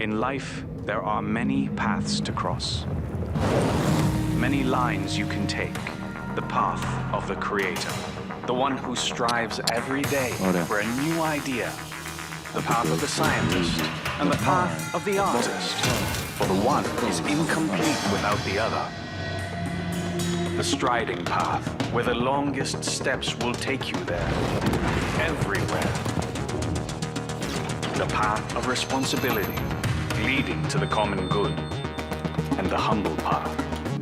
In life, there are many paths to cross. Many lines you can take. The path of the creator. The one who strives every day for a new idea. The path of the scientist. And the path of the artist. For the one is incomplete without the other. The striding path, where the longest steps will take you there. Everywhere. The path of responsibility, leading to the common good. And the humble path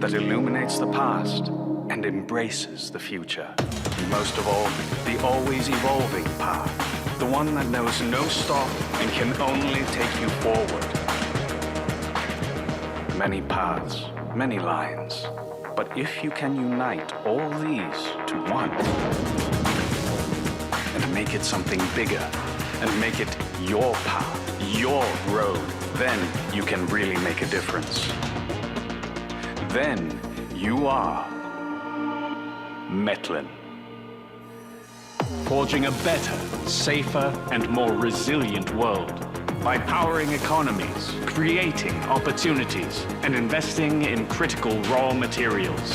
that illuminates the past and embraces the future. And most of all, the always evolving path. The one that knows no stop and can only take you forward. Many paths, many lines. But if you can unite all these to one and make it something bigger and make it your path, your road, then you can really make a difference. Then you are Metlin. Forging a better, safer, and more resilient world by powering economies, creating opportunities, and investing in critical raw materials.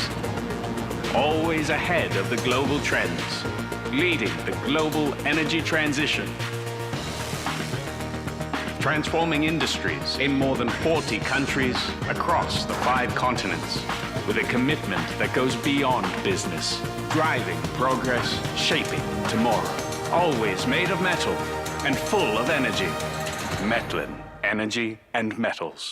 Always ahead of the global trends, leading the global energy transition. Transforming industries in more than 40 countries across the 5 continents with a commitment that goes beyond business, driving progress, shaping tomorrow. Always made of metal and full of energy. Metlin, energy and metals.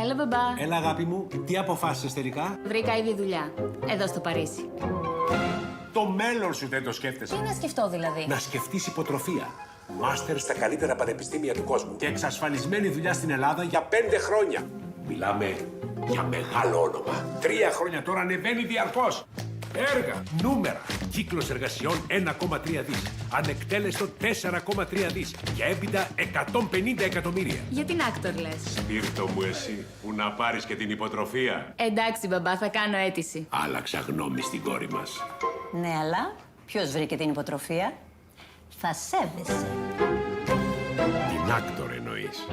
Έλα, μπαμπά. Έλα, αγάπη μου. Τι αποφάσισες τελικά? Βρήκα ήδη δουλειά. Εδώ στο Παρίσι. Το μέλλον σου δεν το σκέφτεσαι. Τι να σκεφτώ δηλαδή? Να σκεφτείς υποτροφία. Μάστερ στα καλύτερα πανεπιστήμια του κόσμου. Και εξασφαλισμένη δουλειά στην Ελλάδα για 5 χρόνια. Μιλάμε για μεγάλο όνομα. 3 χρόνια τώρα ανεβαίνει διαρκώς. Έργα, νούμερα, κύκλος εργασιών 1,3 δις. Ανεκτέλεστο 4,3 δις. Για έπειτα 150 εκατομμύρια. Για την Άκτορ λες. Σπίρτο μου εσύ, που να πάρεις και την υποτροφία. Εντάξει, μπαμπά, θα κάνω αίτηση. Άλλαξα γνώμη στην κόρη μας. Ναι, αλλά ποιος βρήκε την υποτροφία? Θα σέβεσαι. Την Άκτορ εννοείς.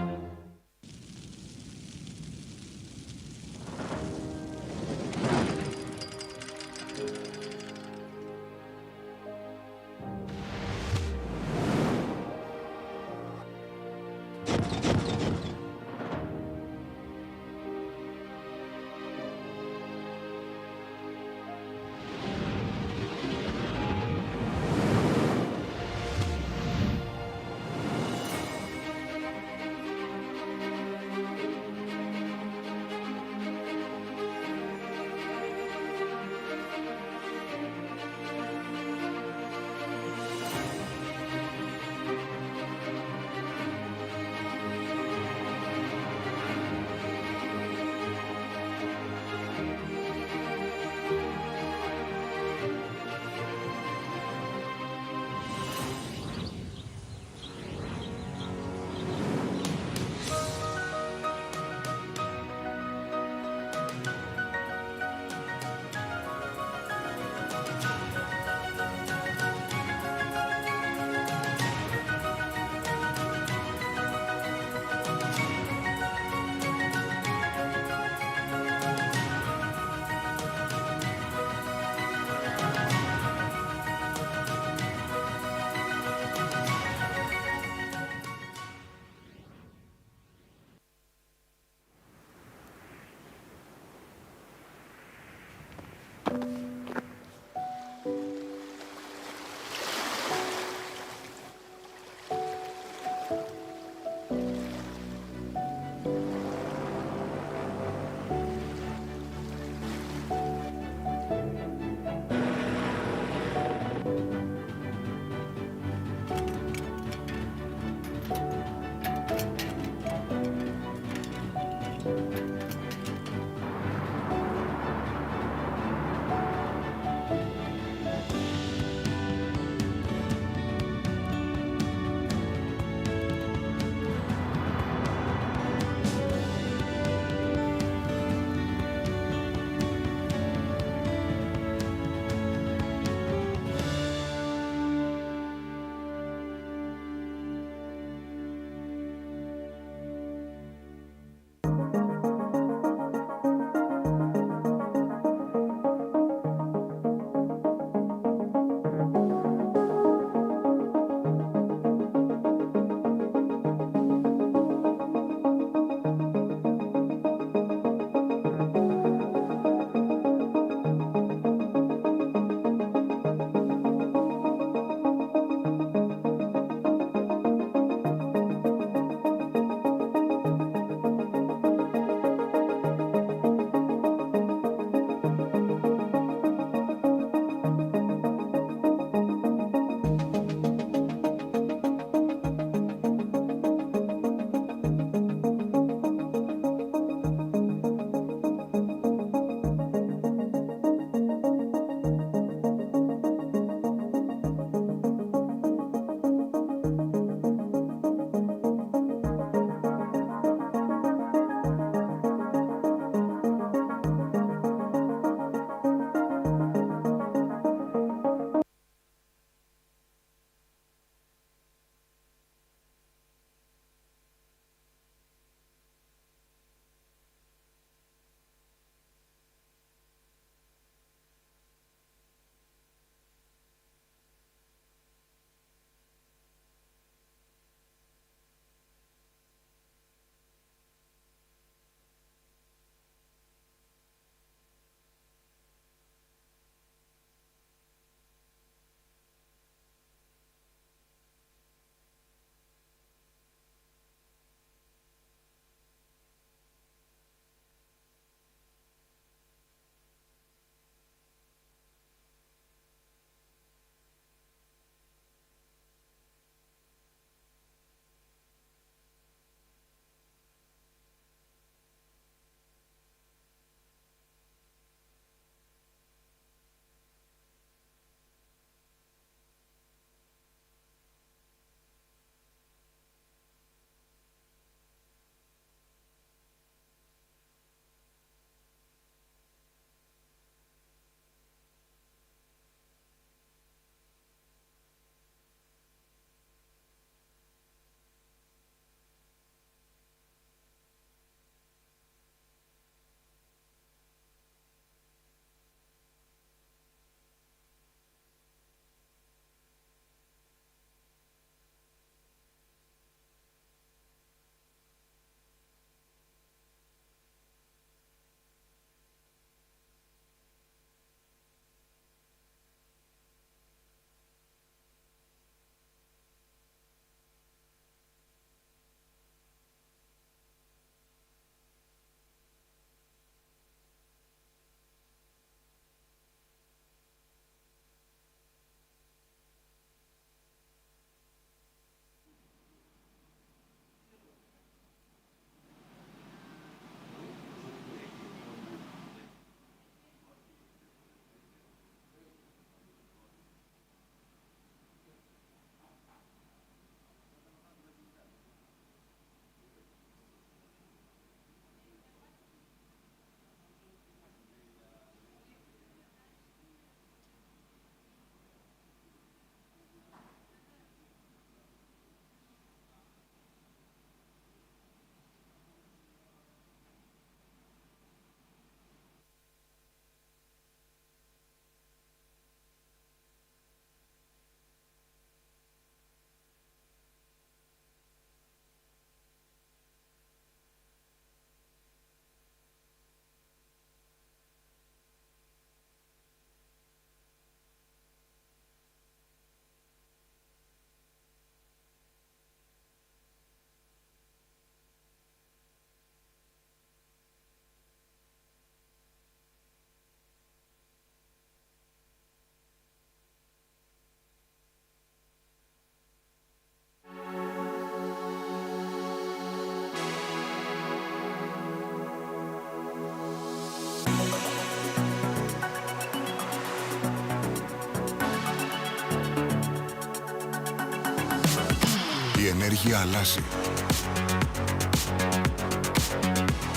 ενέργεια αλλάζει.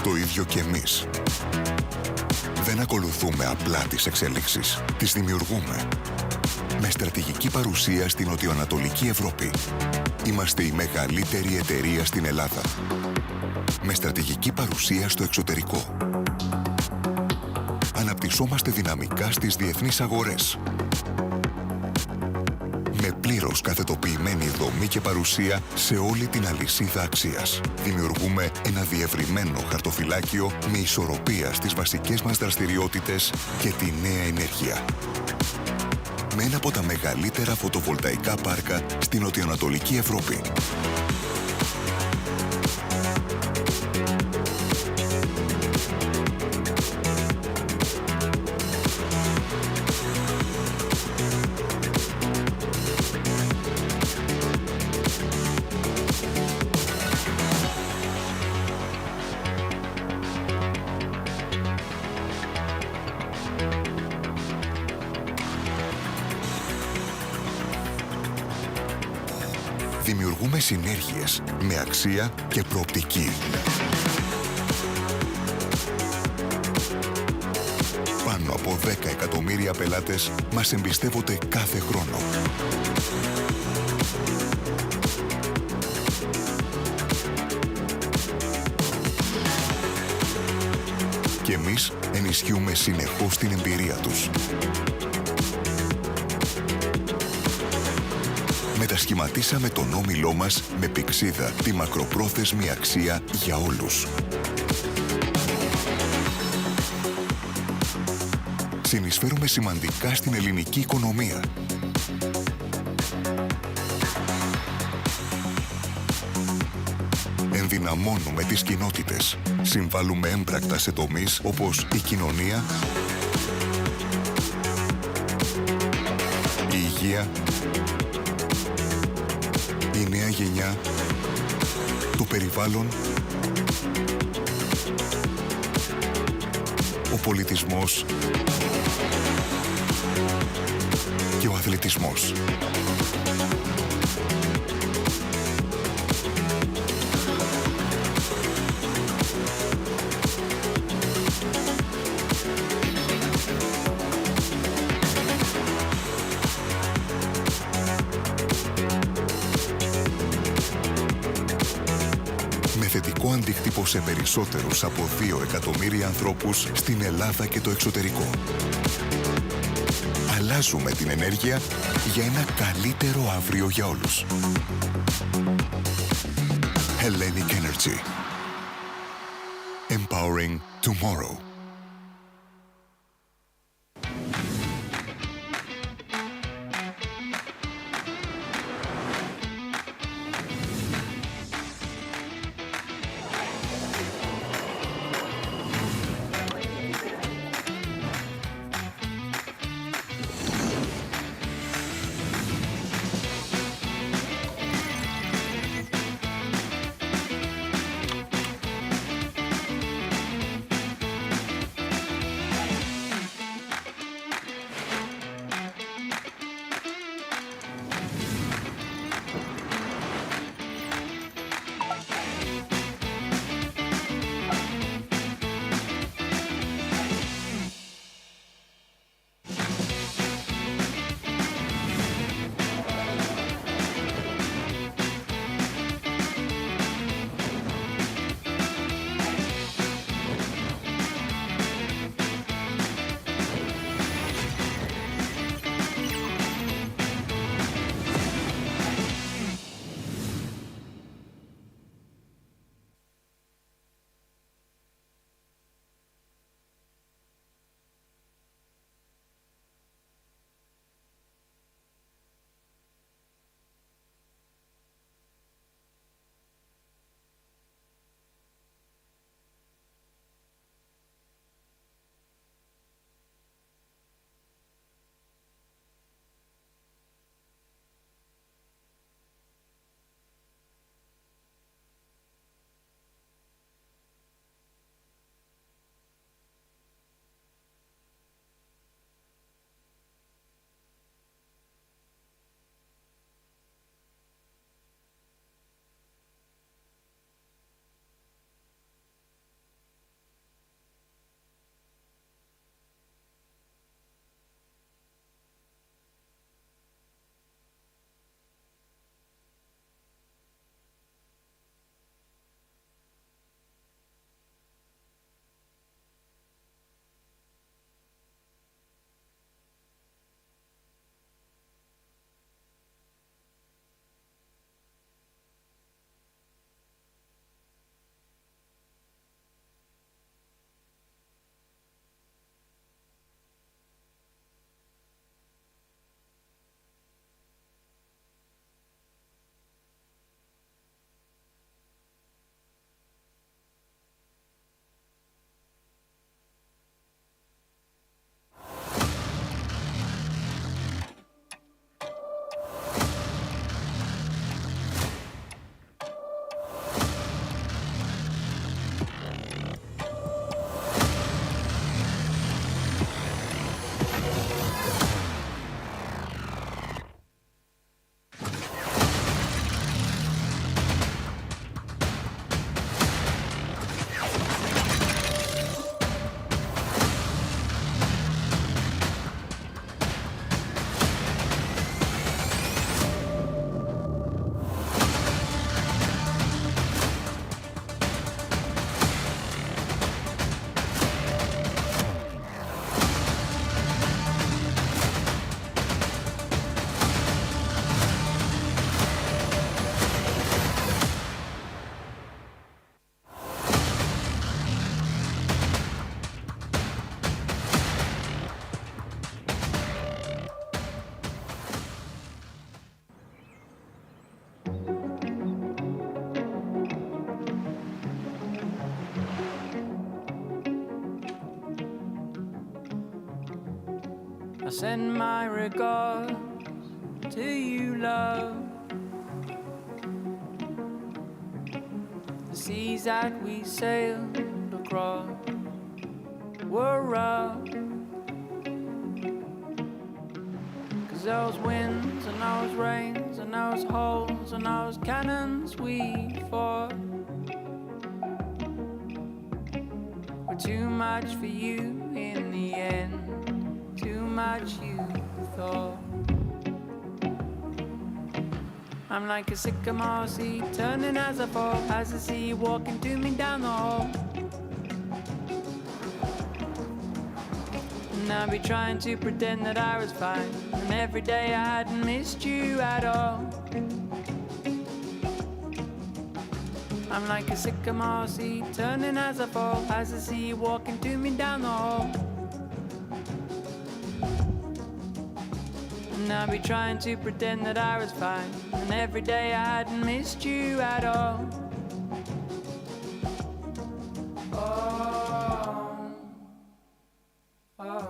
Το ίδιο και εμείς. Δεν ακολουθούμε απλά τις εξέλιξεις, τις δημιουργούμε. Με στρατηγική παρουσία στην νοτιοανατολική Ευρώπη. Είμαστε η μεγαλύτερη εταιρεία στην Ελλάδα. Με στρατηγική παρουσία στο εξωτερικό. Αναπτυσσόμαστε δυναμικά στις διεθνείς αγορές. Με πλήρως καθετοποιημένη δομή και παρουσία σε όλη την αλυσίδα αξίας. Δημιουργούμε ένα διευρυμένο χαρτοφυλάκιο με ισορροπία στις βασικές μας δραστηριότητες και τη νέα ενέργεια. Με ένα από τα μεγαλύτερα φωτοβολταϊκά πάρκα στην νοτιοανατολική Ευρώπη. Δημιουργούμε συνέργειες με αξία και προοπτική. Πάνω από 10 εκατομμύρια πελάτες μας εμπιστεύονται κάθε χρόνο. Και εμείς ενισχύουμε συνεχώς την εμπειρία τους. Μετασχηματίσαμε τον όμιλό μας με πυξίδα τη μακροπρόθεσμη αξία για όλους. Συνεισφέρουμε σημαντικά στην ελληνική οικονομία. Ενδυναμώνουμε τις κοινότητες. Συμβάλλουμε έμπρακτα σε τομείς όπως η κοινωνία, η υγεία, η νέα γενιά, το περιβάλλον, ο πολιτισμός και ο αθλητισμός. Θετικό αντίκτυπο σε περισσότερους από 2 εκατομμύρια ανθρώπους στην Ελλάδα και το εξωτερικό. Αλλάζουμε την ενέργεια για ένα καλύτερο αύριο για όλους. Hellenic Energy. Empowering tomorrow. I send my regards to you, love. The seas that we sailed across were rough, 'cause those winds and those rains and those holes and those cannons we fought were too much for you in the end, too much you thought. I'm like a sycamore seed turning as I fall, as I see you walking to me down the hall. And I'll be trying to pretend that I was fine, and every day I hadn't missed you at all. I'm like a sycamore seed turning as I fall, as I see you walking to me down the hall. And I'll be trying to pretend that I was fine, and every day I hadn't missed you at all. Oh, oh.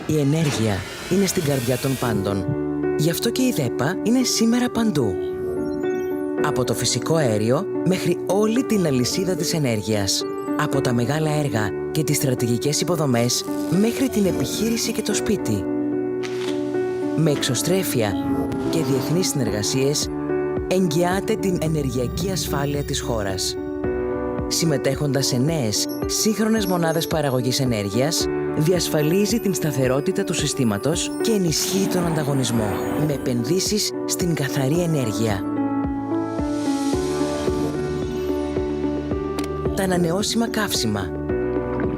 Η ενέργεια είναι στην καρδιά των πάντων. Γι' αυτό και η ΔΕΠΑ είναι σήμερα παντού. Από το φυσικό αέριο μέχρι όλη την αλυσίδα της ενέργειας. Από τα μεγάλα έργα και τις στρατηγικές υποδομές μέχρι την επιχείρηση και το σπίτι. Με εξωστρέφεια και διεθνείς συνεργασίες εγγυάται την ενεργειακή ασφάλεια της χώρας. Συμμετέχοντας σε νέες, σύγχρονες μονάδες παραγωγής ενέργειας, διασφαλίζει την σταθερότητα του συστήματος και ενισχύει τον ανταγωνισμό με επενδύσεις στην καθαρή ενέργεια. Τα ανανεώσιμα καύσιμα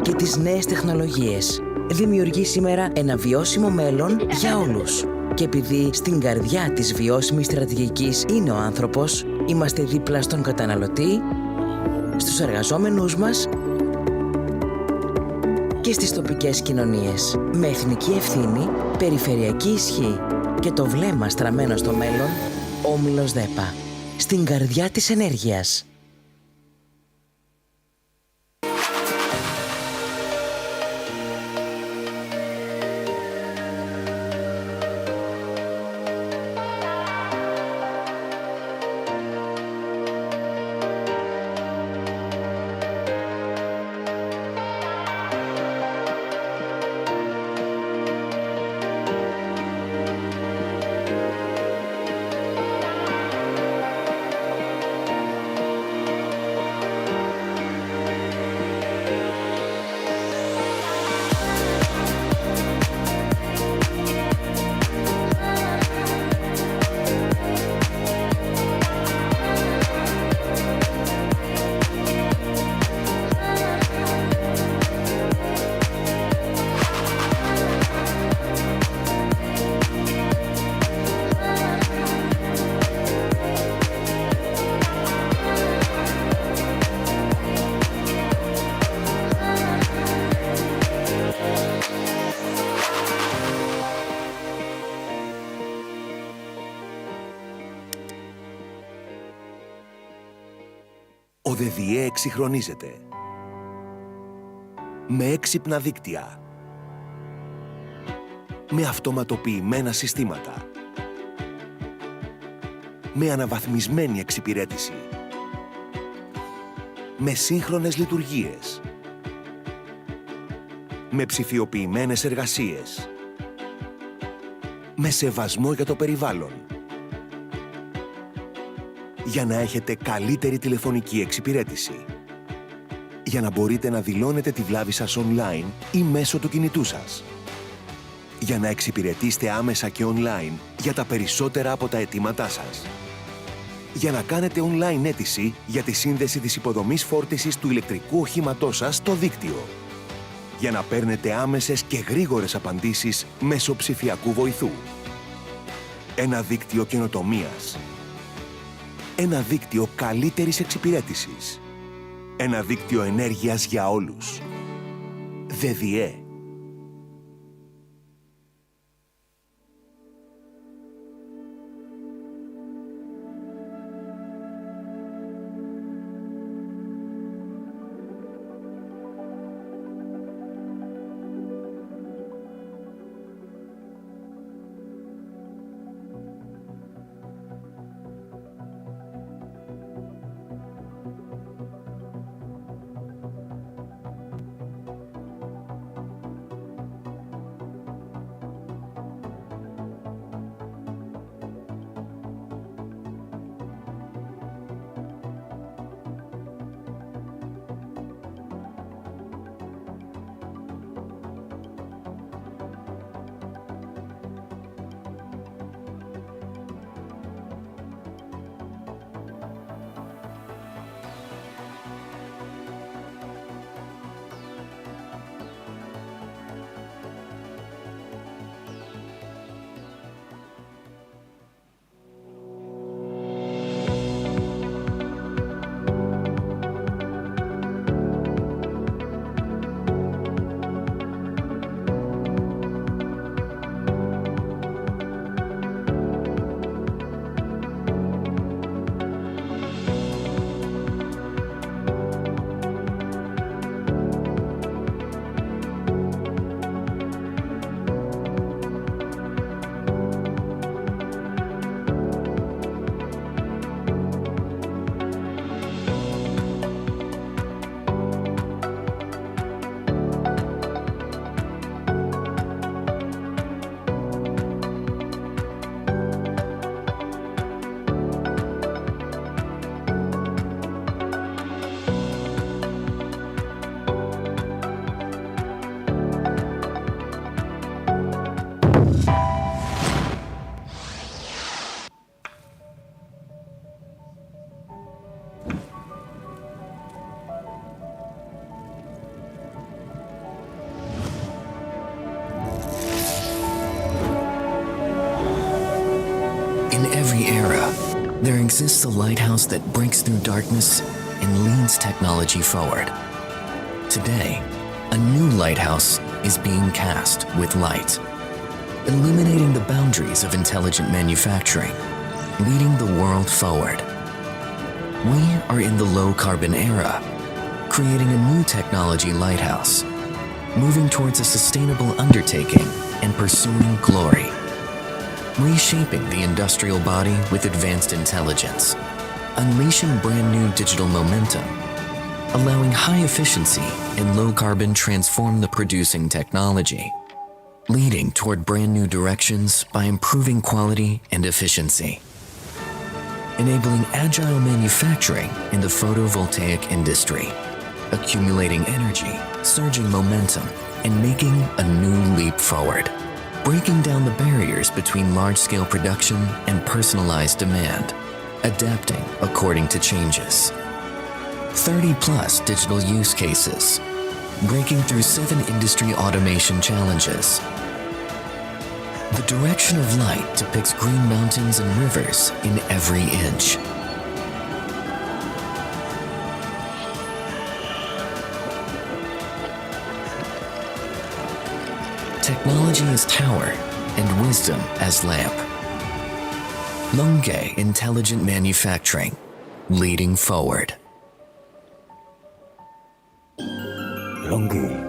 και τις νέες τεχνολογίες δημιουργεί σήμερα ένα βιώσιμο μέλλον για όλους. Και επειδή στην καρδιά της βιώσιμης στρατηγικής είναι ο άνθρωπος, είμαστε δίπλα στον καταναλωτή, στους εργαζόμενους μας και στις τοπικές κοινωνίες. Με εθνική ευθύνη, περιφερειακή ισχύ και το βλέμμα στραμμένο στο μέλλον, Όμιλος ΔΕΠΑ. Στην καρδιά της ενέργειας. ΔΔΕ εξυγχρονίζεται. Με έξυπνα δίκτυα. Με αυτοματοποιημένα συστήματα. Με αναβαθμισμένη εξυπηρέτηση. Με σύγχρονες λειτουργίες. Με ψηφιοποιημένες εργασίες. Με σεβασμό για το περιβάλλον. Για να έχετε καλύτερη τηλεφωνική εξυπηρέτηση. Για να μπορείτε να δηλώνετε τη βλάβη σας online ή μέσω του κινητού σας. Για να εξυπηρετήσετε άμεσα και online για τα περισσότερα από τα αιτήματά σας. Για να κάνετε online αίτηση για τη σύνδεση της υποδομής φόρτισης του ηλεκτρικού οχήματός σας στο δίκτυο. Για να παίρνετε άμεσες και γρήγορες απαντήσεις μέσω ψηφιακού βοηθού. Ένα δίκτυο καινοτομίας. Ένα δίκτυο καλύτερης εξυπηρέτησης. Ένα δίκτυο ενέργειας για όλους. ΔΔΕ. In every era, there exists a lighthouse that breaks through darkness and leads technology forward. Today, a new lighthouse is being cast with light, illuminating the boundaries of intelligent manufacturing, leading the world forward. We are in the low-carbon era, creating a new technology lighthouse, moving towards a sustainable undertaking and pursuing glory. Reshaping the industrial body with advanced intelligence, unleashing brand new digital momentum, allowing high efficiency and low carbon transform the producing technology, leading toward brand new directions by improving quality and efficiency, enabling agile manufacturing in the photovoltaic industry, accumulating energy, surging momentum, and making a new leap forward. Breaking down the barriers between large-scale production and personalized demand, adapting according to changes. 30-plus digital use cases, breaking through 7 industry automation challenges. The direction of light depicts green mountains and rivers in every inch. Technology as tower and wisdom as lamp. Longe Intelligent Manufacturing, leading forward. Longi.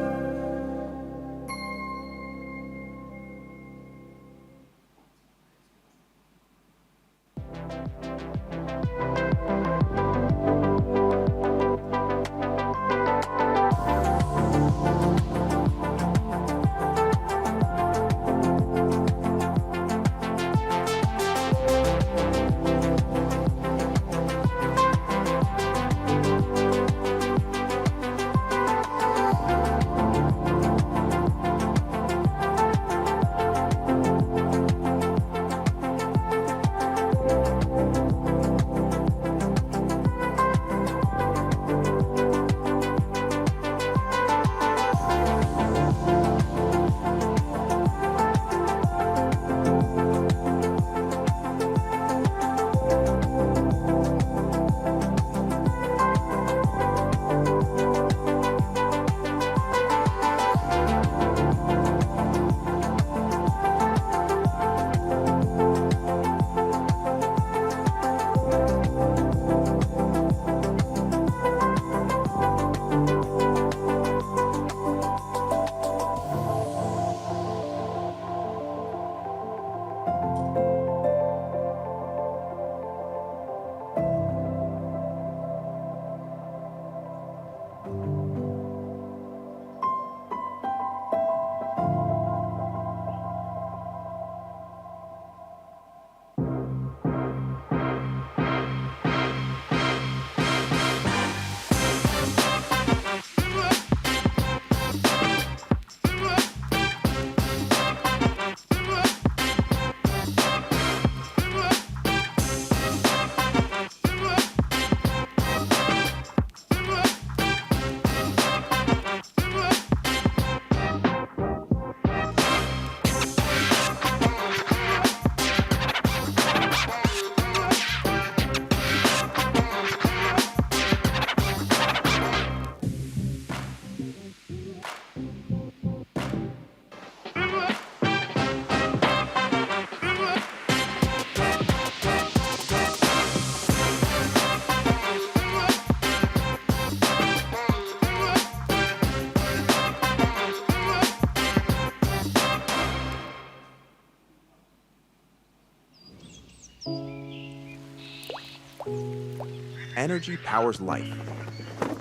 Energy powers life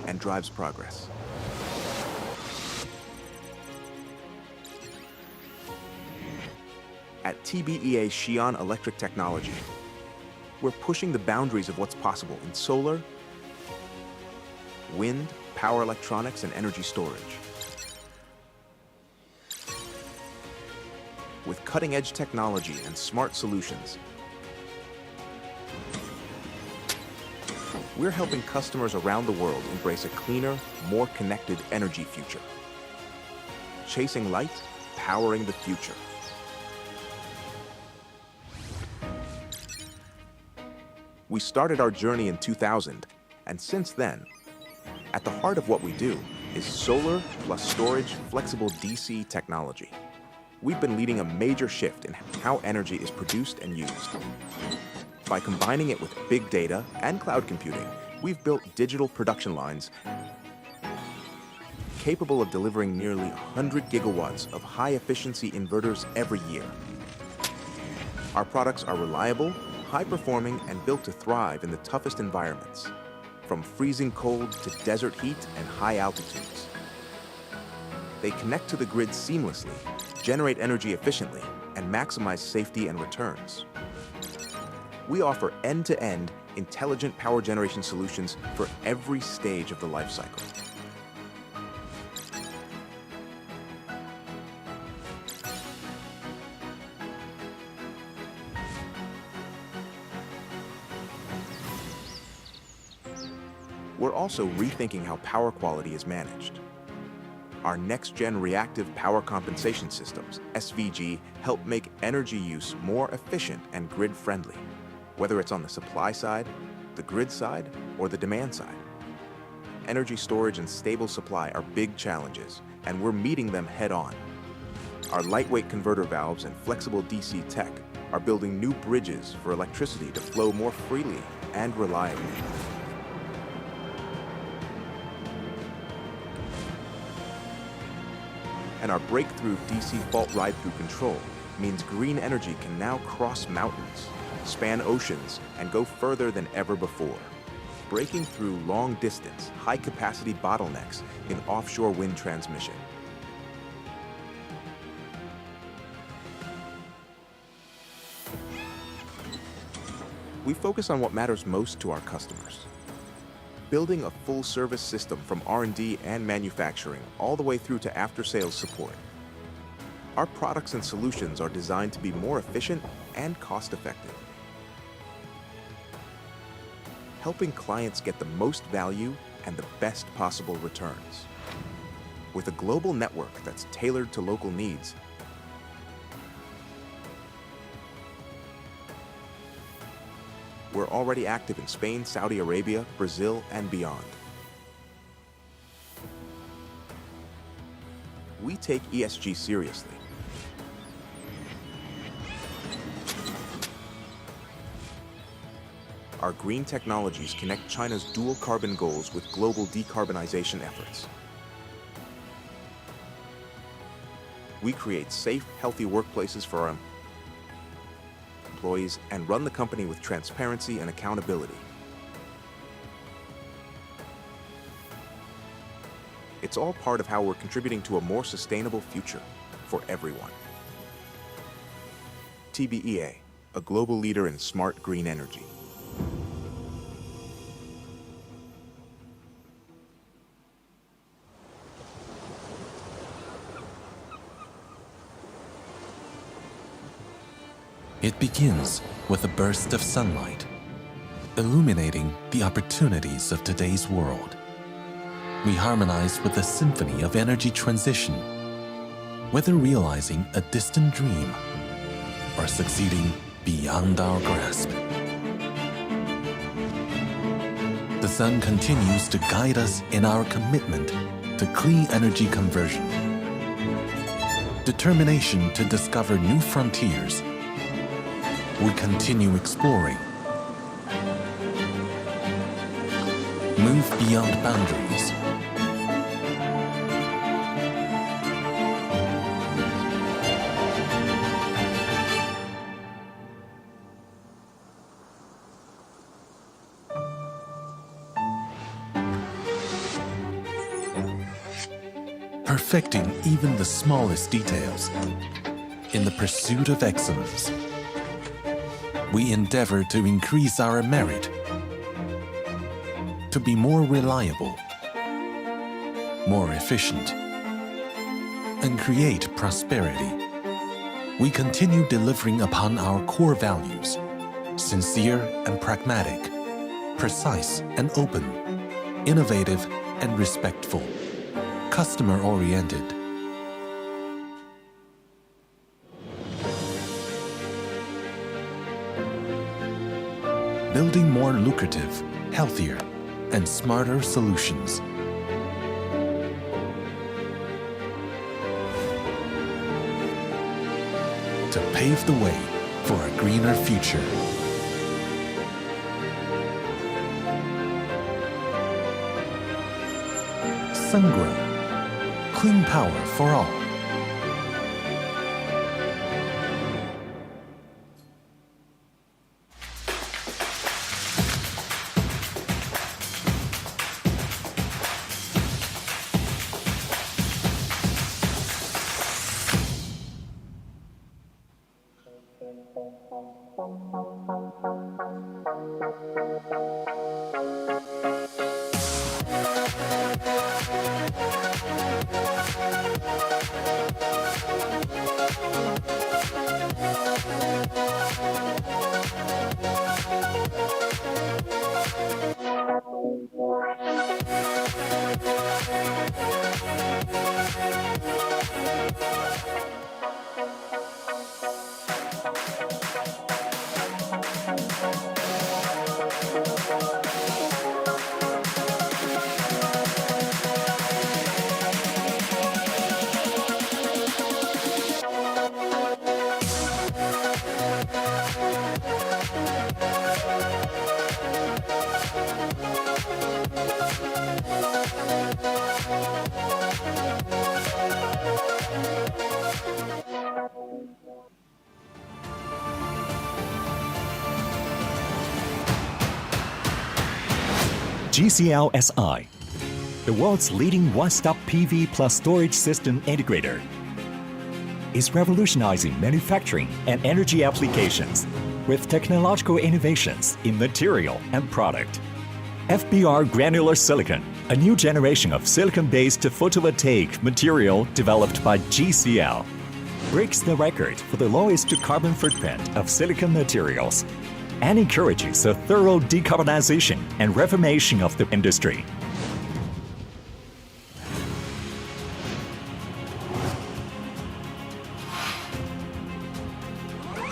and drives progress. At TBEA Xi'an Electric Technology, we're pushing the boundaries of what's possible in solar, wind, power electronics, and energy storage. With cutting-edge technology and smart solutions, we're helping customers around the world embrace a cleaner, more connected energy future. Chasing light, powering the future. We started our journey in 2000, and since then, at the heart of what we do is solar plus storage flexible DC technology. We've been leading a major shift in how energy is produced and used. By combining it with big data and cloud computing, we've built digital production lines capable of delivering nearly 100 gigawatts of high-efficiency inverters every year. Our products are reliable, high-performing, and built to thrive in the toughest environments, from freezing cold to desert heat and high altitudes. They connect to the grid seamlessly, generate energy efficiently, and maximize safety and returns. We offer end-to-end intelligent power generation solutions for every stage of the life cycle. We're also rethinking how power quality is managed. Our next-gen reactive power compensation systems, SVG, help make energy use more efficient and grid-friendly, whether it's on the supply side, the grid side, or the demand side. Energy storage and stable supply are big challenges, and we're meeting them head-on. Our lightweight converter valves and flexible DC tech are building new bridges for electricity to flow more freely and reliably. And our breakthrough DC fault ride-through control means green energy can now cross mountains, span oceans, and go further than ever before, breaking through long-distance, high-capacity bottlenecks in offshore wind transmission. We focus on what matters most to our customers. Building a full-service system from R&D and manufacturing all the way through to after-sales support. Our products and solutions are designed to be more efficient and cost-effective, helping clients get the most value and the best possible returns. With a global network that's tailored to local needs, we're already active in Spain, Saudi Arabia, Brazil, and beyond. We take ESG seriously. Our green technologies connect China's dual carbon goals with global decarbonization efforts. We create safe, healthy workplaces for our employees and run the company with transparency and accountability. It's all part of how we're contributing to a more sustainable future for everyone. TBEA, a global leader in smart green energy. It begins with a burst of sunlight, illuminating the opportunities of today's world. We harmonize with the symphony of energy transition, whether realizing a distant dream or succeeding beyond our grasp. The sun continues to guide us in our commitment to clean energy conversion. Determination to discover new frontiers. We continue exploring, move beyond boundaries. Perfecting even the smallest details in the pursuit of excellence. We endeavor to increase our merit, to be more reliable, more efficient, and create prosperity. We continue delivering upon our core values, sincere and pragmatic, precise and open, innovative and respectful, customer-oriented. Building more lucrative, healthier, and smarter solutions. To pave the way for a greener future. Sungrow, clean power for all. GCL-SI, the world's leading one-stop PV plus storage system integrator, is revolutionizing manufacturing and energy applications with technological innovations in material and product. FBR granular silicon, a new generation of silicon-based photovoltaic material developed by GCL, breaks the record for the lowest carbon footprint of silicon materials and encourages a thorough decarbonization and reformation of the industry.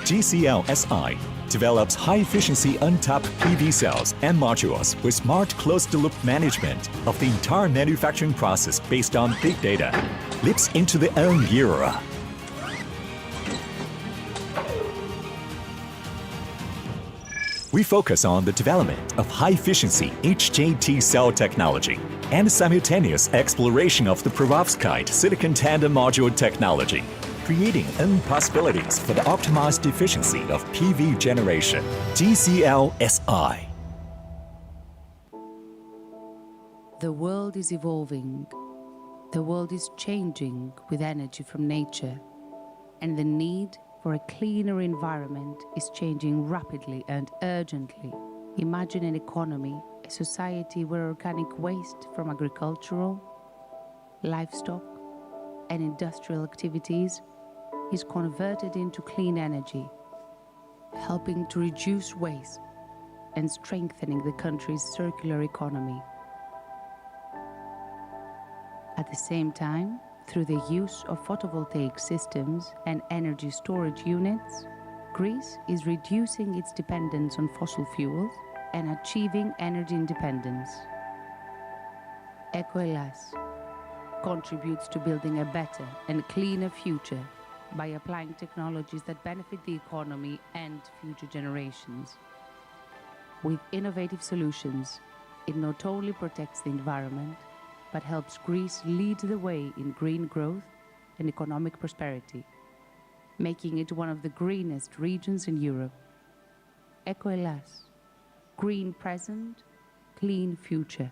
GCL-SI develops high-efficiency untapped PV cells and modules with smart closed-loop management of the entire manufacturing process based on big data, leaps into the ENG era. We focus on the development of high-efficiency HJT cell technology and simultaneous exploration of the perovskite silicon tandem module technology, creating possibilities for the optimized efficiency of PV generation. GCL-SI. The world is evolving. The world is changing with energy from nature, and the need for a cleaner environment is changing rapidly and urgently. Imagine an economy, a society where organic waste from agricultural, livestock, and industrial activities is converted into clean energy, helping to reduce waste and strengthening the country's circular economy. At the same time, through the use of photovoltaic systems and energy storage units, Greece is reducing its dependence on fossil fuels and achieving energy independence. EcoElas contributes to building a better and cleaner future by applying technologies that benefit the economy and future generations. With innovative solutions, it not only protects the environment, but helps Greece lead the way in green growth and economic prosperity, making it one of the greenest regions in Europe. EcoElas, green present, clean future.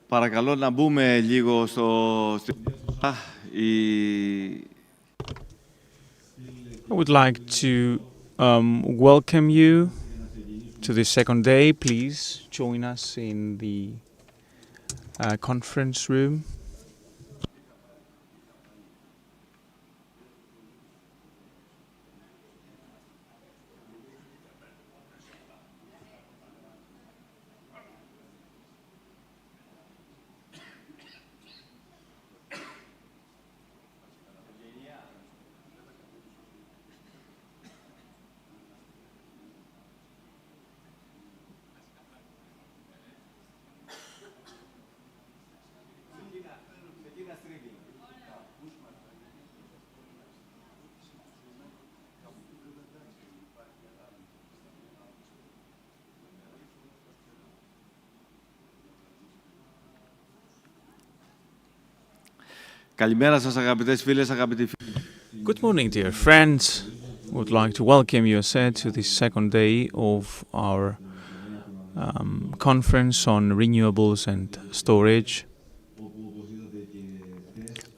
Παρακαλώ να μπούμε λίγο I would like to welcome you to the second day. Please join us in the conference room. Καλημέρα σας αγαπητές φίλες, αγαπητοί φίλοι. Good morning, dear friends. Would like to welcome you, as said, to the second day of our conference on renewables and storage.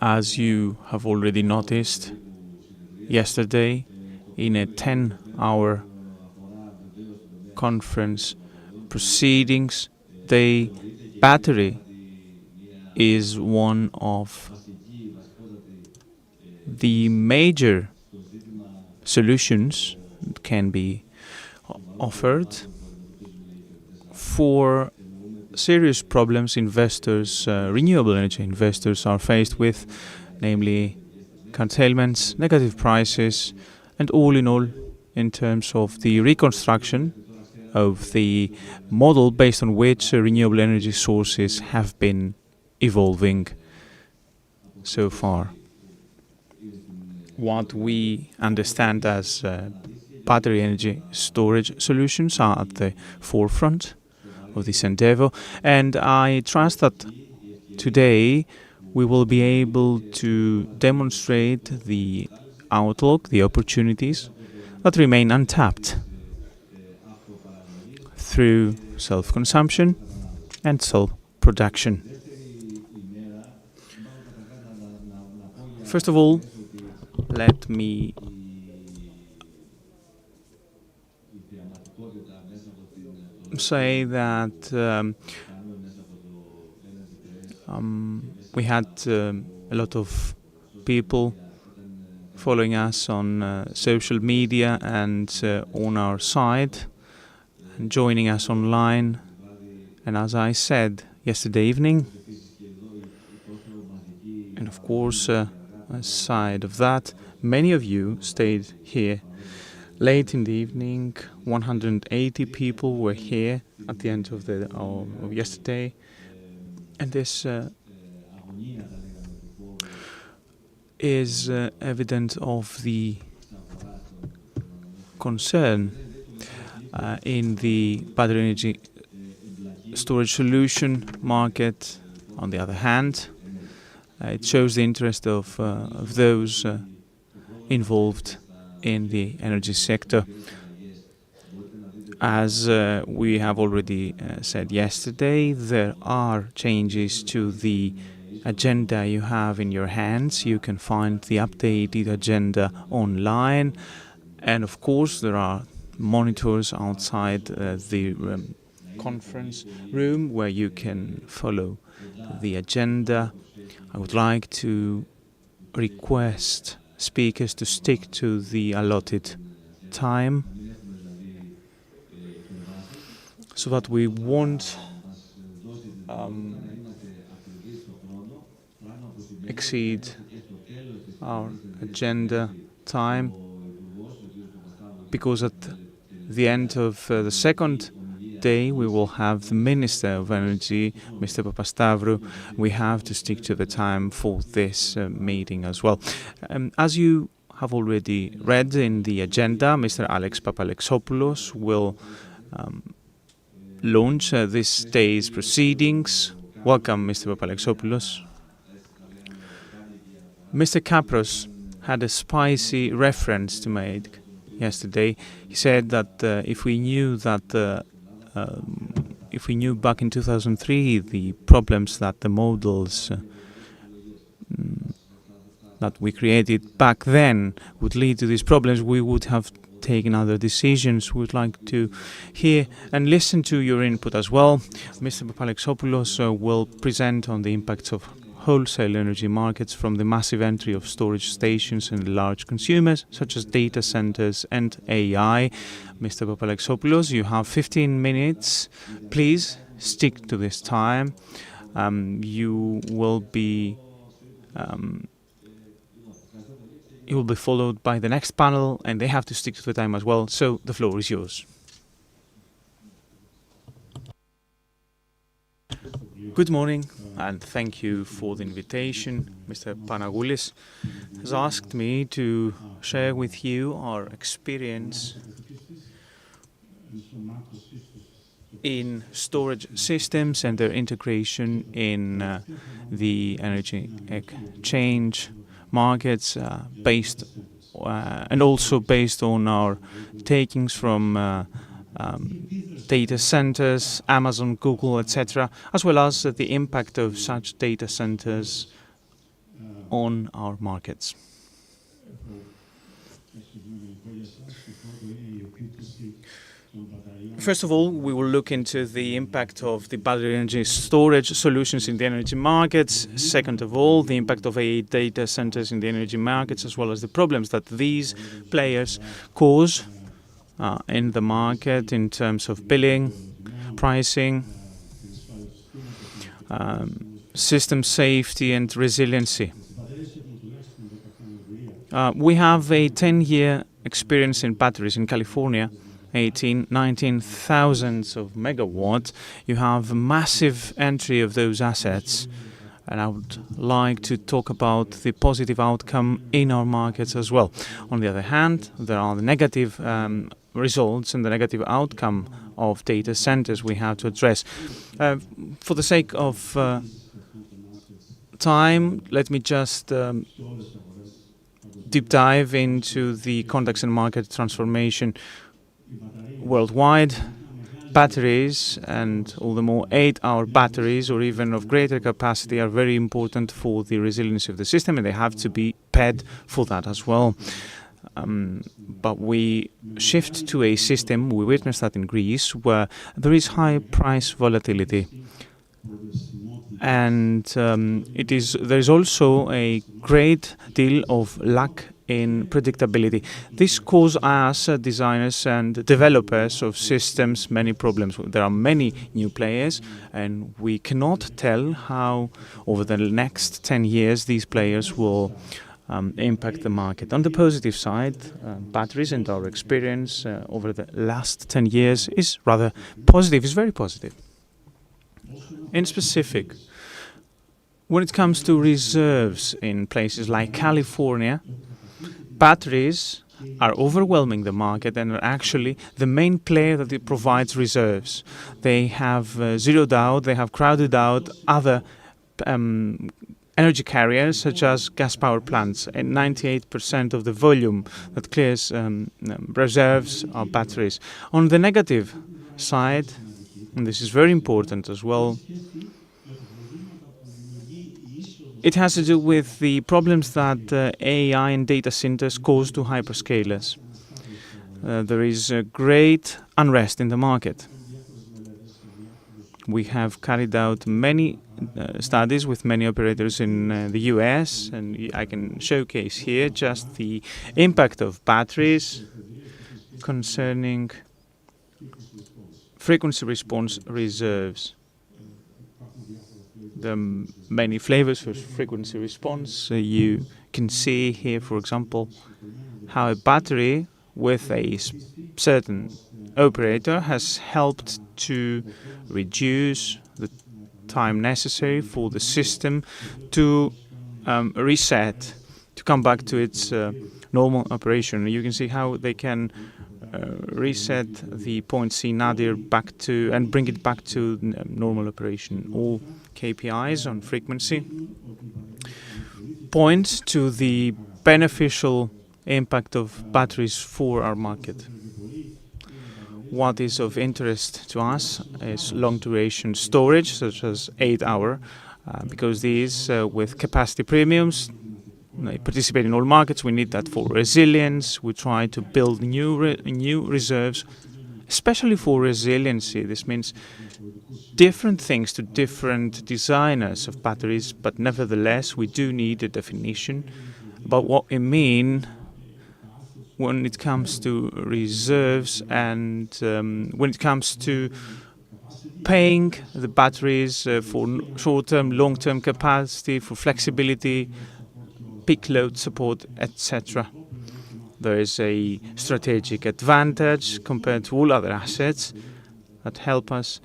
As you have already noticed, yesterday, in a 10-hour conference proceedings, the battery is one of the major solutions that can be offered for serious problems investors, renewable energy investors are faced with, namely curtailments, negative prices, and all in all, in terms of the reconstruction of the model based on which renewable energy sources have been evolving so far. What we understand as battery energy storage solutions are at the forefront of this endeavor, and I trust that today we will be able to demonstrate the outlook, the opportunities that remain untapped through self-consumption and self-production. First of all, let me say that we had a lot of people following us on social media and on our site and joining us online. And as I said yesterday evening, and of course, aside of that, many of you stayed here late in the evening. 180 people were here at the end of yesterday, and this is evident of the concern in the battery energy storage solution market. On the other hand, it shows the interest of those involved in the energy sector. As we have already said yesterday, there are changes to the agenda you have in your hands. You can find the updated agenda online, and of course there are monitors outside the conference room where you can follow the agenda. I would like to request speakers to stick to the allotted time so that we won't exceed our agenda time, because at the end of the second day we will have the Minister of Energy, Mr. Papastavru. We have to stick to the time for this meeting as well. As you have already read in the agenda, Mr. Alex Papalexopoulos will launch this day's proceedings. Welcome, Mr. Papalexopoulos. Mr. Kapros had a spicy reference to make yesterday. He said that if we knew that if we knew back in 2003 the problems that the models that we created back then would lead to these problems, we would have taken other decisions. We would like to hear and listen to your input as well. Mr. Papalexopoulos will present on the impacts of wholesale energy markets from the massive entry of storage stations and large consumers such as data centers and AI. Mr. Papalexopoulos, you have 15 minutes. Please stick to this time. You will be followed by the next panel, and they have to stick to the time as well. So the floor is yours. Good morning, and thank you for the invitation. Mr. Panagoulis has asked me to share with you our experience in storage systems and their integration in the energy exchange markets, based and also based on our takings from data centers, Amazon, Google, etc., as well as the impact of such data centers on our markets. First of all, we will look into the impact of the battery energy storage solutions in the energy markets. Second of all, the impact of AI data centers in the energy markets, as well as the problems that these players cause in the market in terms of billing, pricing, system safety and resiliency. We have a 10-year experience in batteries in California. 19,000 of megawatts. You have a massive entry of those assets, and I would like to talk about the positive outcome in our markets as well. On the other hand, there are the negative results and the negative outcome of data centers we have to address. For the sake of time, let me just deep dive into the context and market transformation worldwide. Batteries, and all the more 8-hour batteries or even of greater capacity, are very important for the resiliency of the system, and they have to be paid for that as well. But we shift to a system, we witnessed that in Greece, where there is high price volatility. And there is also a great deal of lack in predictability. This causes us, designers and developers of systems, many problems. There are many new players, and we cannot tell how, over the next 10 years, these players will impact the market. On the positive side, batteries and our experience over the last 10 years is rather positive, is very positive. In specific, when it comes to reserves in places like California, batteries are overwhelming the market and are actually the main player that it provides reserves. They have zeroed out, they have crowded out other energy carriers such as gas power plants, and 98% of the volume that clears reserves are batteries. On the negative side, and this is very important as well, it has to do with the problems that AI and data centers cause to hyperscalers. There is a great unrest in the market. We have carried out many studies with many operators in the US, and I can showcase here just the impact of batteries concerning frequency response reserves. There are many flavors for frequency response. You can see here, for example, how a battery with a certain operator has helped to reduce the time necessary for the system to reset, to come back to its normal operation. You can see how they can reset the point C nadir back to and bring it back to normal operation. All KPIs on frequency point to the beneficial impact of batteries for our market. What is of interest to us is long-duration storage, such as 8-hour, because these, with capacity premiums, they participate in all markets. We need that for resilience. We try to build new reserves, especially for resiliency. This means different things to different designers of batteries, but nevertheless, we do need a definition about what we mean when it comes to reserves and when it comes to paying the batteries for short-term, long-term capacity, for flexibility, peak load support, etc. There is a strategic advantage compared to all other assets that help us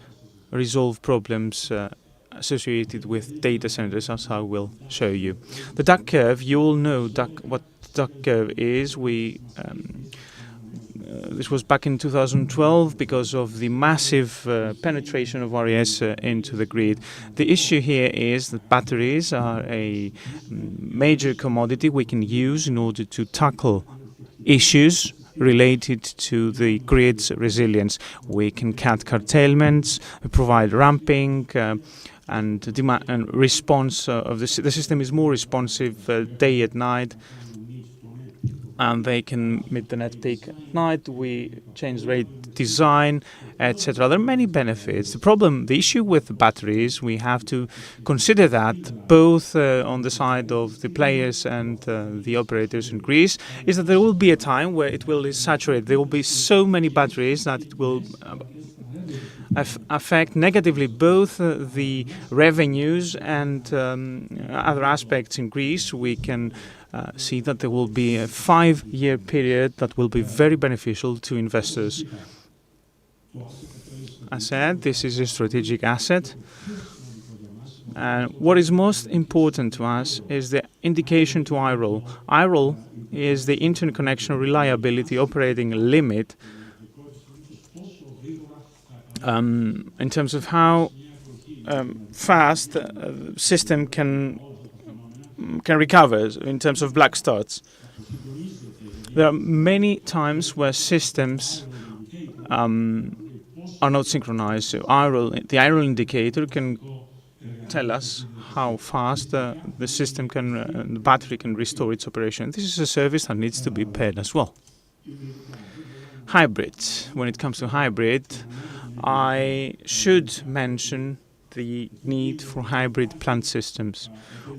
resolve problems associated with data centers, as I will show you. The duck curve, you all know what duck curve is. This was back in 2012 because of the massive penetration of RES into the grid. The issue here is that batteries are a major commodity we can use in order to tackle issues related to the grid's resilience. We can cut curtailments, provide ramping, and demand and response of the system is more responsive day and night, and they can meet the net peak at night. We change rate design, etc. There are many benefits. The issue with the batteries, we have to consider that both on the side of the players and the operators in Greece, is that there will be a time where it will saturate. There will be so many batteries that it will affect negatively both the revenues and other aspects in Greece. We can see that there will be a 5-year period that will be very beneficial to investors. I said this is a strategic asset. And what is most important to us is the indication to IROL. IROL is the interconnection reliability operating limit in terms of how fast the system can recover in terms of black starts. There are many times where systems are not synchronized. So the IROL indicator can tell us how fast the system the battery can restore its operation. This is a service that needs to be paid as well. Hybrid. When it comes to hybrid, I should mention the need for hybrid plant systems.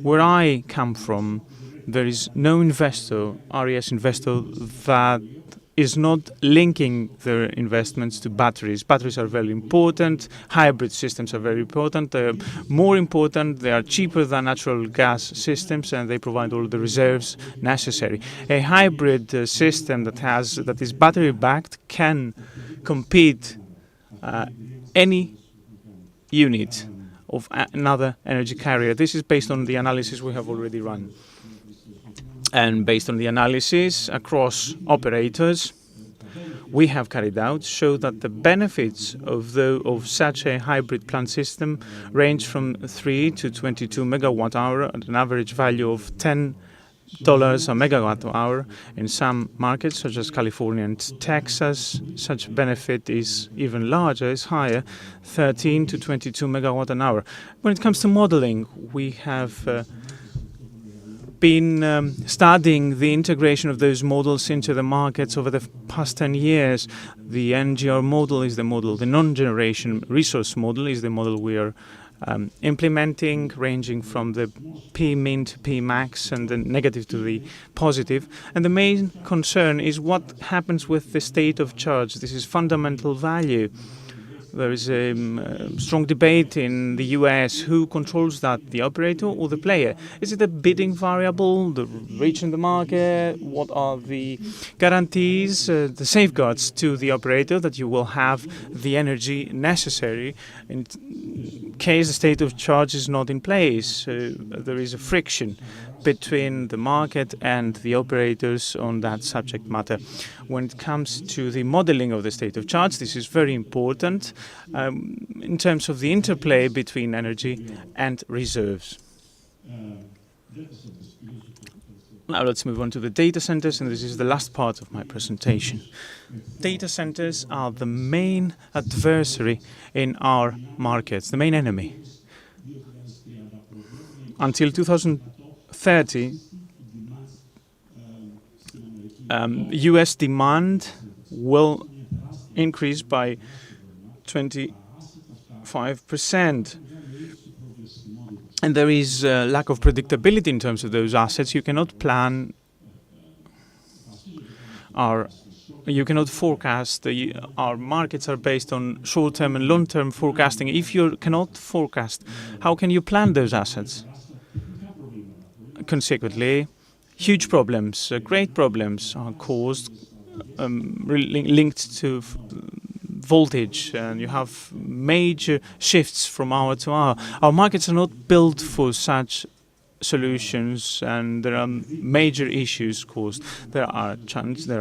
Where I come from, there is no investor, RES investor, that is not linking their investments to batteries. Batteries are very important. Hybrid systems are very important. They're more important. They are cheaper than natural gas systems, and they provide all the reserves necessary. A hybrid system that is battery backed can compete any unit of another energy carrier. This is based on the analysis we have already run. And based on the analysis across operators we have carried out, show that the benefits of such a hybrid plant system range from 3 to 22 megawatt hour at an average value of $10 a megawatt hour. In some markets, such as California and Texas, such benefit is even larger, is higher, 13 to 22 megawatt an hour. When it comes to modeling, we have been studying the integration of those models into the markets over the past 10 years. The NGR model is the model, the non-generation resource model is the model we are implementing, ranging from the P-min to P-max and the negative to the positive. And the main concern is what happens with the state of charge. This is fundamental value. There is a strong debate in the US who controls that, the operator or the player. Is it a bidding variable, the reach in the market? What are the guarantees, the safeguards to the operator that you will have the energy necessary in case the state of charge is not in place? There is a friction between the market and the operators on that subject matter. When it comes to the modeling of the state of charge, this is very important in terms of the interplay between energy and reserves. Now let's move on to the data centers, and this is the last part of my presentation. Data centers are the main adversary in our markets, the main enemy. Until 2030, US demand will increase by 25%. And there is a lack of predictability in terms of those assets. You cannot plan you cannot forecast. Our markets are based on short-term and long-term forecasting. If you cannot forecast, how can you plan those assets? Consequently, huge problems, great problems are caused, linked to voltage, and you have major shifts from hour to hour. Our markets are not built for such solutions, and there are major issues caused. There are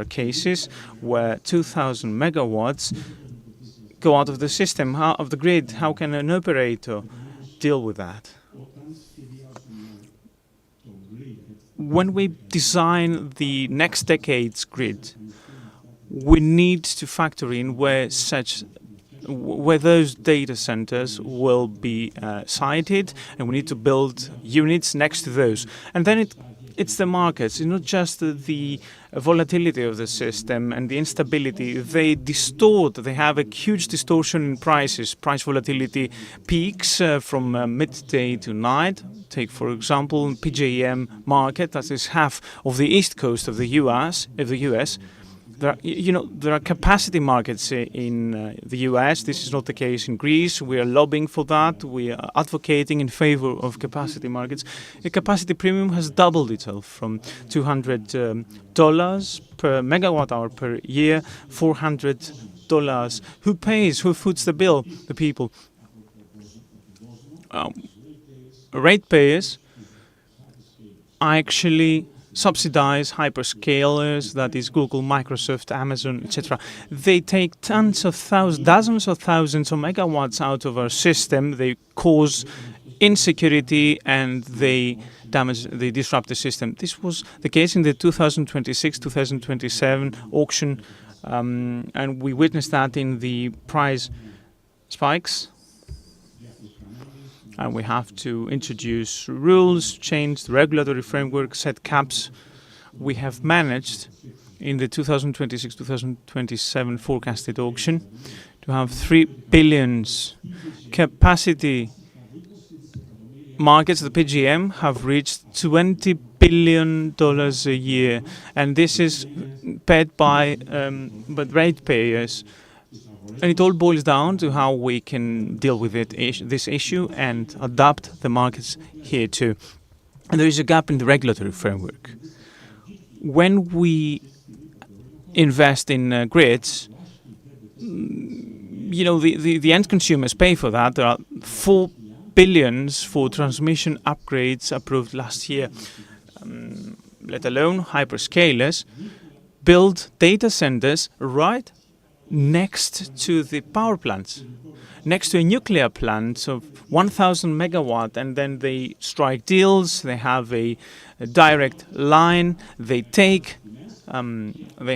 cases where 2,000 megawatts go out of the system, of the grid. How can an operator deal with that? When we design the next decade's grid, we need to factor in where those data centers will be sited, and we need to build units next to those. And then it's the markets. It's not just the volatility of the system and the instability. They have a huge distortion in prices. Price volatility peaks from midday to night. Take, for example, PJM market, that is half of the east coast of the US. There are capacity markets in the US. This is not the case in Greece. We are lobbying for that. We are advocating in favor of capacity markets. The capacity premium has doubled itself from $200 per megawatt hour per year, $400. Who pays? Who foots the bill? The people. Ratepayers actually subsidize hyperscalers, that is Google, Microsoft, Amazon, etc. They take dozens of thousands of megawatts out of our system. They cause insecurity and they disrupt the system. This was the case in the 2026-2027 auction, and we witnessed that in the price spikes. And we have to introduce rules, change the regulatory framework, set caps. We have managed in the 2026-2027 forecasted auction to have 3 billion capacity markets. The PGM have reached $20 billion a year, and this is paid by ratepayers. And it all boils down to how we can deal with this issue and adapt the markets here too. And there is a gap in the regulatory framework. When we invest in grids, the end consumers pay for that. There are 4 billion for transmission upgrades approved last year, let alone hyperscalers build data centers right next to the power plants, next to a nuclear plant of 1,000 megawatt, and then they strike deals. They have a direct line. They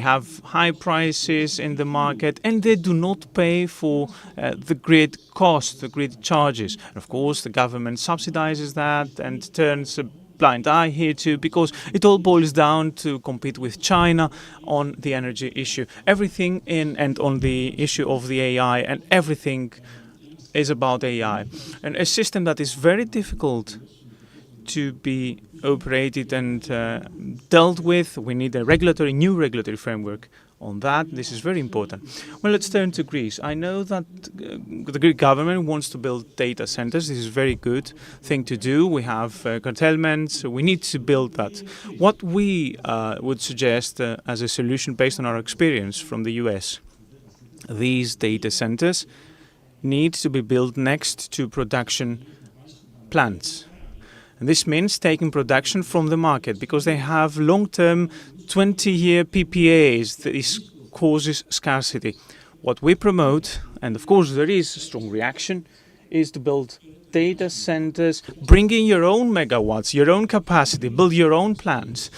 have high prices in the market, and they do not pay for the grid cost, the grid charges. And of course, the government subsidizes that and turns a blind eye here too, because it all boils down to compete with China on the energy issue. Everything and on the issue of the AI, and everything is about AI. And a system that is very difficult to be operated and dealt with. We need a new regulatory framework on that. This is very important. Well, let's turn to Greece. I know that the Greek government wants to build data centers. This is a very good thing to do. We have curtailments. We need to build that. What we would suggest as a solution based on our experience from the US, these data centers need to be built next to production plants. And this means taking production from the market, because they have long-term 20-year PPAs. This causes scarcity. What we promote, and of course there is a strong reaction, is to build data centers, bringing your own megawatts, your own capacity, build your own plants.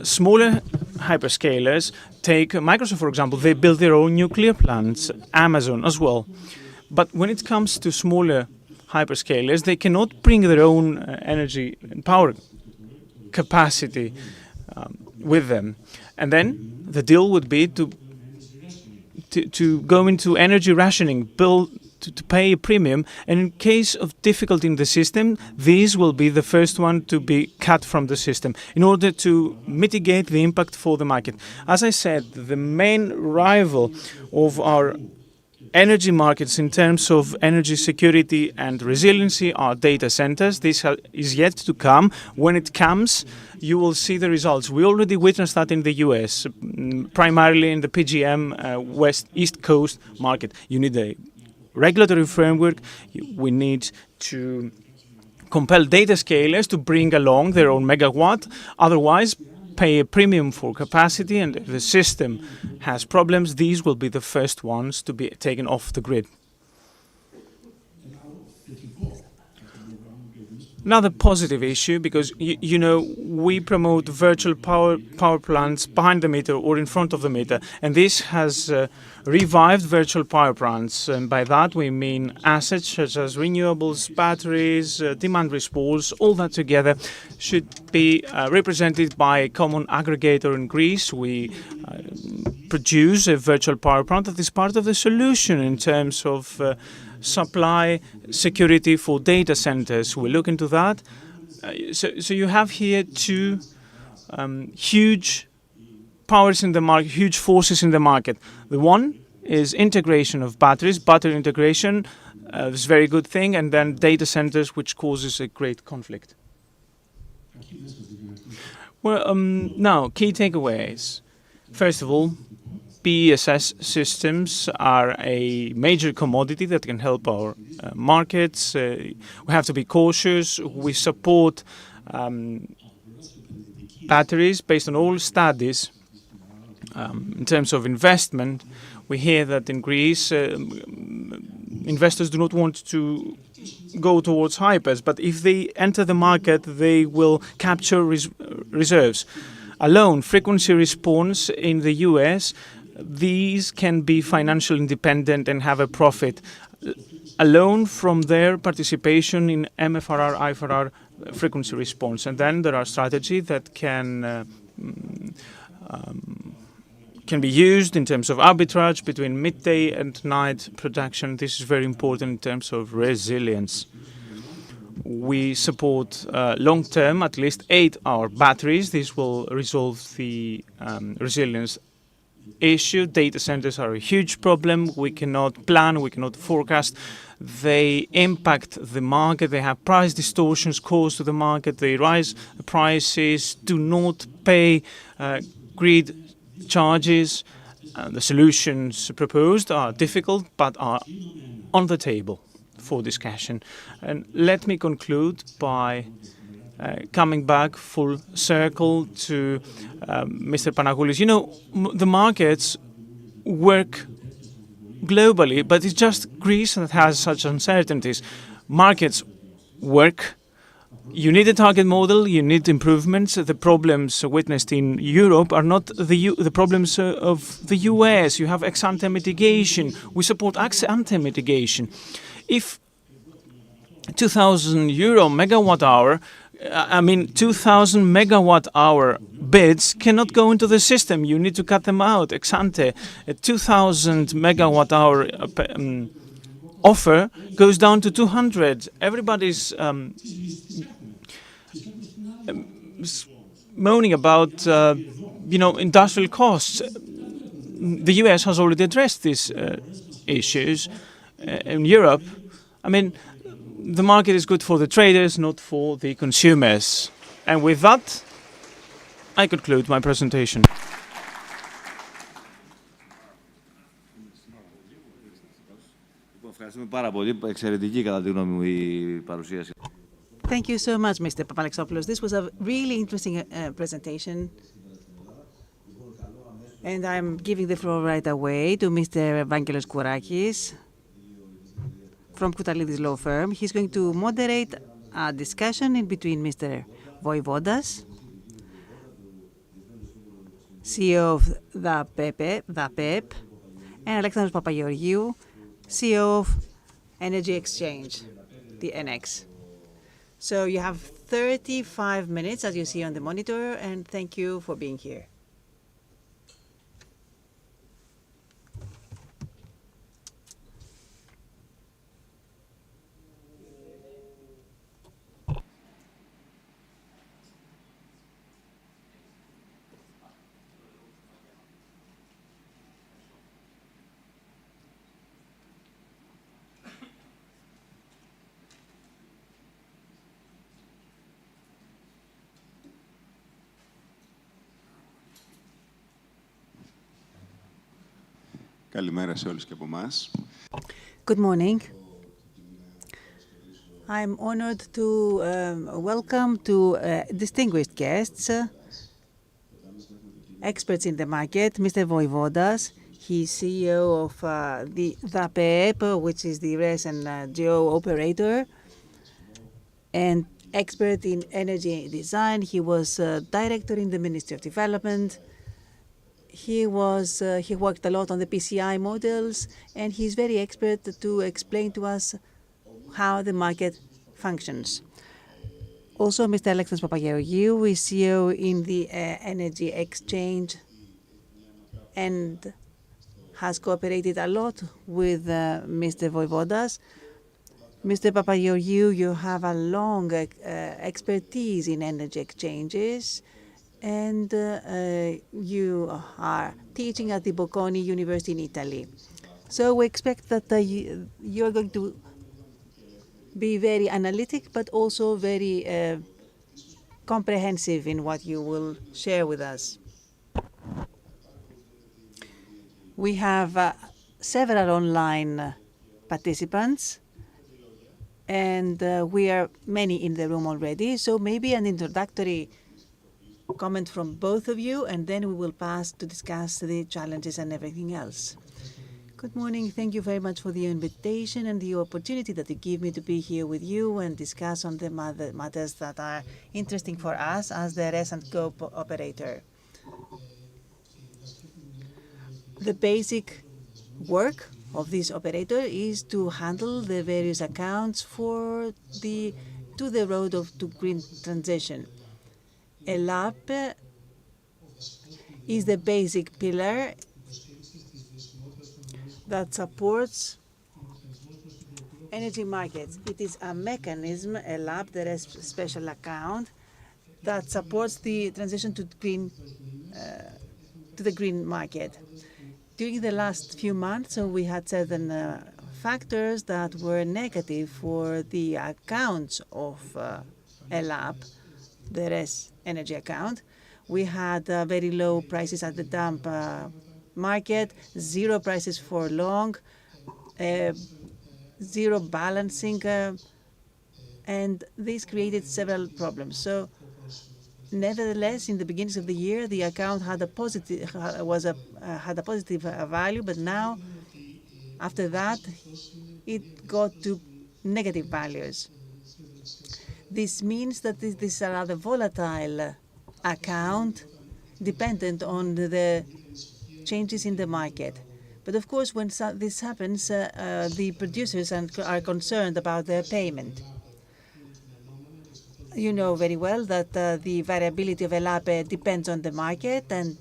Smaller hyperscalers, take Microsoft, for example, they build their own nuclear plants, Amazon as well. But when it comes to smaller hyperscalers, they cannot bring their own energy and power capacity with them. And then the deal would be to go into energy rationing, to pay a premium, and in case of difficulty in the system, these will be the first one to be cut from the system in order to mitigate the impact for the market. As I said, the main rival of our energy markets in terms of energy security and resiliency are data centers. This is yet to come. When it comes, you will see the results. We already witnessed that in the US, primarily in the PJM East Coast market. You need a regulatory framework. We need to compel data scalers to bring along their own megawatt. Otherwise, pay a premium for capacity, and if the system has problems, these will be the first ones to be taken off the grid. Another positive issue, because you know we promote virtual power plants behind the meter or in front of the meter, and this has revived virtual power plants. And by that we mean assets such as renewables, batteries, demand response. All that together should be represented by a common aggregator in Greece. We produce a virtual power plant that is part of the solution in terms of supply security for data centers. We look into that. So you have here two huge powers in the market, huge forces in the market. The one is integration of batteries, battery integration, is a very good thing, and then data centers, which causes a great conflict. Well, now, key takeaways. First of all, BESS systems are a major commodity that can help our markets. We have to be cautious. We support batteries based on all studies. In terms of investment, we hear that in Greece, investors do not want to go towards hypers, but if they enter the market, they will capture reserves. Alone, frequency response in the US, these can be financially independent and have a profit alone from their participation in MFRR, IFRR frequency response. And then there are strategies that can be used in terms of arbitrage between midday and night production. This is very important in terms of resilience. We support long-term, at least 8-hour batteries. This will resolve the resilience issue. Data centers are a huge problem. We cannot plan, we cannot forecast. They impact the market. They have price distortions caused to the market. They rise prices, do not pay grid charges. The solutions proposed are difficult, but are on the table for discussion. And let me conclude by coming back full circle to Mr. Panagoulis. You know, the markets work globally, but it's just Greece that has such uncertainties. Markets work. You need a target model, you need improvements. The problems witnessed in Europe are not the problems of the US. You have ex-ante mitigation. We support ex-ante mitigation. If 2,000 euro megawatt hour, 2,000 megawatt hour bids cannot go into the system. You need to cut them out ex ante. A 2,000 megawatt hour offer goes down to 200. Everybody's moaning about industrial costs. The US has already addressed these issues. In Europe, the market is good for the traders, not for the consumers. And with that, I conclude my presentation. Thank you so much, Mr. Papalexopoulos. This was a really interesting presentation. And I'm giving the floor right away to Mr. Evangelos Kourakis, from Koutallidis Law Firm. He's going to moderate a discussion in between Mr. Voivodas, CEO of the PEP, and Alexandros Papageorgiou, CEO of Energy Exchange, the NX. So you have 35 minutes, as you see on the monitor, and thank you for being here. Καλημέρα σε όλους και από εμάς. Good morning. I'm honored to welcome two distinguished guests, experts in the market, Mr. Voivodas. He's CEO of the PEP, which is the RES and GEO operator, and expert in energy design. He was director in the Ministry of Development. He worked a lot on the PCI models, and he's very expert to explain to us how the market functions. Also, Mr. Alexandros Papageorgiou is CEO in the Energy Exchange and has cooperated a lot with Mr. Voivodas. Mr. Papageorgiou, you have a long expertise in energy exchanges, and you are teaching at the Bocconi University in Italy. So we expect that you're going to be very analytic, but also very comprehensive in what you will share with us. We have several online participants, and we are many in the room already, so maybe an introductory comment from both of you, and then we will pass to discuss the challenges and everything else. Good morning. Thank you very much for the invitation and the opportunity that you give me to be here with you and discuss on the matters that are interesting for us as the RES and GO operator. The basic work of this operator is to handle the various accounts for the road to green transition. ELAP is the basic pillar that supports energy markets. It is a mechanism, ELAP, the special account, that supports the transition to the green market. During the last few months, we had certain factors that were negative for the accounts of ELAP, the RES energy account. We had very low prices at the dump market, zero prices for long, zero balancing, and this created several problems. So, nevertheless, in the beginning of the year, the account had a positive value, but now, after that, it got to negative values. This means that this is a rather volatile account, dependent on the changes in the market. But of course, when this happens, the producers are concerned about their payment. You know very well that the variability of ELAP depends on the market and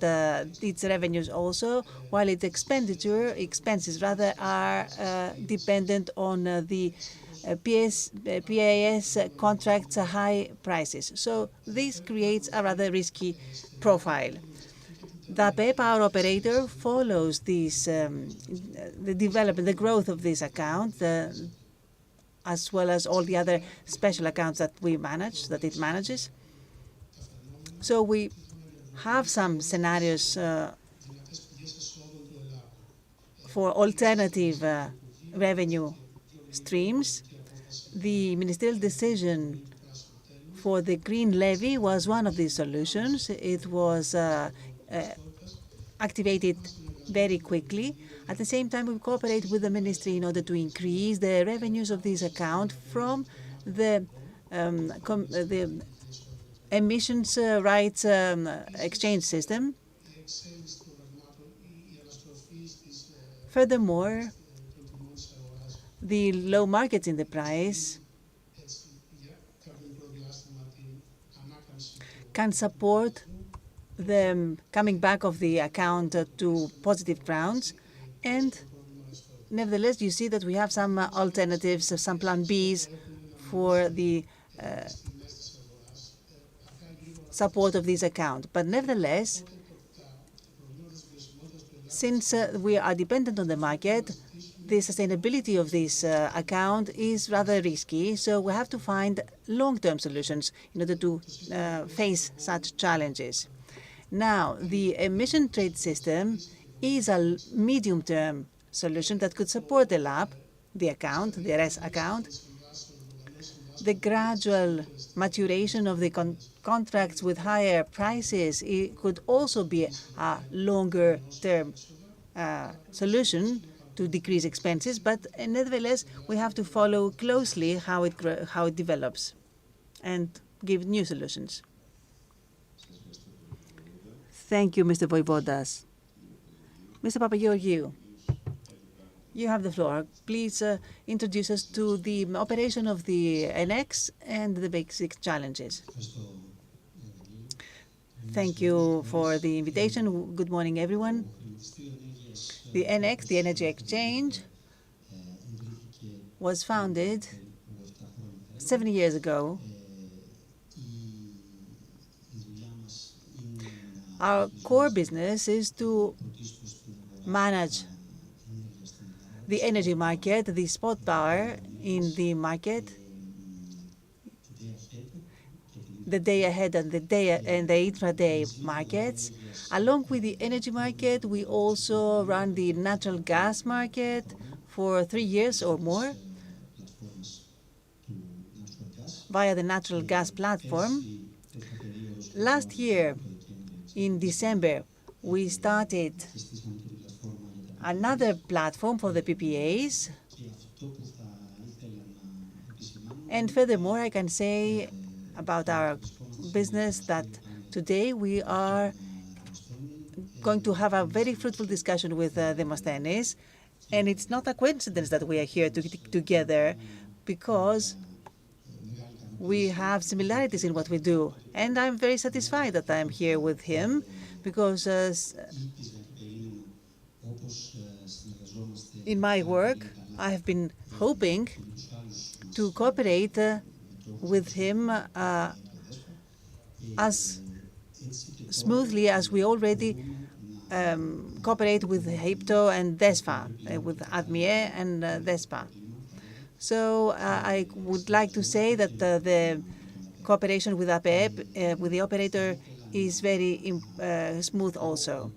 its revenues also, while its expenses are dependent on the PAS contracts high prices. So this creates a rather risky profile. The PEP, our operator, follows this, the development, the growth of this account, as well as all the other special accounts that it manages. So we have some scenarios for alternative revenue streams. The ministerial decision for the green levy was one of these solutions. It was activated very quickly. At the same time, we cooperate with the ministry in order to increase the revenues of this account from the emissions rights exchange system. Furthermore, the low markets in the price can support the coming back of the account to positive grounds. And nevertheless, you see that we have some alternatives, some plan Bs for the support of this account. But nevertheless, since we are dependent on the market, the sustainability of this account is rather risky, so we have to find long-term solutions in order to face such challenges. Now, the emission trade system is a medium-term solution that could support the LAB, the account, the RS account. The gradual maturation of the contracts with higher prices, it could also be a longer-term solution to decrease expenses, but nevertheless, we have to follow closely how it develops and give new solutions. Thank you, Mr. Voivodas. Mr. Papageorgiou, you have the floor. Please introduce us to the operation of the NX and the basic challenges. Thank you for the invitation. Good morning, everyone. The NX, the Energy Exchange, was founded 7 years ago. Our core business is to manage the energy market, the spot power in the market, the day ahead and the intraday markets. Along with the energy market, we also run the natural gas market for 3 years or more via the natural gas platform. Last year, in December, we started another platform for the PPAs. And furthermore, I can say about our business that today we are going to have a very fruitful discussion with Demosthenes. And it's not a coincidence that we are here together, because we have similarities in what we do. And I'm very satisfied that I'm here with him, because in my work, I have been hoping to cooperate with him as smoothly as we already cooperate with HIPTO and DESFA, with ADMIE and DESPA. So I would like to say that the cooperation with APEP, with the operator, is very smooth also.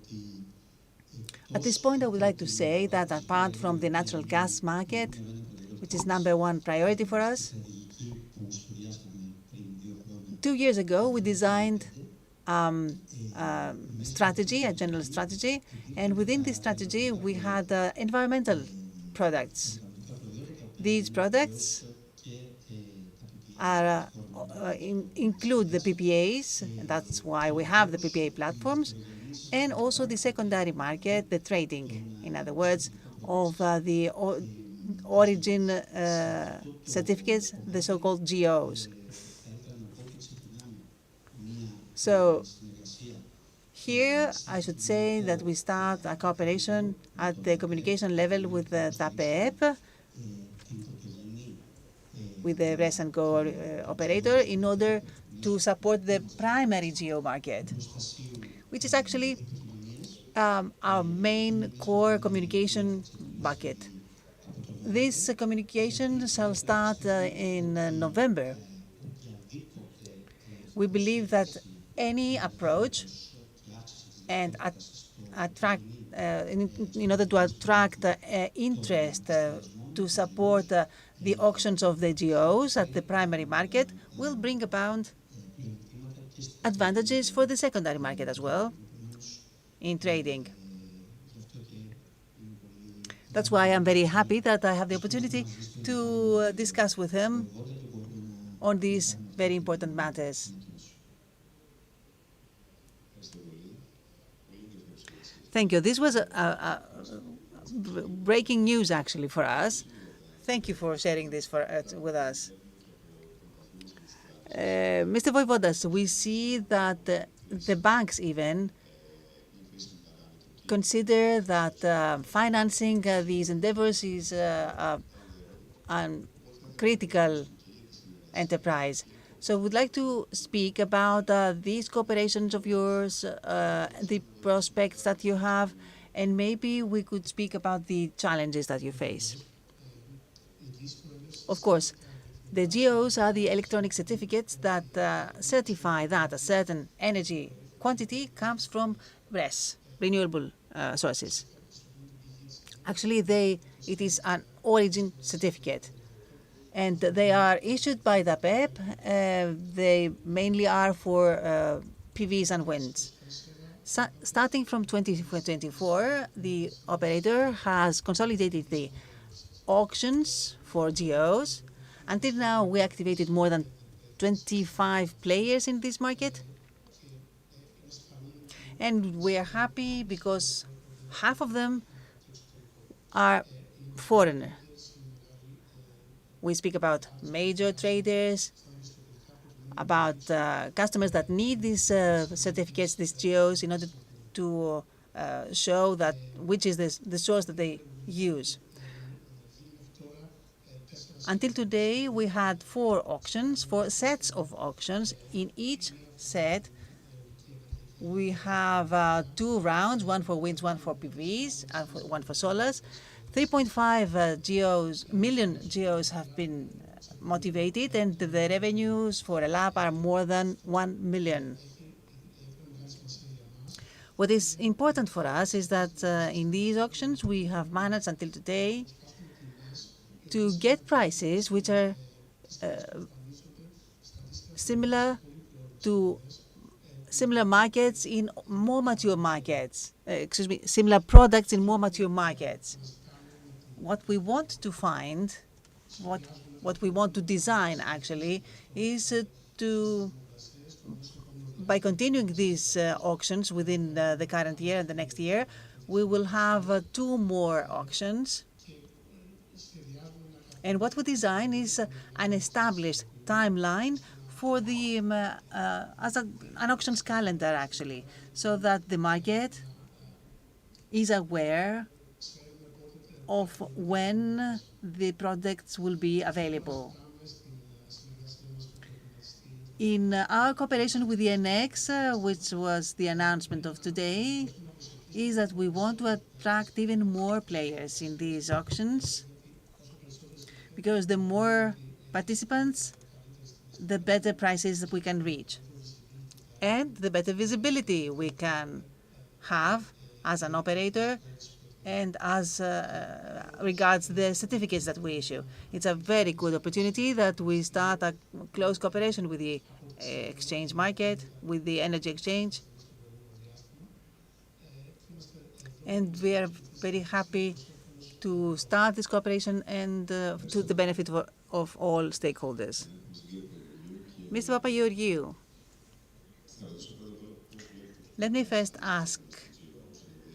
At this point, I would like to say that apart from the natural gas market, which is #1 priority for us, 2 years ago, we designed strategy, a general strategy, and within this strategy, we had environmental products. These products include the PPAs, that's why we have the PPA platforms, and also the secondary market, the trading, in other words, of the origin certificates, the so-called GOs. So here, I should say that we start a cooperation at the communication level with the TAPEP, with the RES and GO operator, in order to support the primary GO market, which is actually our main core communication bucket. This communication shall start in November. We believe that any approach and in order to attract interest to support the auctions of the GOs at the primary market will bring about advantages for the secondary market as well in trading. That's why I'm very happy that I have the opportunity to discuss with him on these very important matters. Thank you. This was a breaking news, actually, for us. Thank you for sharing this with us. Mr. Voivodas, we see that the banks even consider that financing these endeavors is a critical enterprise. So we'd like to speak about these cooperations of yours, the prospects that you have, and maybe we could speak about the challenges that you face. Of course, the GOs are the electronic certificates that certify that a certain energy quantity comes from RES, renewable sources. Actually, it is an origin certificate, and they are issued by the PEP. They mainly are for PVs and winds. Starting from 2024, the operator has consolidated the auctions for GOs. Until now, we activated more than 25 players in this market. And we are happy because half of them are foreigner. We speak about major traders, about customers that need these certificates, these GOs, in order to show that which is the source that they use. Until today, we had 4 auctions, 4 sets of auctions. In each set, we have 2 rounds, one for winds, one for PVs, and one for solars. 3.5 million GOs have been motivated, and the revenues for a lab are more than 1 million. What is important for us is that in these auctions, we have managed until today to get prices which are similar to similar markets in more mature markets. Similar products in more mature markets. What we want to find, what we want to design actually, is by continuing these auctions within the current year and the next year, we will have 2 more auctions. And what we design is an established timeline for the as an auctions calendar, actually, so that the market is aware of when the products will be available. In our cooperation with the ENG, which was the announcement of today, is that we want to attract even more players in these auctions, because the more participants, the better prices that we can reach, and the better visibility we can have as an operator and as regards the certificates that we issue. It's a very good opportunity that we start a close cooperation with the exchange market, with the energy exchange. And we are very happy to start this cooperation and to the benefit of all stakeholders. Mr. Papageorgiou, let me first ask,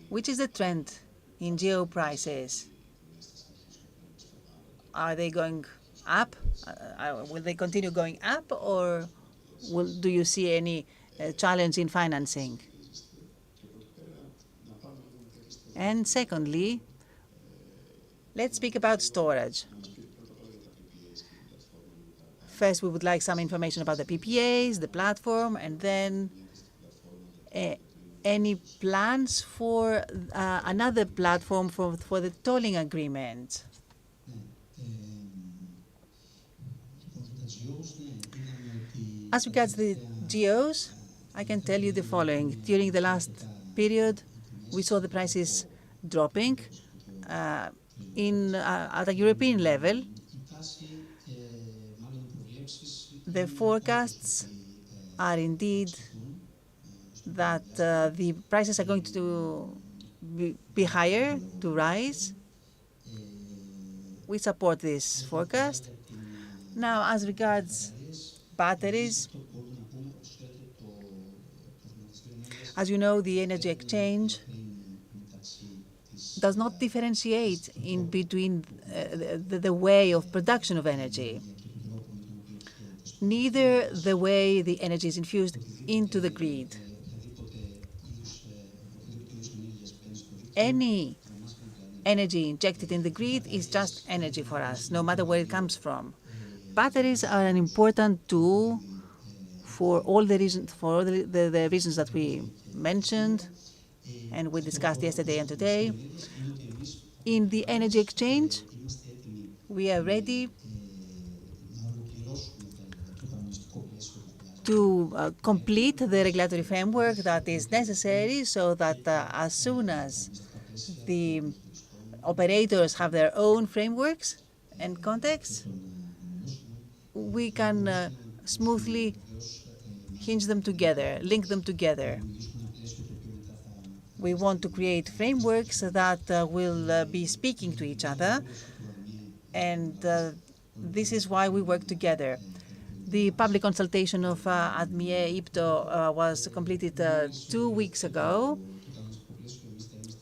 which is the trend in GO prices? Are they going up? Will they continue going up, or do you see any challenge in financing? And secondly, let's speak about storage. First, we would like some information about the PPAs, the platform, and then any plans for another platform for the tolling agreement. As regards the GOs, I can tell you the following. During the last period, we saw the prices dropping at a European level. The forecasts are indeed that the prices are going to be higher, to rise. We support this forecast. Now, as regards batteries, as you know, the energy exchange does not differentiate in between the way of production of energy, neither the way the energy is infused into the grid. Any energy injected in the grid is just energy for us, no matter where it comes from. Batteries are an important tool for all the reasons, the reasons that we mentioned and we discussed yesterday and today. In the energy exchange, we are ready to complete the regulatory framework that is necessary so that as soon as the operators have their own frameworks and contexts, we can smoothly hinge them together, link them together. We want to create frameworks that will be speaking to each other, and this is why we work together. The public consultation of ADMIE IPTO was completed 2 weeks ago,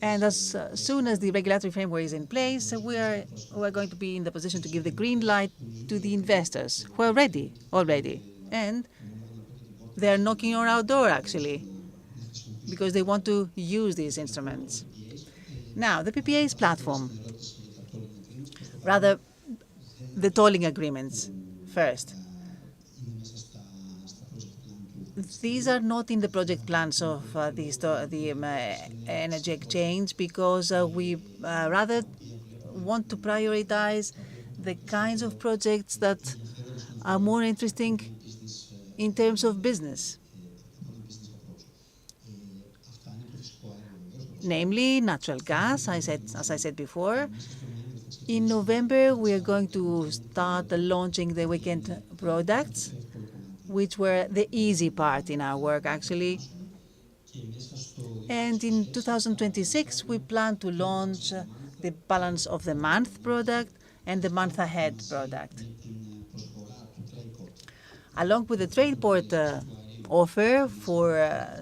and as soon as the regulatory framework is in place, we are going to be in the position to give the green light to the investors who are ready already. And they are knocking on our door, actually, because they want to use these instruments. Now, the PPA's platform, rather the tolling agreements first. These are not in the project plans of the energy exchange because we rather want to prioritize the kinds of projects that are more interesting in terms of business, namely natural gas, as I said before. In November, we are going to start launching the weekend products, which were the easy part in our work, actually. And in 2026, we plan to launch the balance of the month product and the month ahead product. Along with the trade port offer for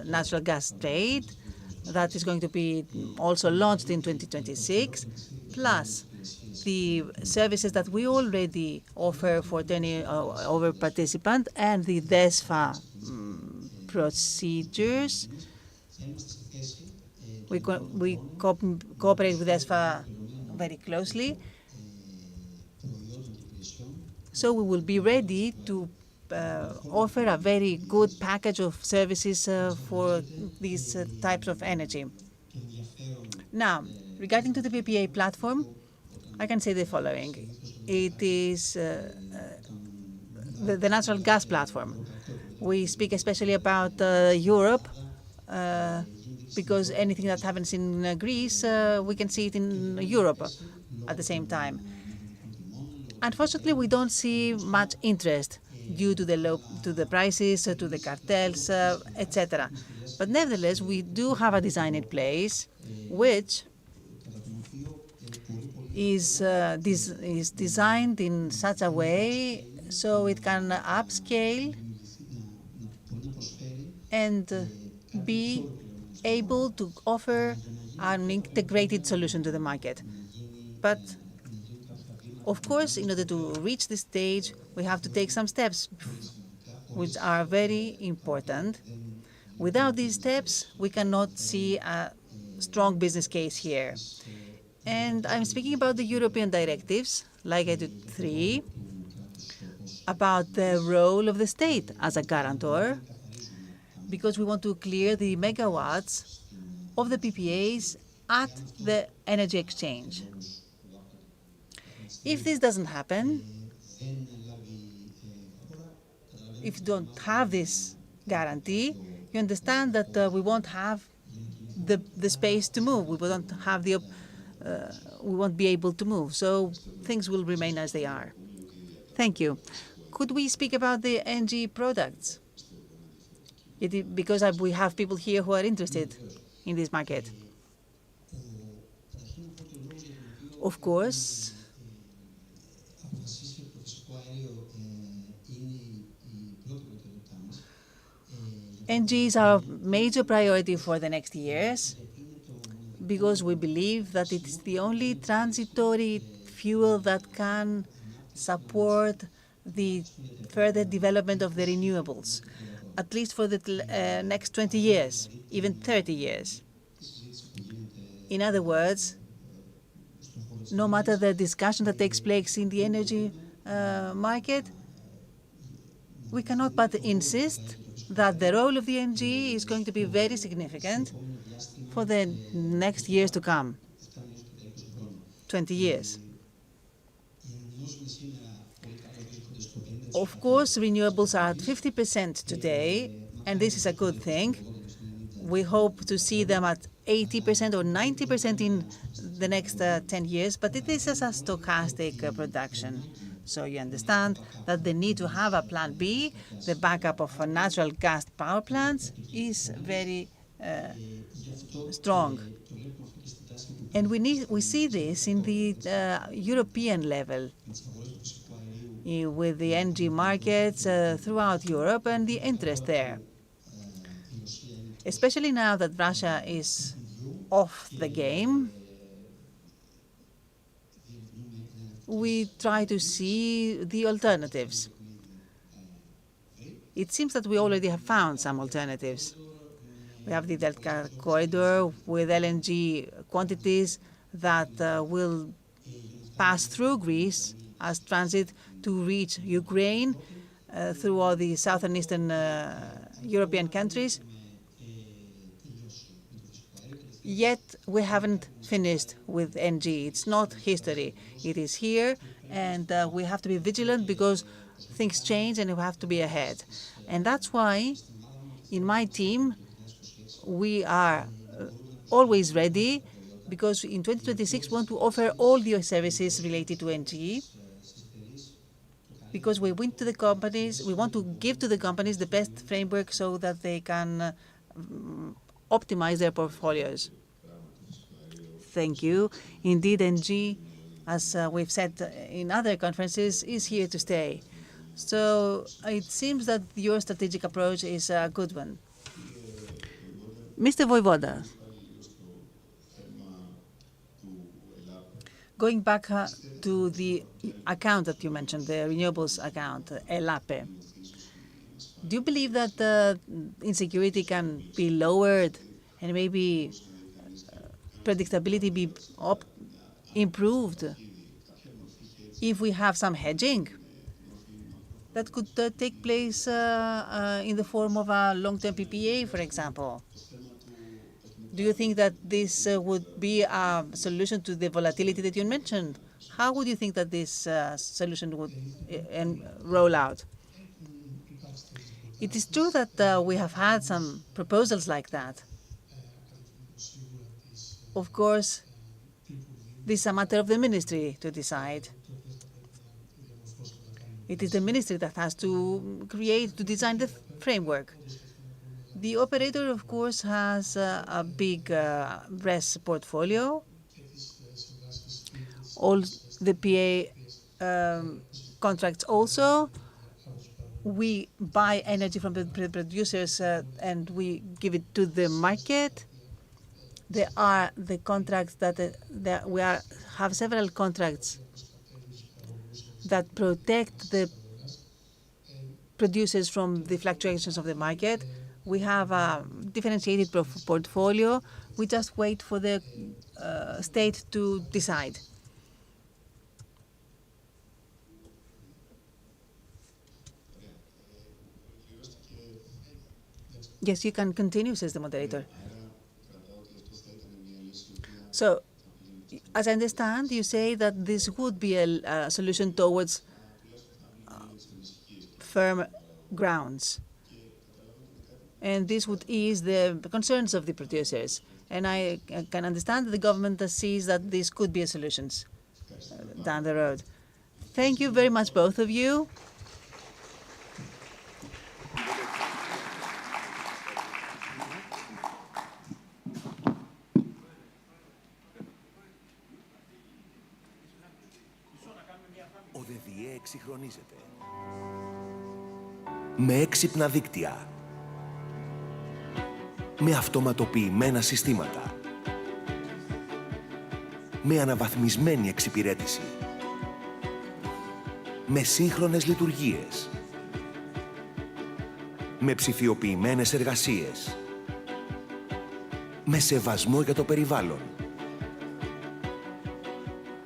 natural gas trade, that is going to be also launched in 2026, plus the services that we already offer for turning over participant and the DESFA procedures. We cooperate with DESFA very closely. So we will be ready to offer a very good package of services for these types of energy. Now, regarding to the PPA platform, I can say the following. It is the natural gas platform. We speak especially about Europe because anything that happens in Greece, we can see it in Europe at the same time. Unfortunately, we don't see much interest due to the prices, to the cartels, etc. But nevertheless, we do have a design in place which is designed in such a way so it can upscale and be able to offer an integrated solution to the market. But of course, in order to reach this stage, we have to take some steps which are very important. Without these steps, we cannot see a strong business case here. And I'm speaking about the European directives, like I did 3, about the role of the state as a guarantor, because we want to clear the megawatts of the PPAs at the energy exchange. If this doesn't happen, if you don't have this guarantee, you understand that we won't have the space to move. We won't have we won't be able to move. So things will remain as they are. Thank you. Could we speak about the ENG products? Because we have people here who are interested in this market. Of course, ENG is our major priority for the next years because we believe that it is the only transitory fuel that can support the further development of the renewables, at least for the next 20 years, even 30 years. In other words, no matter the discussion that takes place in the energy market, we cannot but insist that the role of the ENG is going to be very significant for the next years to come, 20 years. Of course, renewables are at 50% today, and this is a good thing. We hope to see them at 80% or 90% in the next 10 years, but it is a stochastic production. So you understand that the need to have a plan B, the backup of natural gas power plants, is very strong. And we see this in the European level, with the energy markets throughout Europe and the interest there. Especially now that Russia is off the game, we try to see the alternatives. It seems that we already have found some alternatives. We have the Delta corridor with LNG quantities that will pass through Greece as transit to reach Ukraine through all the southern eastern European countries. Yet we haven't finished with ENG. It's not history. It is here, and we have to be vigilant because things change and we have to be ahead. And that's why in my team we are always ready, because in 2026 we want to offer all the services related to ENG, because we want to give to the companies the best framework so that they can optimize their portfolios. Thank you. Indeed, ENG, as we've said in other conferences, is here to stay. So it seems that your strategic approach is a good one. Mr. Voivoda, going back to the account that you mentioned, the renewables account, ELAPE, do you believe that insecurity can be lowered and maybe predictability be improved if we have some hedging that could take place in the form of a long-term PPA, for example? Do you think that this would be a solution to the volatility that you mentioned? How would you think that this solution would roll out? It is true that we have had some proposals like that. Of course, this is a matter of the ministry to decide. It is the ministry that has to design the framework. The operator, of course, has a big RES portfolio. All the PA contracts also. We buy energy from the producers and we give it to the market. There are the contracts that have several contracts that protect the producers from the fluctuations of the market. We have a differentiated portfolio. We just wait for the state to decide. Yes, you can continue, says the moderator. So, as I understand, you say that this would be a solution towards firm grounds. And this would ease the concerns of the producers. And I can understand that the government sees that this could be a solution down the road. Thank you very much, both of you. Ο ΔΔΕ εξυγχρονίζεται με έξυπνα δίκτυα, με αυτοματοποιημένα συστήματα, με αναβαθμισμένη εξυπηρέτηση, με σύγχρονες λειτουργίες, με ψηφιοποιημένες εργασίες, με σεβασμό για το περιβάλλον.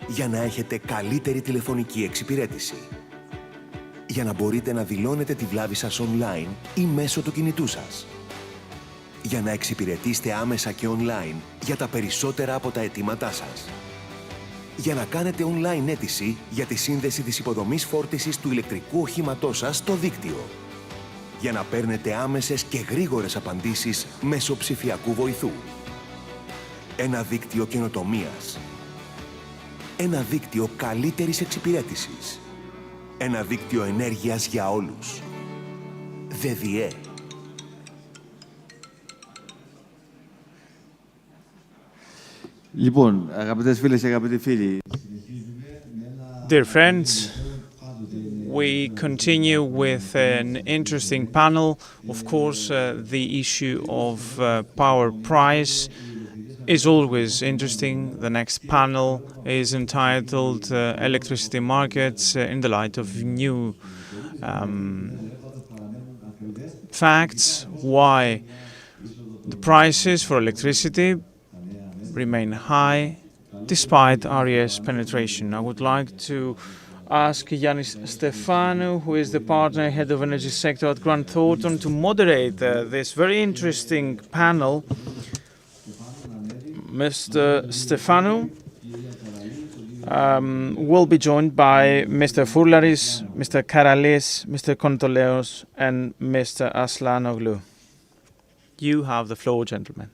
Για να έχετε καλύτερη τηλεφωνική εξυπηρέτηση. Για να μπορείτε να δηλώνετε τη βλάβη σας online ή μέσω του κινητού σας. Για να εξυπηρετήσετε άμεσα και online για τα περισσότερα από τα αιτήματά σας. Για να κάνετε online αίτηση για τη σύνδεση της υποδομής φόρτισης του ηλεκτρικού οχήματός σας στο δίκτυο. Για να παίρνετε άμεσες και γρήγορες απαντήσεις μέσω ψηφιακού βοηθού. Ένα δίκτυο καινοτομίας. Ένα δίκτυο καλύτερης εξυπηρέτησης. Ένα δίκτυο ενέργειας για όλους. ΔΔΕ. Λοιπόν, αγαπητές φίλες και αγαπητοί φίλοι. Dear friends, we continue with an interesting panel. Of course, the issue of power price is always interesting. The next panel is entitled Electricity Markets in the Light of New Facts, why the prices for electricity remain high despite RES penetration. I would like to ask Yannis Stefanou, who is the partner head of energy sector at Grant Thornton, to moderate this very interesting panel. Mr. Stefanou will be joined by Mr. Fourlaris, Mr. Karalis, Mr. Kontoleos, and Mr. Aslanoglu. You have the floor, gentlemen.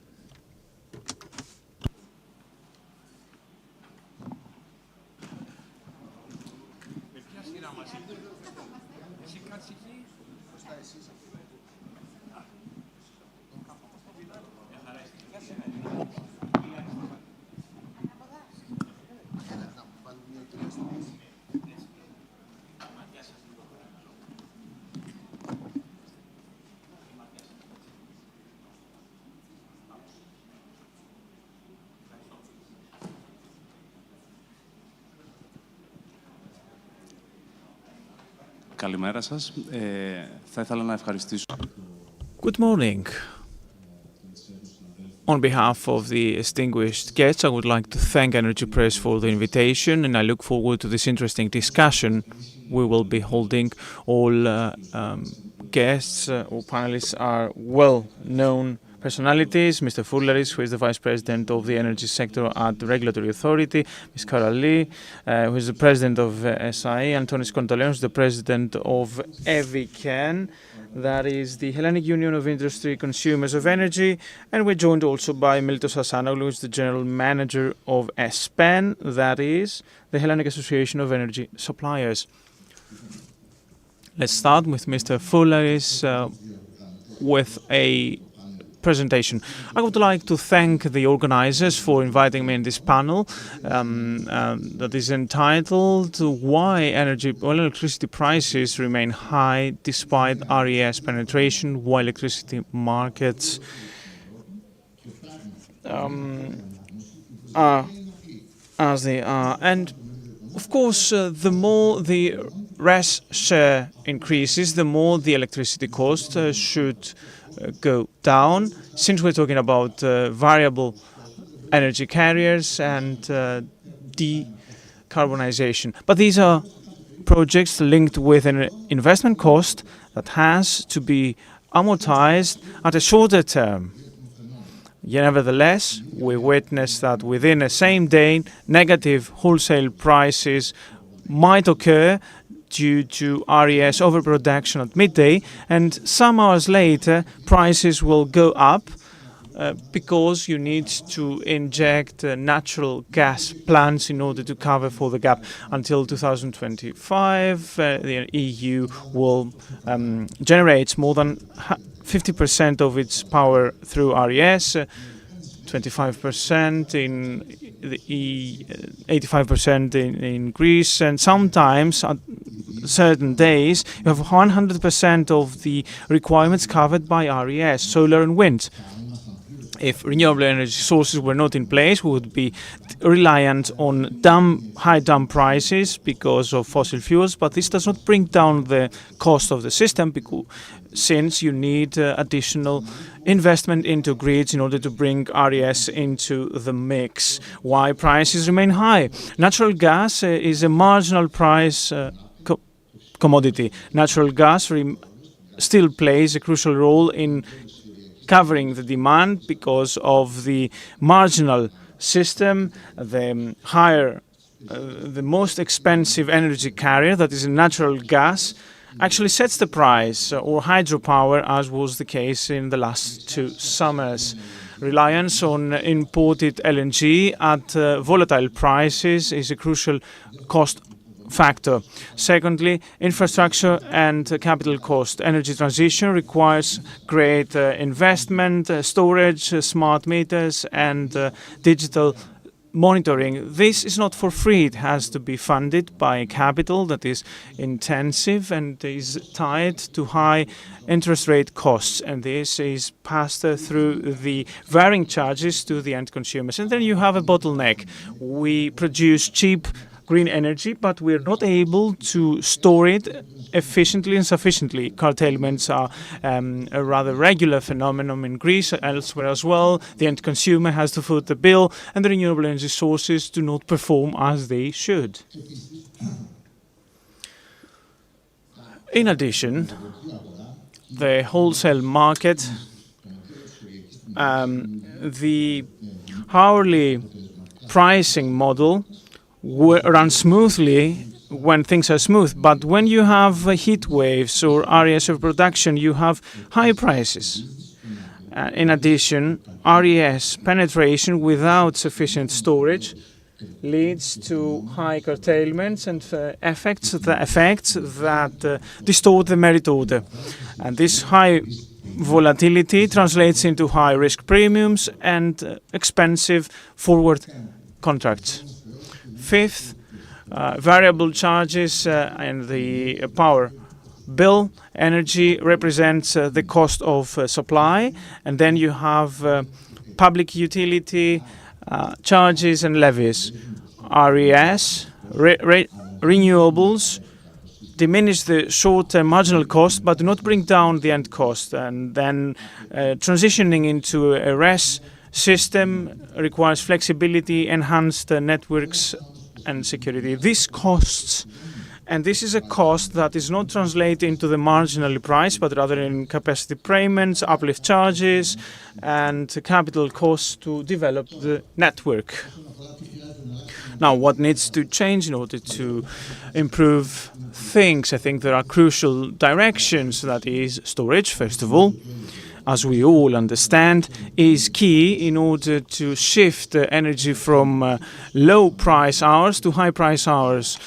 Καλημέρα σας. Θα ήθελα να ευχαριστήσω. Good morning. On behalf of the distinguished guests, I would like to thank Energy Press for the invitation, and I look forward to this interesting discussion we will be holding. All guests or panelists are well-known personalities. Mr. Fourlaris, who is the Vice President of the Energy Sector at the Regulatory Authority, Ms. Karali, who is the President of SIE, Antonis Kontoleos, the President of EVICAN, that is the Hellenic Union of Industry Consumers of Energy, and we're joined also by Miltos Asanoglou, who is the General Manager of ESPEN, that is the Hellenic Association of Energy Suppliers. Let's start with Mr. Fourlaris with a presentation. I would like to thank the organizers for inviting me in this panel that is entitled Why Electricity Prices Remain High Despite RES Penetration, Why Electricity Markets are as they are. And of course, the more the RES share increases, the more the electricity cost should go down, since we're talking about variable energy carriers and decarbonization. But these are projects linked with an investment cost that has to be amortized at a shorter term. Nevertheless, we witness that within a same day, negative wholesale prices might occur due to RES overproduction at midday, and some hours later prices will go up because you need to inject natural gas plants in order to cover for the gap. Until 2025, the EU will generate more than 50% of its power through RES, 25% in the 85% in Greece, and sometimes at certain days you have 100% of the requirements covered by RES, solar and wind. If renewable energy sources were not in place, we would be reliant on high dump prices because of fossil fuels, but this does not bring down the cost of the system since you need additional investment into grids in order to bring RES into the mix. Why prices remain high? Natural gas is a marginal price commodity. Natural gas still plays a crucial role in covering the demand because of the marginal system, the higher, the most expensive energy carrier, that is natural gas, actually sets the price, or hydropower, as was the case in the last 2 summers. Reliance on imported LNG at volatile prices is a crucial cost factor. Secondly, infrastructure and capital cost. Energy transition requires great investment, storage, smart meters, and digital monitoring. This is not for free. It has to be funded by capital that is intensive and is tied to high interest rate costs, and this is passed through the varying charges to the end consumers. And then you have a bottleneck. We produce cheap green energy, but we're not able to store it efficiently and sufficiently. Curtailments are a rather regular phenomenon in Greece, elsewhere as well. The end consumer has to foot the bill, and the renewable energy sources do not perform as they should. In addition, the wholesale market, the hourly pricing model runs smoothly when things are smooth, but when you have heat waves or RES overproduction, you have high prices. In addition, RES penetration without sufficient storage leads to high curtailments and effects that distort the merit order. And this high volatility translates into high risk premiums and expensive forward contracts. Fifth, variable charges and the power bill. Energy represents the cost of supply, and then you have public utility charges and levies. RES, renewables, diminish the short-term marginal cost, but do not bring down the end cost. And then transitioning into a RES system requires flexibility, enhanced networks, and security. This costs, and this is a cost that is not translated into the marginal price, but rather in capacity payments, uplift charges, and capital costs to develop the network. Now, what needs to change in order to improve things? I think there are crucial directions. That is, storage, first of all, as we all understand, is key in order to shift energy from low price hours to high price hours.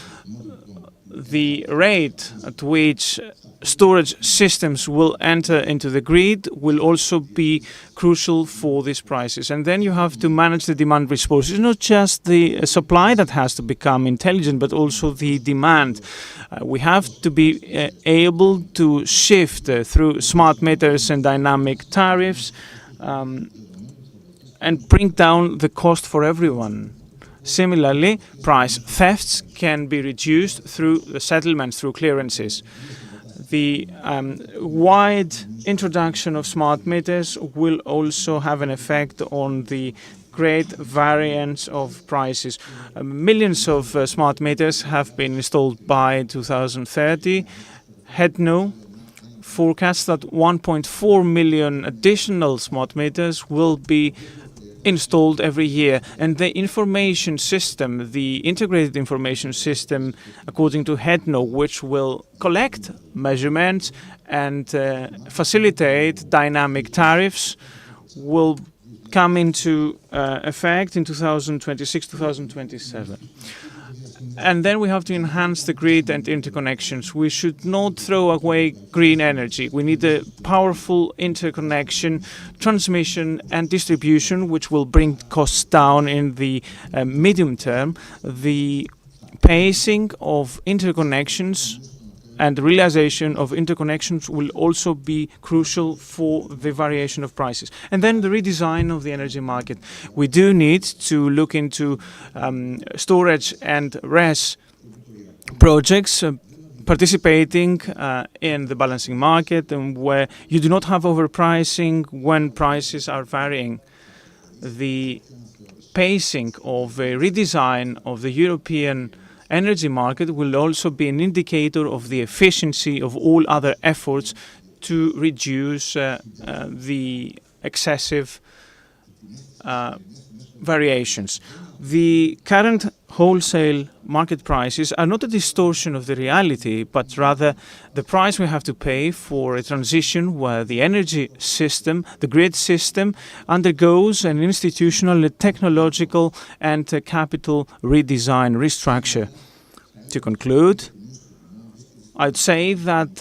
The rate at which storage systems will enter into the grid will also be crucial for these prices. And then you have to manage the demand response. It's not just the supply that has to become intelligent, but also the demand. We have to be able to shift through smart meters and dynamic tariffs and bring down the cost for everyone. Similarly, price thefts can be reduced through the settlements, through clearances. The wide introduction of smart meters will also have an effect on the great variance of prices. Millions of smart meters have been installed by 2030. HEDNO forecasts that 1.4 million additional smart meters will be installed every year, and the information system, the integrated information system, according to HEDNO, which will collect measurements and facilitate dynamic tariffs, will come into effect in 2026-2027. And then we have to enhance the grid and interconnections. We should not throw away green energy. We need a powerful interconnection, transmission and distribution, which will bring costs down in the medium term. The pacing of interconnections and realization of interconnections will also be crucial for the variation of prices. And then the redesign of the energy market. We do need to look into storage and RES projects participating in the balancing market, and where you do not have overpricing when prices are varying. The pacing of a redesign of the European energy market will also be an indicator of the efficiency of all other efforts to reduce the excessive variations. The current wholesale market prices are not a distortion of the reality, but rather the price we have to pay for a transition where the energy system, the grid system, undergoes an institutional, technological and capital redesign, restructure. To conclude, I'd say that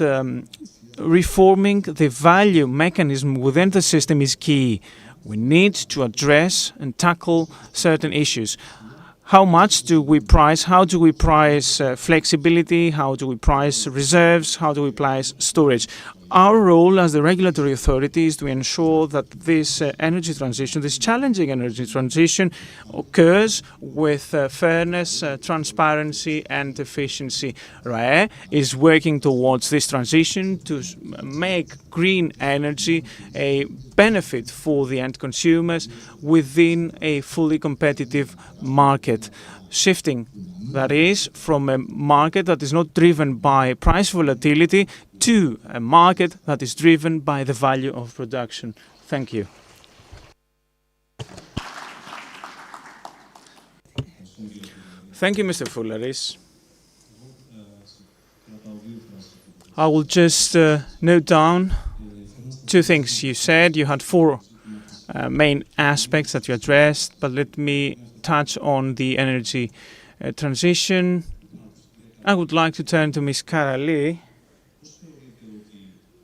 reforming the value mechanism within the system is key. We need to address and tackle certain issues. How much do we price? How do we price flexibility? How do we price reserves? How do we price storage? Our role as the regulatory authority is to ensure that this energy transition, this challenging energy transition, occurs with fairness, transparency and efficiency. RAE is working towards this transition to make green energy a benefit for the end consumers within a fully competitive market. Shifting, that is, from a market that is not driven by price volatility to a market that is driven by the value of production. Thank you. Thank you, Mr. Foullaris. I will just note down two things you said. You had four main aspects that you addressed, but let me touch on the energy transition. I would like to turn to Ms. Karali,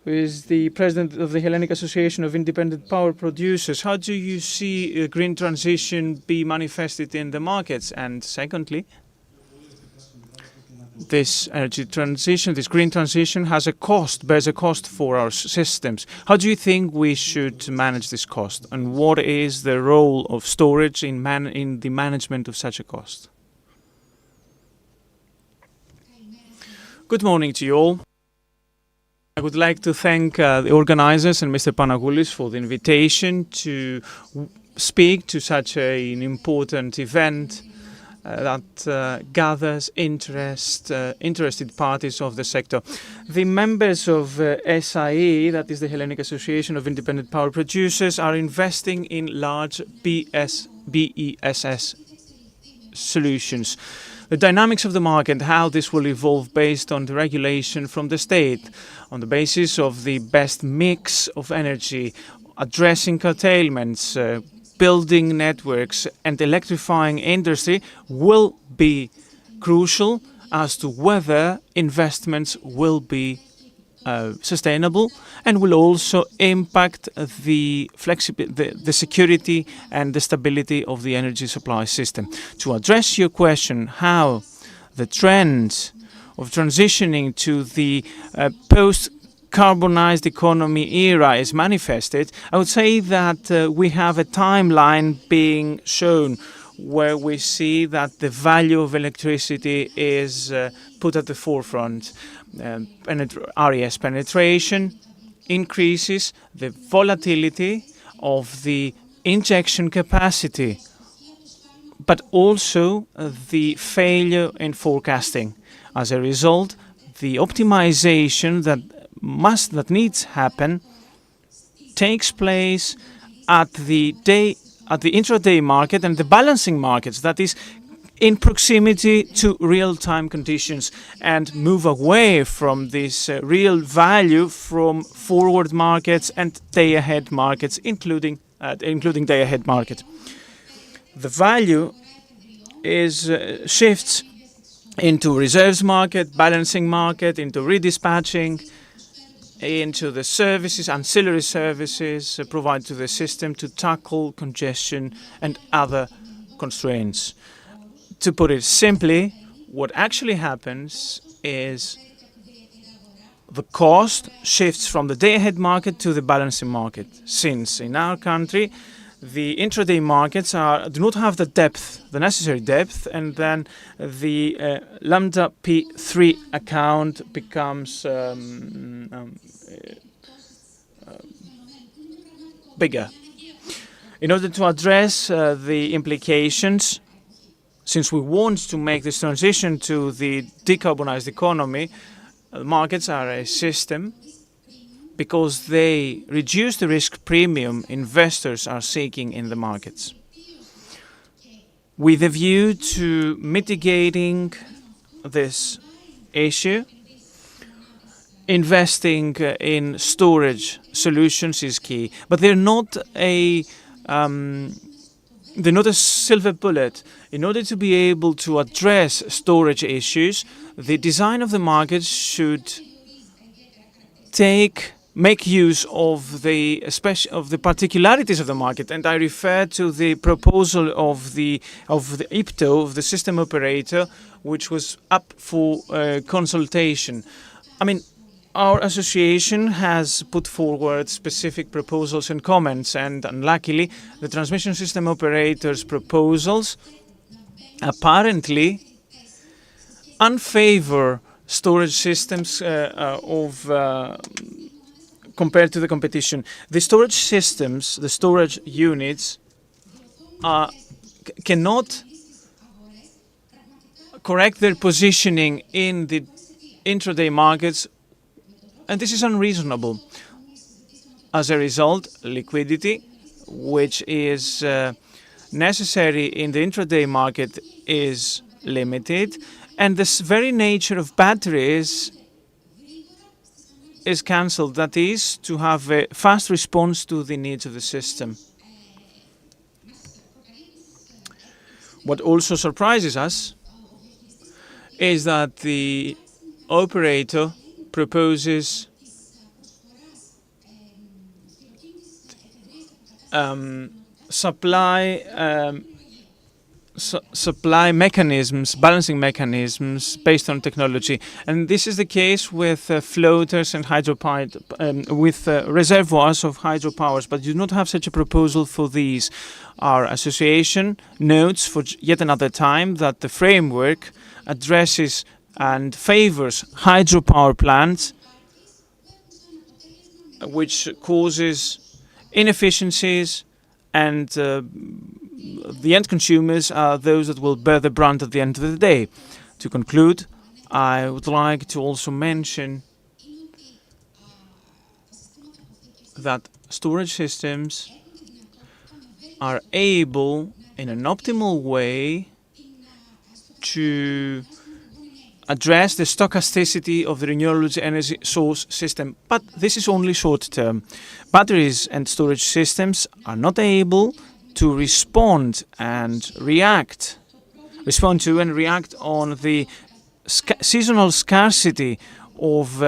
who is the president of the Hellenic Association of Independent Power Producers. How do you see a green transition be manifested in the markets? And secondly, this energy transition, this green transition has a cost, bears a cost for our systems. How do you think we should manage this cost? And what is the role of storage in the management of such a cost? Good morning to you all. I would like to thank the organizers and Mr. Panagoulis for the invitation to speak to such an important event that gathers interested parties of the sector. The members of SIE, that is the Hellenic Association of Independent Power Producers, are investing in large BESS solutions. The dynamics of the market, how this will evolve based on the regulation from the state, on the basis of the best mix of energy, addressing curtailments, building networks and electrifying industry, will be crucial as to whether investments will be sustainable and will also impact the security and the stability of the energy supply system. To address your question, how the trend of transitioning to the post-carbonized economy era is manifested, I would say that we have a timeline being shown where we see that the value of electricity is put at the forefront. RES penetration increases the volatility of the injection capacity, but also the failure in forecasting. As a result, the optimization that needs happen takes place at the intraday market and the balancing markets, that is in proximity to real-time conditions, and move away from this real value from forward markets and day-ahead markets, including day-ahead market. The value shifts into reserves market, balancing market, into redispatching, into the services, ancillary services provided to the system to tackle congestion and other constraints. To put it simply, what actually happens is the cost shifts from the day-ahead market to the balancing market, since in our country the intraday markets do not have the depth, the necessary depth, and then the lambda P3 account becomes bigger. In order to address the implications, since we want to make this transition to the decarbonized economy, markets are a system because they reduce the risk premium investors are seeking in the markets. With a view to mitigating this issue, investing in storage solutions is key, but they're not a silver bullet. In order to be able to address storage issues, the design of the market should make use of the particularities of the market, and I refer to the proposal of the IPTO, of the system operator, which was up for consultation. I mean, our association has put forward specific proposals and comments, and unluckily, the transmission system operators' proposals apparently unfavor storage systems compared to the competition. The storage systems, the storage units, cannot correct their positioning in the intraday markets, and this is unreasonable. As a result, liquidity, which is necessary in the intraday market, is limited, and this very nature of batteries is cancelled, that is, to have a fast response to the needs of the system. What also surprises us is that the operator proposes supply mechanisms, balancing mechanisms based on technology, and this is the case with floaters and with reservoirs of hydropowers, but you do not have such a proposal for these. Our association notes for yet another time that the framework addresses and favors hydropower plants, which causes inefficiencies, and the end consumers are those that will bear the brunt at the end of the day. To conclude, I would like to also mention that storage systems are able, in an optimal way, to address the stochasticity of the renewable energy source system, but this is only short term. Batteries and storage systems are not able to respond and react on the seasonal scarcity of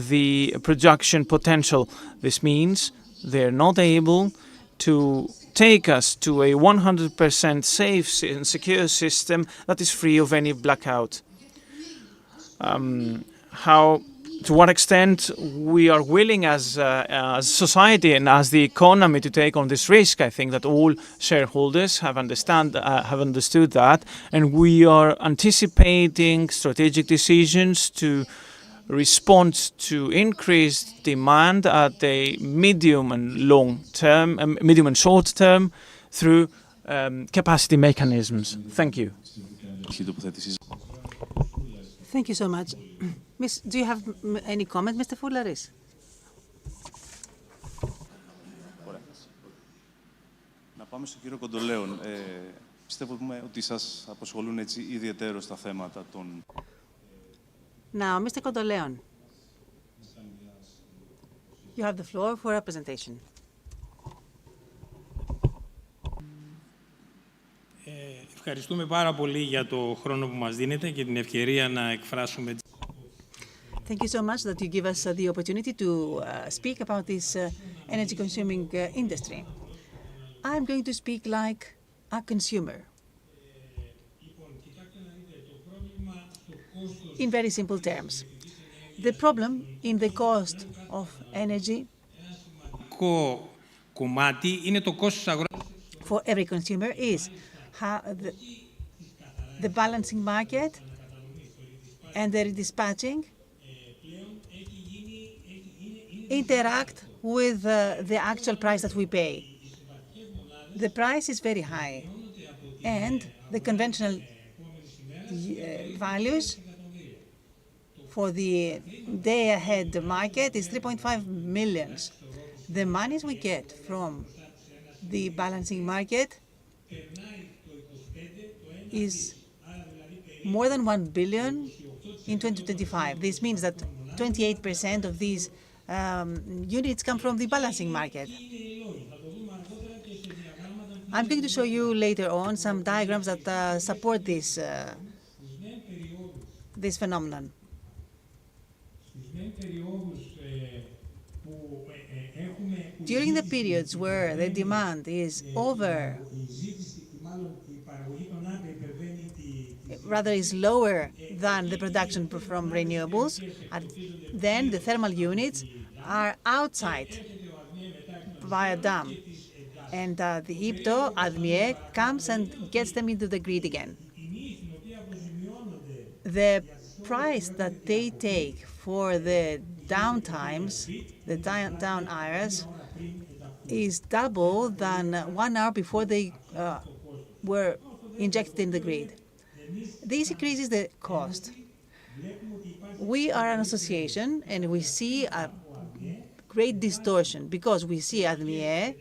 the production potential. This means they're not able to take us to a 100% safe and secure system that is free of any blackout. To what extent we are willing as a society and as the economy to take on this risk, I think that all shareholders have understood that, and we are anticipating strategic decisions to respond to increased demand at a medium and short term through capacity mechanisms. Thank you. Thank you so much. Miss, do you have any comment, Mr. Foularis? Να πάμε στον κύριο Κοντολέον. Πιστεύουμε ότι σας απασχολούν έτσι ιδιαιτέρως τα θέματα των... Now, Mr. Kondoleon, you have the floor for a presentation. Ευχαριστούμε πάρα πολύ για το χρόνο που μας δίνετε και την ευκαιρία να εκφράσουμε. Thank you so much that you give us the opportunity to speak about this energy-consuming industry. I'm going to speak like a consumer. In very simple terms, The problem in the cost of energy for every consumer is how the balancing market and the redispatching interact with the actual price that we pay. The price is very high, and the conventional values for the day-ahead market is 3.5 million. The monies we get from the balancing market is more than 1 billion in 2025. This means that 28% of these units come from the balancing market. I'm going to show you later on some diagrams that support this phenomenon. During the periods where the demand is lower than the production from renewables, then the thermal units are outside via dam. And the IPTO, ADMIE, comes and gets them into the grid again. The price that they take for the downtimes, the down hours, is double than 1 hour before they were injected in the grid. This increases the cost. We are an association, and we see a great distortion because we see ADMIE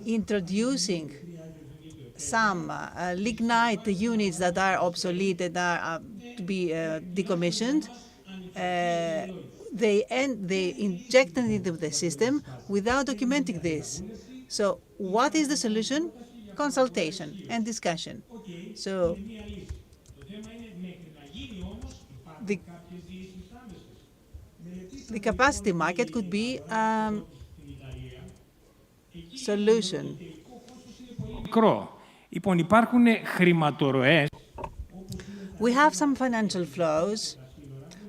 introducing some lignite units that are obsolete and are to be decommissioned. They inject them into the system without documenting this. So what is the solution? Consultation and discussion. So the capacity market could be solution. We have some financial flows,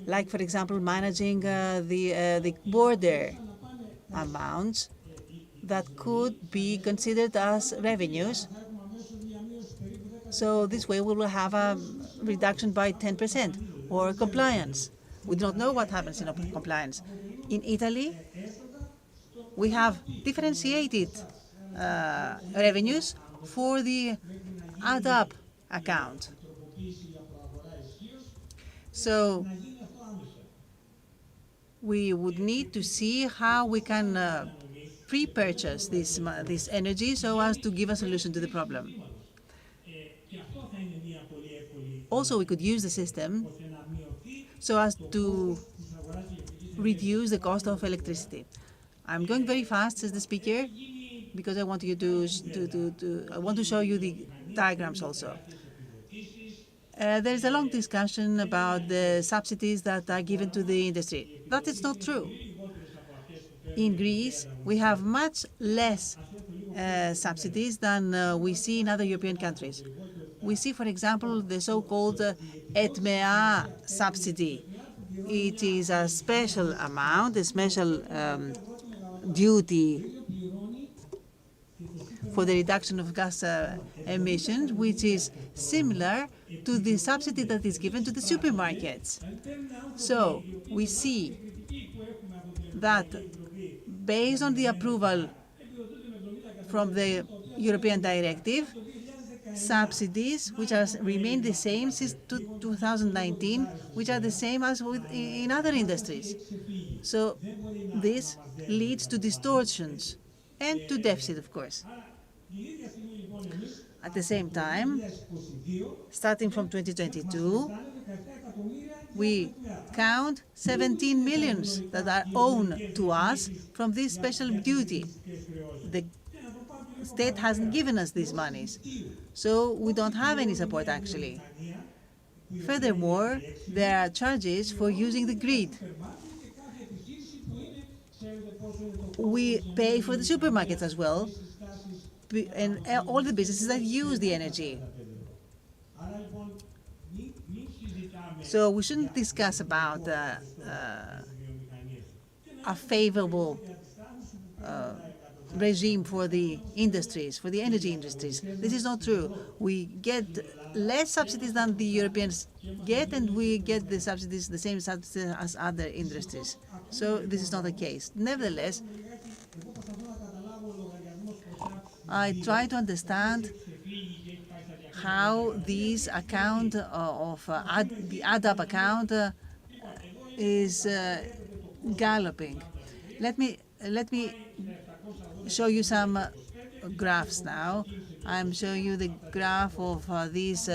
like, for example, managing the border amounts that could be considered as revenues. So this way we will have a reduction by 10%, or compliance. We do not know what happens in compliance. In Italy, we have differentiated revenues for the add-up account. So we would need to see how we can pre-purchase this energy so as to give a solution to the problem. Also, we could use the system so as to reduce the cost of electricity. I'm going very fast, says the speaker, because I want you I want to show you the diagrams also. There is a long discussion about the subsidies that are given to the industry. That is not true. In Greece, we have much less subsidies than we see in other European countries. We see, for example, the so-called ETMEA subsidy. It is a special amount, a special duty for the reduction of gas emissions, which is similar to the subsidy that is given to the supermarkets. So we see that based on the approval from the European directive, subsidies which are remain the same since 2019, which are the same as in other industries. So this leads to distortions and to deficit, of course. At the same time, starting from 2022, we count 17 million that are owed to us from this special duty. The state hasn't given us these monies, so we don't have any support actually. Furthermore, there are charges for using the grid. We pay for the supermarkets as well, and all the businesses that use the energy. So we shouldn't discuss about a favorable regime for the industries, for the energy industries. This is not true. We get less subsidies than the Europeans get, and we get the subsidies, the same subsidies as other industries. So this is not the case. Nevertheless, I try to understand how this account of the add-up account is galloping. Let me show you some graphs now. I'm showing you the graph of this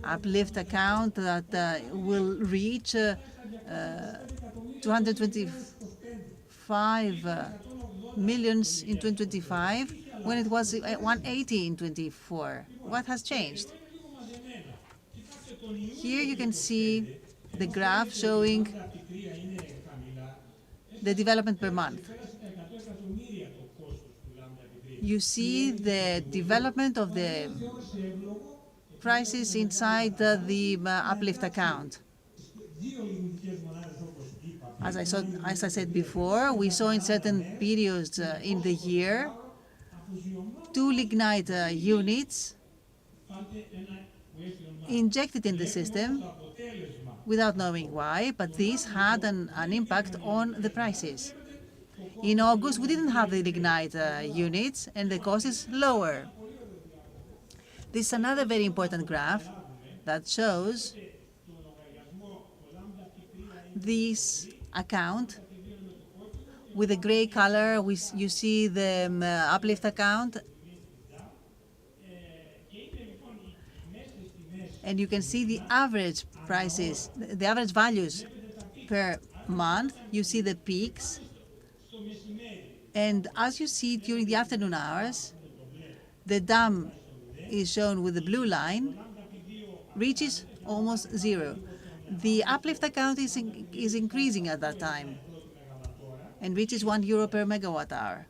uplift account that will reach 225 millions in 2025 when it was 180 in 24. What has changed? Here you can see the graph showing the development per month. You see the development of the prices inside the uplift account. As I said before, we saw in certain periods in the year 2 lignite units injected in the system without knowing why, but this had an impact on the prices. In August, we didn't have the lignite units, and the cost is lower. This is another very important graph that shows this account. With the gray color, you see the uplift account. And you can see the average prices, the average values per month. You see the peaks. And as you see during the afternoon hours, the dam is shown with the blue line, reaches almost zero. The uplift account is increasing at that time and reaches €1 per megawatt hour,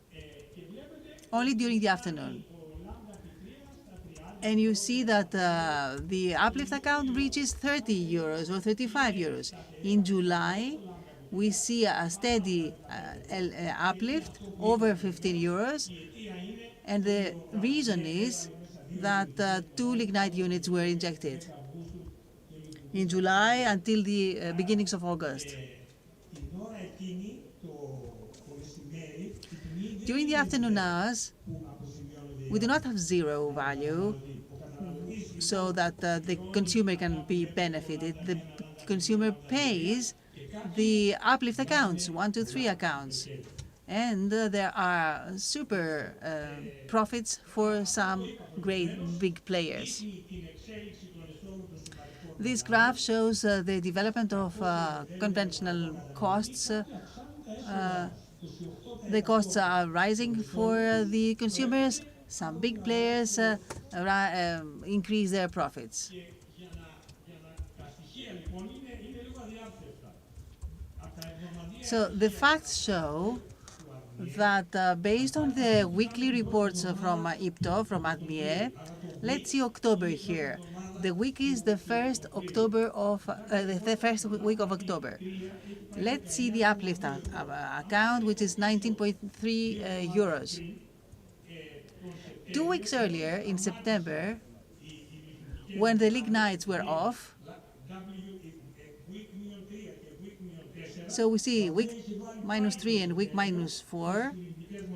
only during the afternoon. And you see that the uplift account reaches €30 or €35. In July, we see a steady uplift over €15, and the reason is that 2 lignite units were injected in July until the beginnings of August. During the afternoon hours, we do not have zero value so that the consumer can be benefited. The consumer pays the uplift accounts, 1, 2, 3 accounts. And there are super profits for some great big players. This graph shows the development of conventional costs. The costs are rising for the consumers. Some big players increase their profits. So the facts show that based on the weekly reports from IPTO, from ADMIE, let's see October here. The week is the first week of October. Let's see the uplift account, which is €19.3. 2 weeks earlier, in September, when the lignites were off, so we see week -3 and week -4,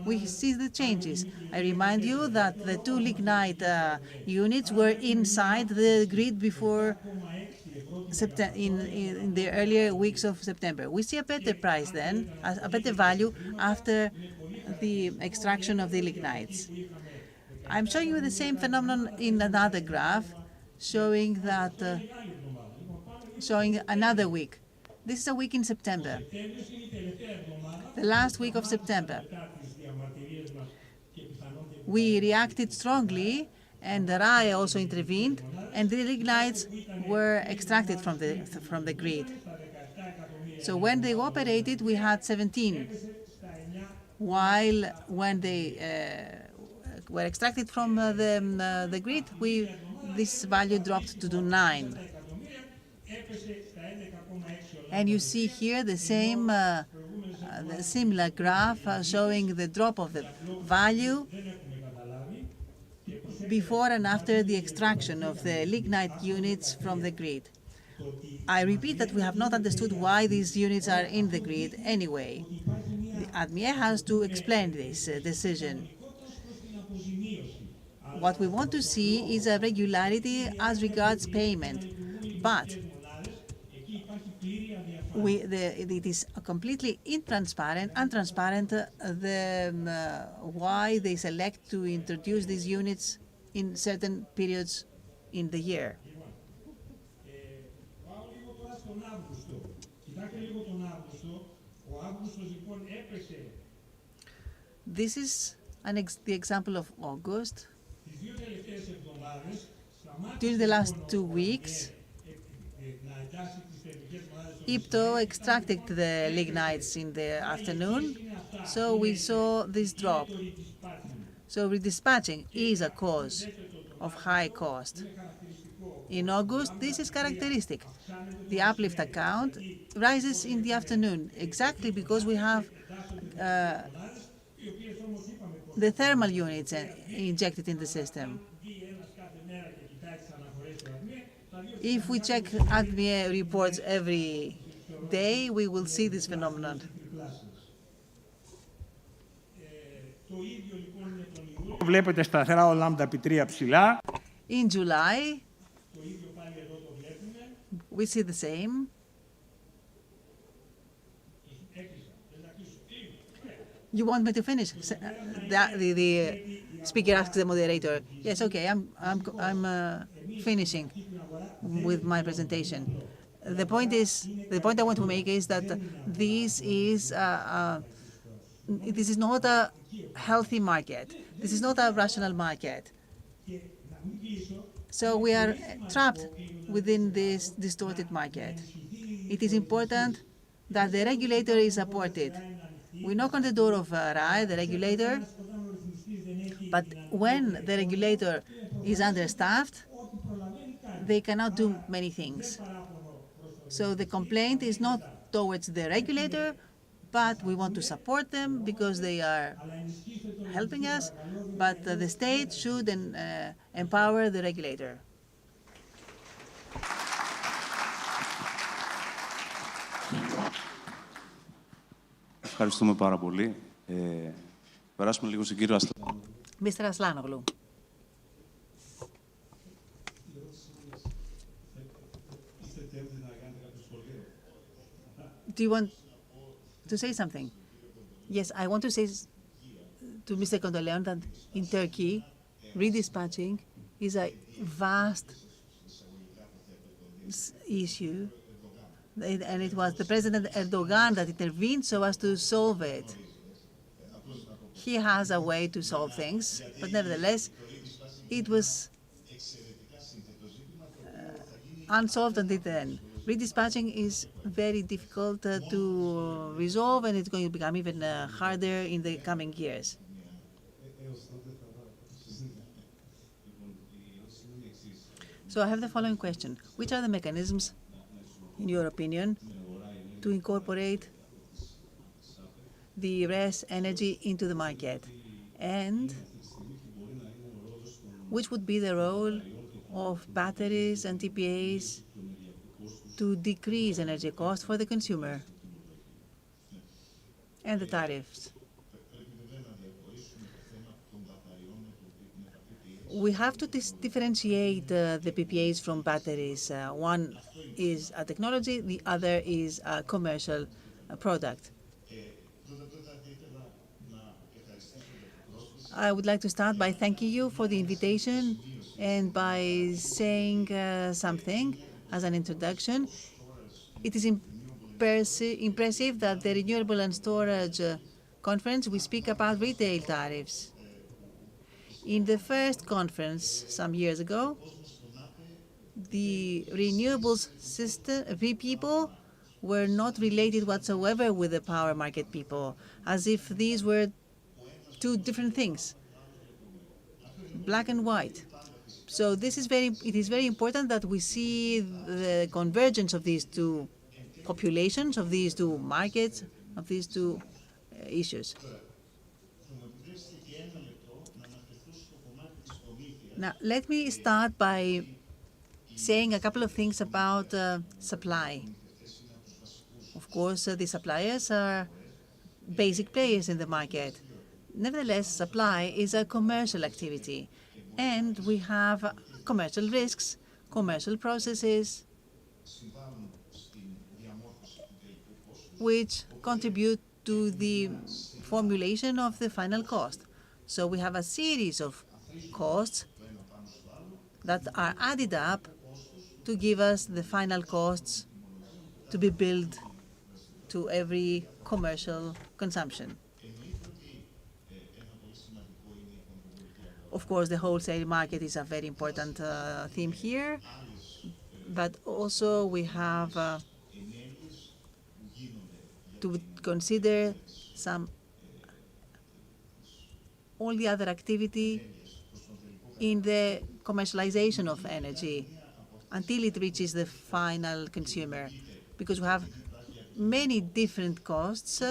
we see the changes. I remind you that the 2 lignite units were inside the grid before in the earlier weeks of September. We see a better price then, a better value after the extraction of the lignites. I'm showing you the same phenomenon in another graph, showing another week. This is a week in September, the last week of September. We reacted strongly, and the RAE also intervened, and the lignites were extracted from the grid. So when they operated, we had 17, while when they were extracted from the grid, this value dropped to 9. And you see here the similar graph showing the drop of the value before and after the extraction of the lignite units from the grid. I repeat that we have not understood why these units are in the grid anyway. The ADMIE has to explain this decision. What we want to see is a regularity as regards payment, but it is completely untransparent why they select to introduce these units in certain periods in the year. This is the example of August. During the last 2 weeks, IPTO extracted the lignites in the afternoon, so we saw this drop. So redispatching is a cause of high cost. In August, this is characteristic. The uplift account rises in the afternoon, exactly because we have the thermal units injected in the system. If we check ADMIE reports every day, we will see this phenomenon. Βλέπετε σταθερά ο λάμδα επί 3 ψηλά. In July, we see the same. You want me to finish? The speaker asks the moderator. Yes, okay, I'm finishing with my presentation. The point I want to make is that this is not a healthy market. This is not a rational market. So we are trapped within this distorted market. It is important that the regulator is supported. We knock on the door of RAI, the regulator, but when the regulator is understaffed, they cannot do many things. So the complaint is not towards the regulator, but we want to support them because they are helping us, but the state should empower the regulator. Ευχαριστούμε πάρα πολύ. Περάσουμε λίγο στον κύριο Αστράνογλου. Mr. Aslanoglu. Do you want to say something? Yes, I want to say to Mr. Kondoleon that in Turkey, redispatching is a vast issue. And it was the President Erdogan that intervened so as to solve it. He has a way to solve things, but nevertheless, it was unsolved until then. Redispatching is very difficult to resolve, and it's going to become even harder in the coming years. So I have the following question. Which are the mechanisms, in your opinion, to incorporate the RES energy into the market? And which would be the role of batteries and TPAs to decrease energy cost for the consumer and the tariffs? We have to differentiate the PPAs from batteries. One is a technology, the other is a commercial product. I would like to start by thanking you for the invitation and by saying something as an introduction. It is impressive that the Renewable and Storage Conference, we speak about retail tariffs. In the first conference some years ago, the renewables system people were not related whatsoever with the power market people, as if these were two different things, black and white. So it is very important that we see the convergence of these two populations of these two markets, of these two issues. Now, let me start by saying a couple of things about supply. Of course, the suppliers are basic players in the market. Nevertheless, supply is a commercial activity, and we have commercial risks, commercial processes, which contribute to the formulation of the final cost. So we have a series of costs that are added up to give us the final costs to be billed to every commercial consumption. Of course, the wholesale market is a very important theme here, but also we have to consider all the other activity in the commercialization of energy until it reaches the final consumer, because we have many different costs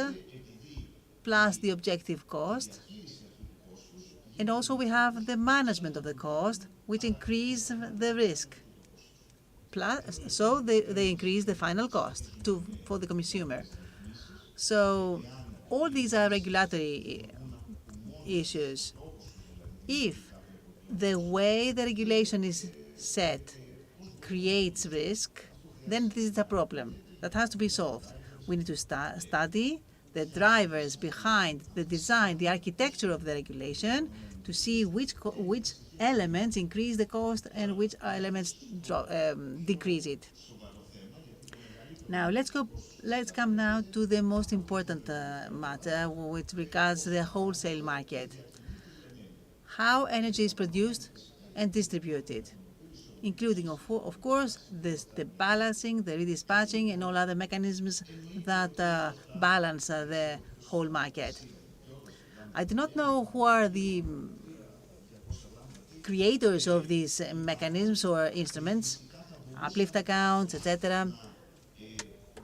plus the objective cost, and also we have the management of the cost, which increase the risk. So they increase the final cost for the consumer. So all these are regulatory issues. If the way the regulation is set creates risk, then this is a problem that has to be solved. We need to study the drivers behind the design, the architecture of the regulation, to see which elements increase the cost and which elements decrease it. Now let's come now to the most important matter, which regards the wholesale market. How energy is produced and distributed, including, of course, the balancing, the redispatching, and all other mechanisms that balance the whole market. I do not know who are the creators of these mechanisms or instruments, uplift accounts, etc.,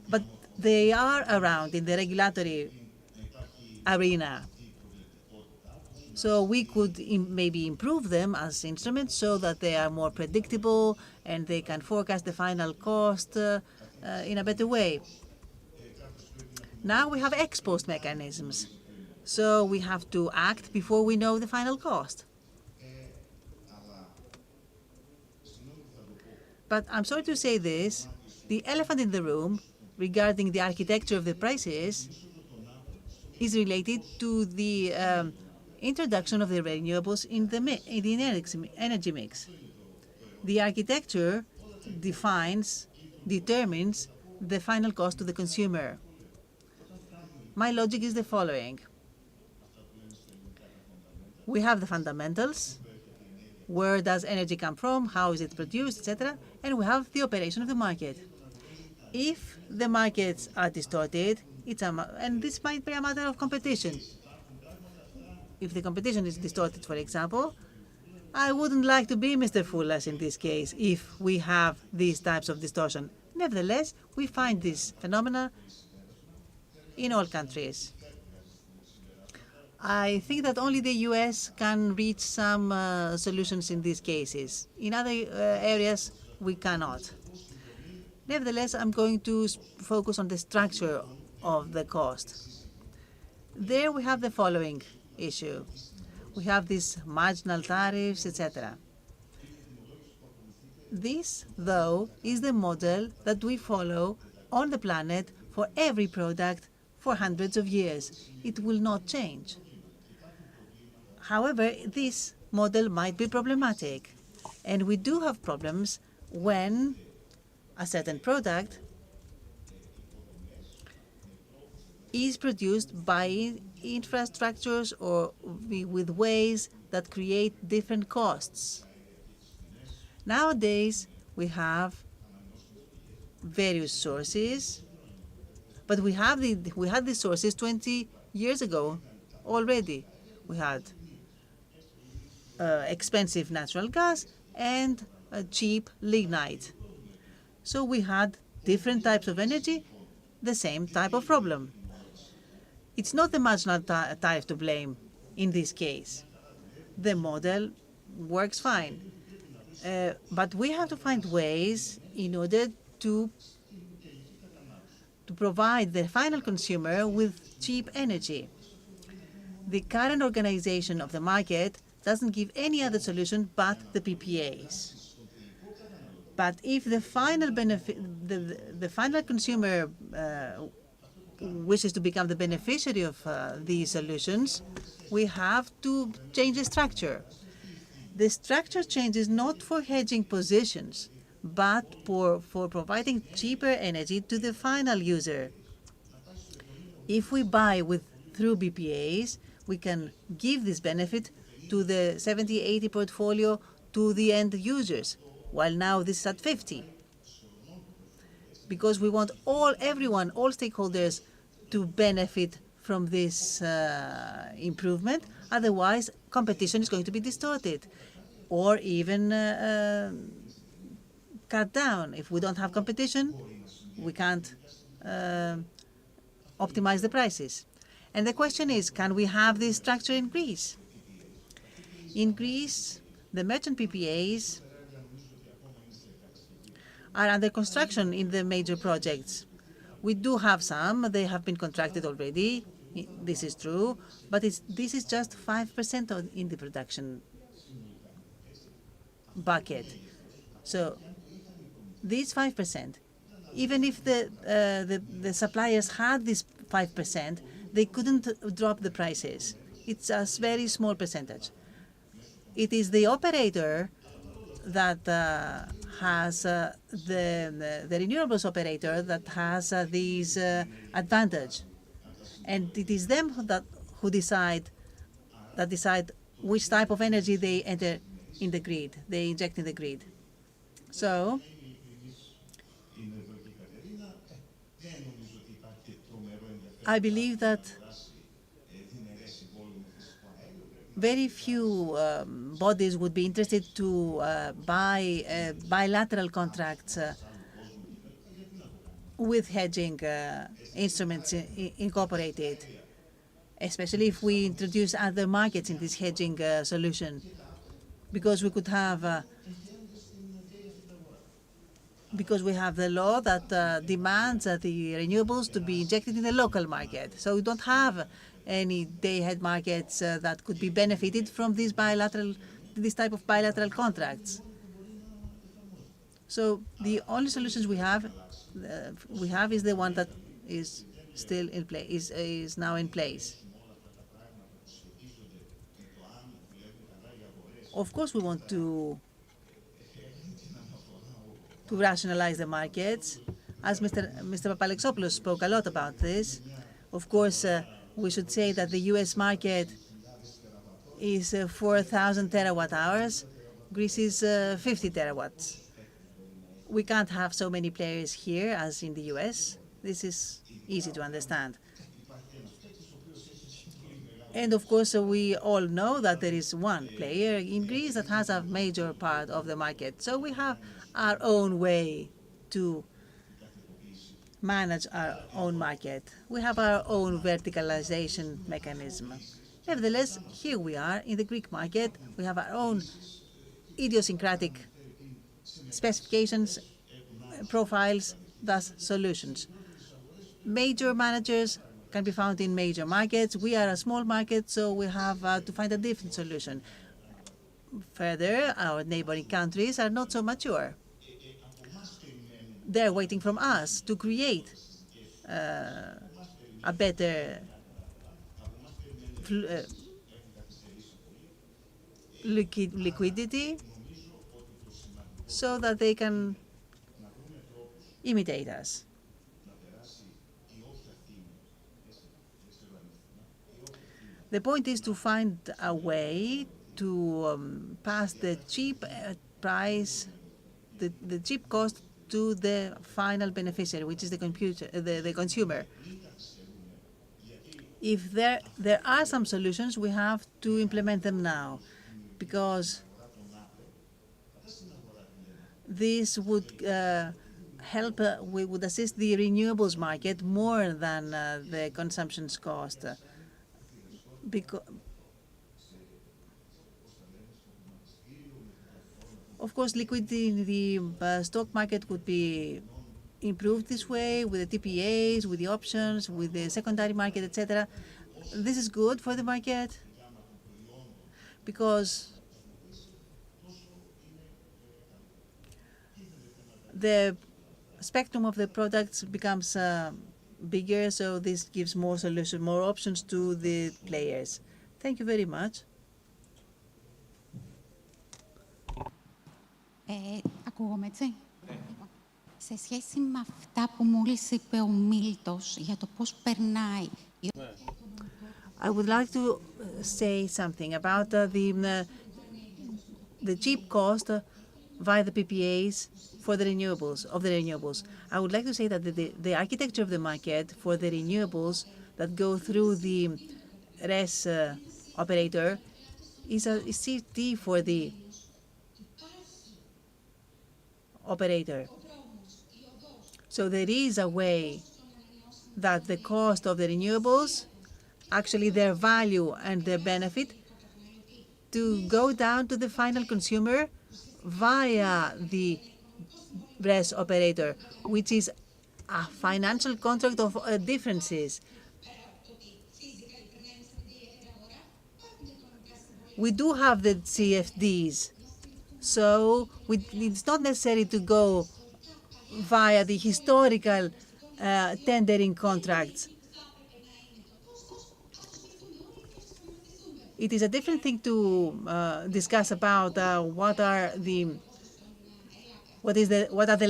but they are around in the regulatory arena. So we could maybe improve them as instruments so that they are more predictable and they can forecast the final cost in a better way. Now we have ex post mechanisms. So we have to act before we know the final cost. But I'm sorry to say this, the elephant in the room regarding the architecture of the prices is related to the introduction of the renewables in the energy mix. The architecture determines the final cost to the consumer. My logic is the following. We have the fundamentals, where does energy come from, how is it produced, etc., and we have the operation of the market. If the markets are distorted, and this might be a matter of competition. If the competition is distorted, for example, I wouldn't like to be Mr. Foulas in this case if we have these types of distortion. Nevertheless, we find this phenomena in all countries. I think that only the US can reach some solutions in these cases. In other areas, we cannot. Nevertheless, I'm going to focus on the structure of the cost. There we have the following issue. We have these marginal tariffs, etc. This, though, is the model that we follow on the planet for every product for hundreds of years. It will not change. However, this model might be problematic, and we do have problems when a certain product is produced by infrastructures or with ways that create different costs. Nowadays, we have various sources, but we had these sources 20 years ago already. We had expensive natural gas and cheap lignite. So we had different types of energy the same type of problem. It's not the marginal tariff to blame in this case. The model works fine. But we have to find ways in order to provide the final consumer with cheap energy. The current organization of the market doesn't give any other solution but the PPAs. But if the final benefit, the final consumer wishes to become the beneficiary of these solutions, we have to change the structure. The structure changes not for hedging positions, but for providing cheaper energy to the final user. If we buy through BPAs, we can give this benefit to the 70-80 portfolio to the end users, while now this is at 50. Because we want everyone, all stakeholders to benefit from this improvement. Otherwise, competition is going to be distorted or even cut down. If we don't have competition, we can't optimize the prices. And the question is, can we have this structure in Greece? In Greece, the merchant PPAs are under construction in the major projects. We do have some. They have been contracted already. This is true. But this is just 5% in the production bucket. So these 5%, even if the suppliers had this 5%, they couldn't drop the prices. It's a very small percentage. It is the operator that has the renewables operator that has these advantage, and it is them who decide which type of energy they enter in the grid, they inject in the grid. So I believe that very few bodies would be interested to buy bilateral contracts with hedging instruments incorporated, especially if we introduce other markets in this hedging solution, because we could have because we have the law that demands the renewables to be injected in the local market. So we don't have any day-ahead markets that could be benefited from this type of bilateral contracts. So the only solutions we have is the one that is still in place, is now in place. Of course, we want to rationalize the markets. As Mr. Papalexopoulos spoke a lot about this. Of course, we should say that the U.S. market is 4,000 terawatt hours. Greece is 50 terawatts. We can't have so many players here as in the U.S. This is easy to understand. And of course, we all know that there is one player in Greece that has a major part of the market. So we have our own way to manage our own market. We have our own verticalization mechanism. Nevertheless, here we are in the Greek market. We have our own idiosyncratic specifications, profiles, thus solutions. Major managers can be found in major markets. We are a small market, so we have to find a different solution. Further, our neighboring countries are not so mature. They're waiting from us to create a better liquidity so that they can imitate us. The point is to find a way to pass the cheap price, the cheap cost to the final beneficiary, which is the consumer. If there are some solutions, we have to implement them now, because this would help, we would assist the renewables market more than the consumption's cost. Because, of course, liquidity in the stock market could be improved this way with the TPAs, with the options, with the secondary market, etc. This is good for the market because the spectrum of the products becomes bigger, so this gives more solutions, more options to the players. Thank you very much. Ακούγομαι, έτσι. Σε σχέση με αυτά που μόλις είπε ο Μίλτος για το πώς περνάει... I would like to say something about the cheap cost via the PPAs for the renewables, I would like to say that the architecture of the market for the renewables that go through the RES operator is a CT for the operator. So there is a way that the cost of the renewables, actually their value and their benefit, to go down to the final consumer via the RES operator, which is a financial contract of differences. We do have the CFDs, so it's not necessary to go via the historical tendering contracts. It is a different thing to discuss about what are the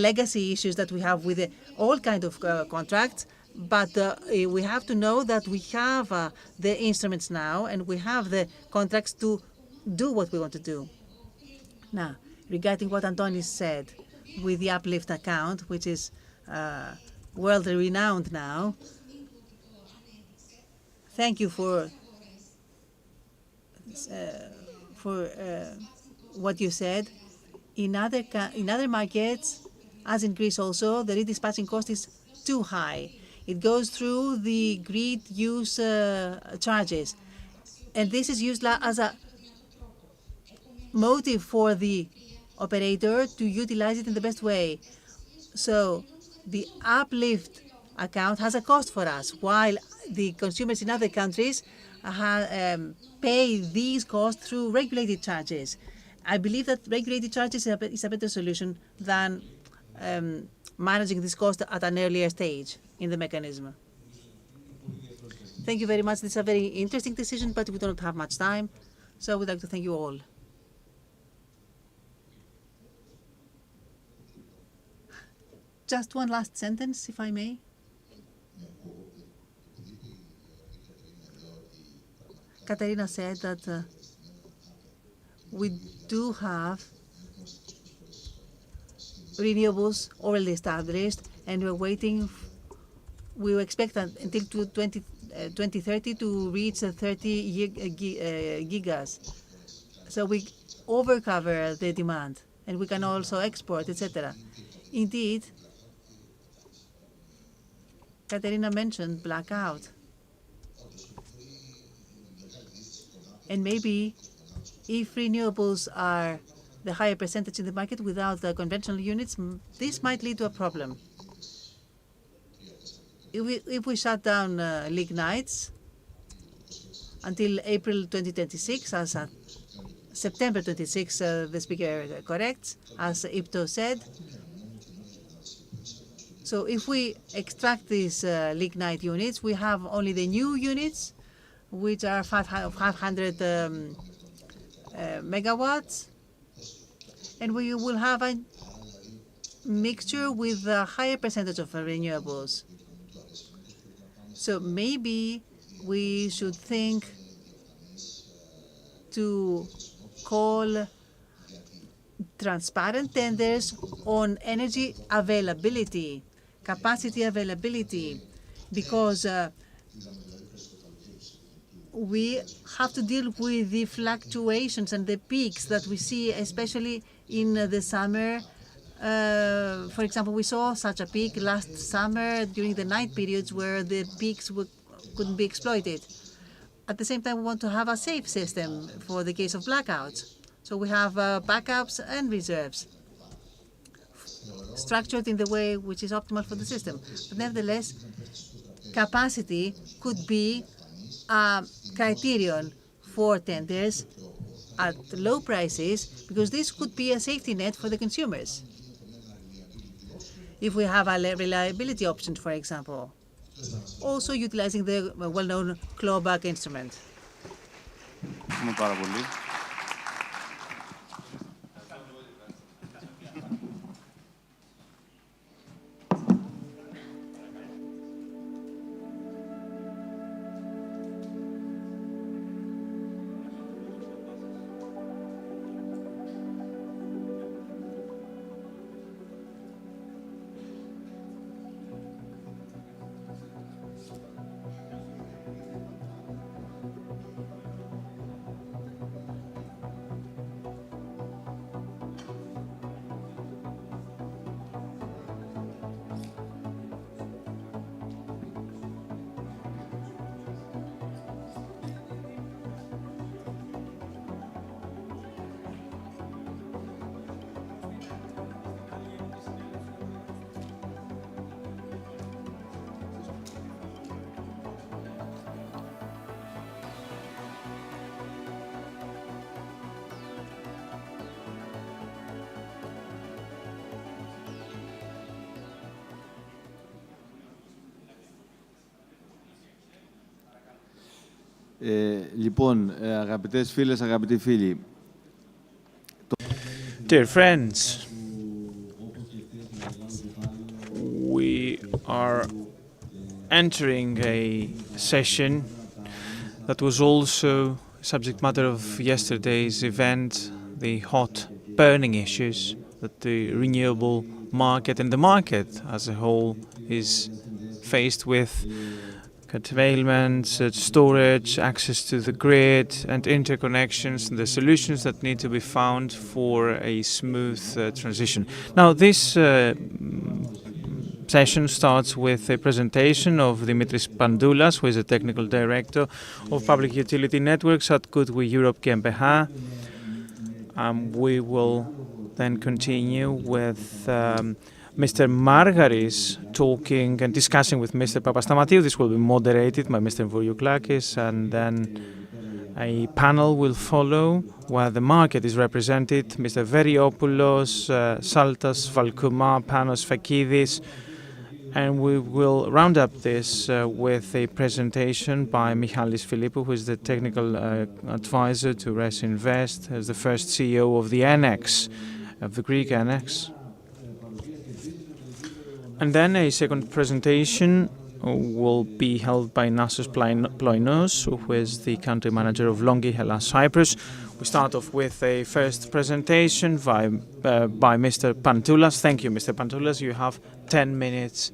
legacy issues that we have with all kinds of contracts. But we have to know that we have the instruments now, and we have the contracts to do what we want to do. Now, regarding what Antonis said with the uplift account, which is world-renowned now, thank you for what you said. In other markets, as in Greece also, the redispatching cost is too high. It goes through the grid use charges. And this is used as a motive for the operator to utilize it in the best way. So the uplift account has a cost for us, while the consumers in other countries pay these costs through regulated charges. I believe that regulated charges is a better solution than managing this cost at an earlier stage in the mechanism. Thank you very much. This is a very interesting decision, but we don't have much time, so we'd like to thank you all. Just one last sentence, if I may. Katerina said that we do have renewables already established, and we're waiting. We expect that until 2030 to reach 30 gigas. So we overcover the demand, and we can also export, etc. Indeed, Katerina mentioned blackout. And maybe if renewables are the higher percentage in the market without the conventional units, this might lead to a problem. If we shut down lignites until April 2026, as September 26, the speaker corrects, as IPTO said. So if we extract these lignite units, we have only the new units, which are 500 megawatts, and we will have a mixture with a higher percentage of renewables. So maybe we should think to call transparent tenders on energy availability, capacity availability, because we have to deal with the fluctuations and the peaks that we see, especially in the summer For example, we saw such a peak last summer during the night periods where the peaks couldn't be exploited. At the same time, we want to have a safe system for the case of blackouts. So we have backups and reserves structured in the way which is optimal for the system. But nevertheless, capacity could be a criterion for tenders at low prices, because this could be a safety net for the consumers. If we have a reliability option, for example, also utilizing the well-known clawback instrument. Λοιπόν, αγαπητές φίλες, αγαπητοί φίλοι. Dear friends, we are entering a session that was also subject matter of yesterday's event, the hot burning issues that the renewable market and the market as a whole is faced with. Curtailment, storage, access to the grid, and interconnections, and the solutions that need to be found for a smooth transition. Now, this session starts with a presentation of Dimitris Pandoulas, who is a technical director of public utility networks at Goodwill Europe GmbH. We will then continue with Mr. Margaris talking and discussing with Mr. Papastamatiu. This will be moderated by Mr. Vourioklakis, and then a panel will follow where the market is represented. Mr. Veriopoulos, Saltas, Valkouma, Panos Fakidis, and we will round up this with a presentation by Michalis Philippou, who is the technical advisor to RES Invest, as the first CEO of the Annex, of the Greek Annex. And then a second presentation will be held by Nassos Ploinos, who is the country manager of Longi Hellas Cyprus. We start off with a first presentation by Mr. Pantoulas. Thank you, Mr. Pantoulas. You have 10 minutes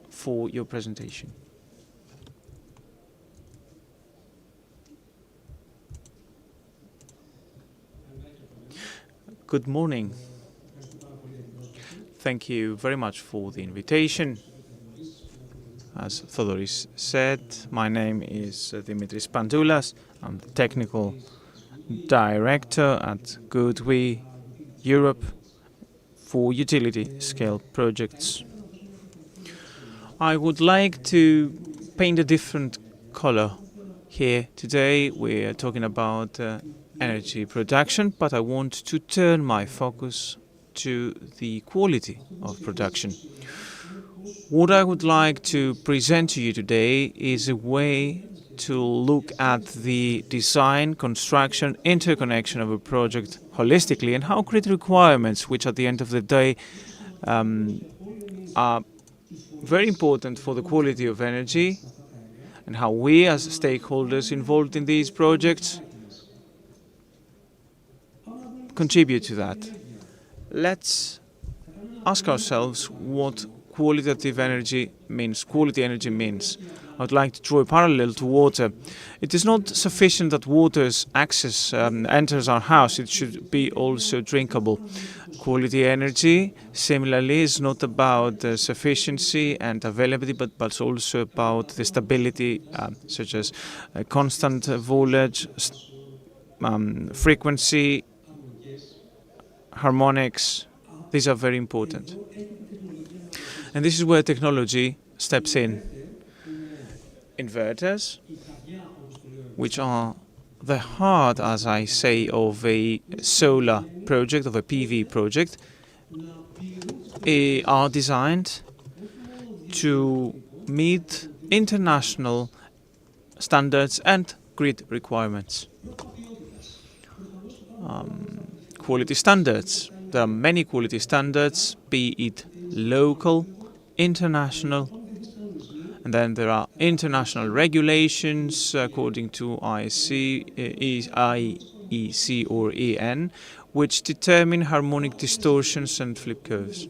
for your presentation. Good morning. Thank you very much for the invitation. As Thodoris said, my name is Dimitris Pandoulas. I'm the technical director at Goodwill Europe for utility scale projects. I would like to paint a different color here. Today we are talking about energy production, but I want to turn my focus to the quality of production. What I would like to present to you today is a way to look at the design, construction, interconnection of a project holistically, and how grid requirements, which at the end of the day are very important for the quality of energy, and how we as stakeholders involved in these projects contribute to that. Let's ask ourselves what qualitative energy means, quality energy means. I would like to draw a parallel to water. It is not sufficient that water's access enters our house. It should be also drinkable. Quality energy, similarly, is not about sufficiency and availability, but also about the stability, such as constant voltage, frequency, harmonics. These are very important. And this is where technology steps in. Inverters, which are the heart, as I say, of a solar project, of a PV project, are designed to meet international standards and grid requirements. Quality standards. There are many quality standards, be it local, international, and then there are international regulations according to IEC or EN, which determine harmonic distortions and flickers.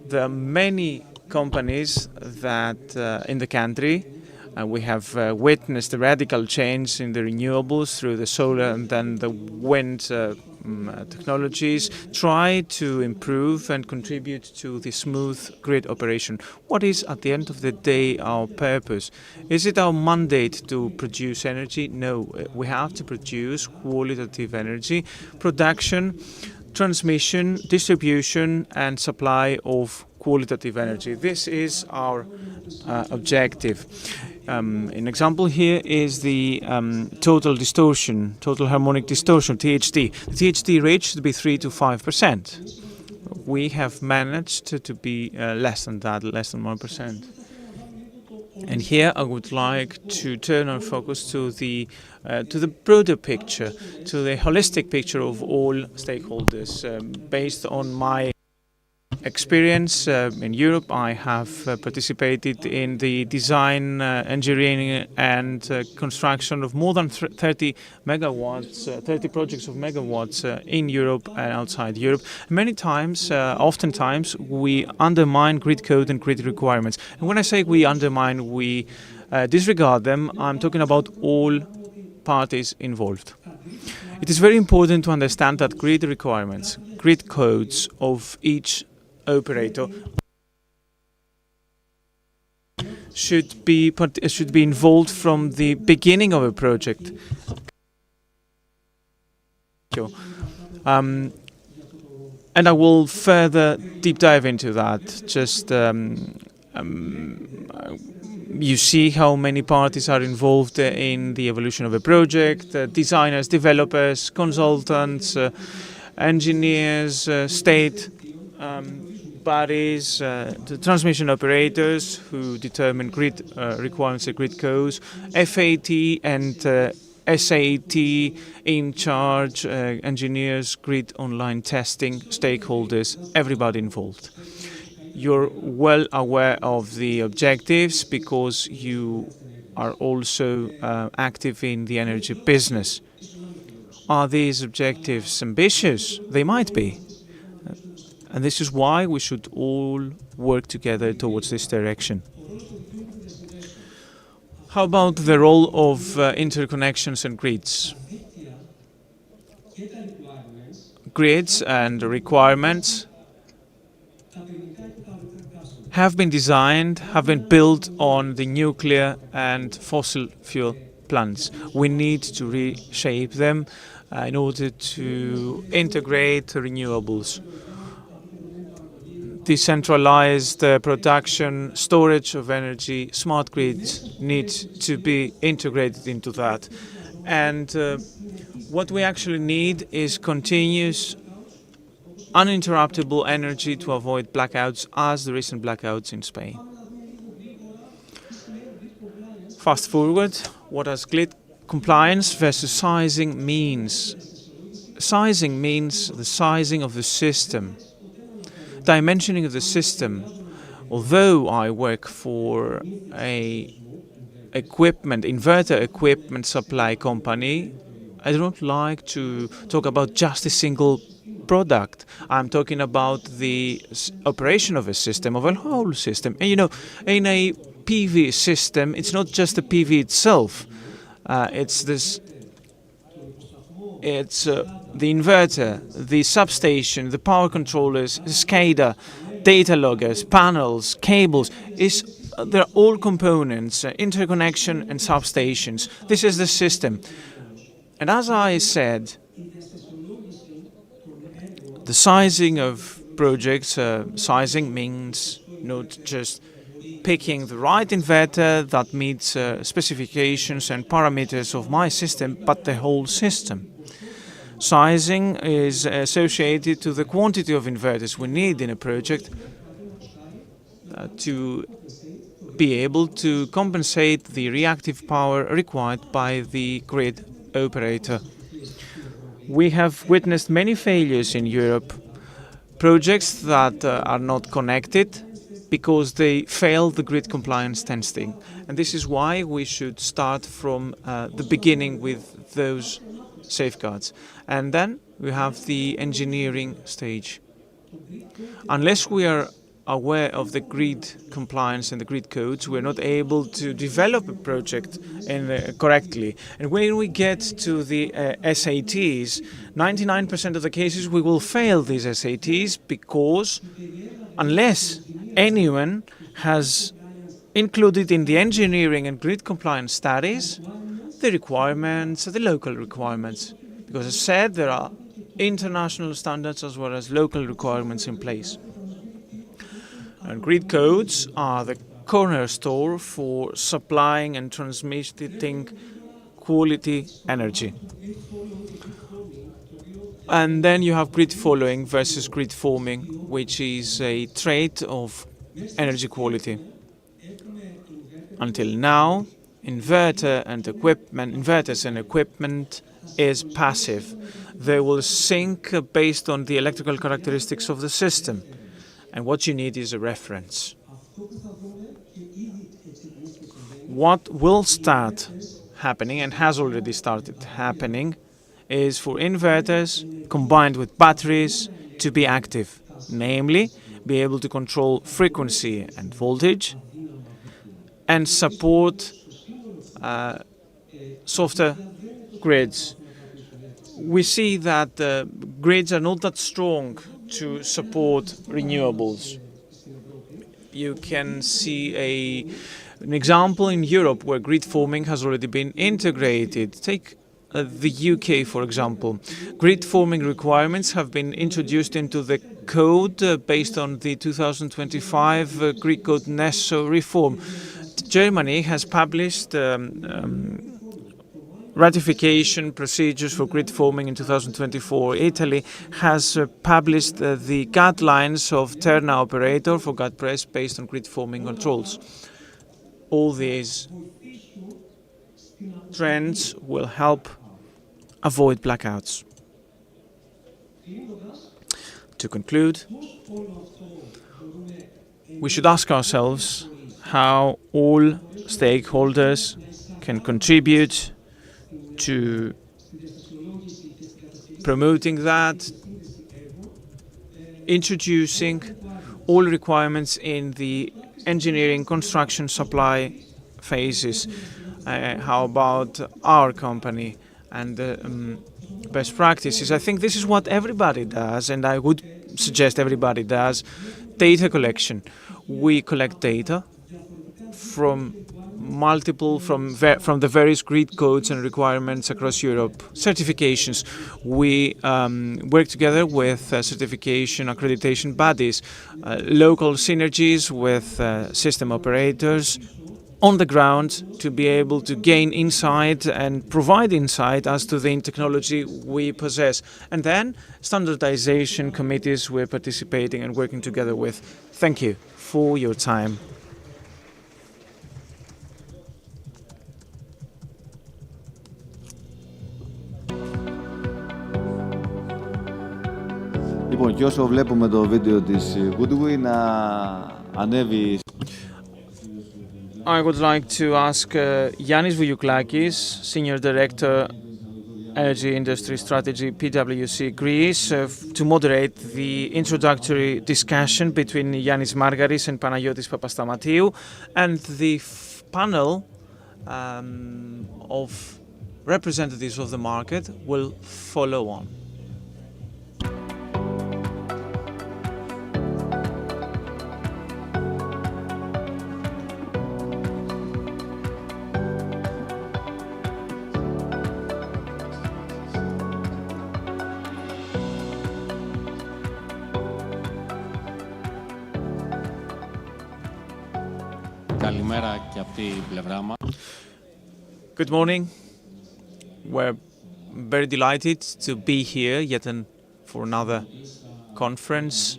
There are many companies that in the country, we have witnessed a radical change in the renewables through the solar and then the wind technologies, try to improve and contribute to the smooth grid operation. What is, at the end of the day, our purpose? Is it our mandate to produce energy? No, we have to produce qualitative energy, production, transmission, distribution, and supply of qualitative energy. This is our objective. An example here is the total distortion, total harmonic distortion, THD. The THD rate should be 3 to 5%. We have managed to be less than that, less than 1%. And here I would like to turn our focus to the broader picture, to the holistic picture of all stakeholders. Based on my experience in Europe, I have participated in the design, engineering and construction of more than 30 megawatts, 30 projects of megawatts in Europe and outside Europe. Many times, oftentimes, we undermine grid code and grid requirements. And when I say we undermine, we disregard them, I'm talking about all parties involved. It is very important to understand that grid requirements, grid codes of each operator should be involved from the beginning of a project. And I will further deep dive into that. Just you see how many parties are involved in the evolution of a project: designers, developers, consultants, engineers, state bodies, the transmission operators who determine grid requirements and grid codes, FAT and SAT in charge, engineers, grid online testing, stakeholders, everybody involved. You're well aware of the objectives because you are also active in the energy business. Are these objectives ambitious? They might be. And this is why we should all work together towards this direction. How about the role of interconnections and grids? Grids and requirements have been designed, have been built on the nuclear and fossil fuel plants. We need to reshape them in order to integrate renewables. Decentralized production, storage of energy, smart grids need to be integrated into that. And what we actually need is continuous, uninterruptible energy to avoid blackouts, as the recent blackouts in Spain. Fast forward, what does grid compliance versus sizing means? Sizing means the sizing of the system. Dimensioning of the system. Although I work for a inverter equipment supply company, I don't like to talk about just a single product. I'm talking about the operation of a system, of a whole system. And you know, in a PV system, it's not just the PV itself. It's the inverter, the substation, the power controllers, the SCADA, data loggers, panels, cables. They're all components, interconnection and substations. This is the system. And as I said, the sizing of projects, sizing means not just picking the right inverter that meets specifications and parameters of my system, but the whole system. Sizing is associated to the quantity of inverters we need in a project to be able to compensate the reactive power required by the grid operator. We have witnessed many failures in Europe, projects that are not connected because they failed the grid compliance testing. And this is why we should start from the beginning with those safeguards. And then we have the engineering stage. Unless we are aware of the grid compliance and the grid codes, we're not able to develop a project correctly. And when we get to the SATs, 99% of the cases we will fail these SATs because unless anyone has included in the engineering and grid compliance studies the requirements, the local requirements. Because as said, there are international standards as well as local requirements in place. And grid codes are the cornerstone for supplying and transmitting quality energy. And then you have grid following versus grid forming, which is a trait of energy quality. Until now, inverters and equipment is passive. They will sync based on the electrical characteristics of the system. And what you need is a reference. What will start happening, and has already started happening, is for inverters combined with batteries to be active, namely be able to control frequency and voltage and support softer grids. We see that grids are not that strong to support renewables. You can see an example in Europe where grid forming has already been integrated. Take the UK, for example. Grid forming requirements have been introduced into the code based on the 2025 Grid Code NESO reform. Germany has published ratification procedures for grid forming in 2024. Italy has published the guidelines of Terna operator for GAT press based on grid forming controls. All these trends will help avoid blackouts. To conclude, we should ask ourselves how all stakeholders can contribute to promoting that, introducing all requirements in the engineering, construction, supply phases. How about our company and best practices? I think this is what everybody does, and I would suggest everybody does. Data collection. We collect data from the various grid codes and requirements across Europe. Certifications. We work together with certification accreditation bodies, local synergies with system operators on the ground to be able to gain insight and provide insight as to the technology we possess. And then standardization committees we're participating and working together with. Thank you for your time. Λοιπόν, και όσο βλέπουμε το βίντεο της Goodwin να ανέβει. I would like to ask Yannis Vouglakis, Senior Director Energy Industry Strategy PwC Greece to moderate the introductory discussion between Yannis Margaris and Panagiotis Papastamatiu, and the panel of representatives of the market will follow on. Good morning. We're very delighted to be here for another conference.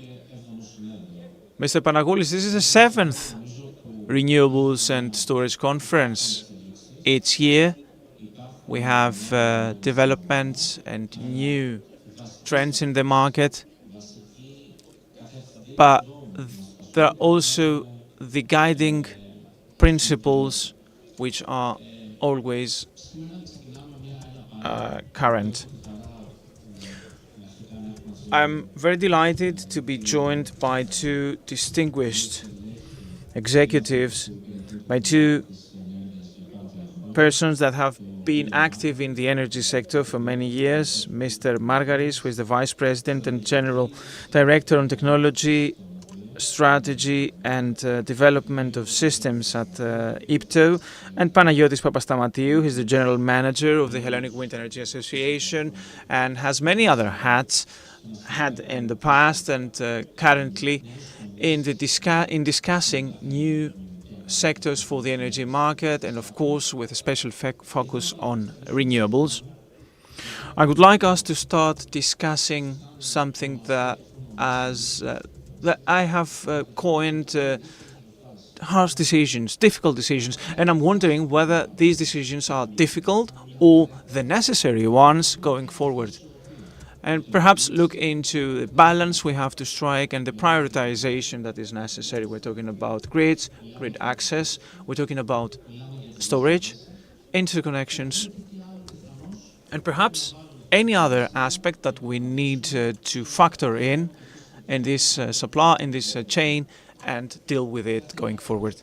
Mr. Panagoulis, this is the 7th Renewables and Storage Conference. Each year we have developments and new trends in the market, but there are also the guiding principles which are always current. I'm very delighted to be joined by two distinguished executives, by two persons that have been active in the energy sector for many years. Mr. Margaris, who is the Vice President and General Director on Technology, Strategy and Development of Systems at IPTO, and Panagiotis Papastamatiu, he's the General Manager of the Hellenic Wind Energy Association and has many other hats had in the past and currently in discussing new sectors for the energy market, and of course with a special focus on renewables. I would like us to start discussing something that I have coined harsh decisions, difficult decisions, and I'm wondering whether these decisions are difficult or the necessary ones going forward. And perhaps look into the balance we have to strike and the prioritization that is necessary. We're talking about grids, grid access, we're talking about storage, interconnections, and perhaps any other aspect that we need to factor in this supply, in this chain, and deal with it going forward.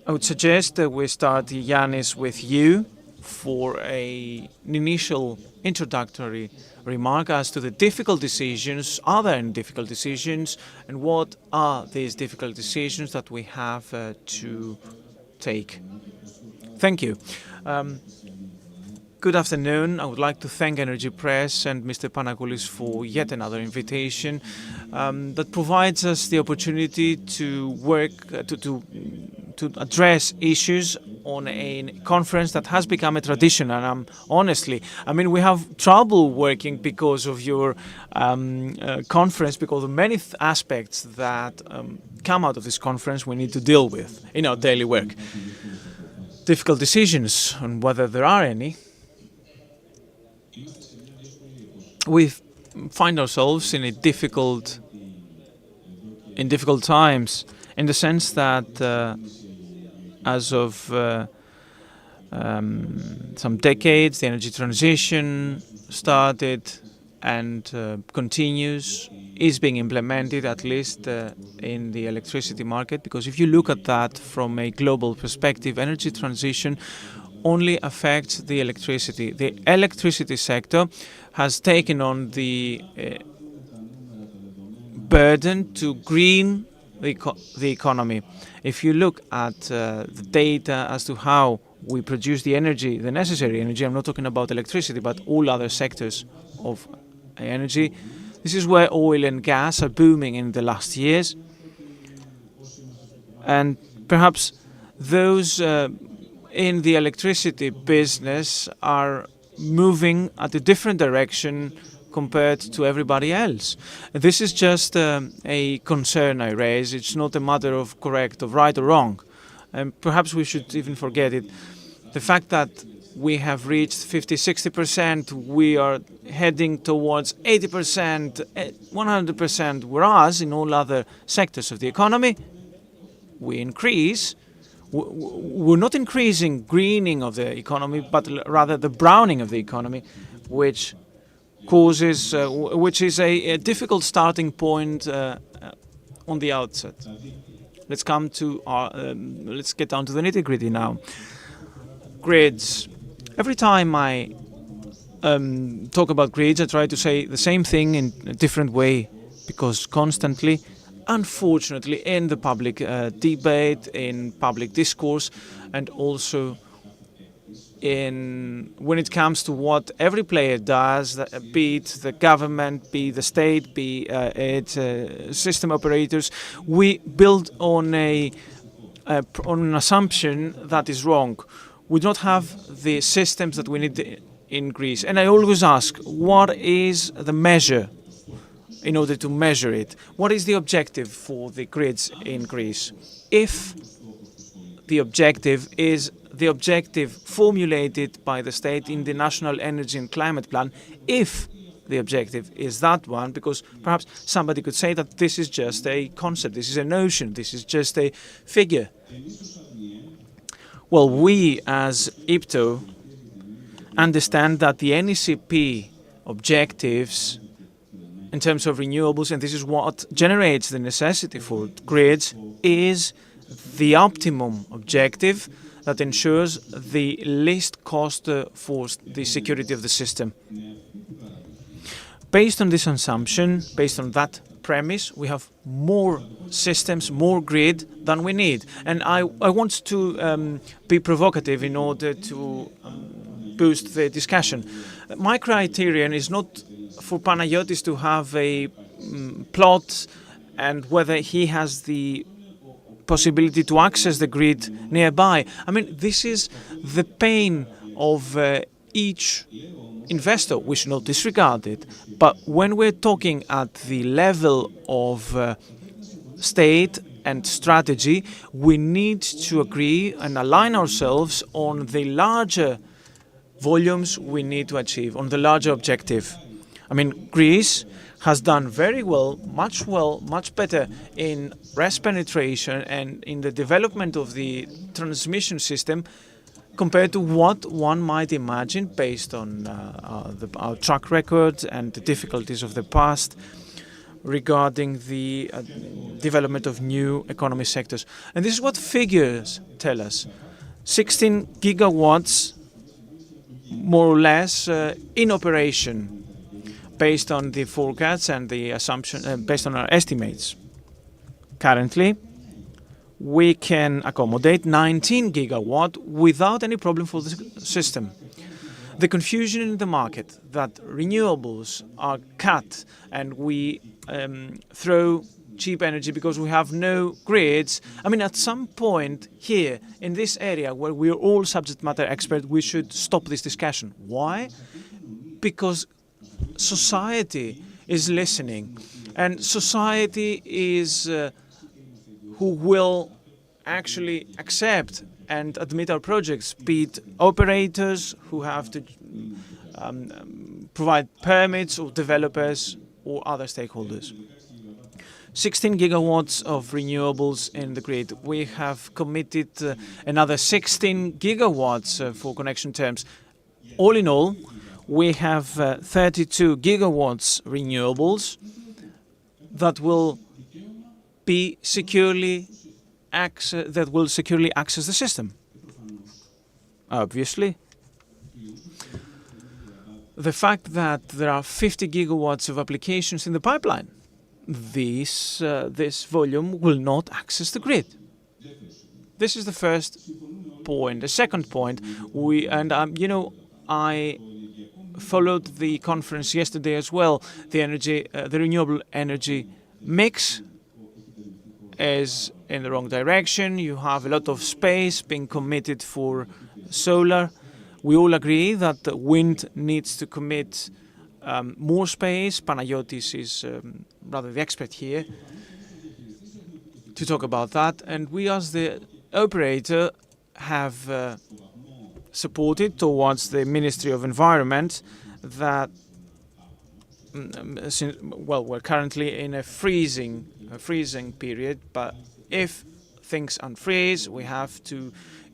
I would suggest that we start, Yannis, with you for an initial introductory remark as to the difficult decisions. Are there any difficult decisions, and what are these difficult decisions that we have to take? Thank you. Good afternoon. I would like to thank Energy Press and Mr. Panagoulis for yet another invitation that provides us the opportunity to work, to address issues on a conference that has become a tradition. And honestly, we have trouble working because of your conference, because of many aspects that come out of this conference we need to deal with in our daily work. Difficult decisions, on whether there are any. We find ourselves in difficult times, in the sense that as of some decades, the energy transition started and continues, is being implemented, at least in the electricity market. Because if you look at that from a global perspective, energy transition only affects the electricity. The electricity sector has taken on the burden to green the economy. If you look at the data as to how we produce the energy, the necessary energy, I'm not talking about electricity, but all other sectors of energy, this is where oil and gas are booming in the last years. And perhaps those in the electricity business are moving at a different direction compared to everybody else. This is just a concern I raise. It's not a matter of correct, of right or wrong. And perhaps we should even forget it. The fact that we have reached 50-60%, we are heading towards 80%, 100%, whereas in all other sectors of the economy, we increase, we're not increasing greening of the economy, but rather the browning of the economy, which causes, which is a difficult starting point on the outset. Let's come to let's get down to the nitty-gritty now. Grids. Every time I talk about grids, I try to say the same thing in a different way, because constantly, unfortunately, in the public debate, in public discourse, and also when it comes to what every player does, be it the government, be the state, be it system operators, we build on an assumption that is wrong. We don't have the systems that we need in Greece. And I always ask, what is the measure in order to measure it? What is the objective for the grids in Greece? If the objective is the objective formulated by the state in the National Energy and Climate Plan, if the objective is that one, because perhaps somebody could say that this is just a concept, this is a notion, this is just a figure. Well, we as IPTO understand that the NECP objectives in terms of renewables, and this is what generates the necessity for grids, is the optimum objective that ensures the least cost for the security of the system. Based on this assumption, based on that premise, we have more systems, more grid than we need. And I want to be provocative in order to boost the discussion. My criterion is not for Panagiotis to have a plot and whether he has the possibility to access the grid nearby. I mean, this is the pain of each investor. We should not disregard it. But when we're talking at the level of state and strategy, we need to agree and align ourselves on the larger volumes we need to achieve, on the larger objective. I mean, Greece has done very well, much better in RES penetration and in the development of the transmission system compared to what one might imagine based on our track record and the difficulties of the past regarding the development of new economy sectors. And this is what figures tell us. 16 gigawatts, more or less, in operation, based on the forecasts and the assumption, based on our estimates. Currently, we can accommodate 19 gigawatt without any problem for the system. The confusion in the market that renewables are cut and we throw cheap energy because we have no grids. I mean, at some point here in this area where we're all subject matter experts, we should stop this discussion. Why? Because society is listening, and society is who will actually accept and admit our projects, be it operators who have to provide permits, or developers or other stakeholders. 16 gigawatts of renewables in the grid. We have committed another 16 gigawatts for connection terms. All in all, we have 32 gigawatts renewables that will be securely access the system. Obviously, the fact that there are 50 gigawatts of applications in the pipeline, this volume will not access the grid. This is the first point. The second point, I followed the conference yesterday as well. The renewable energy mix is in the wrong direction. You have a lot of space being committed for solar. We all agree that the wind needs to commit more space. Panagiotis is rather the expert here to talk about that. And we as the operator have supported towards the Ministry of Environment that, we're currently in a freezing period, but if things unfreeze. We have to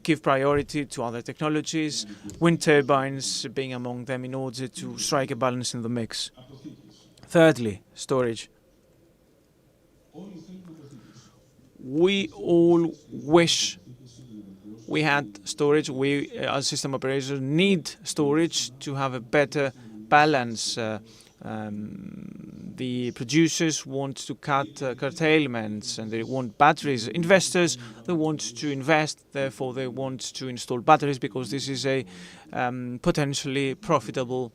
give priority to other technologies, wind turbines being among them, in order to strike a balance in the mix. Thirdly, storage. We all wish we had storage. We, as system operators, need storage to have a better balance. The producers want to cut curtailments, and they want batteries. Investors, they want to invest, therefore they want to install batteries, because this is a potentially profitable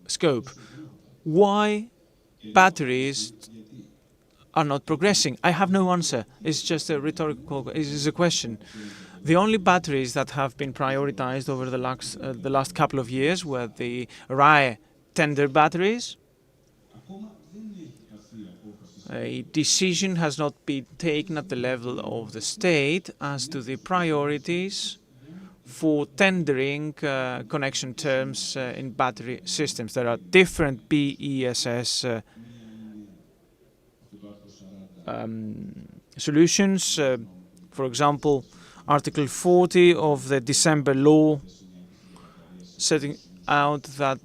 scope. Why batteries are not progressing? I have no answer. It's just a rhetorical, it is a question. The only batteries that have been prioritized over the last couple of years were the RAE tender batteries. A decision has not been taken at the level of the state as to the priorities for tendering connection terms in battery systems. There are different BESS solutions. For example, Article 40 of the December law, setting out that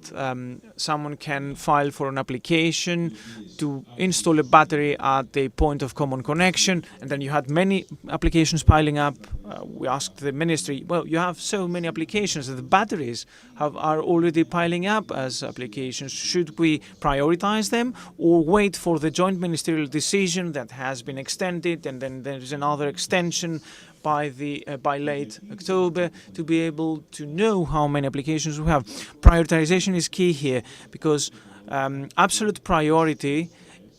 someone can file for an application to install a battery at a point of common connection, and then you had many applications piling up. We asked the ministry, well, you have so many applications, the batteries are already piling up as applications. Should we prioritize them or wait for the joint ministerial decision that has been extended, and then there's another extension by late October to be able to know how many applications we have? Prioritization is key here, because absolute priority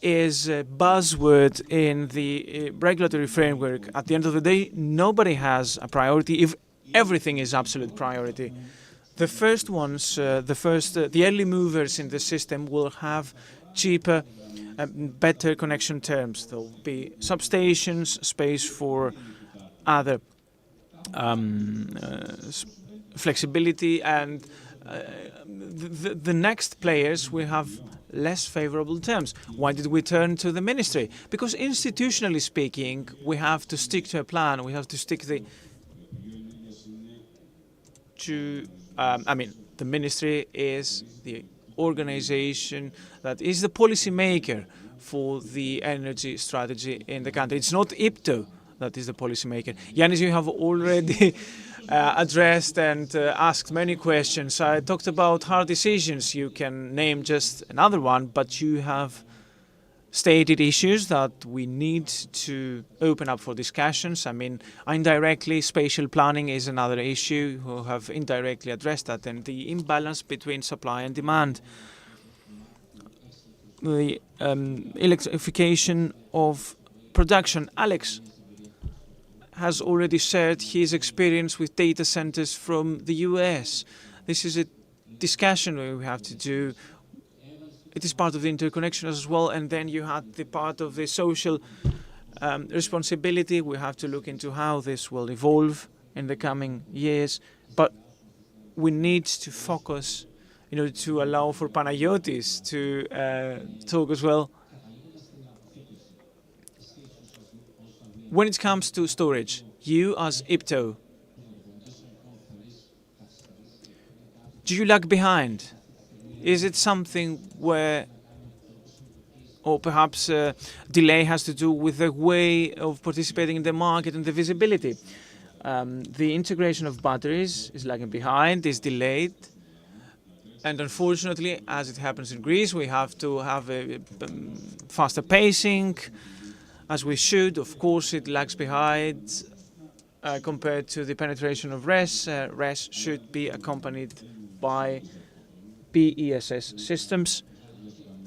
is a buzzword in the regulatory framework. At the end of the day, nobody has a priority if everything is absolute priority. The first ones, the early movers in the system will have cheaper, better connection terms. There will be substations, space for other flexibility, and the next players will have less favorable terms. Why did we turn to the ministry? Because institutionally speaking, we have to stick to a plan. We have to stick the ministry is the organization that is the policy maker for the energy strategy in the country. It's not IPTO that is the policymaker. Yanis, you have already addressed and asked many questions. I talked about hard decisions. You can name just another one, but you have stated issues that we need to open up for discussions. I mean, indirectly, spatial planning is another issue. You have indirectly addressed that, and the imbalance between supply and demand. The electrification of production. Alex has already shared his experience with data centers from the US. This is a discussion we have to do. It is part of the interconnection as well, and then you had the part of the social responsibility. We have to look into how this will evolve in the coming years, but we need to focus in order to allow for Panagiotis to talk as well. When it comes to storage, you as IPTO, do you lag behind? Is it something where, or perhaps delay has to do with the way of participating in the market and the visibility? The integration of batteries is lagging behind, is delayed. And unfortunately, as it happens in Greece, we have to have a faster pacing, as we should. Of course, it lags behind compared to the penetration of RES. RES should be accompanied by BESS systems.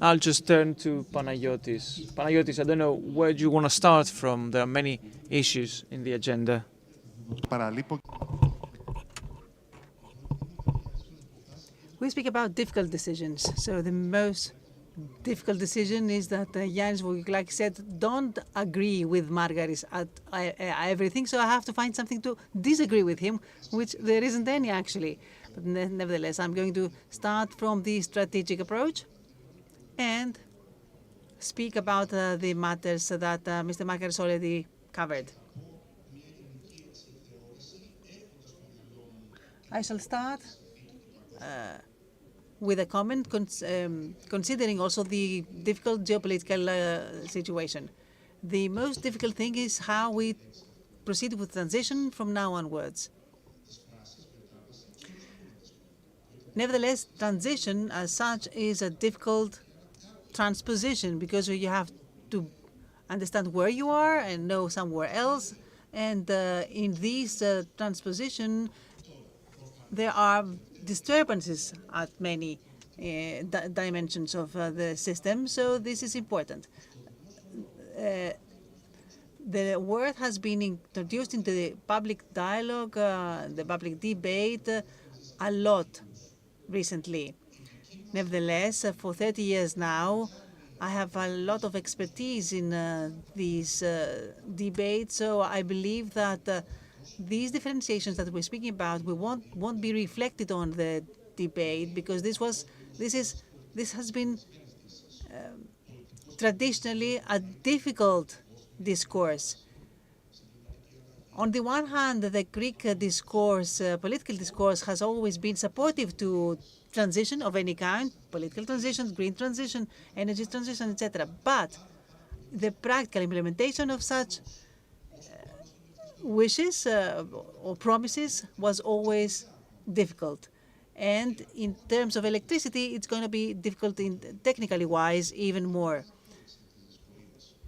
I'll just turn to Panagiotis. Panagiotis, I don't know, where do you want to start from? There are many issues in the agenda. We speak about difficult decisions. So the most difficult decision is that Yanis Voulakis said, don't agree with Margaris at everything, so I have to find something to disagree with him, which there isn't any actually. But nevertheless, I'm going to start from the strategic approach and speak about the matters that Mr. Marker has already covered. I shall start with a comment considering also the difficult geopolitical situation. The most difficult thing is how we proceed with transition from now onwards. Nevertheless, transition as such is a difficult transposition because you have to understand where you are and know somewhere else. And in this transposition, there are disturbances at many dimensions of the system, so this is important. The word has been introduced into the public dialogue, the public debate a lot recently. Nevertheless, for 30 years now, I have a lot of expertise in these debates, so I believe that these differentiations that we're speaking about won't be reflected on the debate because this has been traditionally a difficult discourse. On the one hand, the Greek discourse, political discourse, has always been supportive to transition of any kind, political transition, green transition, energy transition, etc. But the practical implementation of such wishes or promises was always difficult. And in terms of electricity, it's going to be difficult technically wise even more.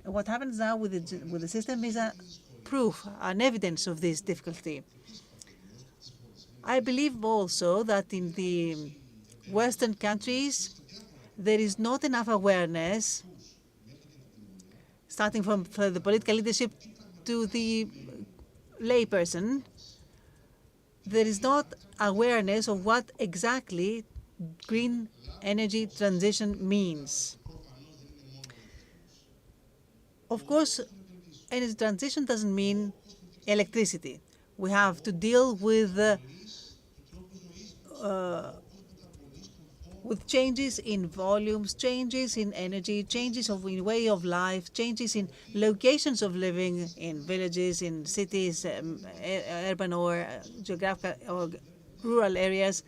What happens now with the system is a proof, an evidence of this difficulty. I believe also that in the Western countries, there is not enough awareness, starting from the political leadership to the layperson. There is not awareness of what exactly green energy transition means. Of course, energy transition doesn't mean electricity. We have to deal with changes in volumes, changes in energy, changes in way of life, changes in locations of living in villages, in cities, urban or geographical or rural areas.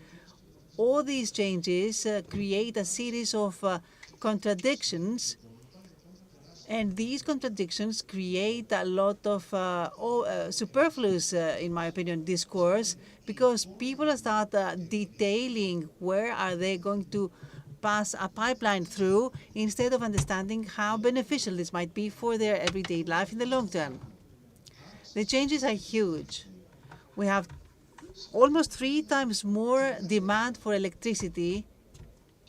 All these changes create a series of contradictions. And these contradictions create a lot of superfluous, in my opinion, discourse, because people start detailing where are they going to pass a pipeline through instead of understanding how beneficial this might be for their everyday life in the long term. The changes are huge. We have almost 3 times more demand for electricity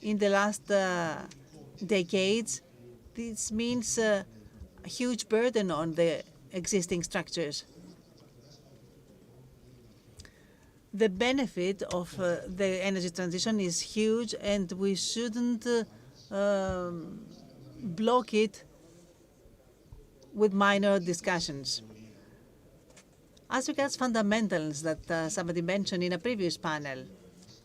in the last decades. This means a huge burden on the existing structures. The benefit of the energy transition is huge, and we shouldn't block it with minor discussions. As regards fundamentals that somebody mentioned in a previous panel,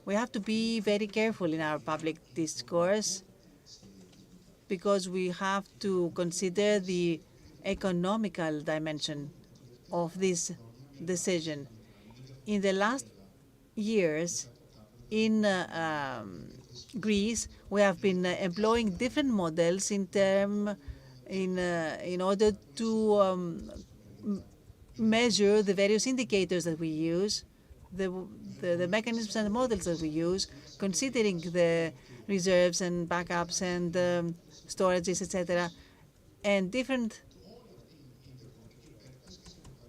we have to be very careful in our public discourse because we have to consider the economical dimension of this decision. In the last years, in Greece, we have been employing different models in order to measure the various indicators that we use, the mechanisms and the models that we use, considering the reserves and backups and storages, etc. And different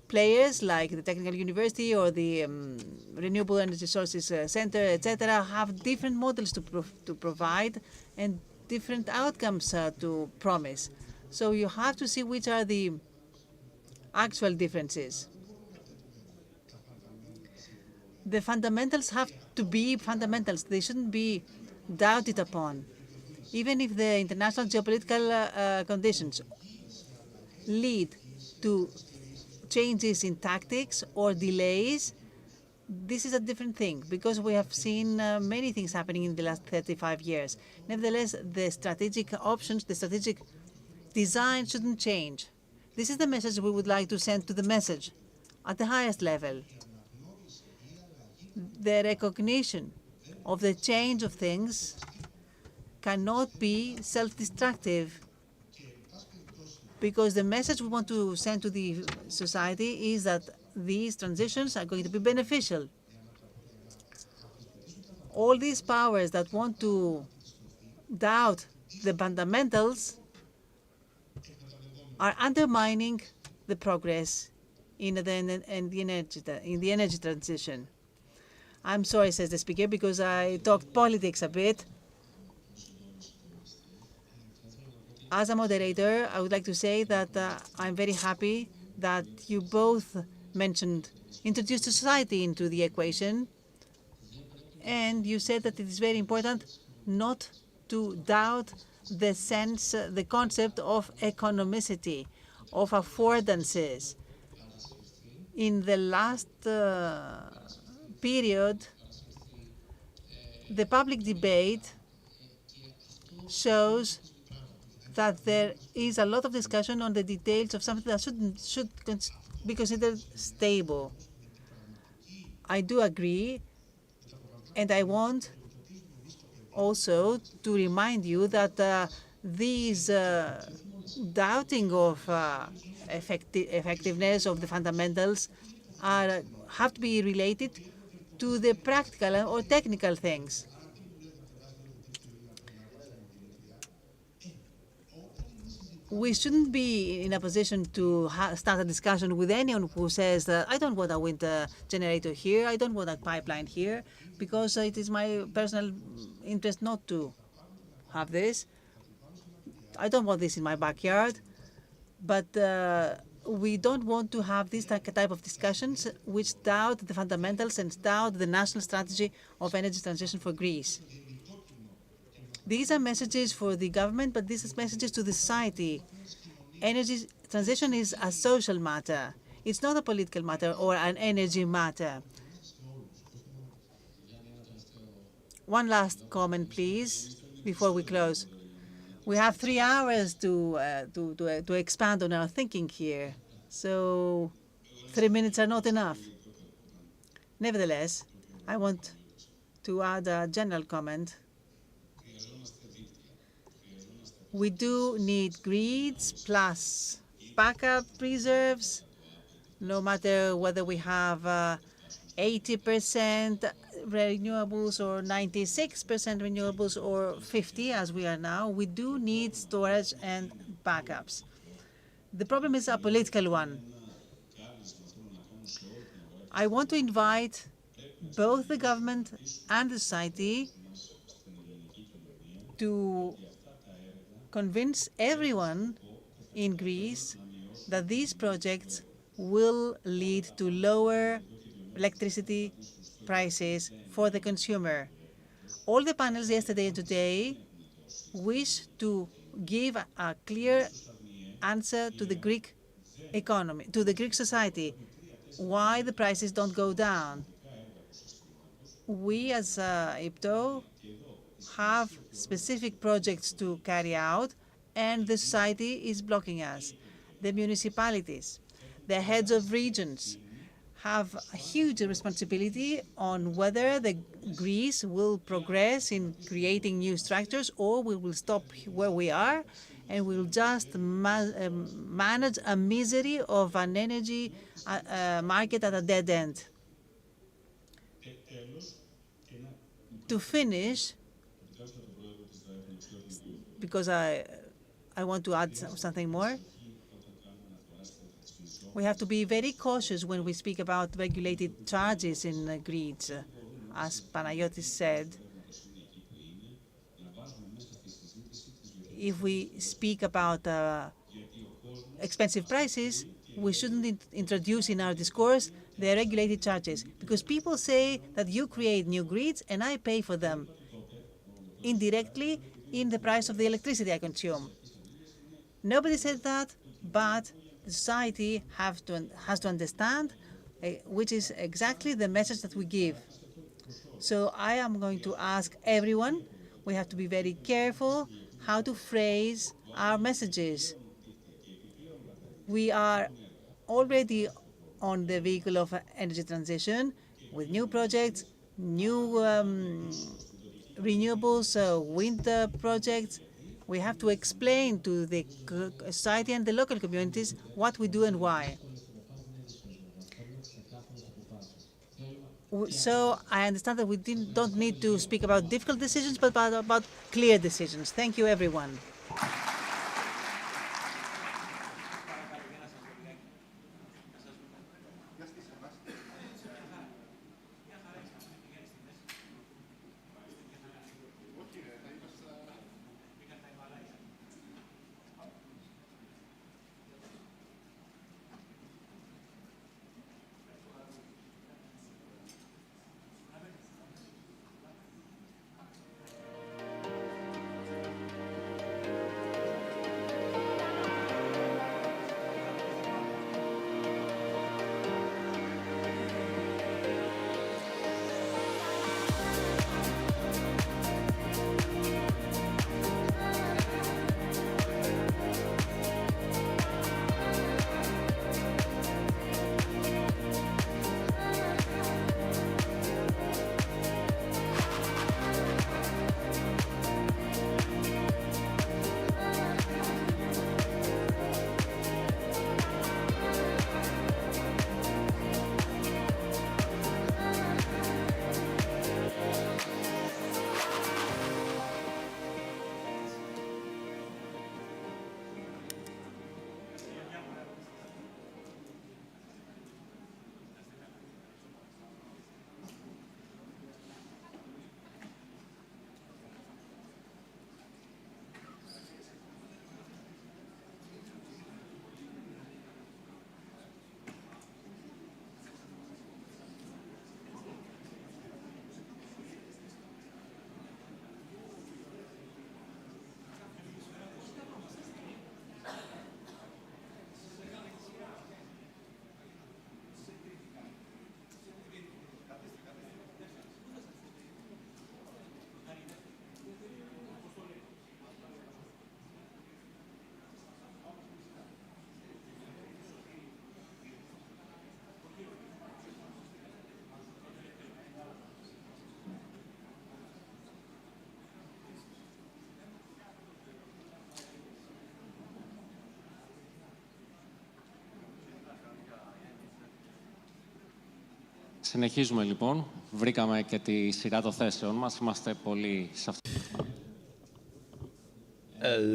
players like the Technical University or the Renewable Energy Sources Center, etc., have different models to provide and different outcomes to promise. So you have to see which are the actual differences. The fundamentals have to be fundamentals. They shouldn't be doubted upon. Even if the international geopolitical conditions lead to changes in tactics or delays, this is a different thing because we have seen many things happening in the last 35 years. Nevertheless, the strategic options, the strategic design shouldn't change. This is the message we would like to send to the message at the highest level. The recognition of the change of things cannot be self-destructive, because the message we want to send to the society is that these transitions are going to be beneficial. All these powers that want to doubt the fundamentals are undermining the progress in the energy transition. I'm sorry, says the speaker, because I talked politics a bit. As a moderator, I would like to say that I'm very happy that you both introduced society into the equation, and you said that it is very important not to doubt the concept of economicity, of affordances. In the last period, the public debate shows that there is a lot of discussion on the details of something that should be considered stable. I do agree, and I want also to remind you that these doubting of effectiveness of the fundamentals have to be related to the practical or technical things. We shouldn't be in a position to start a discussion with anyone who says that I don't want a wind generator here, I don't want a pipeline here, because it is my personal interest not to have this. I don't want this in my backyard. But we don't want to have this type of discussions which doubt the fundamentals and doubt the national strategy of energy transition for Greece. These are messages for the government, but these are messages to the society. Energy transition is a social matter. It's not a political matter or an energy matter. One last comment, please, before we close. We have 3 hours to expand on our thinking here, so 3 minutes are not enough. Nevertheless, I want to add a general comment. We do need grids plus backup reserves, no matter whether we have 80% renewables or 96% renewables or 50 as we are now. We do need storage and backups. The problem is a political one. I want to invite both the government and the society to convince everyone in Greece that these projects will lead to lower electricity prices for the consumer. All the panels yesterday and today wish to give a clear answer to the Greek economy, to the Greek society, why the prices don't go down. We as IPTO have specific projects to carry out, and the society is blocking us. The municipalities, the heads of regions have a huge responsibility on whether Greece will progress in creating new structures, or we will stop where we are and we'll just manage a misery of an energy market at a dead end. To finish, because I want to add something more, we have to be very cautious when we speak about regulated charges in grids. As Panagiotis said, if we speak about expensive prices, we shouldn't introduce in our discourse the regulated charges, because people say that you create new grids and I pay for them indirectly in the price of the electricity I consume. Nobody said that, but the society has to understand which is exactly the message that we give. So I am going to ask everyone, we have to be very careful how to phrase our messages. We are already on the vehicle of energy transition with new projects, new renewables, wind projects. We have to explain to the society and the local communities what we do and why. So I understand that we don't need to speak about difficult decisions, but about clear decisions. Thank you, everyone. Συνεχίζουμε λοιπόν. Βρήκαμε και τη σειρά των θέσεων μας. Είμαστε πολύ σε αυτό.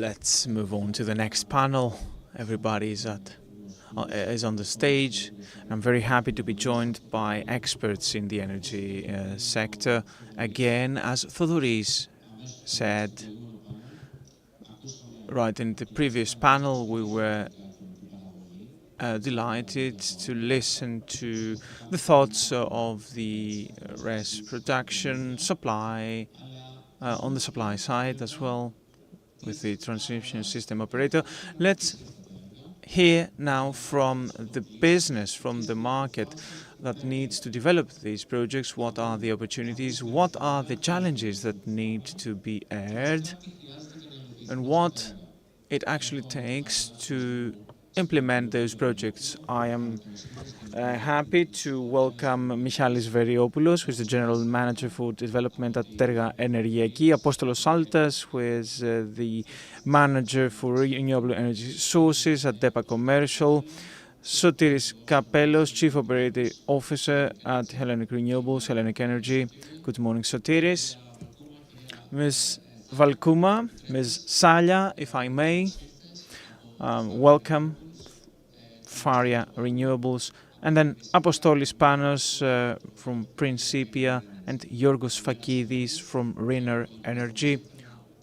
Let's move on to the next panel. Everybody is on the stage. I'm very happy to be joined by experts in the energy sector. Again, as Thodoris said, right in the previous panel, we were delighted to listen to the thoughts of the RES production supply on the supply side as well with the transmission system operator. Let's hear now from the business, from the market that needs to develop these projects. What are the opportunities? What are the challenges that need to be aired? And what it actually takes to implement those projects. I am happy to welcome Michalis Veriopoulos, who is the General Manager for Development at Terga Energeki, Apostolos Saltas, who is the Manager for Renewable Energy Sources at DEPA Commercial, Sotiris Kapellos, Chief Operating Officer at Hellenic Renewables, Hellenic Energy. Good morning, Sotiris. Ms. Valkouma, Ms. Salia, if I may. Welcome, Faria Renewables, and then Apostolis Panos from Principia and Yorgos Fakidis from Riner Energy.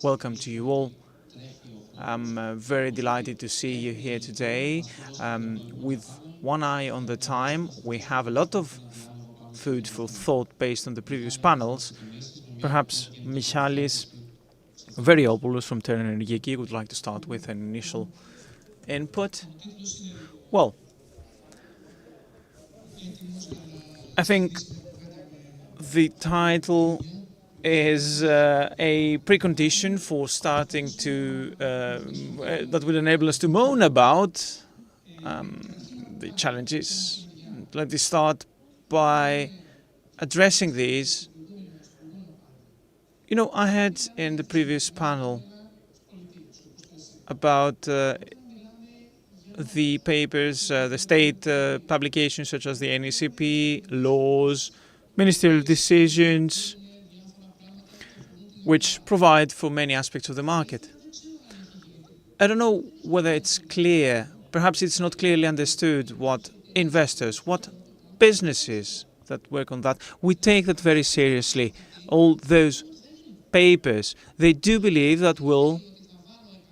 Welcome to you all. I'm very delighted to see you here today. With one eye on the time, we have a lot of food for thought based on the previous panels. Perhaps Michalis Veriopoulos from Terga Energeki would like to start with an initial input. Well, I think the title is a precondition for starting to that will enable us to moan about the challenges. Let me start by addressing these. You know, I had in the previous panel about the papers, the state publications such as the NECP, laws, ministerial decisions, which provide for many aspects of the market. I don't know whether it's clear, perhaps it's not clearly understood what investors, what businesses that work on that, we take that very seriously. All those papers, they do believe that will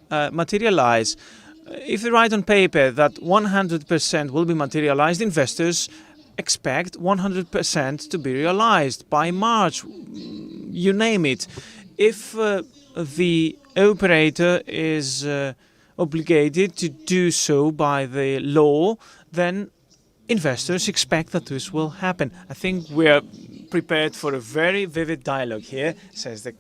materialize. If they write on paper that 100% will be materialized, investors expect 100% to be realized by March, you name it. If the operator is obligated to do so by the law, then investors expect that this will happen. I think we are prepared for a very vivid dialogue here, says the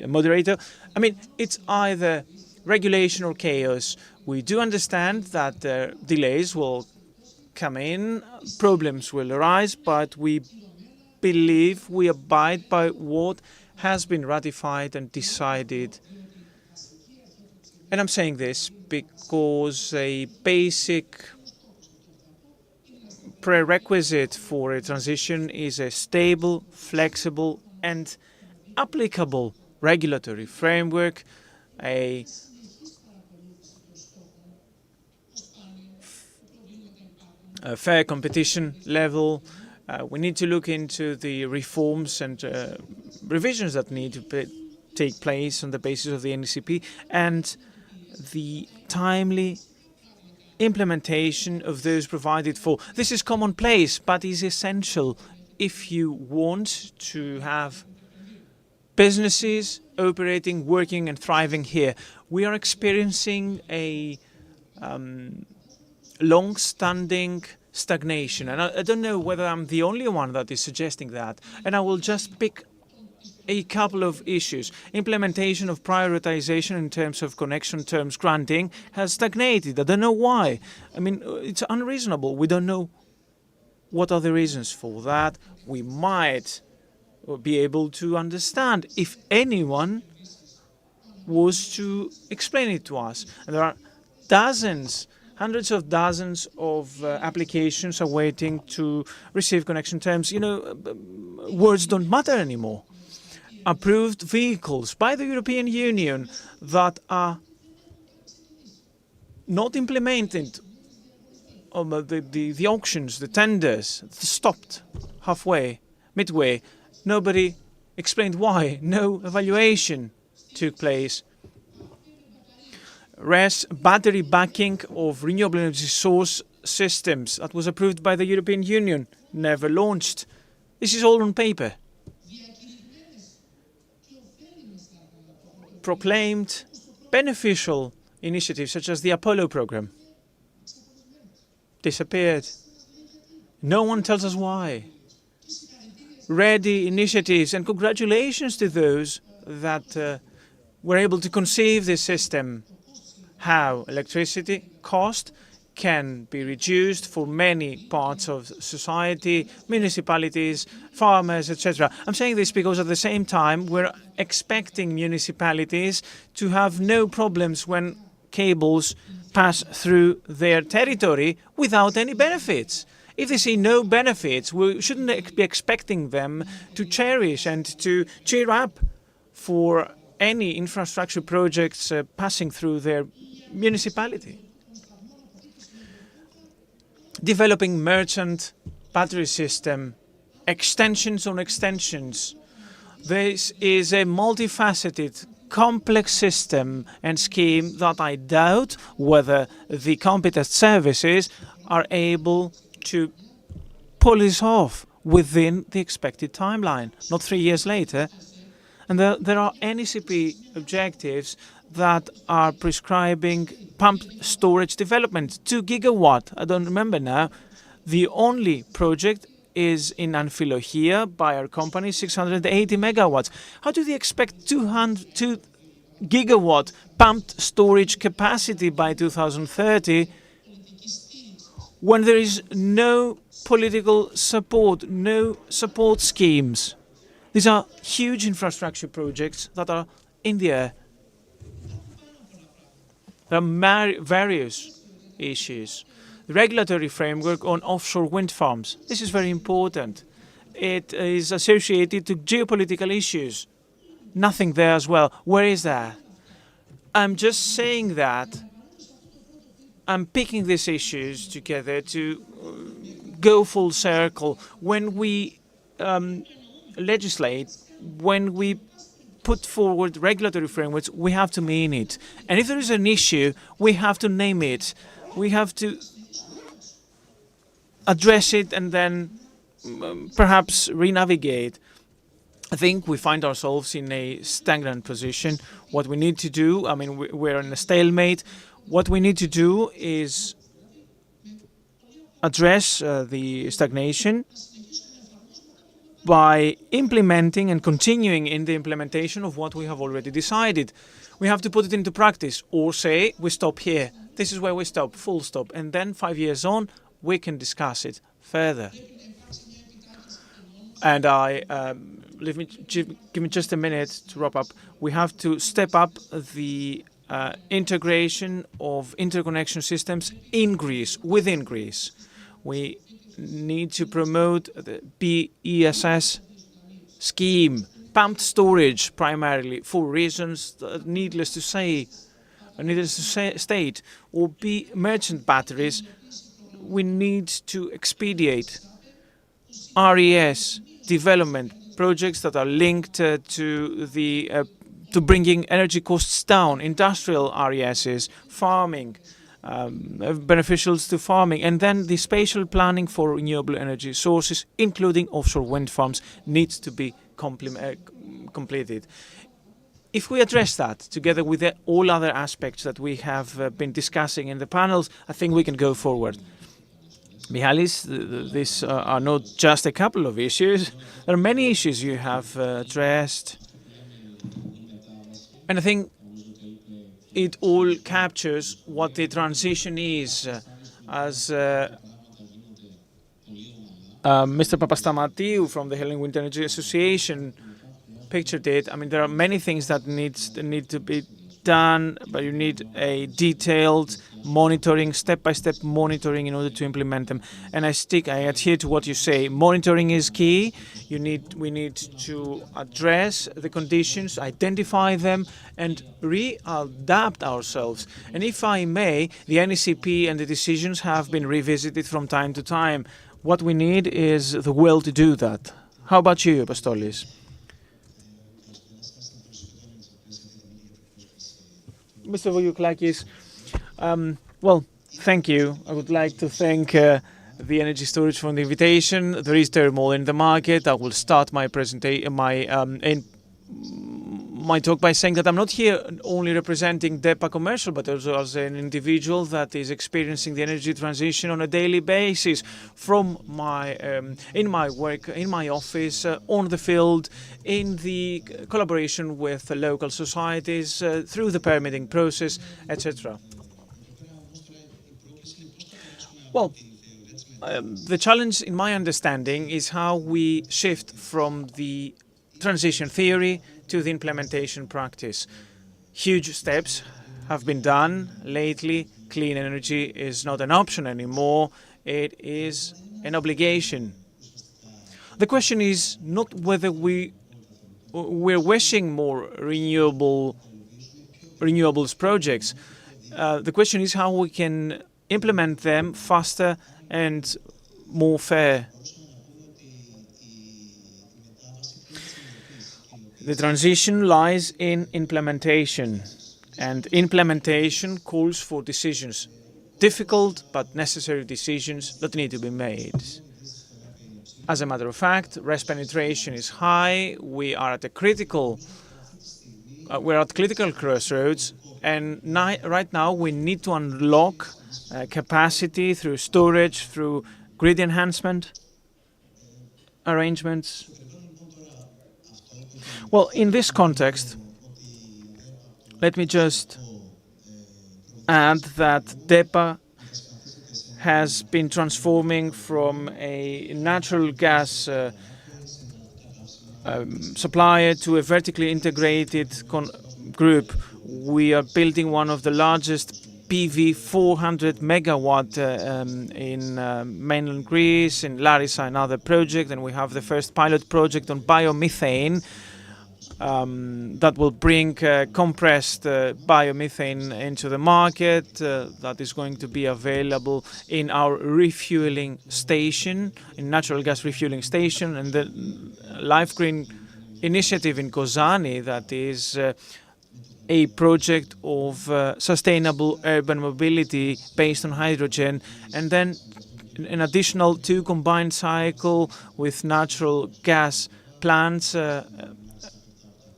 moderator. I mean, it's either regulation or chaos. We do understand that delays will come in, problems will arise, but we believe we abide by what has been ratified and decided. And I'm saying this because a basic prerequisite for a transition is a stable, flexible, and applicable regulatory framework, a fair competition level. We need to look into the reforms and revisions that need to take place on the basis of the NECP and the timely implementation of those provided for. This is commonplace, but is essential if you want to have businesses operating, working and thriving here. We are experiencing a long-standing stagnation, and I don't know whether I'm the only one that is suggesting that, and I will just pick a couple of issues. Implementation of prioritization in terms of connection terms granting has stagnated. I don't know why. I mean, it's unreasonable. We don't know what are the reasons for that. We might be able to understand if anyone was to explain it to us. And there are dozens, hundreds of dozens of applications awaiting to receive connection terms. You know, words don't matter anymore. Approved vehicles by the European Union that are not implemented, the auctions, the tenders, stopped halfway, midway. Nobody explained why. No evaluation took place. RES, battery backing of renewable energy source systems, that was approved by the European Union, never launched. This is all on paper. Proclaimed beneficial initiatives such as the Apollo program disappeared. No one tells us why. Ready initiatives, and congratulations to those that were able to conceive this system. How electricity cost can be reduced for many parts of society, municipalities, farmers, etc. I'm saying this because at the same time we're expecting municipalities to have no problems when cables pass through their territory without any benefits. If they see no benefits, we shouldn't be expecting them to cherish and to cheer up for any infrastructure projects passing through their municipality. Developing merchant battery system, extensions on extensions. This is a multifaceted, complex system and scheme that I doubt whether the competent services are able to pull this off within the expected timeline, not 3 years later. And there are NECP objectives that are prescribing pumped storage development, 2 gigawatt. I don't remember now. The only project is in Anphilohia by our company, 680 megawatts. How do they expect 2 gigawatt pumped storage capacity by 2030 when there is no political support, no support schemes. These are huge infrastructure projects that are in the air. There are various issues. The regulatory framework on offshore wind farms. This is very important. It is associated to geopolitical issues. Nothing there as well. Where is that? I'm just saying that I'm picking these issues together to go full circle. When we legislate, when we put forward regulatory frameworks, we have to mean it. And if there is an issue, we have to name it. We have to address it and then perhaps re-navigate. I think we find ourselves in a stagnant position. What we need to do, I mean, we're in a stalemate. What we need to do is address the stagnation by implementing and continuing in the implementation of what we have already decided. We have to put it into practice or say we stop here. This is where we stop, full stop. And then 5 years on, we can discuss it further. And give me just a minute to wrap up. We have to step up the integration of interconnection systems in Greece, within Greece. We need to promote the BESS scheme, pumped storage primarily, for reasons needless to state, or merchant batteries. We need to expedite RES development projects that are linked to bringing energy costs down, industrial RESs, farming, beneficials to farming, and then the spatial planning for renewable energy sources, including offshore wind farms, needs to be completed. If we address that together with all other aspects that we have been discussing in the panels, I think we can go forward. Michalis, these are not just a couple of issues. There are many issues you have addressed. And I think it all captures what the transition is. As Mr. Papastamatiu from the Hellenic Wind Energy Association pictured it, I mean, there are many things that need to be done, but you need a detailed monitoring, step-by-step monitoring in order to implement them. And I adhere to what you say. Monitoring is key. We need to address the conditions, identify them, and readapt ourselves. And if I may, the NECP and the decisions have been revisited from time to time. What we need is the will to do that. How about you, Apostolis? Mr. Voyoklakis, well, thank you. I would like to thank the Energy Storage for the invitation. There is turmoil in the market. I will start my my talk by saying that I'm not here only representing DEPA Commercial, but also as an individual that is experiencing the energy transition on a daily basis from in my work, in my office, on the field, in the collaboration with the local societies, through the permitting process, etc. Well, the challenge, in my understanding, is how we shift from the transition theory to the implementation practice. Huge steps have been done lately. Clean energy is not an option anymore. It is an obligation. The question is not whether we're wishing more renewables projects. The question is how we can implement them faster and more fair. The transition lies in implementation, and implementation calls for decisions, difficult but necessary decisions that need to be made. As a matter of fact, RES penetration is high. We are at critical crossroads, and right now we need to unlock capacity through storage, through grid enhancement arrangements. Well, in this context, Let me just add that DEPA has been transforming from a natural gas supplier to a vertically integrated group. We are building one of the largest PV 400 megawatt in mainland Greece, in Larissa, another project, and we have the first pilot project on biomethane that will bring compressed biomethane into the market. That is going to be available in our refueling station, in natural gas refueling station, and the Life Green initiative in Kozani, that is a project of sustainable urban mobility based on hydrogen, and then an additional 2 combined cycle with natural gas plants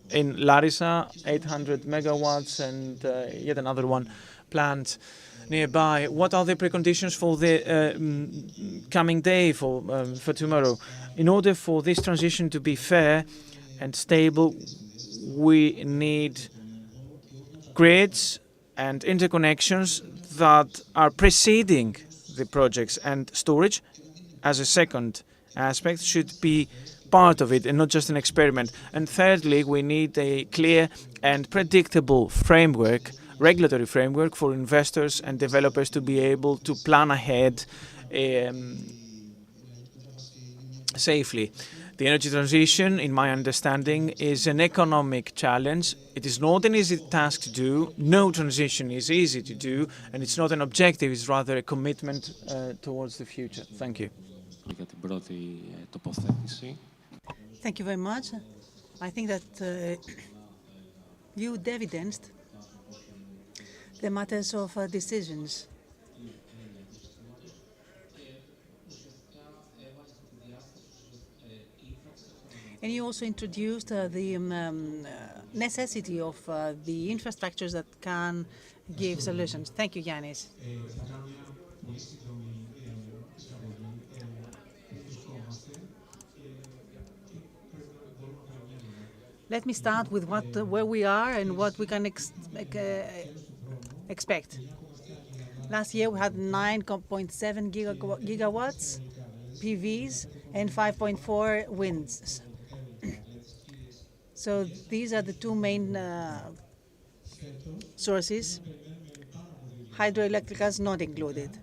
in Larissa, 800 megawatts, and yet another one plant nearby. What are the preconditions for the coming day, for tomorrow? In order for this transition to be fair and stable, we need grids and interconnections that are preceding the projects, and storage as a second aspect should be part of it and not just an experiment. And thirdly, we need a clear and predictable framework, regulatory framework, for investors and developers to be able to plan ahead safely. The energy transition, in my understanding, is an economic challenge. It is not an easy task to do. No transition is easy to do, and it's not an objective, it's rather a commitment towards the future. Thank you. Thank you very much. I think that you evidenced the matters of decisions. And you also introduced the necessity of the infrastructures that can give solutions. Thank you, Yannis. Let me start with where we are and what we can expect. Last year, we had 9.7 gigawatts PVs and 5.4 winds. So these are the 2 main sources, hydroelectricals not included.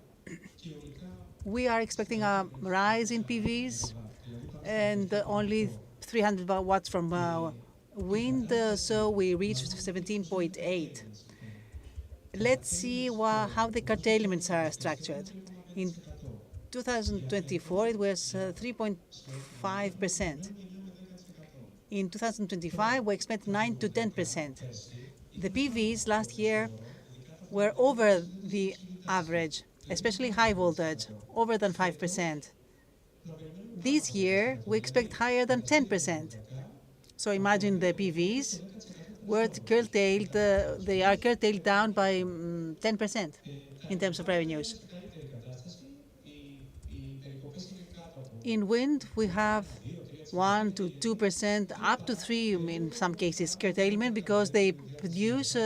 We are expecting a rise in PVs and only 300 watts from wind, so we reached 17.8. Let's see how the curtailments are structured. In 2024, it was 3.5%. In 2025, we expect 9 to 10%. The PVs last year were over the average, especially high voltage, over than 5%. This year, we expect higher than 10%. So imagine the PVs were curtailed, they are curtailed down by 10% in terms of revenues. In wind, we have 1 to 2%, up to 3% in some cases curtailment, because they produce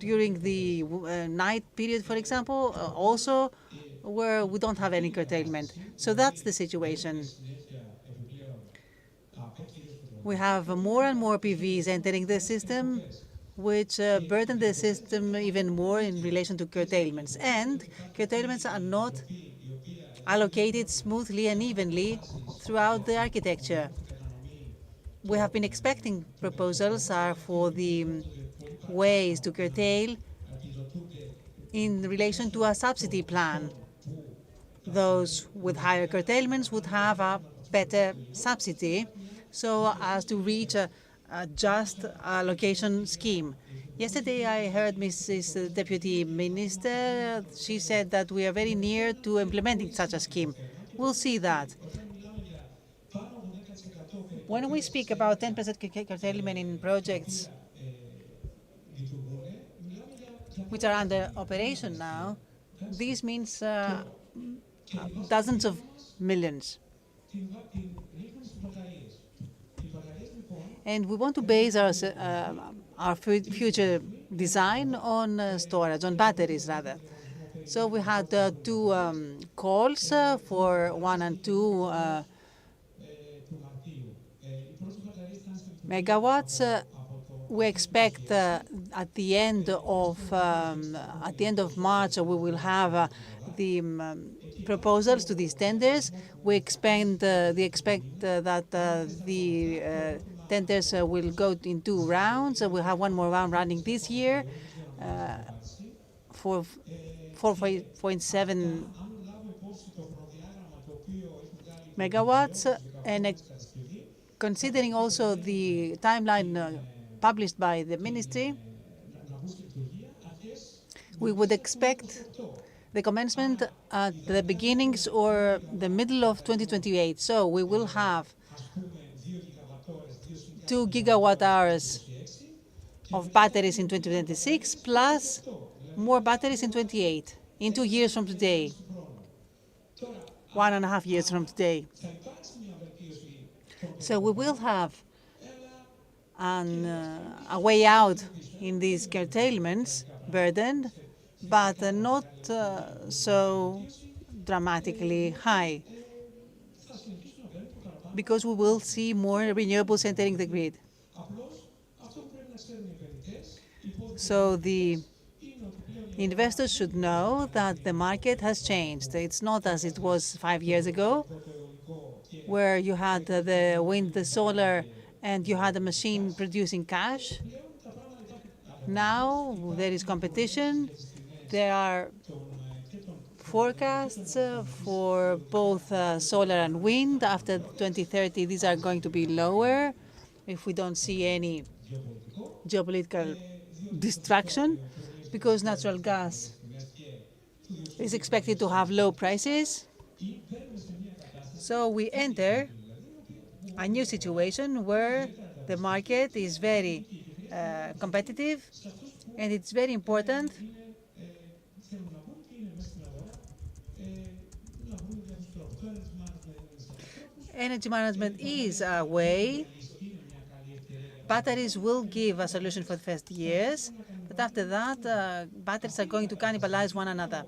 during the night period, for example, also where we don't have any curtailment. So that's the situation. We have more and more PVs entering the system, which burden the system even more in relation to curtailments. And curtailments are not allocated smoothly and evenly throughout the architecture. We have been expecting proposals for the ways to curtail in relation to a subsidy plan. Those with higher curtailments would have a better subsidy so as to reach a just allocation scheme. Yesterday, I heard Mrs. Deputy Minister. She said that we are very near to implementing such a scheme. We'll see that. When we speak about 10% curtailment in projects which are under operation now, this means dozens of millions. And we want to base our future design on storage, on batteries rather. So we had two calls for 1 and 2 megawatts. We expect at the end of March we will have the proposals to these tenders. We expect that the tenders will go in 2 rounds. We have one more round running this year for 4.7 megawatts, and considering also the timeline published by the ministry, we would expect the commencement at the beginnings or the middle of 2028. So we will have 2 gigawatt hours of batteries in 2026, plus more batteries in 28, in 2 years from today, 1.5 years from today. So we will have a way out in these curtailments burden, but not so dramatically high, because we will see more renewables entering the grid. So the investors should know that the market has changed. It's not as it was 5 years ago, where you had the wind, the solar, and you had a machine producing cash. Now there is competition. There are forecasts for both solar and wind. After 2030, these are going to be lower if we don't see any geopolitical distraction, because natural gas is expected to have low prices. So we enter a new situation where the market is very competitive, and it's very important energy management is a way. Batteries will give a solution for the first years, but after that, batteries are going to cannibalize one another.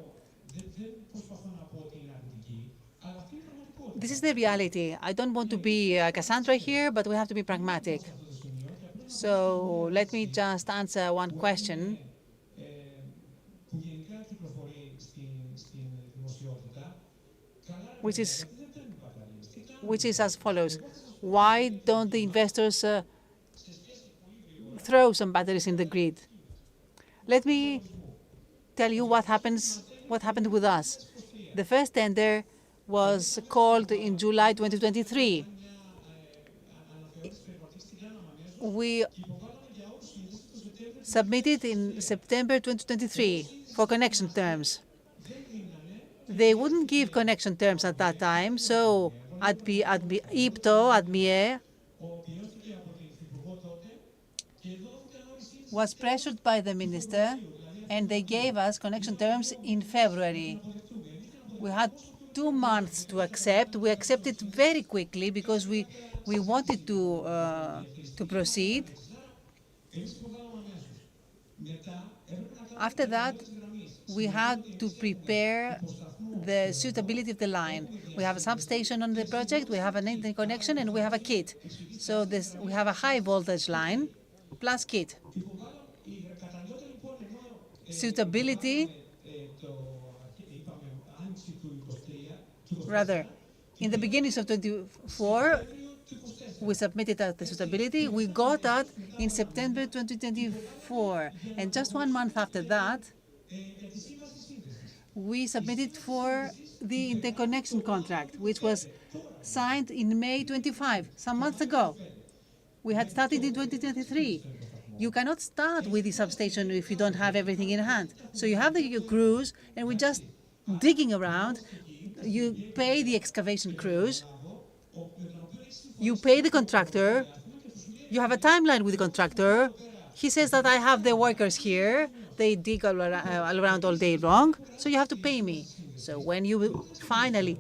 This is the reality. I don't want to be Cassandra here, but we have to be pragmatic. So let me just answer one question. Which is as follows. Why don't the investors throw some batteries in the grid? Let me tell you what happened with us. The first tender was called in July 2023. We submitted in September 2023 for connection terms. They wouldn't give connection terms at that time, so ADMIE was pressured by the minister, and they gave us connection terms in February. We had 2 months to accept. We accepted very quickly because we wanted to proceed. After that, we had to prepare the suitability of the line. We have a substation on the project, we have an interconnection, and we have a kit. So we have a high voltage line plus kit. Suitability, rather, in the beginning of 2024, we submitted the suitability. We got that in September 2024. And just 1 month after that, we submitted for the interconnection contract, which was signed in May 25, some months ago. We had started in 2023. You cannot start with the substation if you don't have everything in hand. So you have your crews, and we're just digging around. You pay the excavation crews. You pay the contractor. You have a timeline with the contractor. He says that I have the workers here. They dig all around all day long, so you have to pay me. So when you finally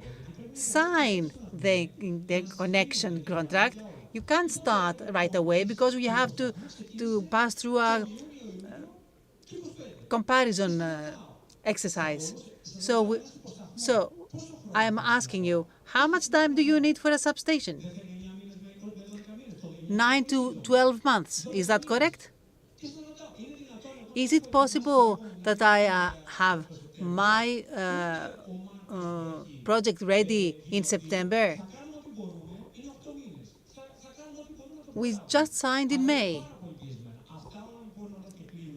sign the connection contract, you can't start right away because we have to pass through a comparison exercise. So I am asking you, how much time do you need for a substation? 9 to 12 months. Is that correct? Is it possible that I have my project ready in September? We just signed in May.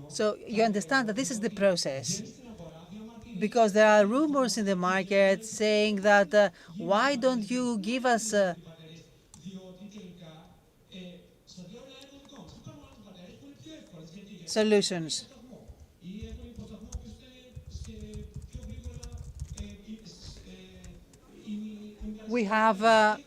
So you understand that this is the process. Because there are rumors in the market saying that why don't you give us solutions? We have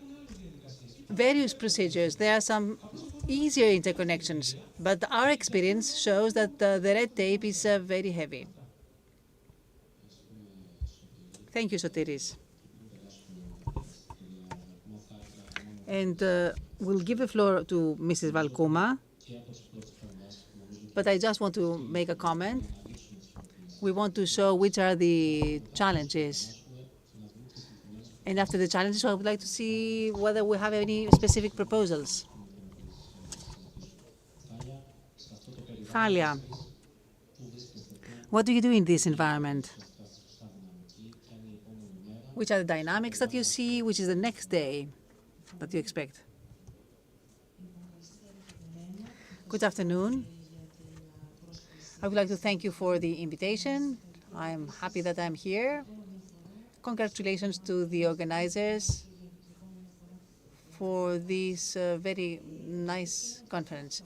various procedures. There are some easier interconnections, but our experience shows that the red tape is very heavy. Thank you, Sotiris. And we'll give the floor to Mrs. Valkouma. But I just want to make a comment. We want to show which are the challenges. And after the challenges, I would like to see whether we have any specific proposals. Thalia, what do you do in this environment? Which are the dynamics that you see? Which is the next day that you expect? Good afternoon. I would like to thank you for the invitation. I'm happy that I'm here. Congratulations to the organizers for this very nice conference.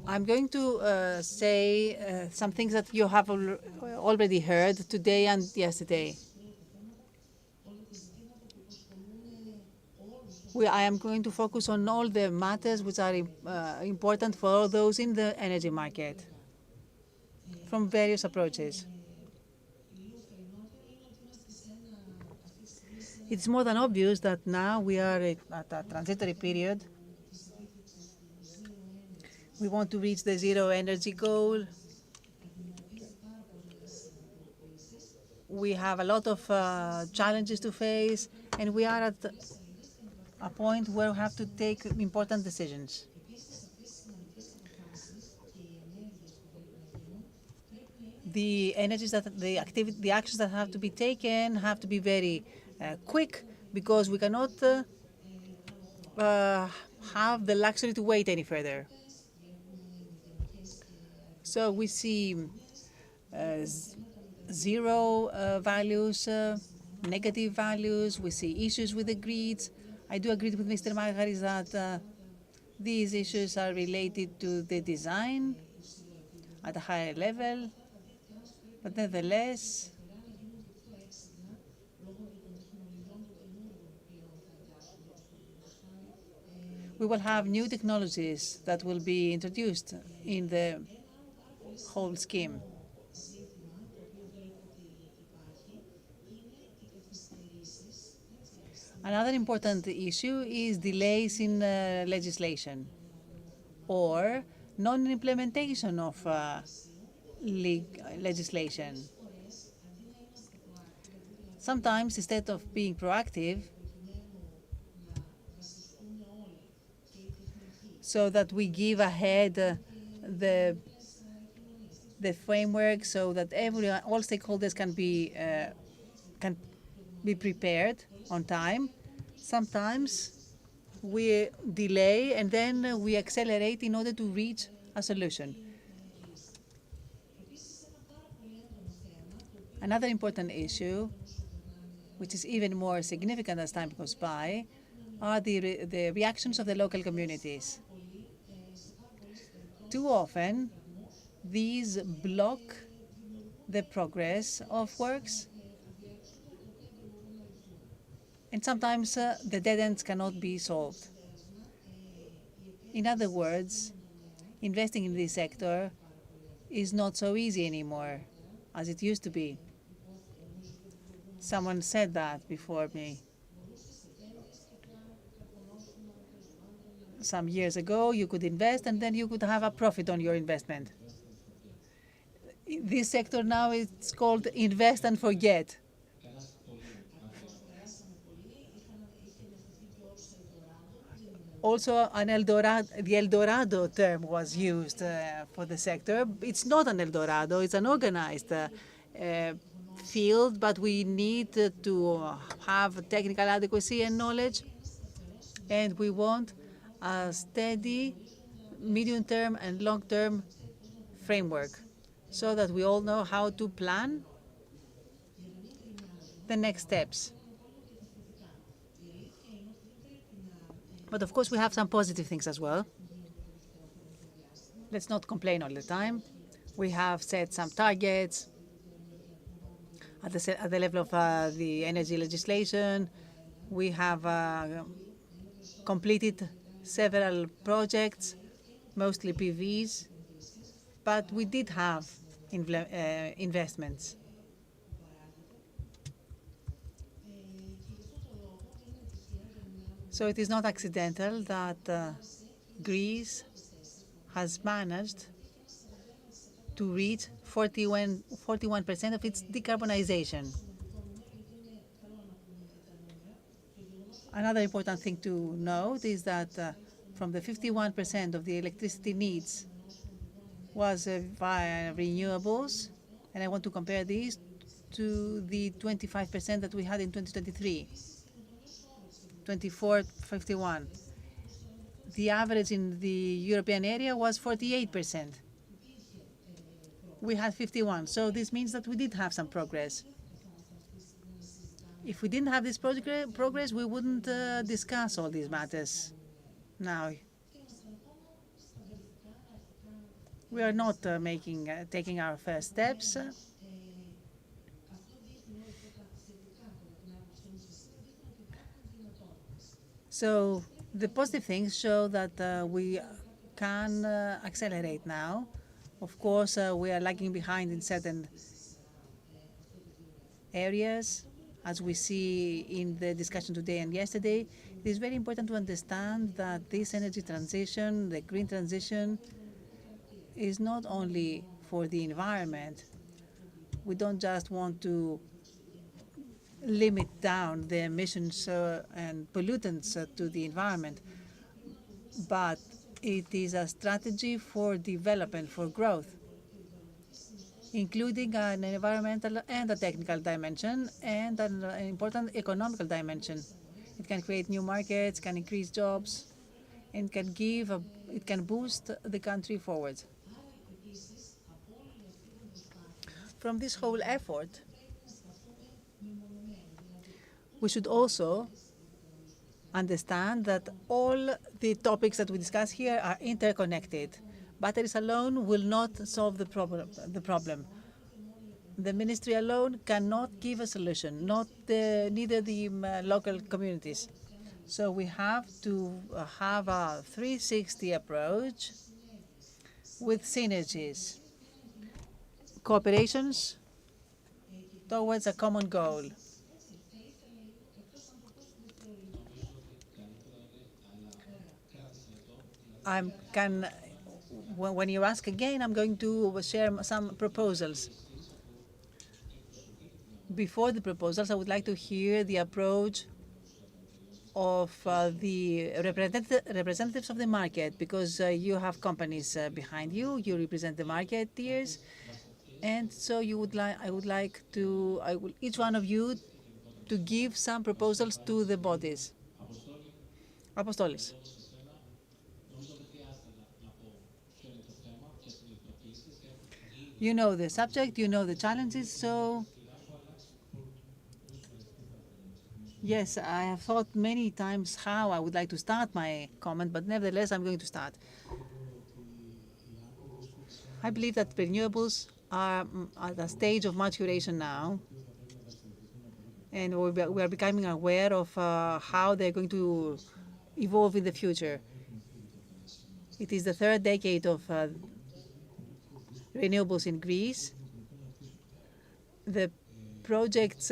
I'm going to say some things that you have already heard today and yesterday. I am going to focus on all the matters which are important for all those in the energy market from various approaches. It's more than obvious that now we are at a transitory period. We want to reach the zero energy goal. We have a lot of challenges to face, and we are at a point where we have to take important decisions. The actions that have to be taken have to be very quick, because we cannot have the luxury to wait any further. So we see zero values, negative values. We see issues with the grids. I do agree with Mr. Margaris that these issues are related to the design at a higher level. But nevertheless, we will have new technologies that will be introduced in the whole scheme. Another important issue is delays in legislation or non-implementation of legislation. Sometimes, instead of being proactive, so that we give ahead the framework so that all stakeholders can be prepared on time. Sometimes we delay and then we accelerate in order to reach a solution. Another important issue, which is even more significant as time goes by, are the reactions of the local communities. Too often, these block the progress of works, and sometimes the dead ends cannot be solved. In other words, investing in this sector is not so easy anymore as it used to be. Someone said that before me. some years ago, you could invest and then you could have a profit on your investment. This sector now is called invest and forget. Also, the El Dorado term was used for the sector. It's not an El Dorado, it's an organized field, but we need to have technical adequacy and knowledge, and we want a steady medium-term and long-term framework so that we all know how to plan the next steps. But of course, we have some positive things as well. Let's not complain all the time. We have set some targets at the level of the energy legislation. We have completed several projects, mostly PVs, but we did have investments. So it is not accidental that Greece has managed to reach 41% of its decarbonization. Another important thing to note is that from the 51% of the electricity needs was via renewables, and I want to compare these to the 25% that we had in 2023. 24-51. The average in the European area was 48%. We had 51, so this means that we did have some progress. If we didn't have this progress, we wouldn't discuss all these matters now. We are not taking our first steps. So the positive things show that we can accelerate now. Of course, we are lagging behind in certain areas, as we see in the discussion today and yesterday. It is very important to understand that this energy transition, the green transition, is not only for the environment. We don't just want to limit down the emissions and pollutants to the environment, but it is a strategy for development, for growth, including an environmental and a technical dimension and an important economical dimension. It can create new markets, can increase jobs, and it can boost the country forward. From this whole effort, we should also understand that all the topics that we discuss here are interconnected. Batteries alone will not solve the problem. The ministry alone cannot give a solution, neither the local communities. So we have to have a 360 approach with synergies, cooperations towards a common goal. When you ask again, I'm going to share some proposals. Before the proposals, I would like to hear the approach of the representatives of the market, because you have companies behind you, you represent the marketeers, and so each one of you to give some proposals to the bodies. Apostolis. You know the subject, you know the challenges, so yes, I have thought many times how I would like to start my comment, but nevertheless, I'm going to start. I believe that renewables are at a stage of maturation now, and we are becoming aware of how they're going to evolve in the future. It is the third decade of renewables in Greece. The projects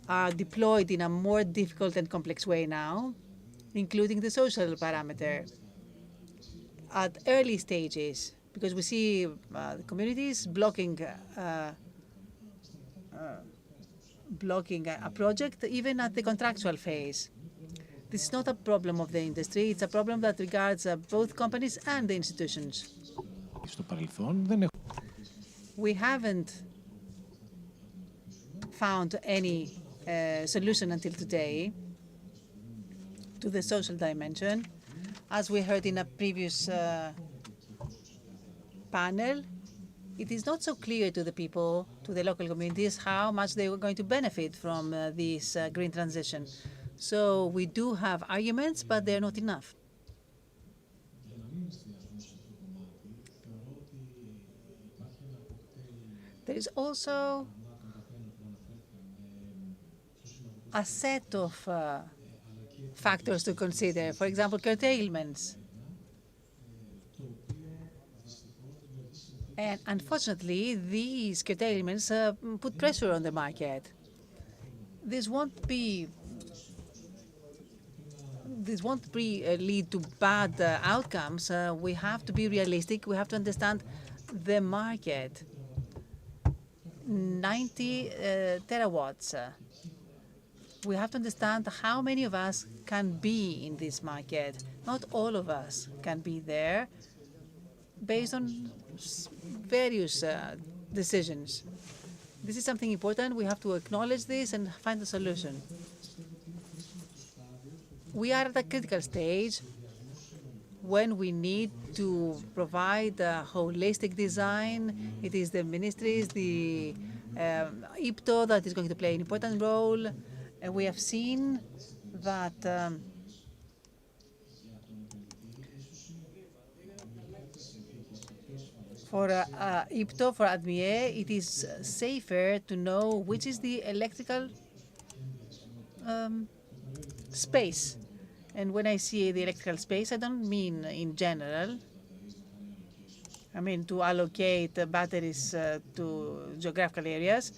are deployed in a more difficult and complex way now. including the social parameter at early stages, because we see the communities blocking a project even at the contractual phase. This is not a problem of the industry, it's a problem that regards both companies and the institutions. We haven't found any solution until today to the social dimension. As we heard in a previous panel, it is not so clear to the people, to the local communities, how much they were going to benefit from this green transition. So we do have arguments, but they're not enough. There is also a set of factors to consider. For example, curtailments. And unfortunately, these curtailments put pressure on the market. This won't lead to bad outcomes. We have to be realistic. We have to understand the market. 90 terawatts. We have to understand how many of us can be in this market. Not all of us can be there based on various decisions. This is something important. We have to acknowledge this and find a solution. We are at a critical stage when we need to provide a holistic design. It is the ministries, the IPTO that is going to play an important role. And we have seen that for IPTO, for ADMIE, it is safer to know which is the electrical space. And when I see the electrical space, I don't mean in general. I mean to allocate batteries to geographical areas.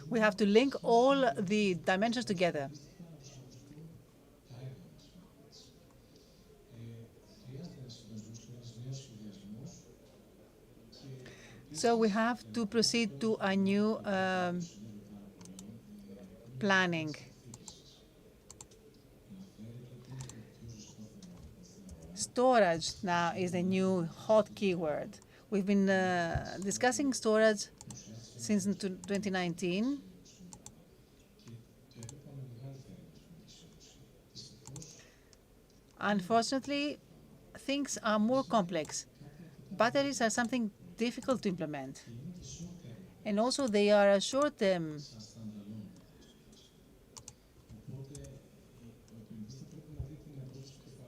We have to link all the dimensions together. So we have to proceed to a new planning. Storage now is the new hot keyword. We've been discussing storage since 2019. Unfortunately, things are more complex. Batteries are something difficult to implement. And also they are a short-term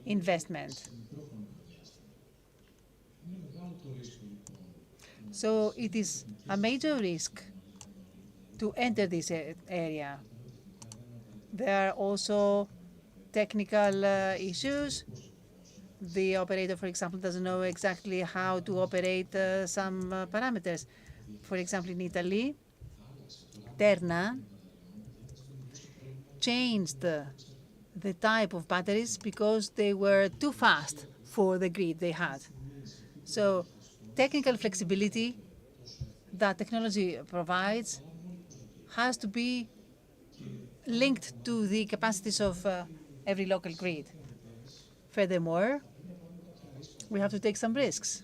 investment. So it is a major risk to enter this area. There are also technical issues. The operator, for example, doesn't know exactly how to operate some parameters. For example, in Italy, Terna changed the type of batteries because they were too fast for the grid they had. So technical flexibility that technology provides has to be linked to the capacities of every local grid. Furthermore, we have to take some risks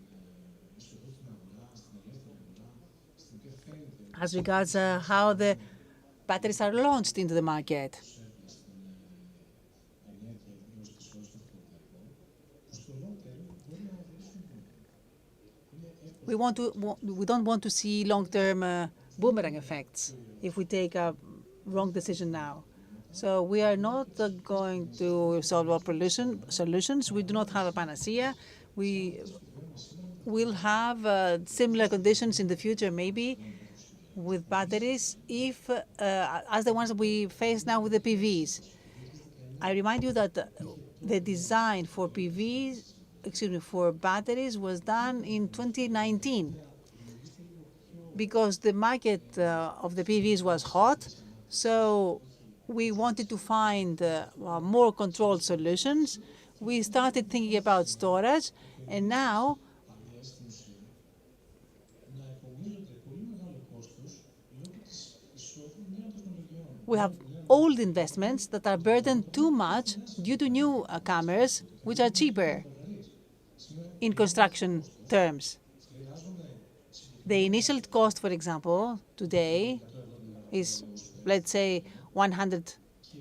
as regards how the batteries are launched into the market. We don't want to see long-term boomerang effects if we take a wrong decision now. So we are not going to solve all solutions. We do not have a panacea. We will have similar conditions in the future, maybe, with batteries, if as the ones that we face now with the PVs. I remind you that the design for for batteries was done in 2019, because the market of the PVs was hot, so we wanted to find more controlled solutions. We started thinking about storage, and now we have old investments that are burdened too much due to new cameras, which are cheaper in construction terms. The initial cost, for example, today is, let's say, 100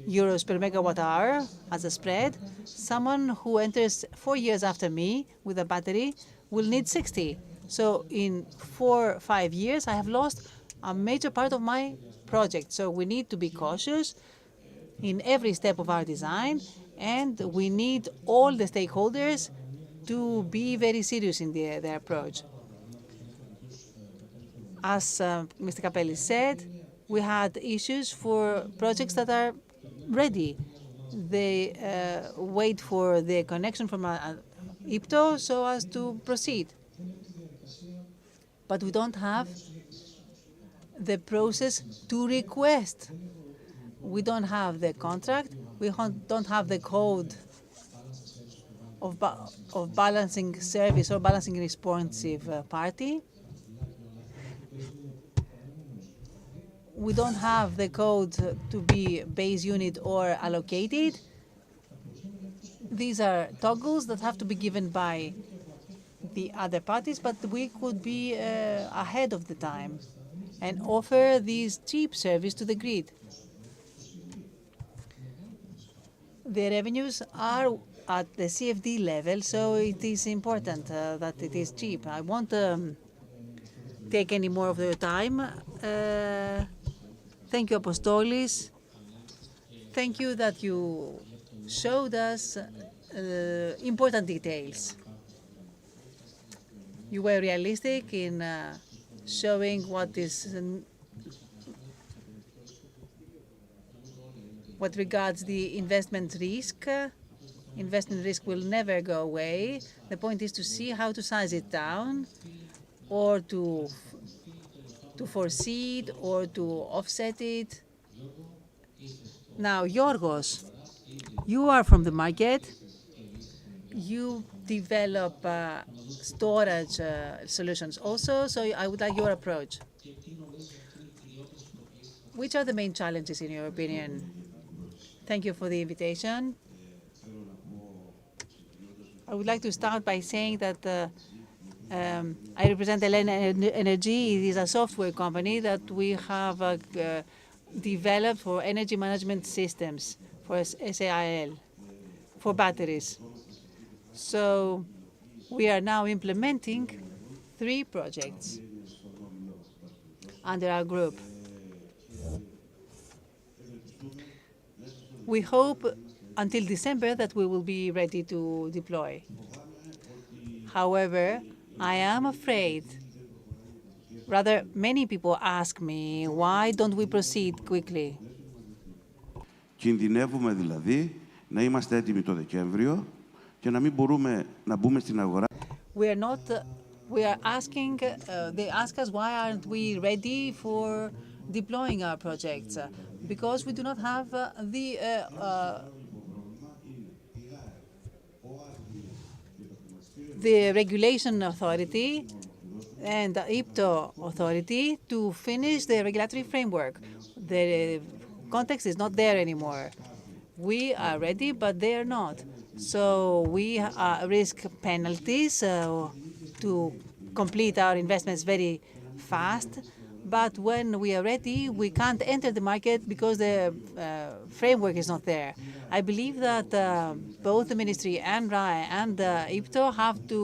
euros per megawatt hour as a spread. Someone who enters 4 years after me with a battery will need 60. So in 4 or 5 years, I have lost a major part of my project. So we need to be cautious in every step of our design, and we need all the stakeholders to be very serious in their approach. As Mr. Capelli said, we had issues for projects that are ready. They wait for the connection from IPTO so as to proceed. But we don't have the process to request. We don't have the contract. We don't have the code of balancing service or balancing responsive party. We don't have the code to be base unit or allocated. These are toggles that have to be given by the other parties, but we could be ahead of the time and offer these cheap service to the grid. The revenues are at the CFD level, so it is important that it is cheap. I won't take any more of your time. Thank you, Apostolis. Thank you that you showed us important details. You were realistic in showing what regards the investment risk. Investment risk will never go away. The point is to see how to size it down, or to foresee it, or to offset it. Now, Yorgos, you are from the market. You develop storage solutions also, so I would like your approach. Which are the main challenges in your opinion? Thank you for the invitation. I would like to start by saying that I represent Elena Energy. It is a software company that we have developed for energy management systems, for SAIL, for batteries. So we are now implementing 3 projects under our group. We hope until December that we will be ready to deploy. However, I am afraid, rather many people ask me, why don't we proceed quickly? Κινδυνεύουμε δηλαδή να είμαστε έτοιμοι το Δεκέμβριο και να μην μπορούμε να μπούμε στην αγορά. We are asking, they ask us why aren't we ready for deploying our projects? Because we do not have the regulation authority and the IPTO authority to finish the regulatory framework. The context is not there anymore. We are ready, but they are not. So we risk penalties to complete our investments very fast. But when we are ready, we can't enter the market because the framework is not there. I believe that both the Ministry and RAE and IPTO have to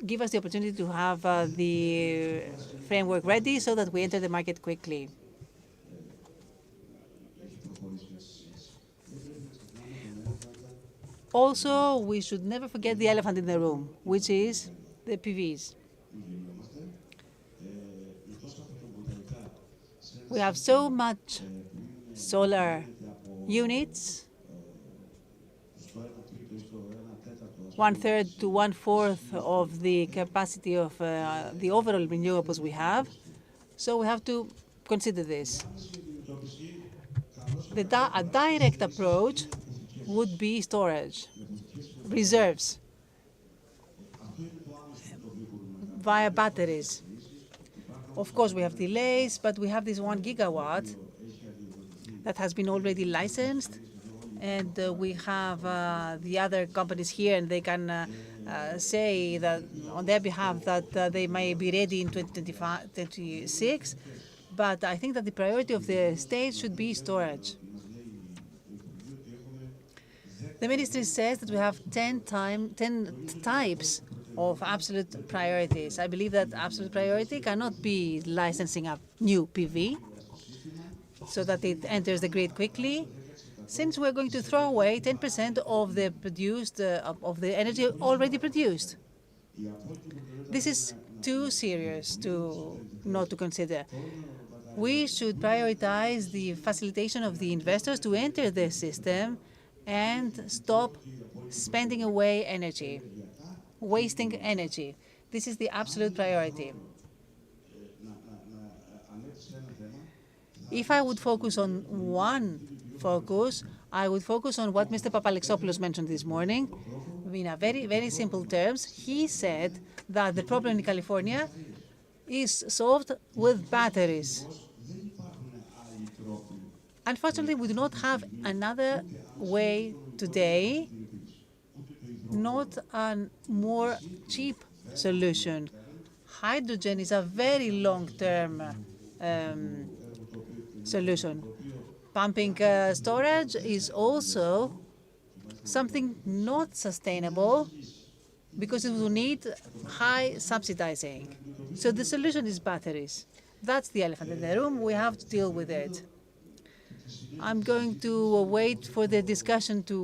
give us the opportunity to have the framework ready so that we enter the market quickly. Also, we should never forget the elephant in the room, which is the PVs. We have so much solar units. 1/3 to 1/4 of the capacity of the overall renewables we have. So we have to consider this. A direct approach would be storage, reserves, via batteries. Of course, we have delays, but we have this 1 gigawatt that has been already licensed, and we have the other companies here, and they can say that on their behalf that they may be ready in 2025, 2026. But I think that the priority of the state should be storage. The ministry says that we have 10 types of absolute priorities. I believe that absolute priority cannot be licensing a new PV so that it enters the grid quickly, since we're going to throw away 10% of the produced of the energy already produced. This is too serious not to consider. We should prioritize the facilitation of the investors to enter the system and stop spending away energy, wasting energy. This is the absolute priority. If I would focus on one focus, I would focus on what Mr. Papalexopoulos mentioned this morning. In a very, very simple terms, he said that the problem in California is solved with batteries. Unfortunately, we do not have another way today, not a more cheap solution. Hydrogen is a very long-term solution. Pumping storage is also something not sustainable because it will need high subsidizing. So the solution is batteries. That's the elephant in the room. We have to deal with it. I'm going to wait for the discussion to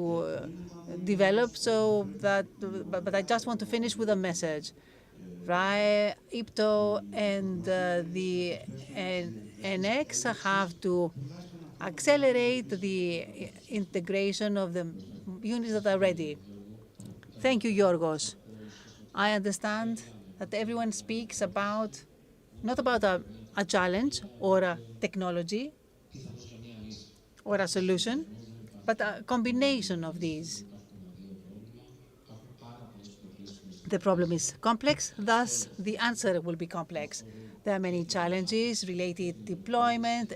develop, but I just want to finish with a message. RAE, IPTO, and the NX have to accelerate the integration of the units that are ready. Thank you, Yorgos. I understand that everyone speaks not about a challenge or a technology or a solution, but a combination of these. The problem is complex, thus the answer will be complex. There are many challenges related to deployment,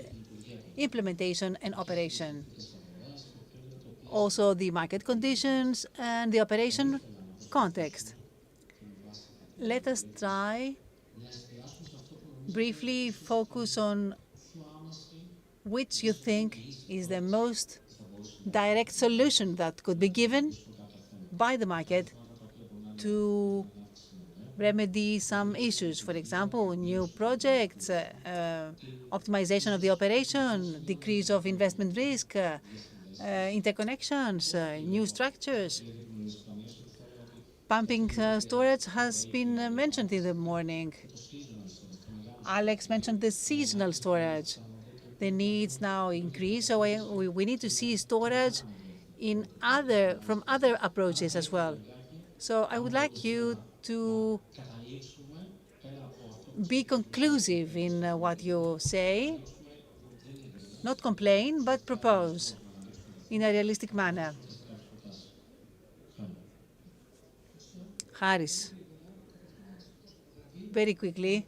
implementation, and operation. Also the market conditions and the operation context. Let us try briefly focus on which you think is the most direct solution that could be given by the market to remedy some issues. For example, new projects, optimization of the operation, decrease of investment risk, interconnections, new structures. Pumping storage has been mentioned in the morning. Alex mentioned the seasonal storage. The needs now increase, so we need to see storage from other approaches as well. So I would like you to be conclusive in what you say, not complain, but propose in a realistic manner. Haris, very quickly.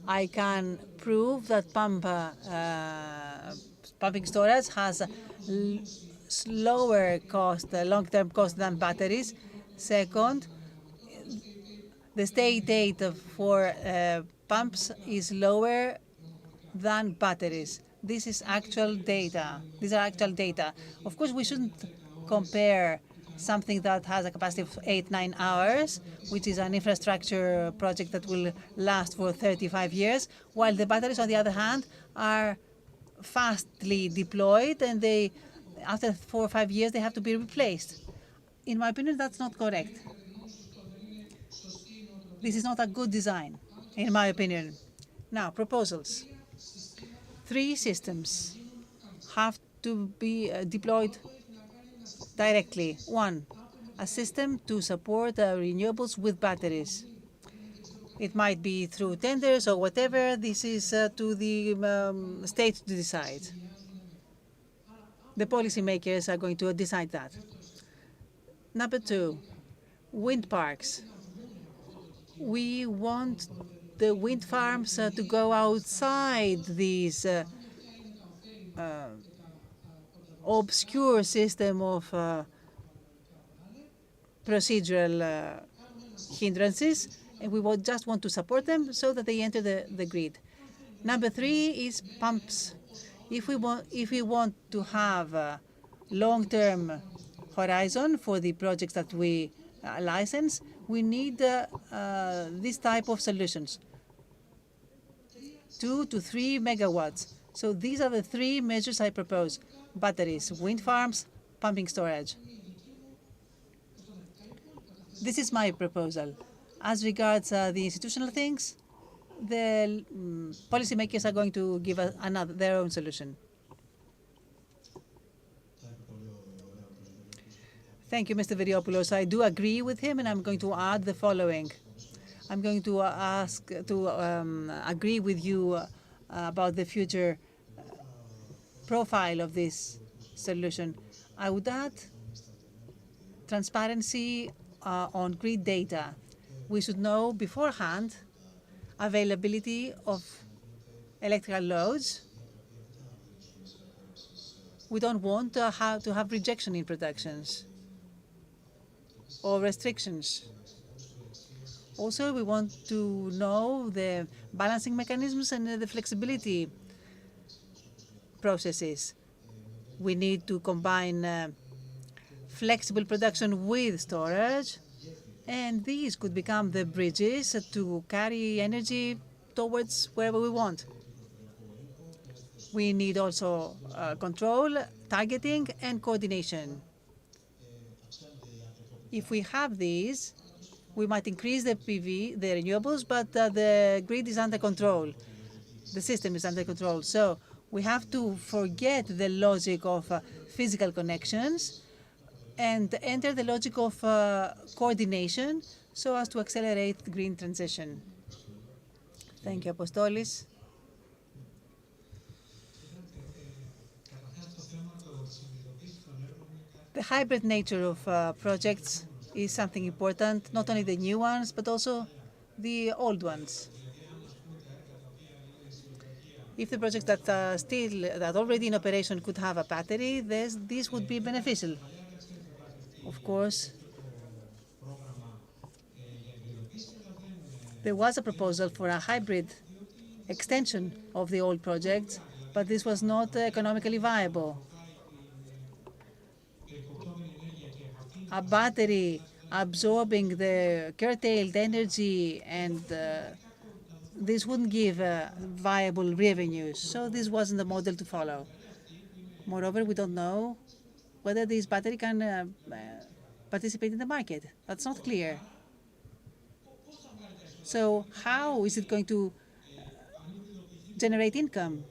I can prove that pumping storage has a lower cost, long-term cost than batteries. Second, the state aid for pumps is lower than batteries. This is actual data. These are actual data. Of course, we shouldn't compare something that has a capacity of 8-9 hours, which is an infrastructure project that will last for 35 years, while the batteries, on the other hand, are fastly deployed, and after 4 or 5 years, they have to be replaced. In my opinion, that's not correct. This is not a good design, in my opinion. Now, proposals. 3 systems have to be deployed directly. One, a system to support renewables with batteries. It might be through tenders or whatever. This is to the state to decide. The policymakers are going to decide that. Number two, wind parks. We want the wind farms to go outside these obscure system of procedural hindrances, and we will just want to support them so that they enter the grid. Number three is pumps. If we want to have a long-term horizon for the projects that we license, we need this type of solutions, 2 to 3 megawatts. So these are the three measures I propose: batteries, wind farms, pumping storage. This is my proposal. As regards the institutional things, the policymakers are going to give us their own solution. Thank you, Mr. Viriopoulos. I do agree with him, and I'm going to add the following. I'm going to agree with you about the future profile of this solution. I would add transparency on grid data. We should know beforehand availability of electrical loads. We don't want to have rejection in productions or restrictions. Also, we want to know the balancing mechanisms and the flexibility processes. We need to combine flexible production with storage, and these could become the bridges to carry energy towards wherever we want. We need also control, targeting, and coordination. If we have these, we might increase the PV, the renewables, but the grid is under control. The system is under control. So we have to forget the logic of physical connections and enter the logic of coordination so as to accelerate the green transition. Thank you, Apostolis. The hybrid nature of projects is something important, not only the new ones, but also the old ones. If the projects that are already in operation could have a battery, this would be beneficial. Of course, there was a proposal for a hybrid extension of the old projects, but this was not economically viable. A battery absorbing the curtailed energy, and this wouldn't give viable revenues. So this wasn't the model to follow. Moreover, we don't know whether this battery can participate in the market. That's not clear. So how is it going to generate income?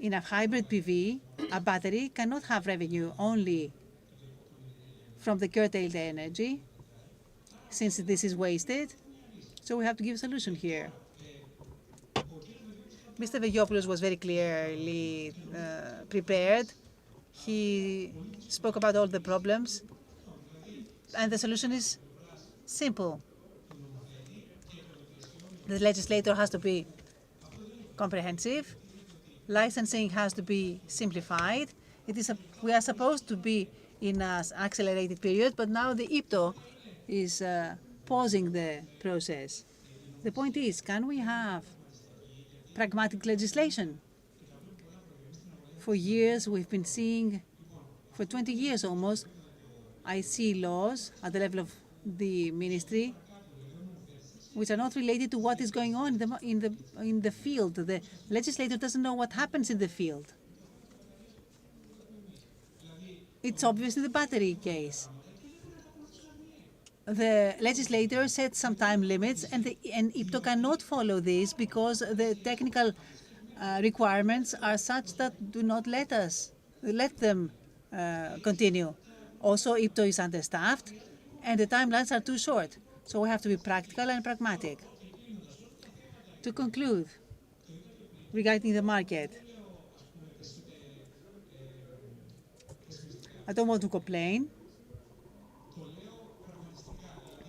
In a hybrid PV, a battery cannot have revenue only from the curtailed energy, since this is wasted. So we have to give a solution here. Mr. Viriopoulos was very clearly prepared. He spoke about all the problems, and the solution is simple. The legislator has to be comprehensive. Licensing has to be simplified. We are supposed to be in an accelerated period, but now the IPTO is pausing the process. The point is, can we have pragmatic legislation? For years, we've been seeing, for 20 years almost, I see laws at the level of the ministry which are not related to what is going on in the field. The legislator doesn't know what happens in the field. It's obviously the battery case. The legislator set some time limits, and IPTO cannot follow this because the technical requirements are such that do not let them continue. Also, IPTO is understaffed, and the timelines are too short. So we have to be practical and pragmatic. To conclude, regarding the market, I don't want to complain,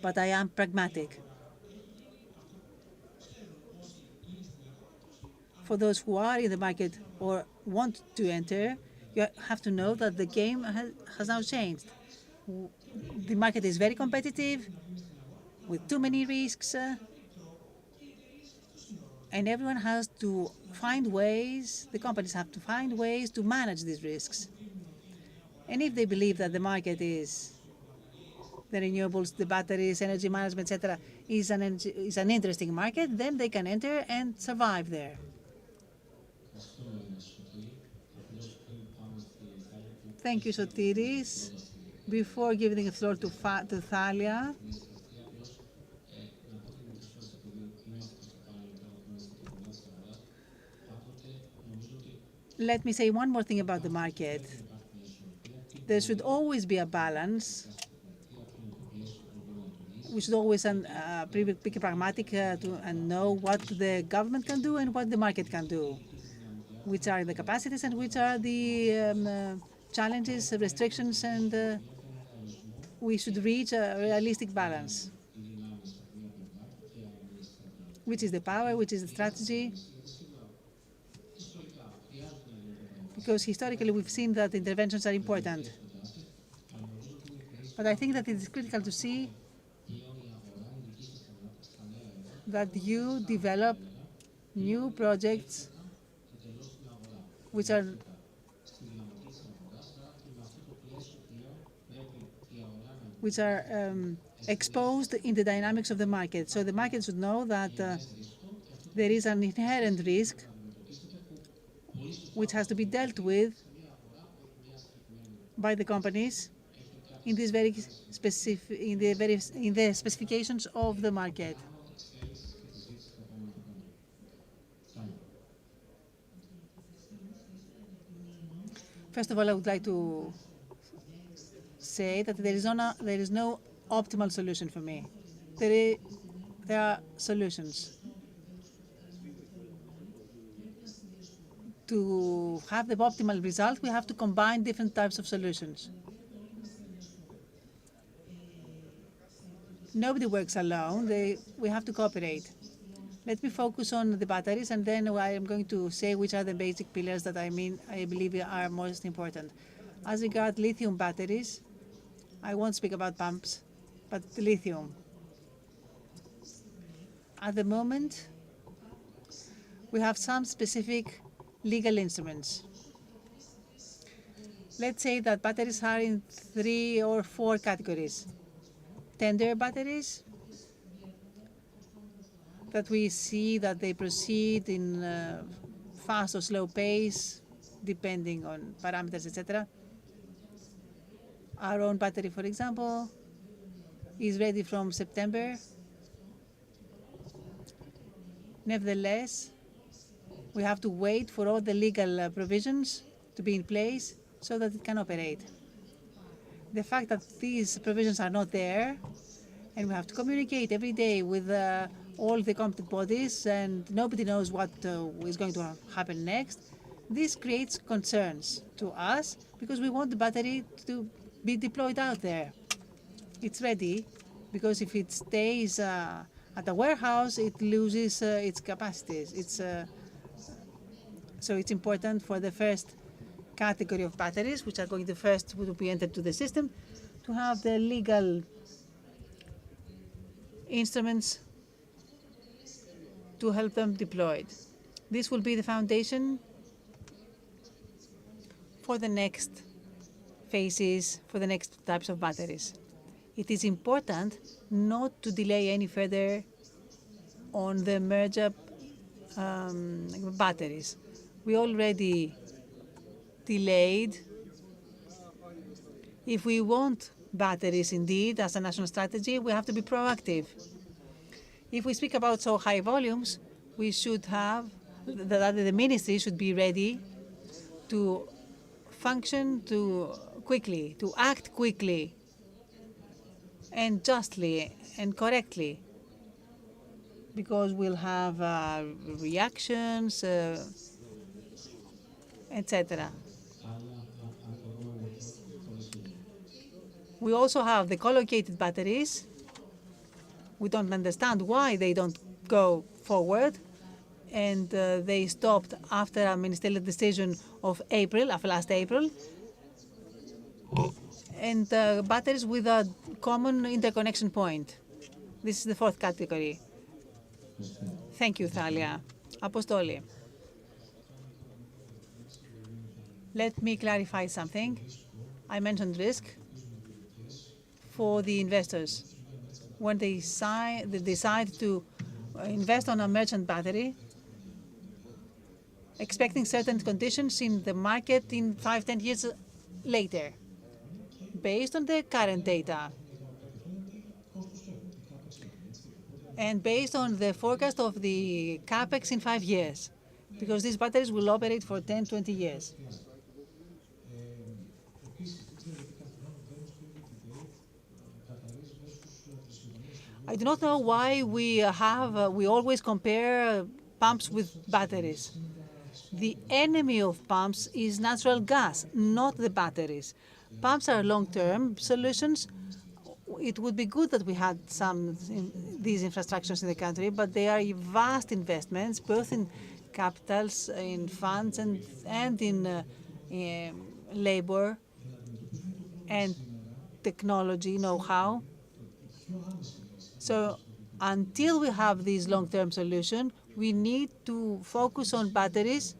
but I am pragmatic. For those who are in the market or want to enter, you have to know that the game has now changed. The market is very competitive, with too many risks, and everyone has to find ways, the companies have to find ways to manage these risks. And if they believe that the market is the renewables, the batteries, energy management, etc., is an interesting market, then they can enter and survive there. Thank you, Sotiris. Before giving the floor to Thalia, let me say one more thing about the market. There should always be a balance. We should always be pragmatic and know what the government can do and what the market can do, which are the capacities and which are the challenges, restrictions, and we should reach a realistic balance. Which is the power, which is the strategy. Because historically we've seen that interventions are important. But I think that it is critical to see that you develop new projects which are exposed in the dynamics of the market. So the market should know that there is an inherent risk which has to be dealt with by the companies in these very specific, in the specifications of the market. First of all, I would like to say that there is no optimal solution for me. There are solutions. To have the optimal result, we have to combine different types of solutions. Nobody works alone. We have to cooperate. Let me focus on the batteries, and then I am going to say which are the basic pillars that I believe are most important. As regards lithium batteries, I won't speak about pumps, but the lithium. At the moment, we have some specific legal instruments. Let's say that batteries are in 3 or 4 categories. Tender batteries, that we see that they proceed in fast or slow pace, depending on parameters, etc. Our own battery, for example, is ready from September. Nevertheless, we have to wait for all the legal provisions to be in place so that it can operate. The fact that these provisions are not there, and we have to communicate every day with all the competent bodies, and nobody knows what is going to happen next, this creates concerns to us because we want the battery to be deployed out there. It's ready, because if it stays at a warehouse, it loses its capacities. So it's important for the first category of batteries, which are going to first to be entered to the system, to have the legal instruments to help them deployed. This will be the foundation for the next phases, for the next types of batteries. It is important not to delay any further on the merge-up batteries. We already delayed. If we want batteries indeed as a national strategy, we have to be proactive. If we speak about so high volumes, we should have, the ministry should be ready to function, to quickly, to act quickly and justly and correctly, because we'll have reactions, etc. We also have the collocated batteries. We don't understand why they don't go forward, and they stopped after a ministerial decision of last April. And batteries with a common interconnection point. This is the fourth category. Thank you, Thalia. Apostoli. Let me clarify something. I mentioned risk for the investors. When they decide to invest on a merchant battery, expecting certain conditions in the market in 5-10 years later, based on the current data and based on the forecast of the capex in 5 years, because these batteries will operate for 10-20 years. I do not know why we always compare pumps with batteries. The enemy of pumps is natural gas, not the batteries. Pumps are long-term solutions. It would be good that we had these infrastructures in the country, but they are vast investments, both in capitals, in funds, and in labor and technology know-how. So until we have these long-term solutions, we need to focus on batteries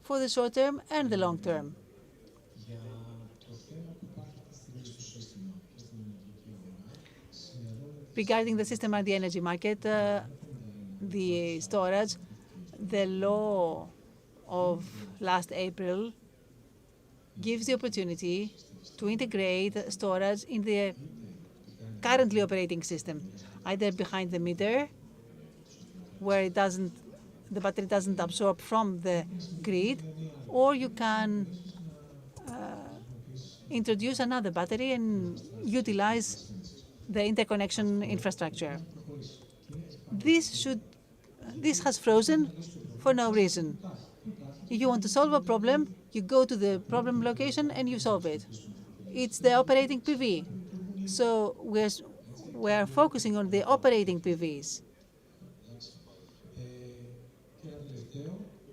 for the short term and the long term. Regarding the system and the energy market, the storage, the law of last April gives the opportunity to integrate storage in the currently operating system, either behind the meter, where the battery doesn't absorb from the grid, or you can introduce another battery and utilize the interconnection infrastructure. This has frozen for no reason. If you want to solve a problem, you go to the problem location and you solve it. It's the operating PV. So we're focusing on the operating PVs.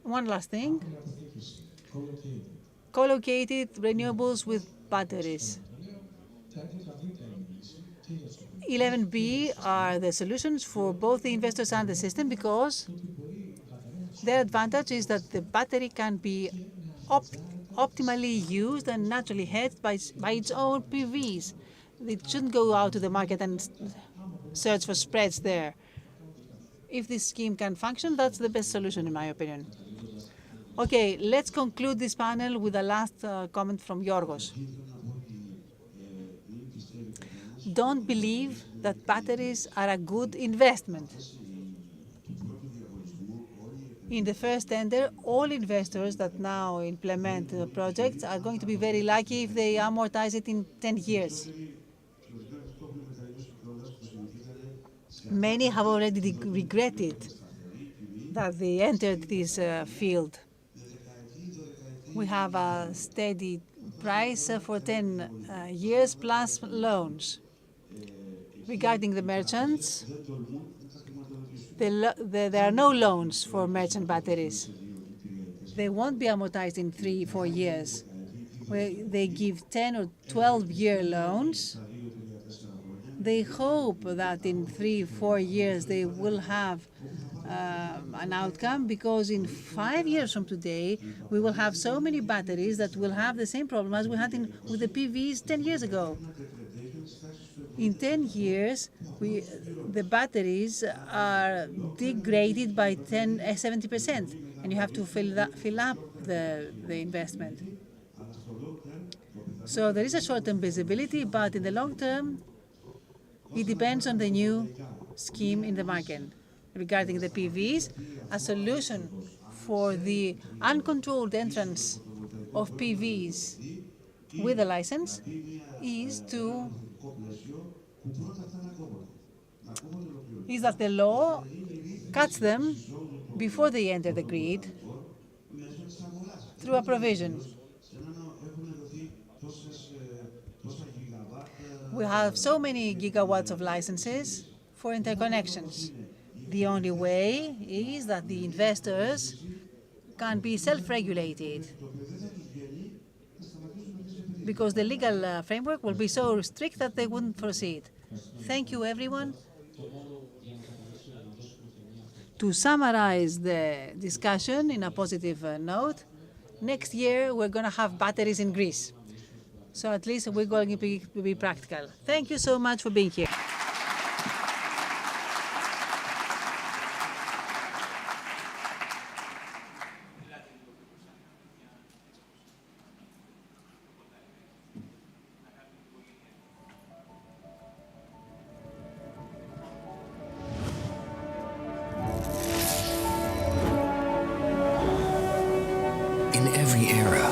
One last thing. Co-located renewables with batteries. 11B are the solutions for both the investors and the system, because their advantage is that the battery can be optimally used and naturally hedged by its own PVs. It shouldn't go out to the market and search for spreads there. If this scheme can function, that's the best solution, in my opinion. Okay, let's conclude this panel with a last comment from Yorgos. Don't believe that batteries are a good investment. In the first tender, all investors that now implement projects are going to be very lucky if they amortize it in 10 years. Many have already regretted that they entered this field. We have a steady price for 10 years plus loans. Regarding the merchants, there are no loans for merchant batteries. They won't be amortized in 3-4 years. They give 10 or 12-year loans. They hope that in 3-4 years they will have an outcome, because in 5 years from today, we will have so many batteries that will have the same problem as we had with the PVs 10 years ago. In 10 years, the batteries are degraded by 70%, and you have to fill up the investment. So there is a short-term visibility, but in the long term, it depends on the new scheme in the market. Regarding the PVs, a solution for the uncontrolled entrance of PVs with a license is that the law cuts them before they enter the grid through a provision. We have so many gigawatts of licenses for interconnections. The only way is that the investors can be self-regulated, because the legal framework will be so strict that they wouldn't proceed. Thank you, everyone. To summarize the discussion in a positive note, next year we're going to have batteries in Greece. So at least we're going to be practical. Thank you so much for being here. In every era,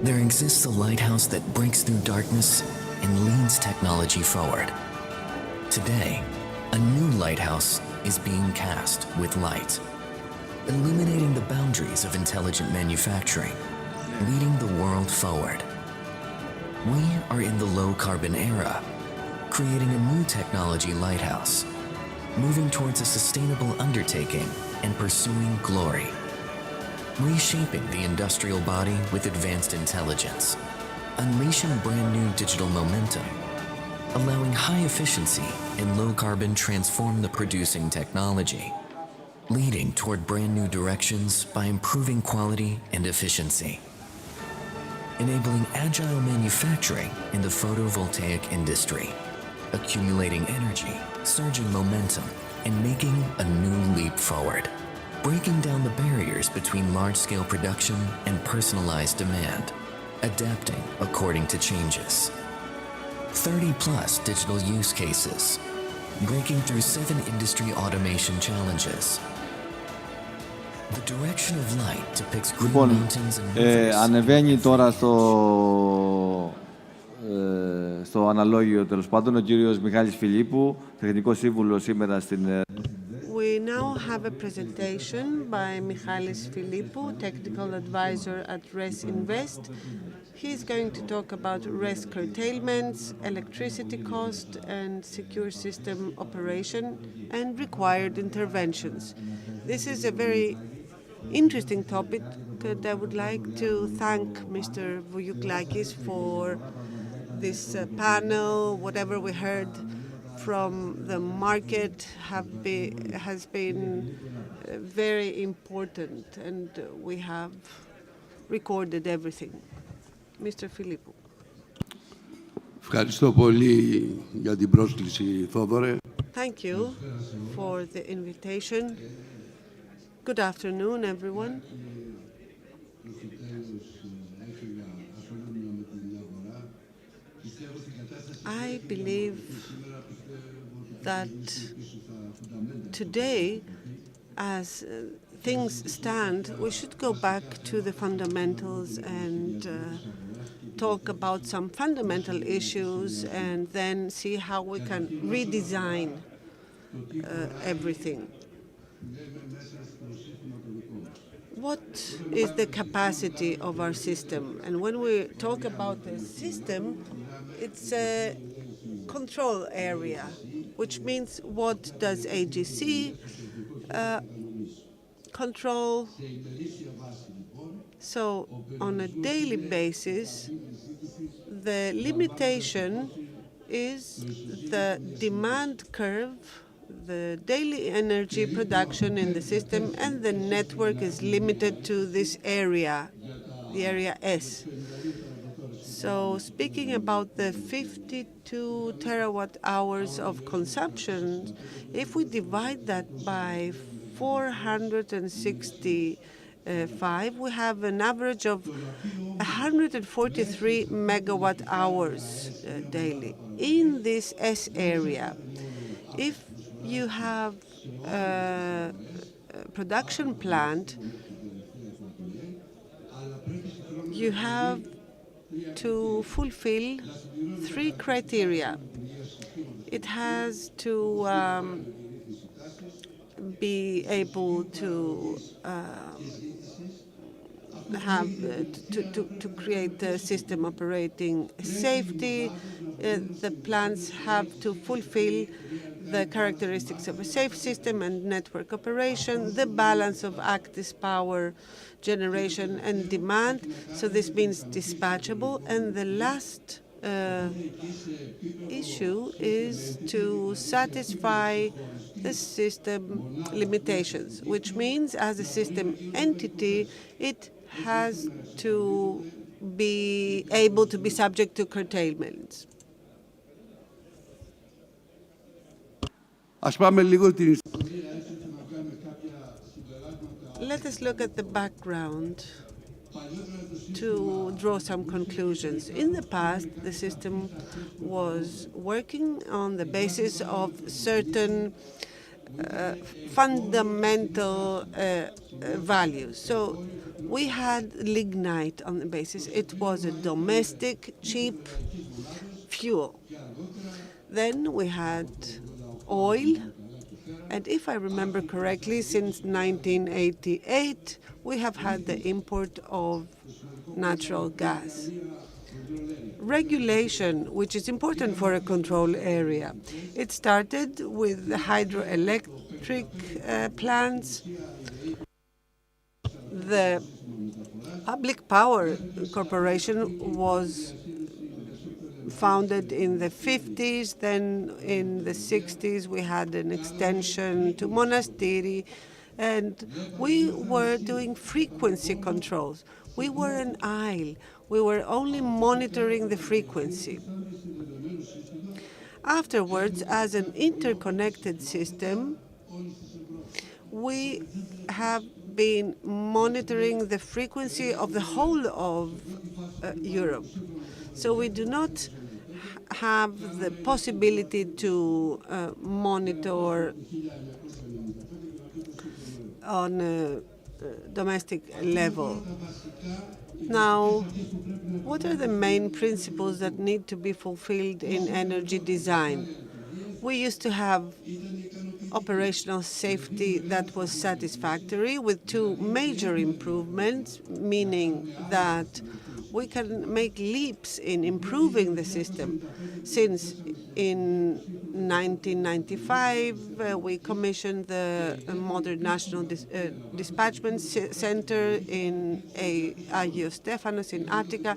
there exists a lighthouse that breaks through darkness and leads technology forward. Today, a new lighthouse is being cast with light, illuminating the boundaries of intelligent manufacturing, leading the world forward. We are in the low-carbon era, creating a new technology lighthouse, moving towards a sustainable undertaking and pursuing glory. Reshaping the industrial body with advanced intelligence, unleashing brand new digital momentum, allowing high efficiency and low carbon transform the producing technology, leading toward brand new directions by improving quality and efficiency, enabling agile manufacturing in the photovoltaic industry, accumulating energy, surging momentum, and making a new leap forward. Breaking down the barriers between large-scale production and personalized demand, adapting according to changes. 30+ digital use cases, breaking through 7 industry automation challenges. The direction of light depicts green mountains and rivers. Ανεβαίνει τώρα στο αναλόγιο, τέλος πάντων, ο κύριος Μιχάλης Φιλίππου, τεχνικός σύμβουλος σήμερα στην... We now have a presentation by Michalis Filippou, technical advisor at RES Invest. He's going to talk about RES curtailments, electricity cost, and secure system operation and required interventions. This is a very interesting topic, and I would like to thank Mr. Vouglakis for this panel. Whatever we heard from the market has been very important, and we have recorded everything. Mr. Filippou. Ευχαριστώ πολύ για την πρόσκληση, Θόδωρε. Thank you for the invitation. Good afternoon, everyone. I believe that today, as things stand, we should go back to the fundamentals and talk about some fundamental issues and then see how we can redesign everything. What is the capacity of our system? And when we talk about the system, it's a control area, which means what does AGC control? So on a daily basis, the limitation is the demand curve, the daily energy production in the system, and the network is limited to this area, the area S. So speaking about the 52 terawatt hours of consumption, if we divide that by 465, we have an average of 143 megawatt hours daily. In this S area, if you have a production plant, you have to fulfill 3 criteria. It has to be able to to create a system operating safety. The plants have to fulfill the characteristics of a safe system and network operation, the balance of active power generation and demand. So this means dispatchable. And the last issue is to satisfy the system limitations, which means as a system entity, it has to be able to be subject to curtailments. Let us look at the background to draw some conclusions. In the past, the system was working on the basis of certain fundamental values. So we had lignite on the basis. It was a domestic, cheap fuel. Then we had oil. And if I remember correctly, since 1988, we have had the import of natural gas. Regulation, which is important for a control area. It started with the hydroelectric plants. The Public Power Corporation was founded in the 50s. Then in the 60s, we had an extension to Monastiri. And we were doing frequency controls. We were an isle. We were only monitoring the frequency. Afterwards, as an interconnected system, we have been monitoring the frequency of the whole of Europe. So we do not have the possibility to monitor on a domestic level. Now, what are the main principles that need to be fulfilled in energy design? We used to have operational safety that was satisfactory with 2 major improvements, meaning that we can make leaps in improving the system. Since in 1995, we commissioned the modern National Dispatchment Center in Agios Stefanos in Attica.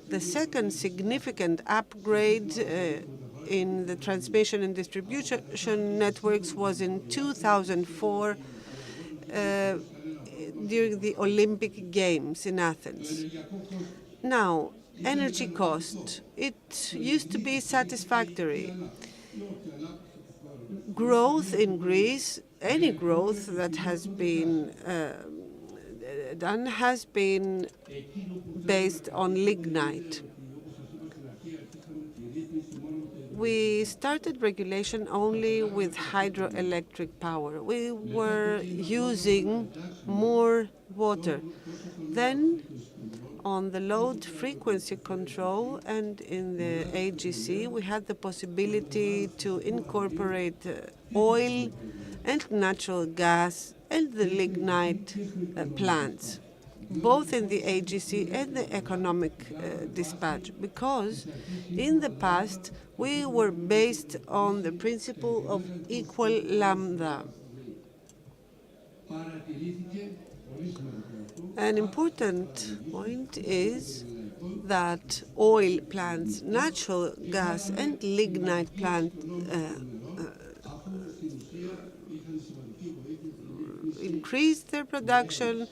The second significant upgrade in the transmission and distribution networks was in 2004 during the Olympic Games in Athens. Now, energy cost. It used to be satisfactory. Growth in Greece, any growth that has been done has been based on lignite. We started regulation only with hydroelectric power. We were using more water. Then, on the load frequency control and in the AGC, we had the possibility to incorporate oil and natural gas and the lignite plants, both in the AGC and the economic dispatch, because in the past we were based on the principle of equal lambda. An important point is that oil plants, natural gas and lignite plants increased their production,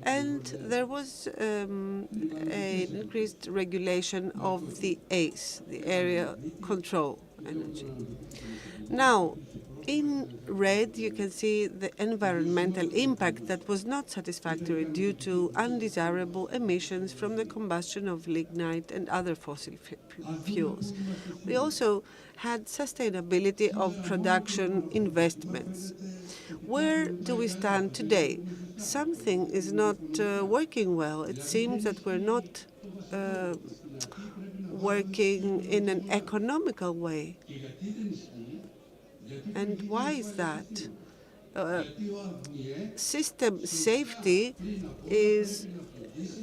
and there was an increased regulation of the ACE, the area control energy. Now, in red, you can see the environmental impact that was not satisfactory due to undesirable emissions from the combustion of lignite and other fossil fuels. We also had sustainability of production investments. Where do we stand today? Something is not working well. It seems that we're not working in an economical way. And why is that? System safety is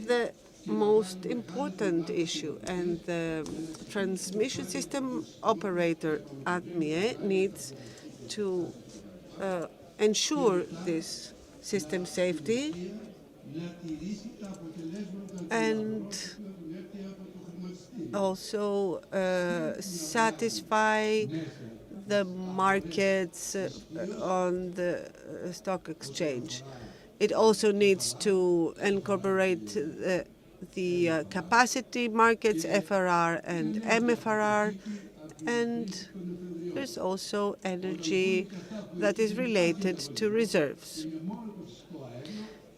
the most important issue, and the transmission system operator at MIE needs to ensure this system safety and also satisfy the markets on the stock exchange. It also needs to incorporate the capacity markets, FRR and MFRR, and there's also energy that is related to reserves.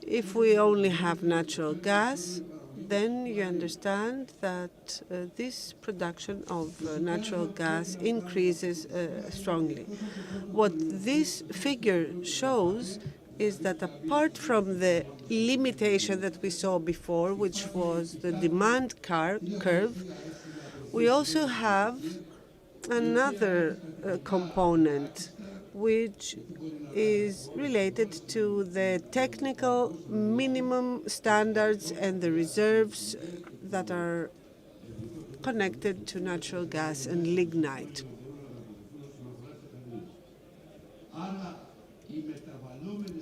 If we only have natural gas, then you understand that this production of natural gas increases strongly. What this figure shows is that apart from the limitation that we saw before, which was the demand curve, we also have another component, which is related to the technical minimum standards and the reserves that are connected to natural gas and lignite.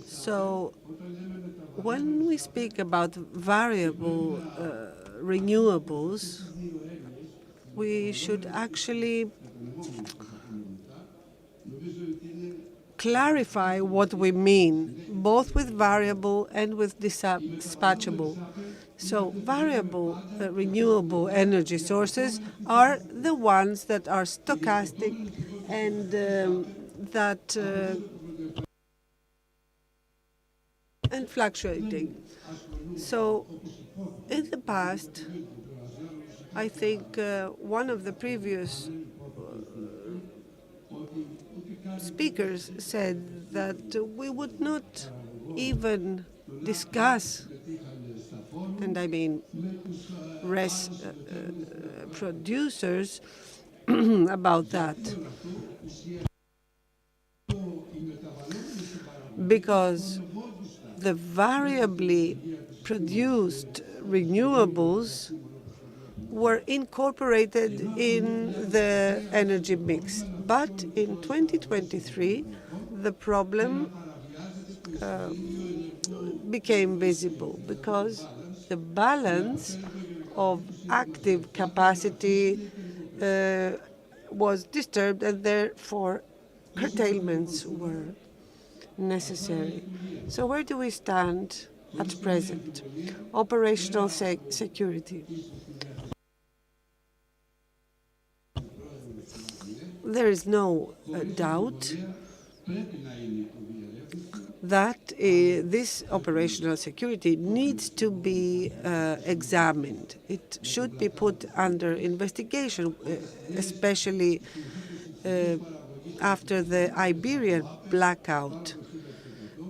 So when we speak about variable renewables, we should actually clarify what we mean, both with variable and with dispatchable. So variable renewable energy sources are the ones that are stochastic and and fluctuating. So in the past, I think one of the previous speakers said that we would not even discuss, and I mean RES producers, about that. Because the variably produced renewables were incorporated in the energy mix. But in 2023, the problem became visible because the balance of active capacity was disturbed, and therefore curtailments were necessary. So where do we stand at present? Operational security. There is no doubt that this operational security needs to be examined. It should be put under investigation, especially after the Iberian blackout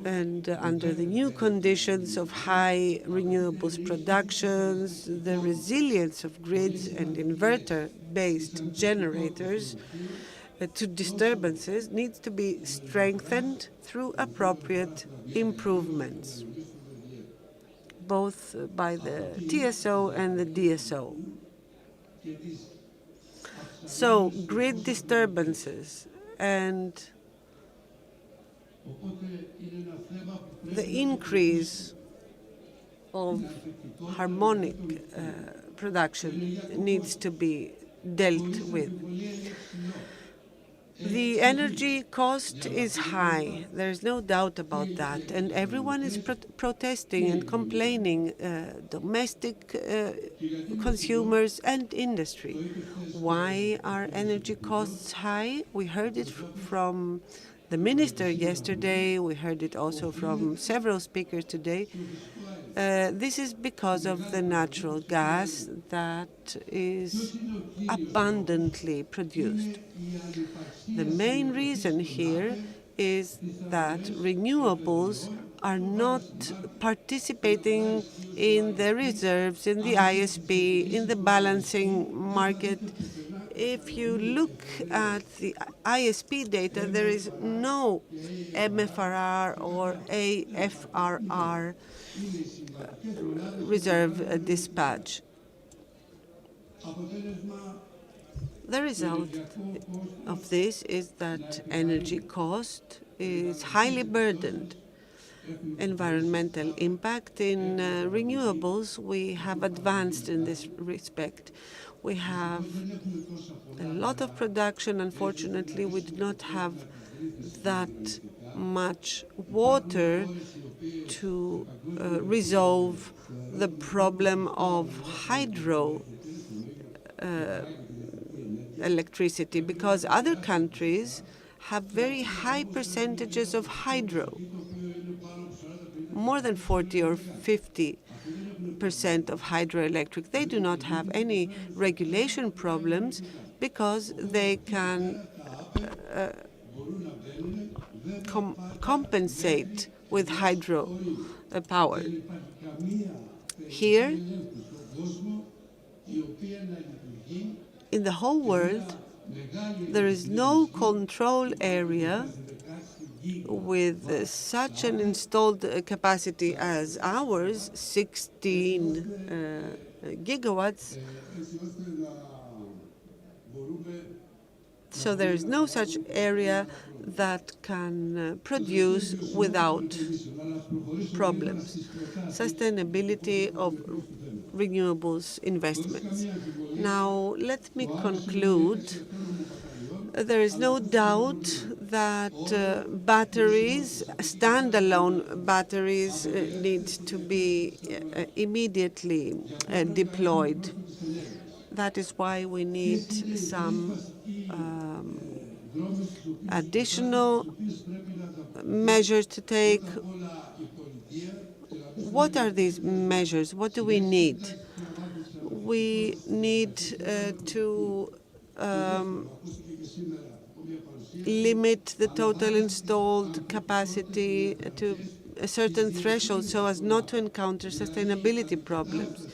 and under the new conditions of high renewables productions. The resilience of grids and inverter-based generators to disturbances needs to be strengthened through appropriate improvements, both by the TSO and the DSO. So grid disturbances and the increase of harmonic production needs to be dealt with. The energy cost is high. There's no doubt about that. And everyone is protesting and complaining, domestic consumers and industry. Why are energy costs high? We heard it from the minister yesterday. We heard it also from several speakers today. This is because of the natural gas that is abundantly produced. The main reason here is that renewables are not participating in the reserves, in the ISP, in the balancing market. If you look at the ISP data, there is no MFRR or AFRR reserve dispatch. The result of this is that energy cost is highly burdened. Environmental impact in renewables, we have advanced in this respect. We have a lot of production. Unfortunately, we do not have that much water to resolve the problem of hydro electricity, because other countries have very high percentages of hydro, more than 40 or 50% of hydroelectric. They do not have any regulation problems because they can compensate with hydro power. Here, in the whole world, there is no control area with such an installed capacity as ours, 16 gigawatts. So there is no such area that can produce without problems. Sustainability of renewables investments. Now, let me conclude. There is no doubt that batteries, standalone batteries, need to be immediately deployed. That is why we need some additional measures to take. What are these measures? What do we need? We need to limit the total installed capacity to a certain threshold so as not to encounter sustainability problems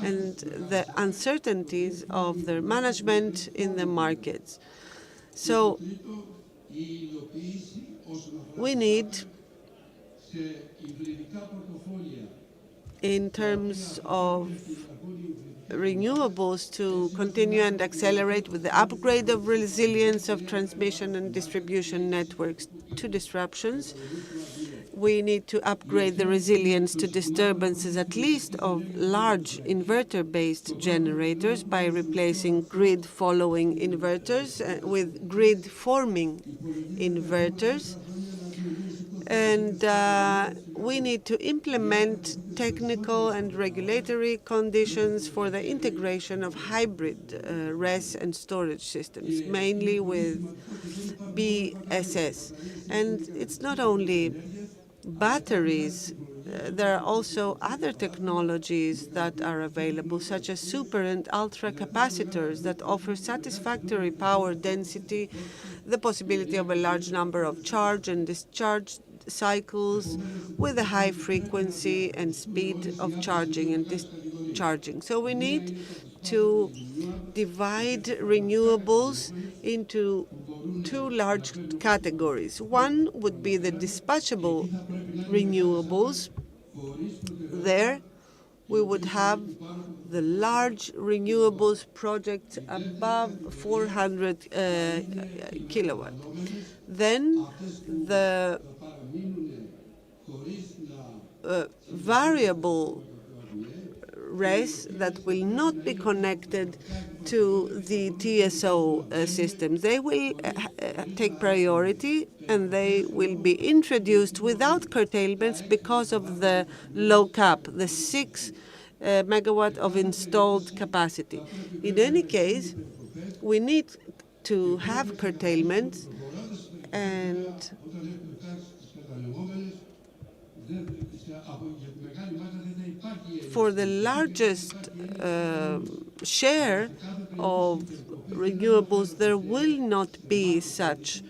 and the uncertainties of their management in the markets. So we need, in terms of renewables, to continue and accelerate with the upgrade of resilience of transmission and distribution networks to disruptions. We need to upgrade the resilience to disturbances, at least of large inverter-based generators, by replacing grid-following inverters with grid-forming inverters. And we need to implement technical and regulatory conditions for the integration of hybrid RES and storage systems, mainly with BSS. And it's not only batteries. There are also other technologies that are available, such as super and ultra capacitors that offer satisfactory power density, the possibility of a large number of charge and discharge cycles with a high frequency and speed of charging and discharging. So we need to divide renewables into two large categories. One would be the dispatchable renewables. There we would have the large renewables projects above 400 kilowatt. Then the variable RES that will not be connected to the TSO systems. They will take priority, and they will be introduced without curtailments because of the low cap, the 6 megawatt of installed capacity. In any case, we need to have curtailments, and for the largest share of renewables, there will not be such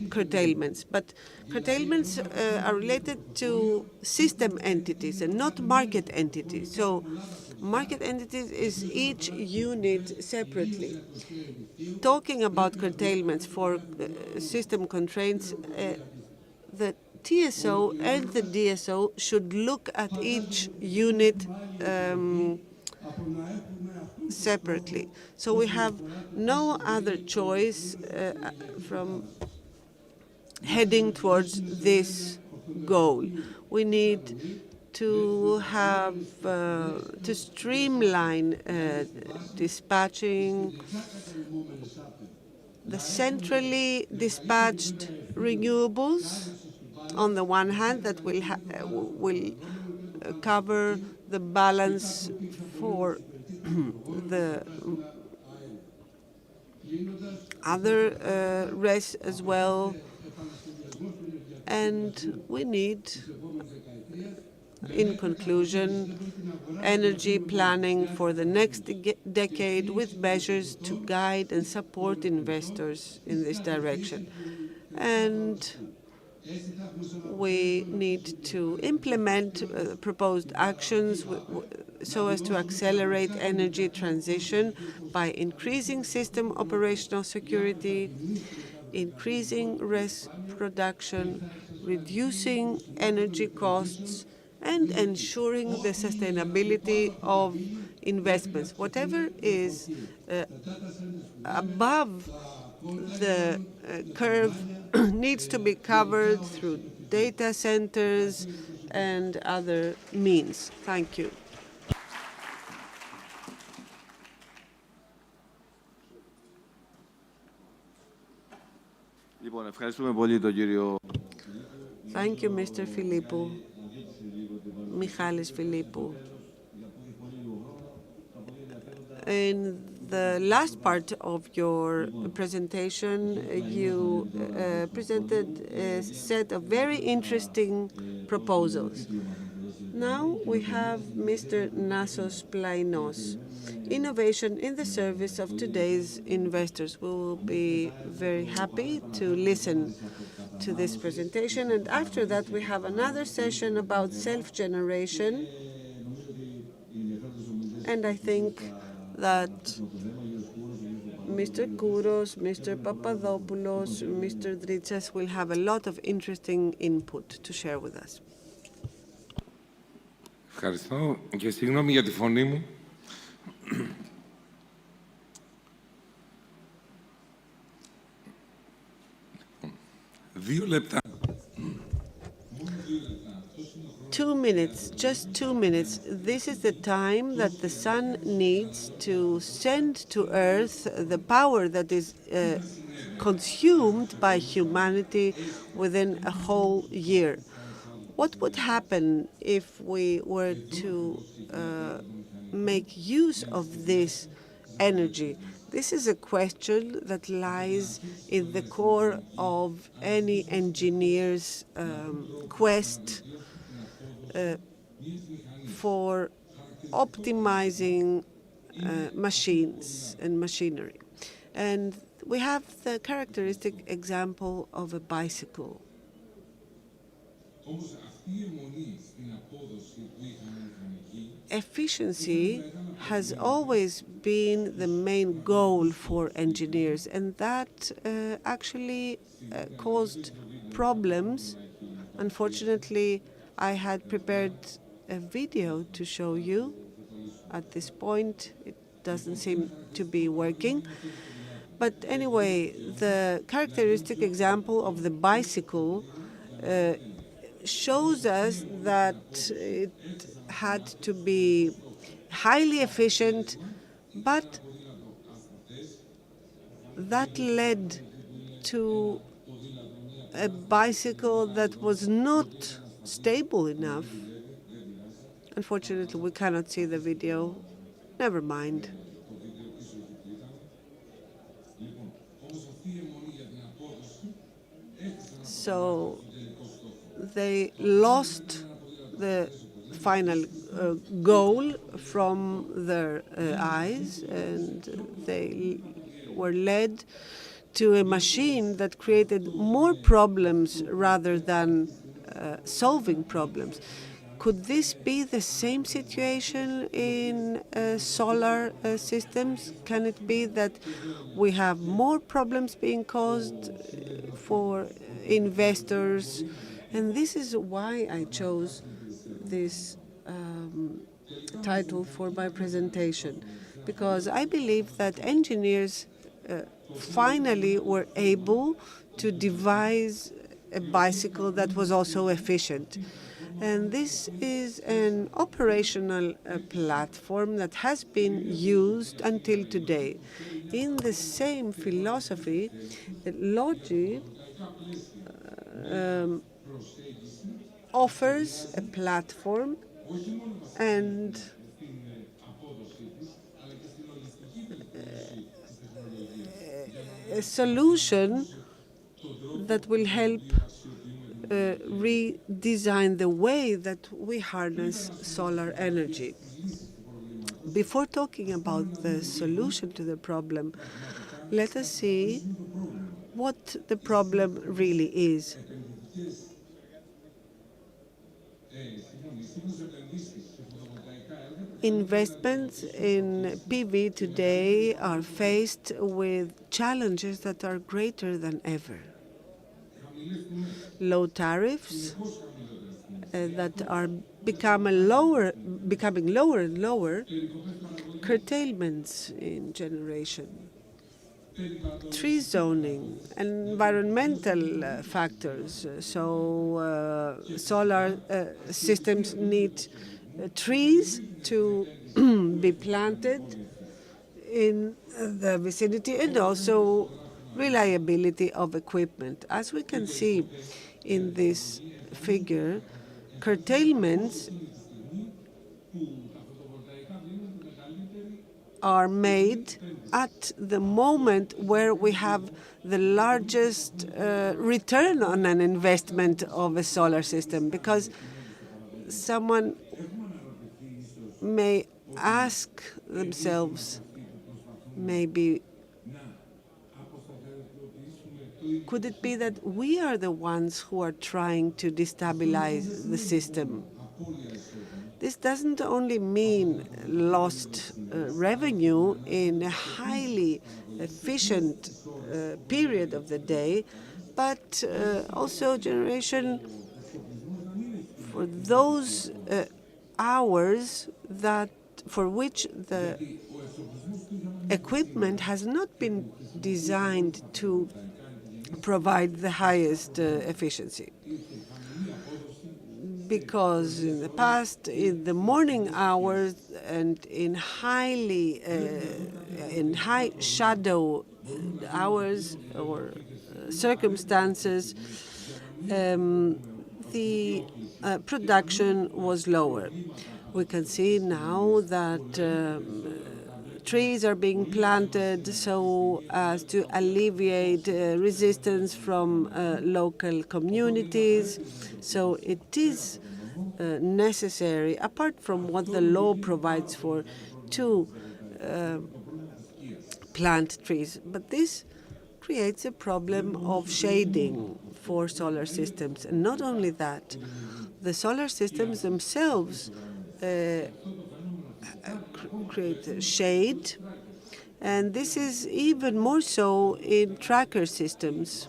curtailments. But curtailments are related to system entities and not market entities. So market entities is each unit separately. Talking about curtailments for system constraints, the TSO and the DSO should look at each unit separately. So we have no other choice from heading towards this goal. We need to have to streamline dispatching, the centrally dispatched renewables on the one hand that will cover the balance for the other RES as well. And we need, in conclusion, energy planning for the next decade with measures to guide and support investors in this direction. And we need to implement proposed actions so as to accelerate energy transition by increasing system operational security, increasing RES production, reducing energy costs, and ensuring the sustainability of investments. Whatever is above the curve needs to be covered through data centers and other means. Thank you. Thank you, Mr. Philippou, Michalis Philippou. In the last part of your presentation, you presented a set of very interesting proposals. Now we have Mr. Nasos Plainos, Innovation in the Service of Today's Investors. We will be very happy to listen to this presentation. And after that, we have another session about self-generation. And I think that Mr. Kouros, Mr. Papadopoulos, Mr. Dritsas will have a lot of interesting input to share with us. Ευχαριστώ και συγγνώμη για τη φωνή μου. 2 λεπτά. 2 minutes, just 2 minutes. This is the time that the sun needs to send to Earth the power that is consumed by humanity within a whole year. What would happen if we were to make use of this energy? This is a question that lies in the core of any engineer's quest for optimizing machines and machinery. And we have the characteristic example of a bicycle. Efficiency has always been the main goal for engineers, and that actually caused problems. Unfortunately, I had prepared a video to show you. At this point, it doesn't seem to be working. But anyway, the characteristic example of the bicycle shows us that it had to be highly efficient, but that led to a bicycle that was not stable enough. Unfortunately, we cannot see the video. Never mind. So they lost the final goal from their eyes, and they were led to a machine that created more problems rather than solving problems. Could this be the same situation in solar systems? Can it be that we have more problems being caused for investors? And this is why I chose this title for my presentation, because I believe that engineers finally were able to devise a bicycle that was also efficient. And this is an operational platform that has been used until today. In the same philosophy, Logi offers a platform and a solution that will help redesign the way that we harness solar energy. Before talking about the solution to the problem, let us see what the problem really is. Investments in PV today are faced with challenges that are greater than ever. Low tariffs that are becoming lower and lower, curtailments in generation, tree zoning, environmental factors. So solar systems need trees to be planted in the vicinity, and also reliability of equipment. As we can see in this figure, curtailments are made at the moment where we have the largest return on an investment of a solar system, because someone may ask themselves, maybe, could it be that we are the ones who are trying to destabilize the system? This doesn't only mean lost revenue in a highly efficient period of the day, but also generation for those hours that for which the equipment has not been designed to provide the highest efficiency. Because in the past, in the morning hours and in high shadow hours or circumstances, the production was lower. We can see now that trees are being planted so as to alleviate resistance from local communities. So it is necessary, apart from what the law provides for, to plant trees. But this creates a problem of shading for solar systems. And not only that, the solar systems themselves create shade, and this is even more so in tracker systems.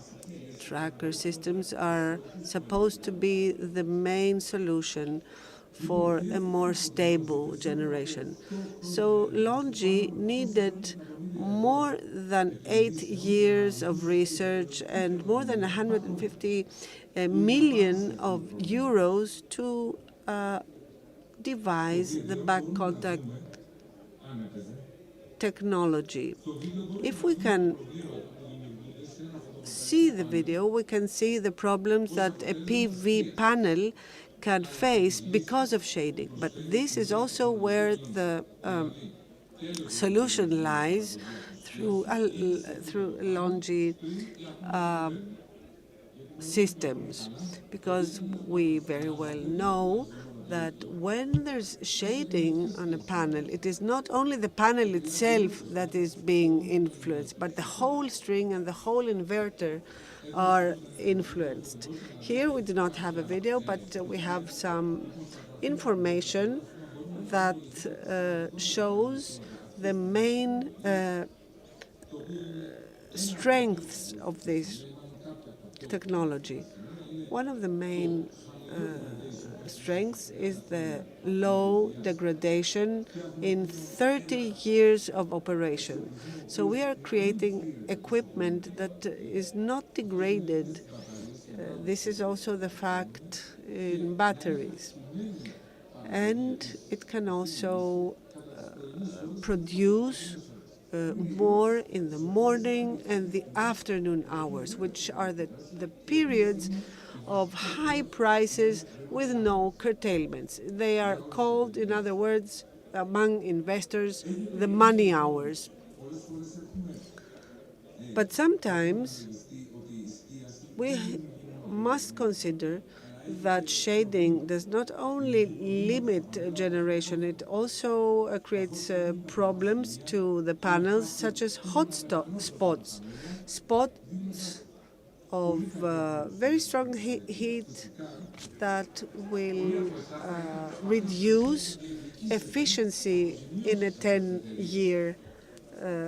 Tracker systems are supposed to be the main solution for a more stable generation. So LONGi needed more than 8 years of research and more than 150 million of euros to devise the back contact technology. If we can see the video, we can see the problems that a PV panel can face because of shading. But this is also where the solution lies through LONGi systems, because we very well know that when there's shading on a panel, it is not only the panel itself that is being influenced, but the whole string and the whole inverter are influenced. Here we do not have a video, but we have some information that shows the main strengths of this technology. One of the main strengths is the low degradation in 30 years of operation. So we are creating equipment that is not degraded. This is also the fact in batteries. And it can also produce more in the morning and the afternoon hours, which are the periods of high prices with no curtailments. They are called, in other words, among investors, the money hours. But sometimes we must consider that shading does not only limit generation, it also creates problems to the panels, such as hot spots of very strong heat that will reduce efficiency in a 10-year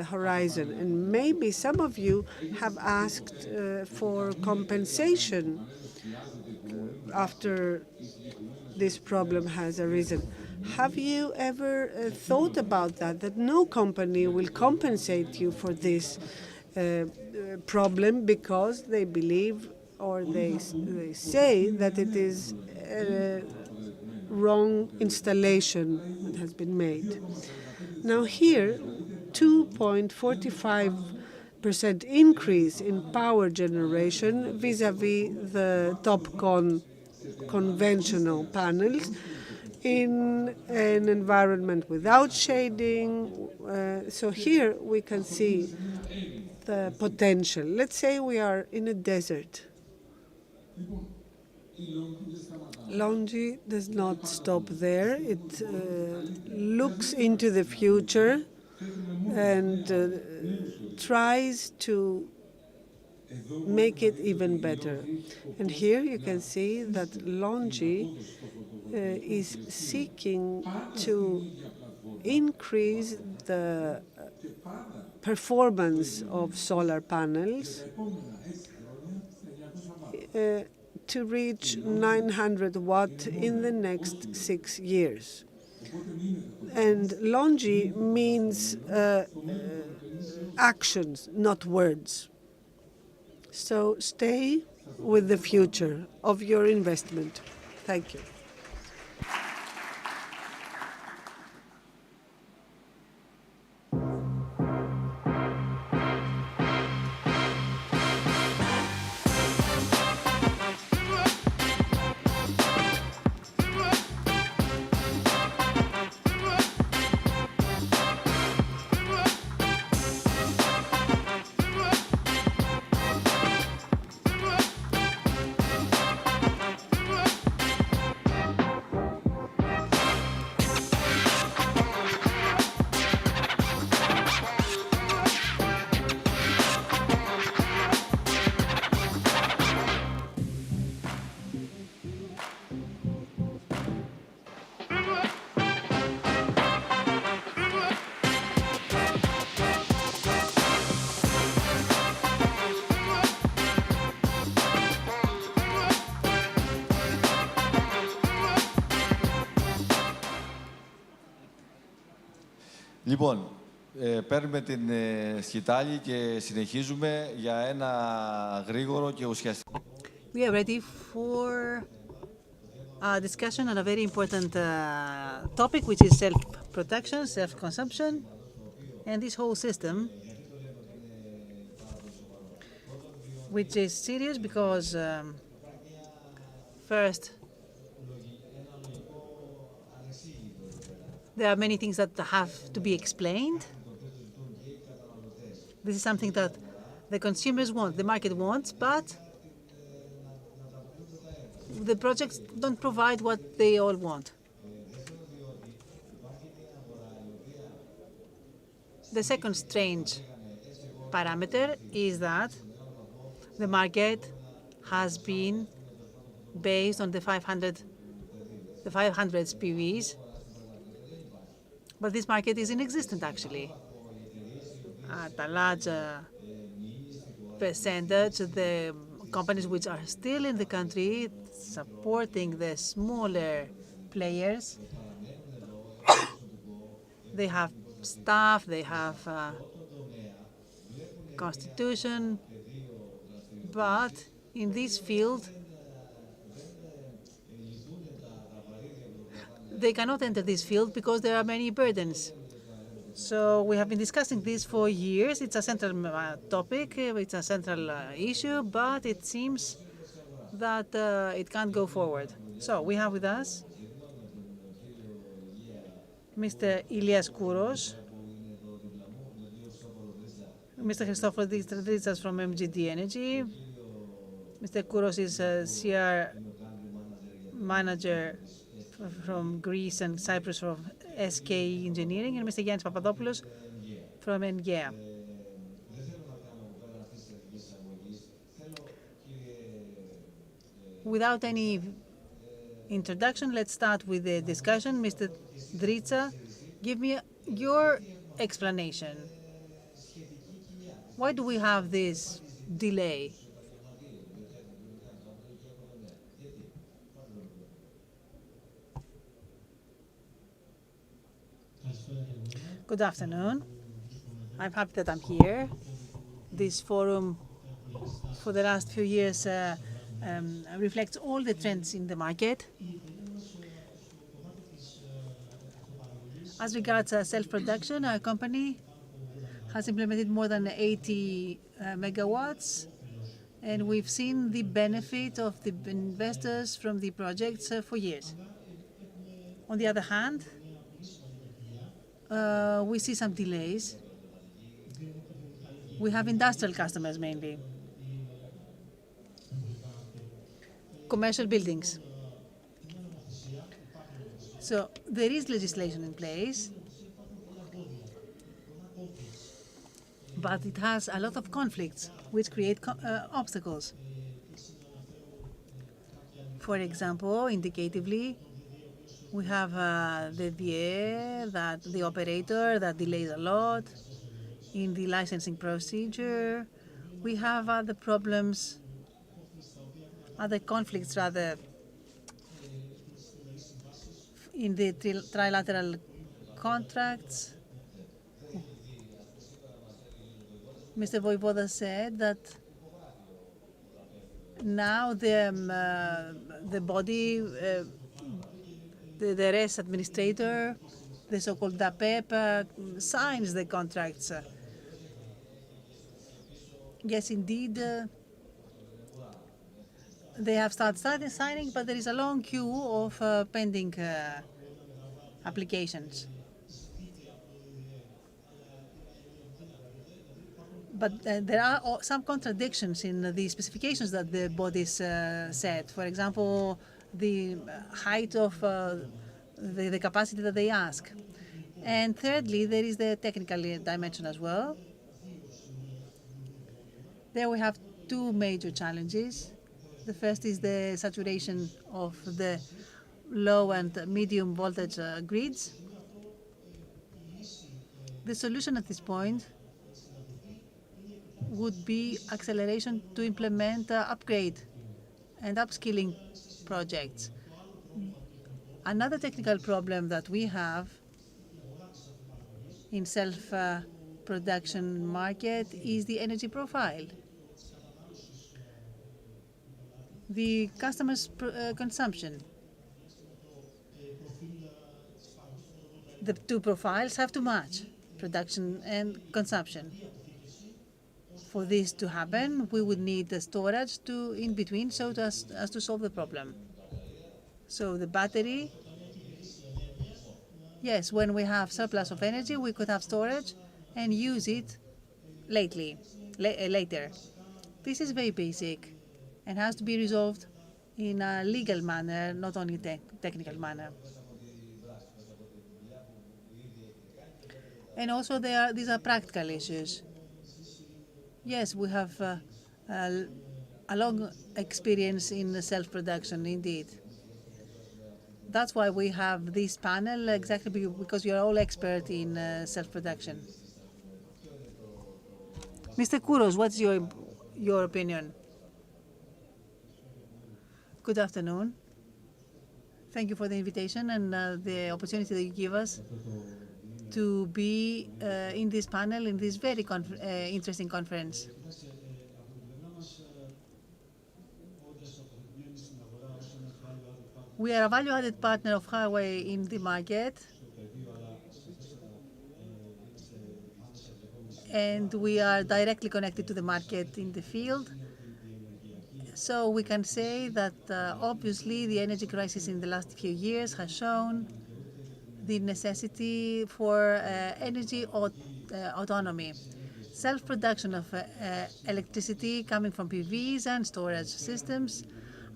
horizon. And maybe some of you have asked for compensation after this problem has arisen. Have you ever thought about that no company will compensate you for this problem because they believe or they say that it is a wrong installation that has been made? Now here, 2.45% increase in power generation vis-à-vis the TOPCon conventional panels in an environment without shading. So here we can see the potential. Let's say we are in a desert. LONGi does not stop there. It looks into the future and tries to make it even better. And here you can see that LONGi is seeking to increase the performance of solar panels to reach 900 watt in the next 6 years. And LONGi means actions, not words. So stay with the future of your investment. Thank you. Λοιπόν, παίρνουμε την σκητάλη και συνεχίζουμε για ένα γρήγορο και ουσιαστικό. We are ready for a discussion on a very important topic, which is self-protection, self-consumption, and this whole system, which is serious because first, there are many things that have to be explained. This is something that the consumers want, the market wants, but the projects don't provide what they all want. The second strange parameter is that the market has been based on the 500 PVs, but this market is inexistent actually. At a large percentage, the companies which are still in the country supporting the smaller players, they have staff, they have constitution, but in this field, they cannot enter this field because there are many burdens. So we have been discussing this for years. It's a central topic, it's a central issue, but it seems that it can't go forward. So we have with us Mr. Ilias Kouros, Mr. Christopher Dritsas from MGD Energy. Mr. Kouros is a CR manager from Greece and Cyprus from SK Engineering, and Mr. Yannis Papadopoulos from ENG. Without any introduction, let's start with the discussion. Mr. Dritsa, give me your explanation. Why do we have this delay? Good afternoon. I'm happy that I'm here. This forum for the last few years reflects all the trends in the market. As regards self-production, our company has implemented more than 80 megawatts, and we've seen the benefit of the investors from the projects for years. On the other hand, we see some delays. We have industrial customers mainly. Commercial buildings. So there is legislation in place, but it has a lot of conflicts which create obstacles. For example, indicatively, we have the DA, that the operator that delays a lot in the licensing procedure. We have other problems, other conflicts rather, in the trilateral contracts. Mr. Voivoda said that now the body, the RES administrator, the so-called DAPEP, signs the contracts. Yes, indeed, they have started signing, but there is a long queue of pending applications. But there are some contradictions in the specifications that the bodies set. For example, the height of the capacity that they ask. And thirdly, there is the technical dimension as well. There we have two major challenges. The first is the saturation of the low and medium voltage grids. The solution at this point would be acceleration to implement upgrade and upskilling projects. Another technical problem that we have in self-production market is the energy profile. The customer's consumption. The two profiles have to match, production and consumption. For this to happen, we would need the storage in between so as to solve the problem. So the battery, yes, when we have surplus of energy, we could have storage and use it later. This is very basic and has to be resolved in a legal manner, not only technical manner. And also these are practical issues. Yes, we have a long experience in self-production, indeed. That's why we have this panel, exactly because you're all expert in self-production. Mr. Kouros, what's your opinion? Good afternoon. Thank you for the invitation and the opportunity that you give us to be in this panel, in this very interesting conference. We are a value-added partner of Huawei in the market, and we are directly connected to the market in the field. So we can say that obviously the energy crisis in the last few years has shown the necessity for energy autonomy, self-production of electricity coming from PVs and storage systems,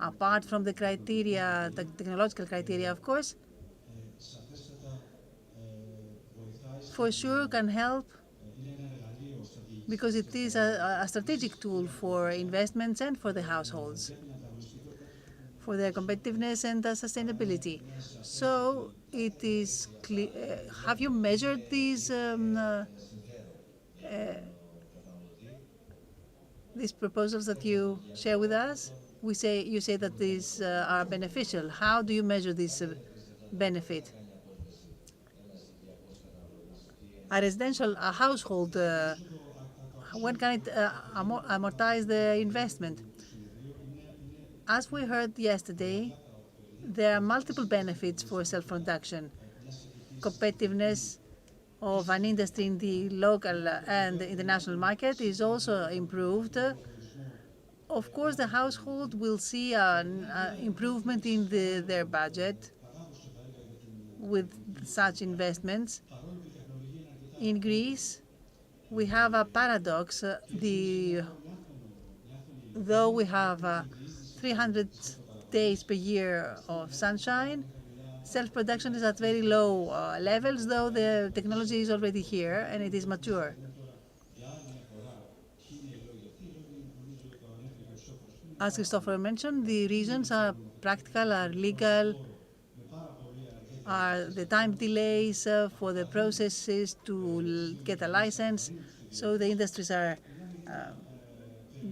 apart from the criteria, the technological criteria, of course, for sure can help because it is a strategic tool for investments and for the households, for their competitiveness and sustainability. So it is clear. Have you measured these proposals that you share with us? You say that these are beneficial. How do you measure this benefit? A household, when can it amortize the investment? As we heard yesterday, there are multiple benefits for self-production. Competitiveness of an industry in the local and international market is also improved. Of course, the household will see an improvement in their budget with such investments. In Greece, we have a paradox. Though we have 300 days per year of sunshine, self-production is at very low levels, though the technology is already here and it is mature. As Christopher mentioned, the reasons are practical, are legal, are the time delays for the processes to get a license, so the industries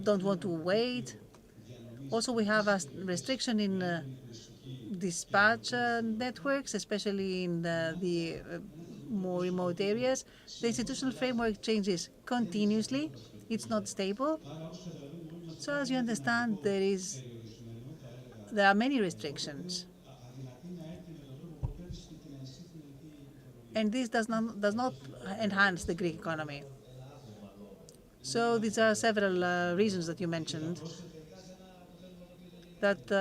don't want to wait. Also, we have a restriction in dispatch networks, especially in the more remote areas. The institutional framework changes continuously. It's not stable. So as you understand, there are many restrictions. And this does not enhance the Greek economy. So these are several reasons that you mentioned that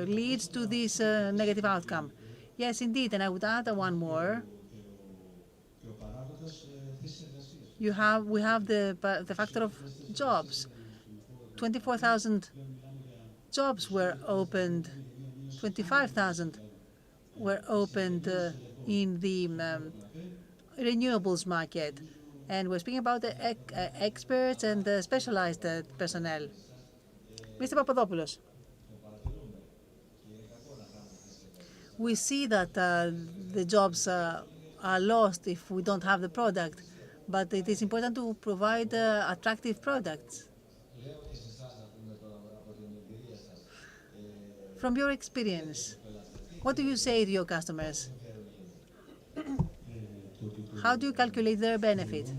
leads to this negative outcome. Yes, indeed, and I would add one more. We have the factor of jobs. 24,000 jobs were opened. 25,000 were opened in the renewables market, and we're speaking about the experts and the specialized personnel. Mr. Papadopoulos. We see that the jobs are lost if we don't have the product, but it is important to provide attractive products. From your experience, what do you say to your customers? How do you calculate their benefit?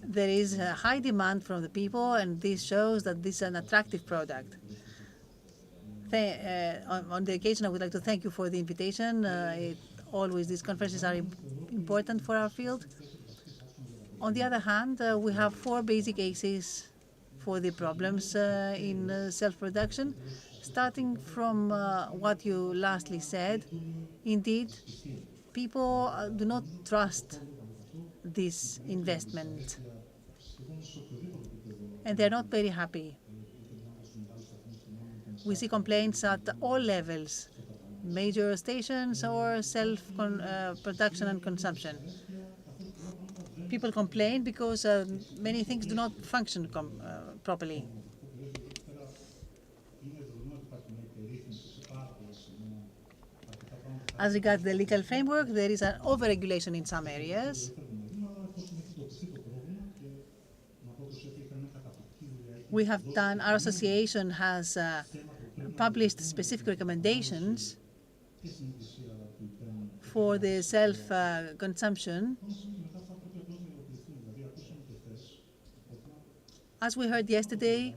There is a high demand from the people, and this shows that this is an attractive product. On the occasion, I would like to thank you for the invitation. Always these conferences are important for our field. On the other hand, we have 4 basic cases for the problems in self-production. Starting from what you lastly said, indeed, people do not trust this investment, and they're not very happy. We see complaints at all levels, major stations or self-production and consumption. People complain because many things do not function properly. As regards the legal framework, there is an over-regulation in some areas. We have done, our association has published specific recommendations for the self-consumption. As we heard yesterday,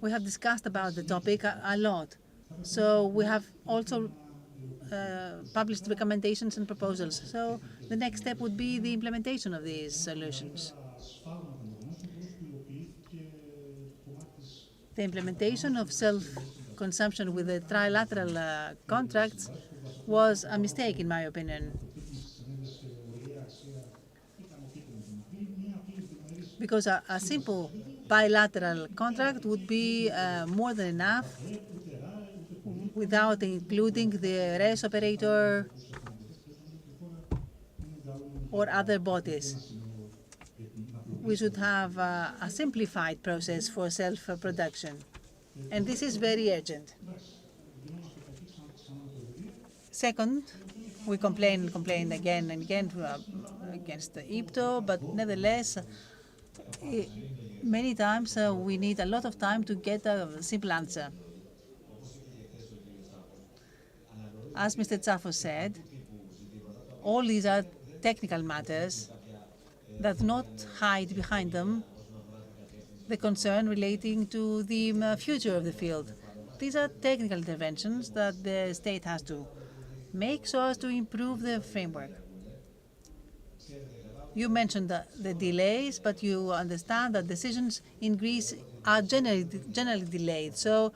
we have discussed about the topic a lot. So we have also published recommendations and proposals. So the next step would be the implementation of these solutions. The implementation of self-consumption with the trilateral contracts was a mistake, in my opinion. Because a simple bilateral contract would be more than enough without including the RES operator or other bodies. We should have a simplified process for self-production. And this is very urgent. Second, we complain again and again against the IPTO, but nevertheless, many times we need a lot of time to get a simple answer. As Mr. Tsafos said, all these are technical matters that do not hide behind them the concern relating to the future of the field. These are technical interventions that the state has to make so as to improve the framework. You mentioned the delays, but you understand that decisions in Greece are generally delayed. So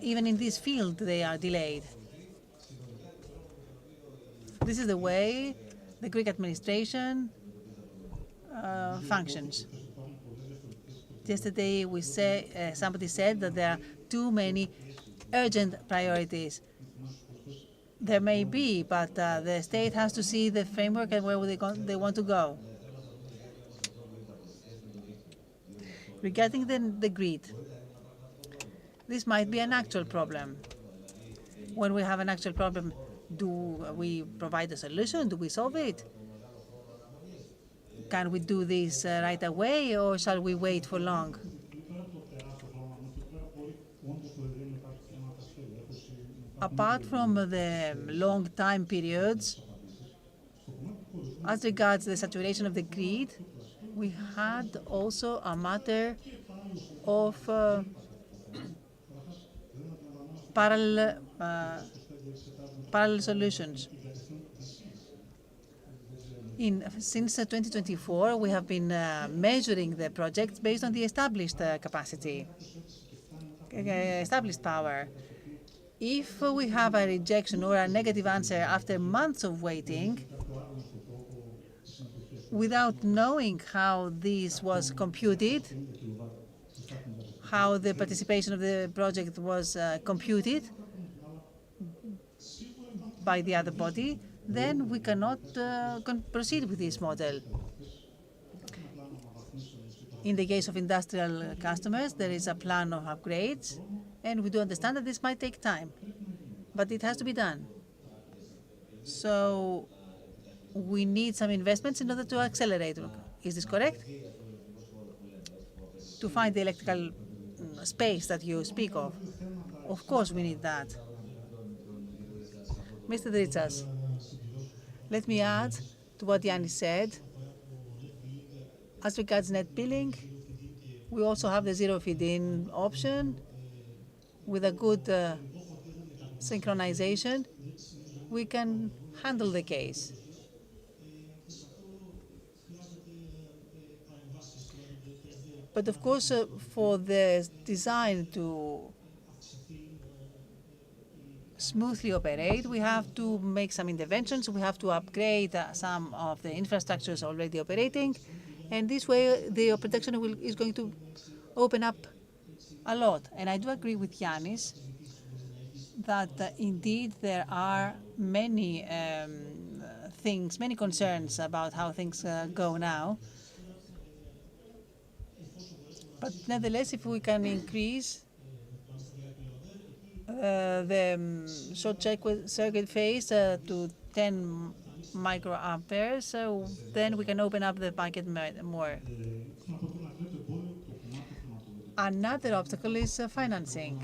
even in this field, they are delayed. This is the way the Greek administration functions. Yesterday, somebody said that there are too many urgent priorities. There may be, but the state has to see the framework and where they want to go. Regarding the grid, this might be an actual problem. When we have an actual problem, do we provide a solution? Do we solve it? Can we do this right away, or shall we wait for long? Apart from the long time periods, as regards the saturation of the grid, we had also a matter of parallel solutions. Since 2024, we have been measuring the projects based on the established capacity, established power. If we have a rejection or a negative answer after months of waiting, without knowing how this was computed, how the participation of the project was computed by the other body, then we cannot proceed with this model. In the case of industrial customers, there is a plan of upgrades, and we do understand that this might take time, but it has to be done. So we need some investments in order to accelerate. Is this correct? To find the electrical space that you speak of. Of course we need that. Mr. Dritsas, let me add to what Yannis said. As regards net billing, we also have the zero feed-in option. With a good synchronization, we can handle the case. But of course, for the design to smoothly operate, we have to make some interventions. We have to upgrade some of the infrastructures already operating. And this way, the production is going to open up a lot. And I do agree with Yanis that indeed there are many things, many concerns about how things go now. But nevertheless, if we can increase the short circuit phase to 10 microamperes, then we can open up the market more. Another obstacle is financing.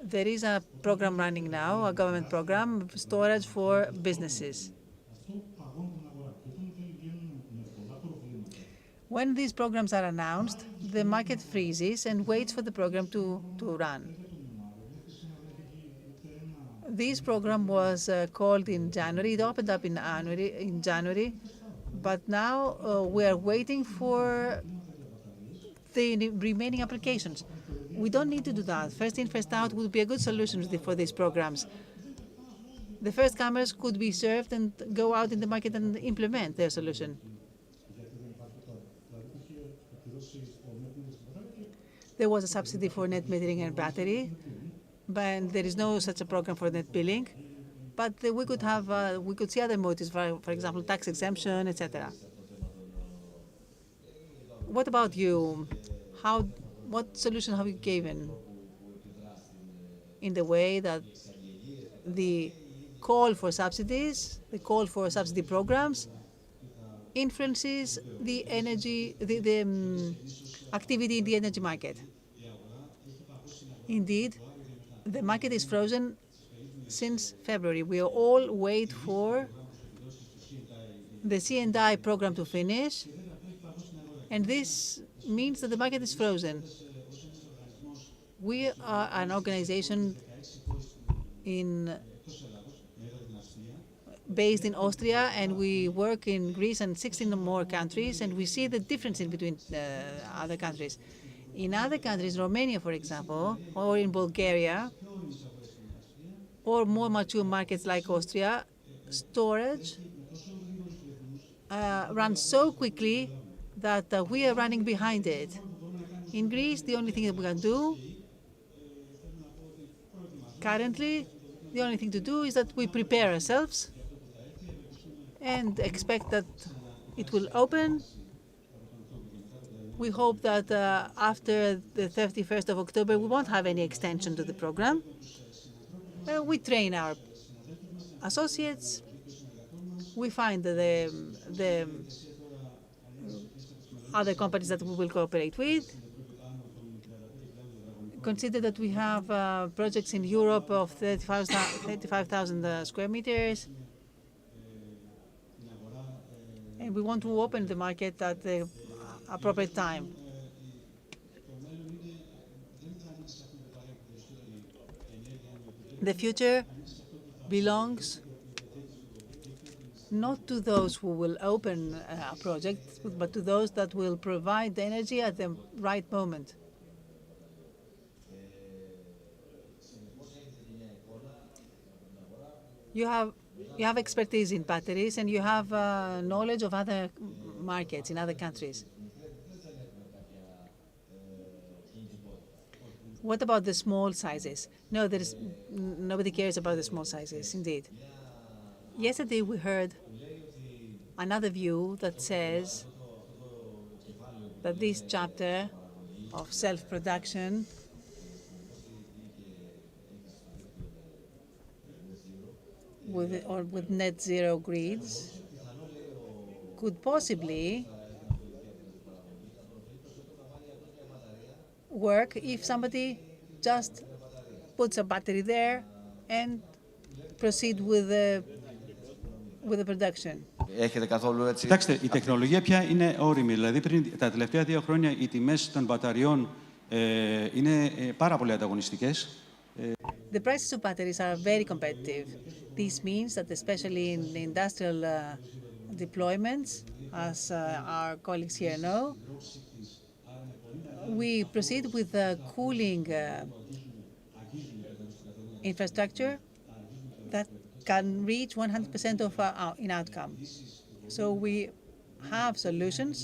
There is a program running now, a government program, storage for businesses. When these programs are announced, the market freezes and waits for the program to run. This program was called in January. It opened up in January, but now we are waiting for the remaining applications. We don't need to do that. First in, first out would be a good solution for these programs. The first comers could be served and go out in the market and implement their solution. There was a subsidy for net metering and battery, but there is no such a program for net billing. But we could see other motives, for example, tax exemption, etc. What about you? What solution have you given in the way that the call for subsidies, the call for subsidy programs, influences the activity in the energy market? Indeed, the market is frozen since February. We all wait for the C&I program to finish, and this means that the market is frozen. We are an organization based in Austria, and we work in Greece and 16 more countries, and we see the difference in between other countries. In other countries, Romania, for example, or in Bulgaria, or more mature markets like Austria, storage runs so quickly that we are running behind it. In Greece, the only thing that we can do currently, the only thing to do is that we prepare ourselves and expect that it will open. We hope that after the 31st of October, we won't have any extension to the program. We train our associates. We find the other companies that we will cooperate with. Consider that we have projects in Europe of 35,000 square meters. And we want to open the market at the appropriate time. The future belongs not to those who will open a project, but to those that will provide the energy at the right moment. You have expertise in batteries, and you have knowledge of other markets in other countries. What about the small sizes? No, nobody cares about the small sizes, indeed. Yesterday we heard another view that says that this chapter of self-production with net zero grids could possibly work if somebody just puts a battery there and proceed with the production. Κοιτάξτε, η τεχνολογία πια είναι όριμη. Δηλαδή, τα τελευταία 2 χρόνια οι τιμές των μπαταριών είναι πάρα πολύ ανταγωνιστικές. The prices of batteries are very competitive. This means that especially in industrial deployments, as our colleagues here know, we proceed with the cooling infrastructure that can reach 100% of in outcome. So we have solutions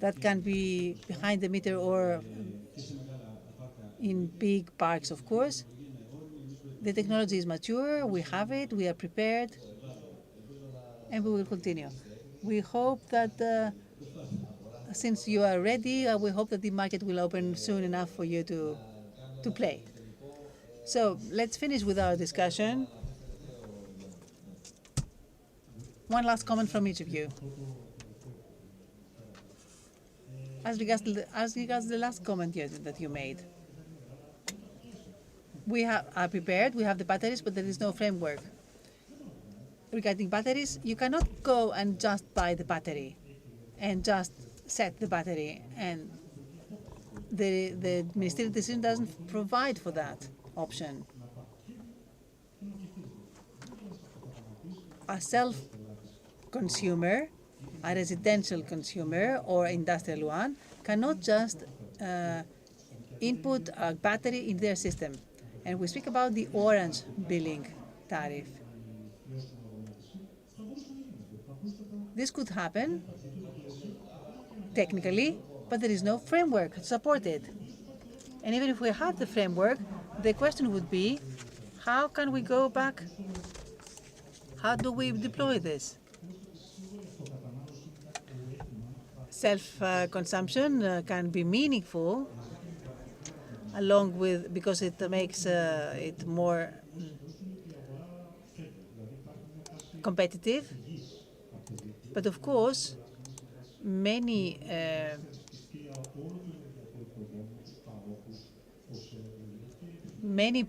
that can be behind the meter or in big parks, of course. The technology is mature, we have it, we are prepared, and we will continue. We hope that since you are ready, we hope that the market will open soon enough for you to play. So let's finish with our discussion. One last comment from each of you. As regards the last comment that you made, we are prepared, we have the batteries, but there is no framework. Regarding batteries, you cannot go and just buy the battery and just set the battery, and the ministerial decision doesn't provide for that option. A self-consumer, a residential consumer or industrial one, cannot just input a battery in their system. And we speak about the orange billing tariff. This could happen technically, but there is no framework to support it. And even if we have the framework, the question would be, how can we go back? How do we deploy this? Self-consumption can be meaningful, along with, because it makes it more competitive. But of course, many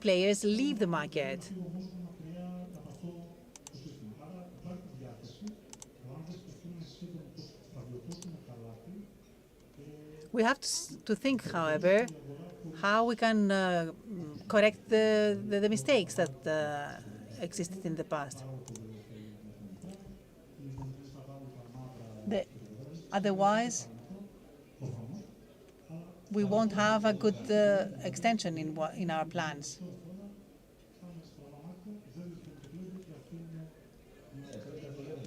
players leave the market. We have to think, however, how we can correct the mistakes that existed in the past. Otherwise, we won't have a good extension in our plans.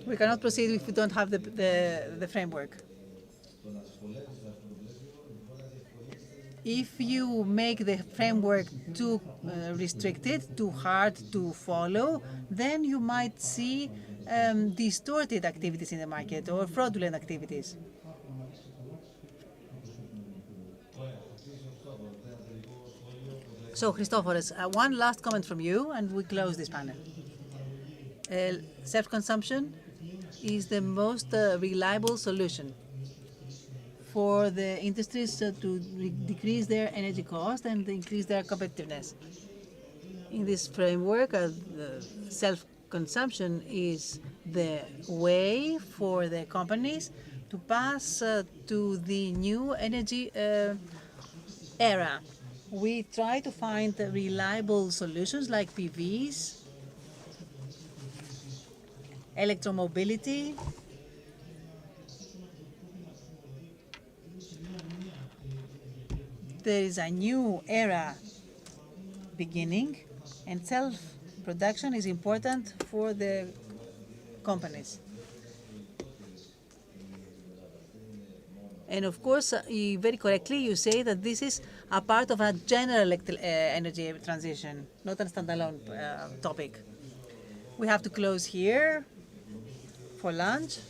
We cannot proceed if we don't have the framework. If you make the framework too restricted, too hard to follow, then you might see distorted activities in the market or fraudulent activities. So, Christoforos, one last comment from you, and we close this panel. Self-consumption is the most reliable solution for the industries to decrease their energy cost and increase their competitiveness. In this framework, self-consumption is the way for the companies to pass to the new energy era. We try to find reliable solutions like PVs, electromobility, there is a new era beginning, and self-production is important for the companies. And of course, very correctly, you say that this is a part of a general energy transition, not a standalone topic. We have to close here for lunch.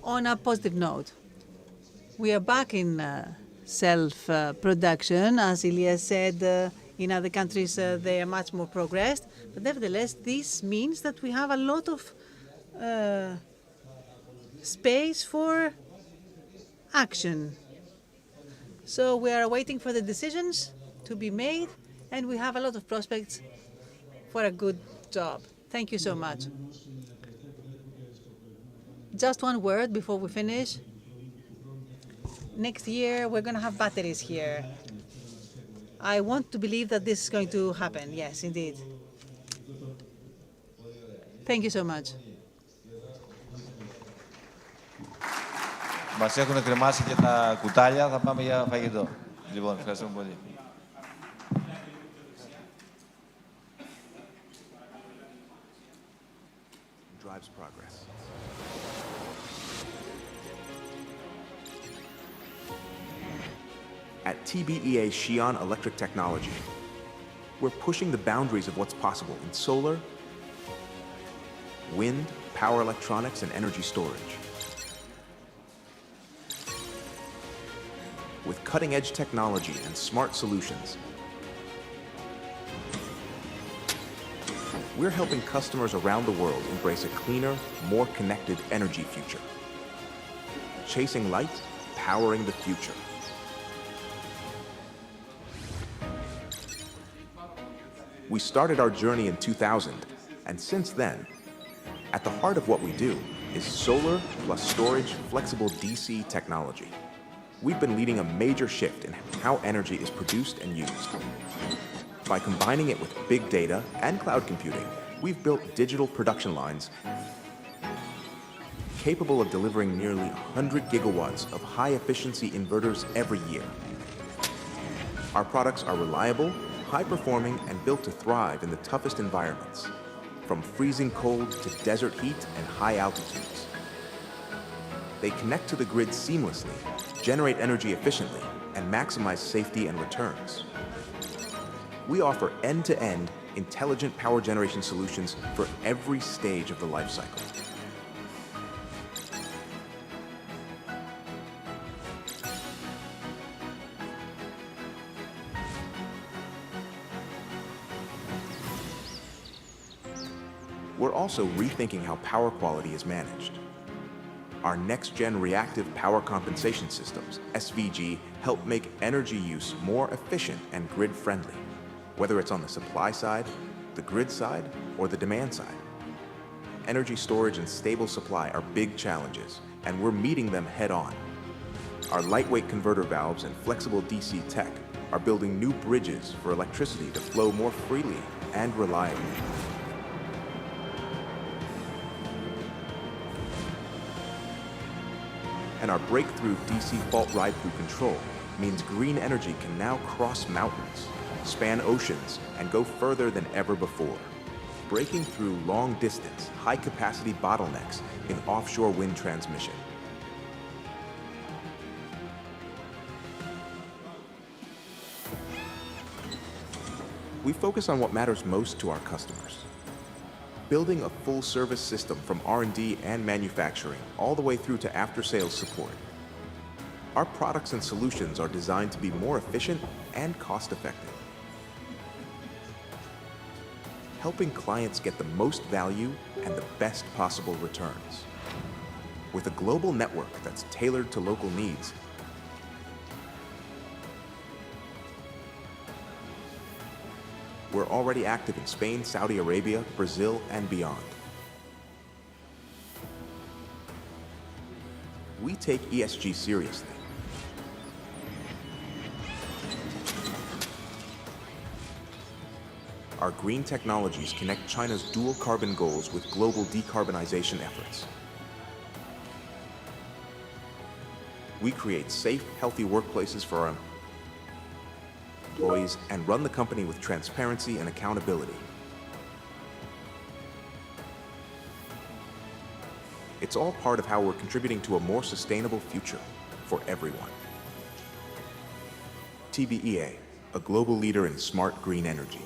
On a positive note, we are back in self-production. As Ilias said, in other countries they are much more progressed. But nevertheless, this means that we have a lot of space for action. So we are waiting for the decisions to be made, and we have a lot of prospects for a good job. Thank you so much. Just one word before we finish. Next year, we're going to have batteries here. I want to believe that this is going to happen. Yes, indeed. Thank you so much. Μας έχουν κρεμάσει και τα κουτάλια, θα πάμε για φαγητό. Λοιπόν, ευχαριστούμε πολύ. Drives progress. At TBEA Xi'an Electric Technology, we're pushing the boundaries of what's possible in solar, wind, power electronics, and energy storage. With cutting-edge technology and smart solutions, we're helping customers around the world embrace a cleaner, more connected energy future. Chasing light, powering the future. We started our journey in 2000, and since then, at the heart of what we do is solar plus storage flexible DC technology. We've been leading a major shift in how energy is produced and used. By combining it with big data and cloud computing, we've built digital production lines capable of delivering nearly 100 gigawatts of high-efficiency inverters every year. Our products are reliable, high-performing, and built to thrive in the toughest environments, from freezing cold to desert heat and high altitudes. They connect to the grid seamlessly, generate energy efficiently, and maximize safety and returns. We offer end-to-end intelligent power generation solutions for every stage of the life cycle. We're also rethinking how power quality is managed. Our next-gen reactive power compensation systems, SVG, help make energy use more efficient and grid-friendly, whether it's on the supply side, the grid side, or the demand side. Energy storage and stable supply are big challenges, and we're meeting them head-on. Our lightweight converter valves and flexible DC tech are building new bridges for electricity to flow more freely and reliably. And our breakthrough DC fault ride-through control means green energy can now cross mountains, span oceans, and go further than ever before, breaking through long-distance, high-capacity bottlenecks in offshore wind transmission. We focus on what matters most to our customers. Building a full-service system from R&D and manufacturing all the way through to after-sales support. Our products and solutions are designed to be more efficient and cost-effective, helping clients get the most value and the best possible returns. With a global network that's tailored to local needs, we're already active in Spain, Saudi Arabia, Brazil, and beyond. We take ESG seriously. Our green technologies connect China's dual carbon goals with global decarbonization efforts. We create safe, healthy workplaces for our employees and run the company with transparency and accountability. It's all part of how we're contributing to a more sustainable future for everyone. TBEA, a global leader in smart green energy.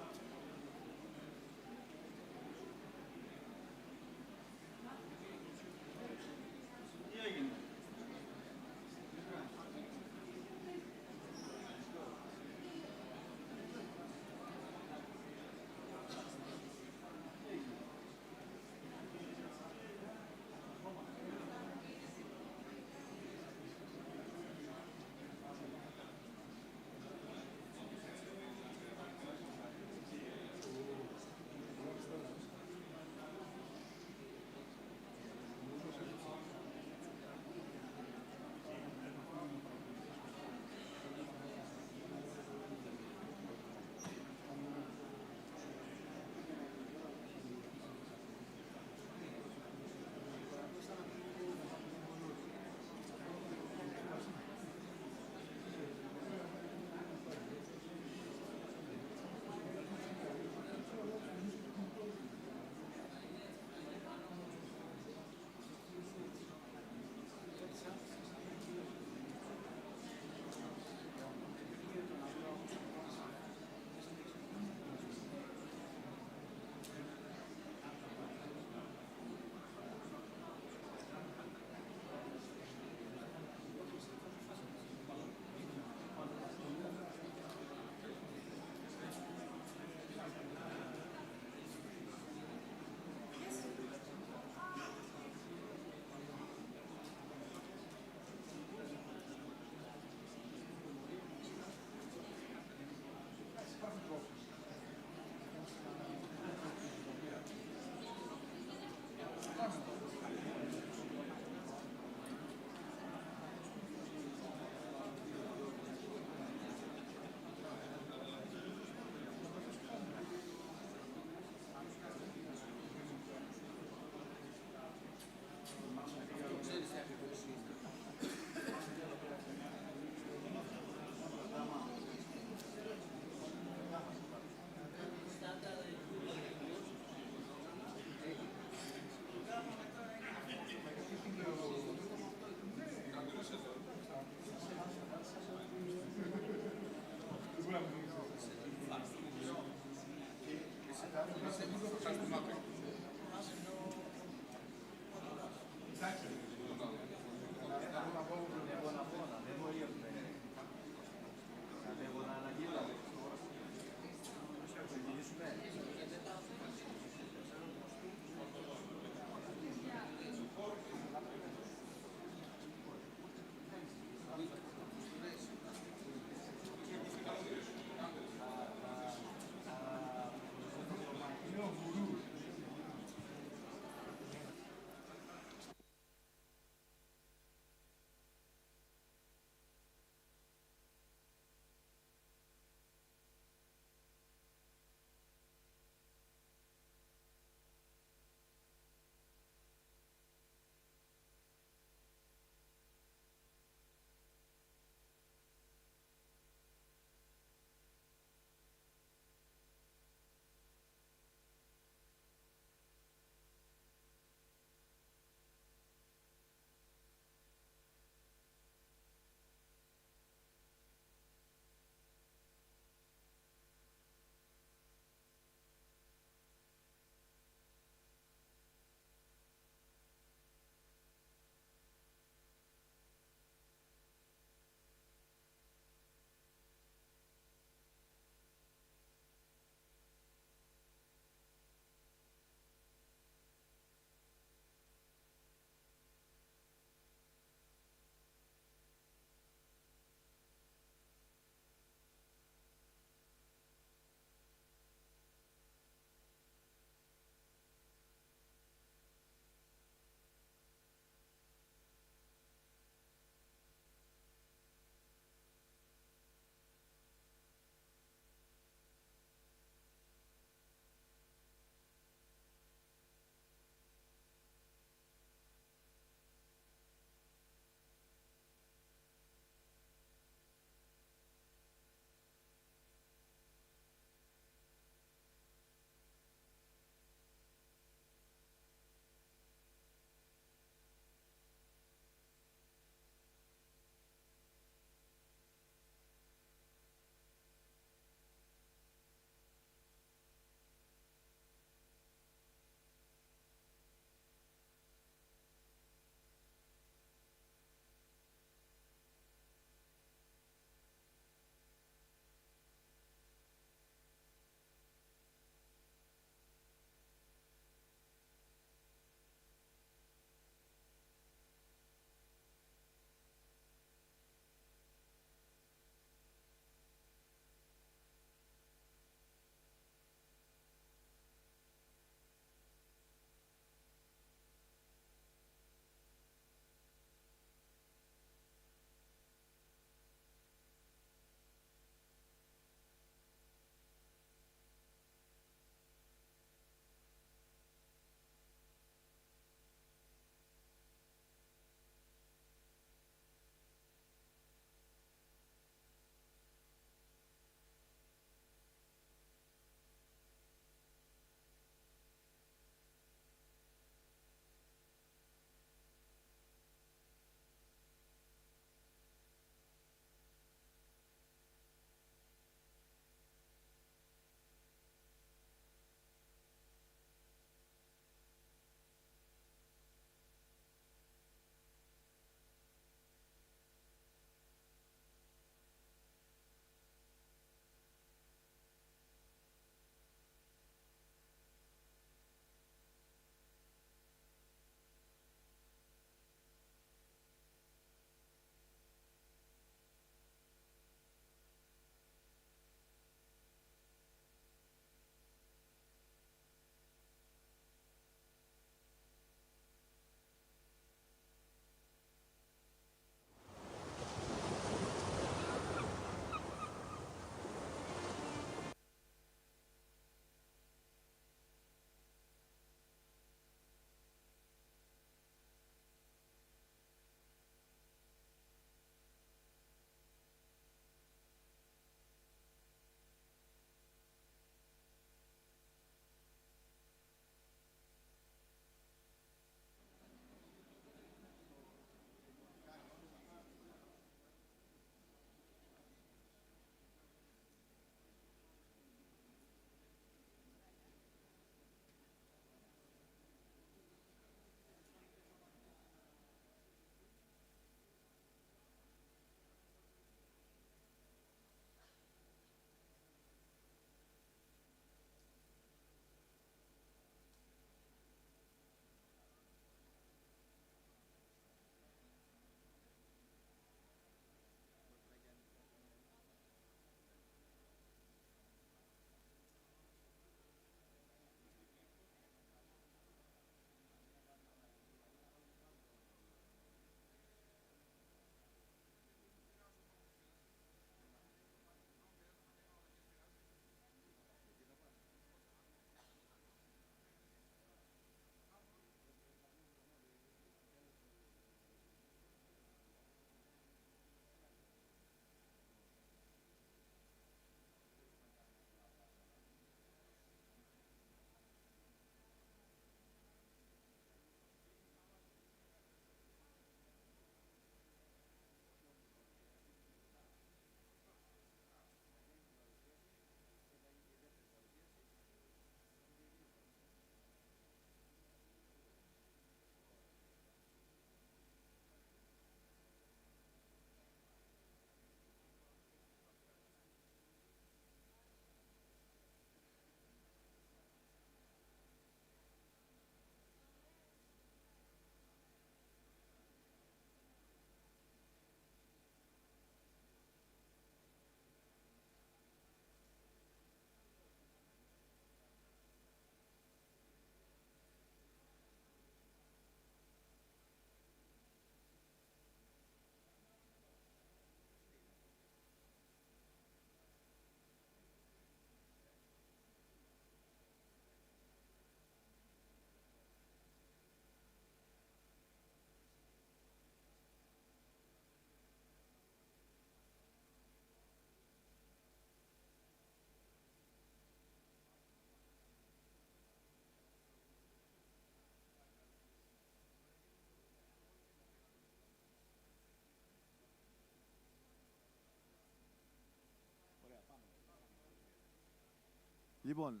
Λοιπόν,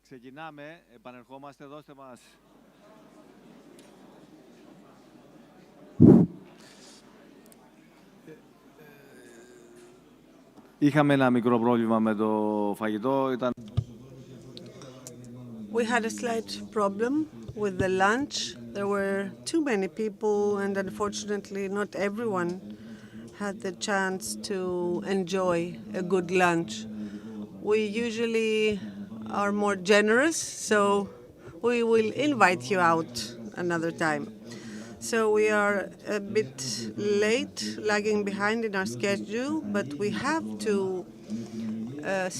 ξεκινάμε, επανερχόμαστε, δώστε μας. Είχαμε ένα μικρό πρόβλημα με το φαγητό. We had a slight problem with the lunch. There were too many people, and unfortunately not everyone had the chance to enjoy a good lunch. We usually are more generous, so we will invite you out another time. So we are a bit late, lagging behind in our schedule, but we have to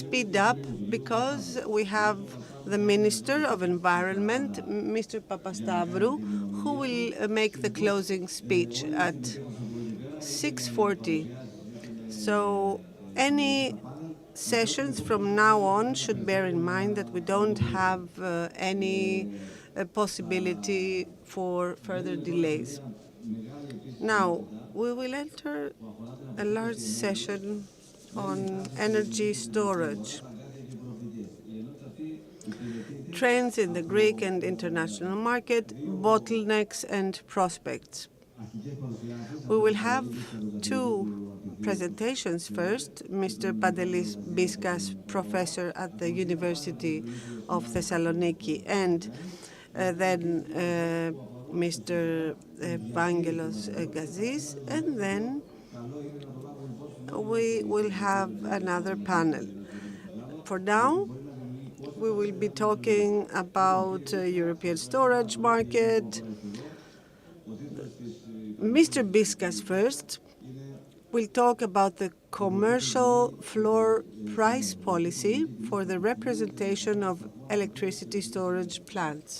speed up because we have the Minister of Environment, Mr. Papastavru, who will make the closing speech at 6:40. So any sessions from now on should bear in mind that we don't have any possibility for further delays. Now, we will enter a large session on energy storage, trends in the Greek and international market, bottlenecks and prospects. We will have two presentations first. Mr. Pantelis Biskas, professor at the University of Thessaloniki, and then Mr. Evangelos Gazis, and then we will have another panel. For now, we will be talking about European storage market. Mr. Biskas first will talk about the commercial floor price policy for the representation of electricity storage plants.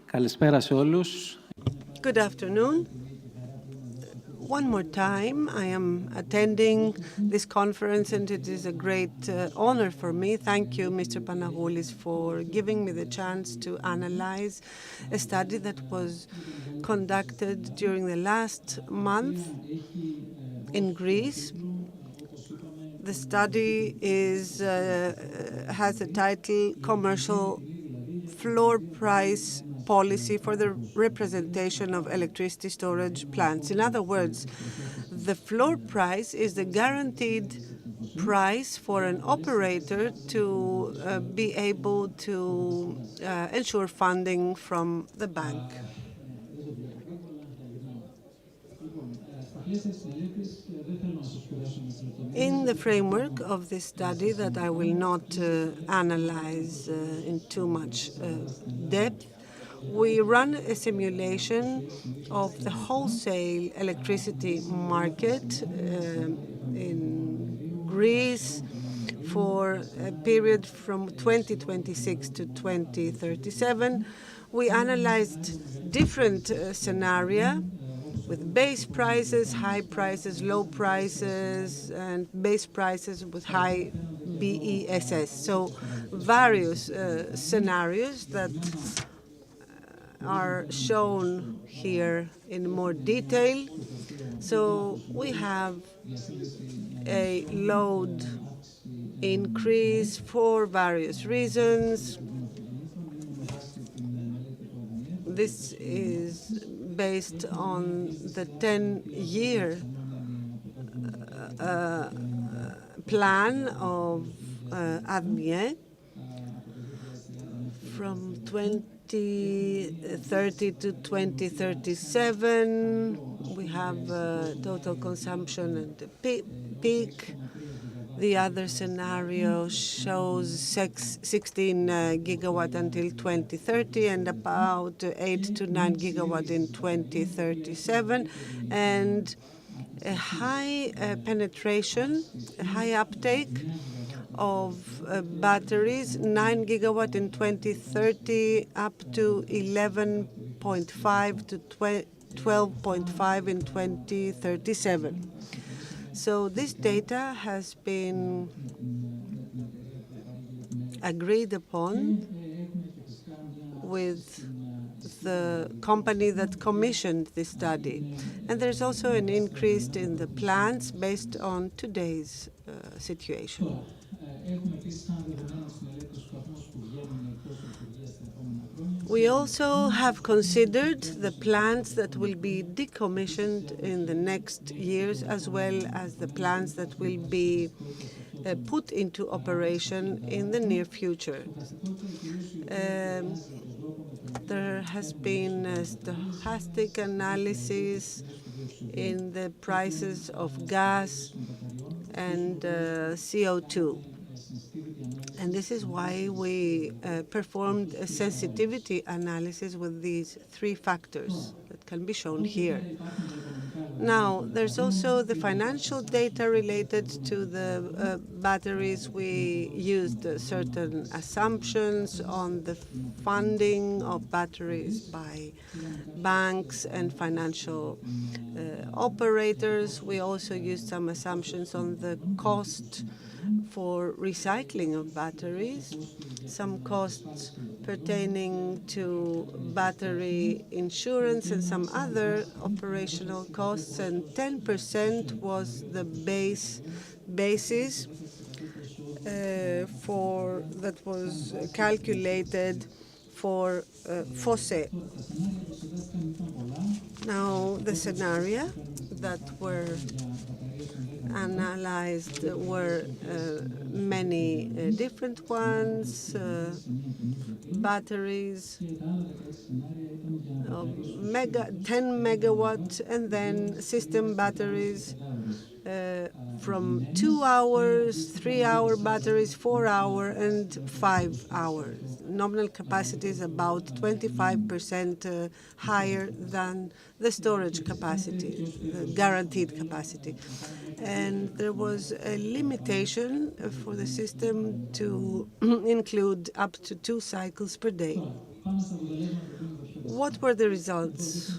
Καλησπέρα σε όλους. Good afternoon. One more time, I am attending this conference, and it is a great honor for me. Thank you, Mr. Panagoulis, for giving me the chance to analyze a study that was conducted during the last month in Greece. The study has the title Commercial Floor Price Policy for the Representation of Electricity Storage Plants. In other words, the floor price is the guaranteed price for an operator to be able to ensure funding from the bank. In the framework of this study that I will not analyze in too much depth, we run a simulation of the wholesale electricity market in Greece for a period from 2026 to 2037. We analyzed different scenarios with base prices, high prices, low prices, and base prices with high BESS. So various scenarios that are shown here in more detail. So we have a load increase for various reasons. This is based on the 10-year plan of ADMIE from 2030 to 2037. We have total consumption and peak. The other scenario shows 16 gigawatt until 2030 and about 8 to 9 gigawatt in 2037, and a high penetration, a high uptake of batteries, 9 gigawatt in 2030 up to 11.5 to 12.5 in 2037. So this data has been agreed upon with the company that commissioned this study. And there's also an increase in the plants based on today's situation. We also have considered the plants that will be decommissioned in the next years, as well as the plants that will be put into operation in the near future. There has been a stochastic analysis in the prices of gas and CO2. And this is why we performed a sensitivity analysis with these three factors that can be shown here. Now, there's also the financial data related to the batteries. We used certain assumptions on the funding of batteries by banks and financial operators. We also used some assumptions on the cost for recycling of batteries, some costs pertaining to battery insurance and some other operational costs, and 10% was the basis that was calculated for FOSE. Now, the scenario that were analyzed were many different ones, batteries of 10 megawatt, and then system batteries from 2 hours, 3-hour batteries, 4-hour, and 5 hours. Nominal capacity is about 25% higher than the storage capacity, the guaranteed capacity. And there was a limitation for the system to include up to 2 cycles per day. What were the results?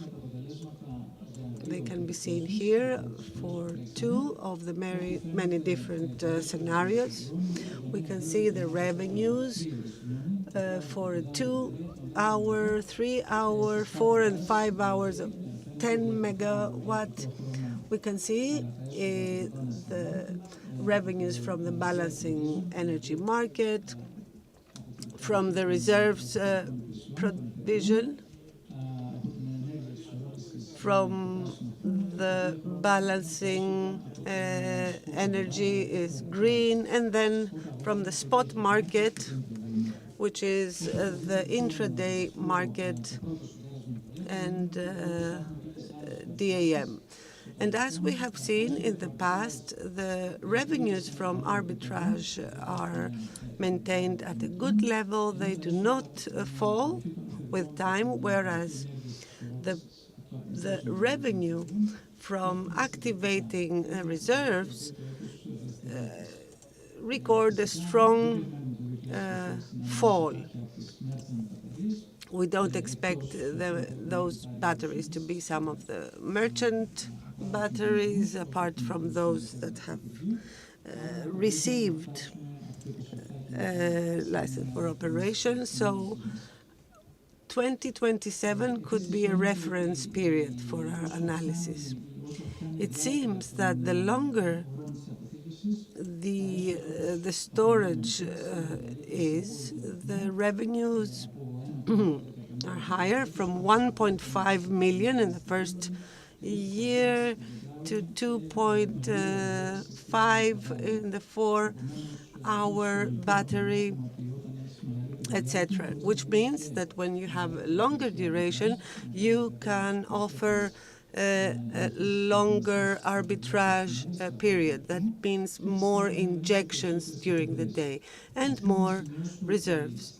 They can be seen here for 2 of the many different scenarios. We can see the revenues for a 2-hour, 3-hour, 4 and 5 hours of 10 megawatt. We can see the revenues from the balancing energy market, from the reserves provision, from the balancing energy is green, and then from the spot market, which is the intraday market and DAM. And as we have seen in the past, the revenues from arbitrage are maintained at a good level. They do not fall with time, whereas the revenue from activating reserves record a strong fall. We don't expect those batteries to be some of the merchant batteries, apart from those that have received license for operation. So 2027 could be a reference period for our analysis. It seems that the longer the storage is, the revenues are higher, from 1.5 million in the first year to 2.5 in the 4-hour battery, etc., which means that when you have a longer duration, you can offer a longer arbitrage period. That means more injections during the day and more reserves.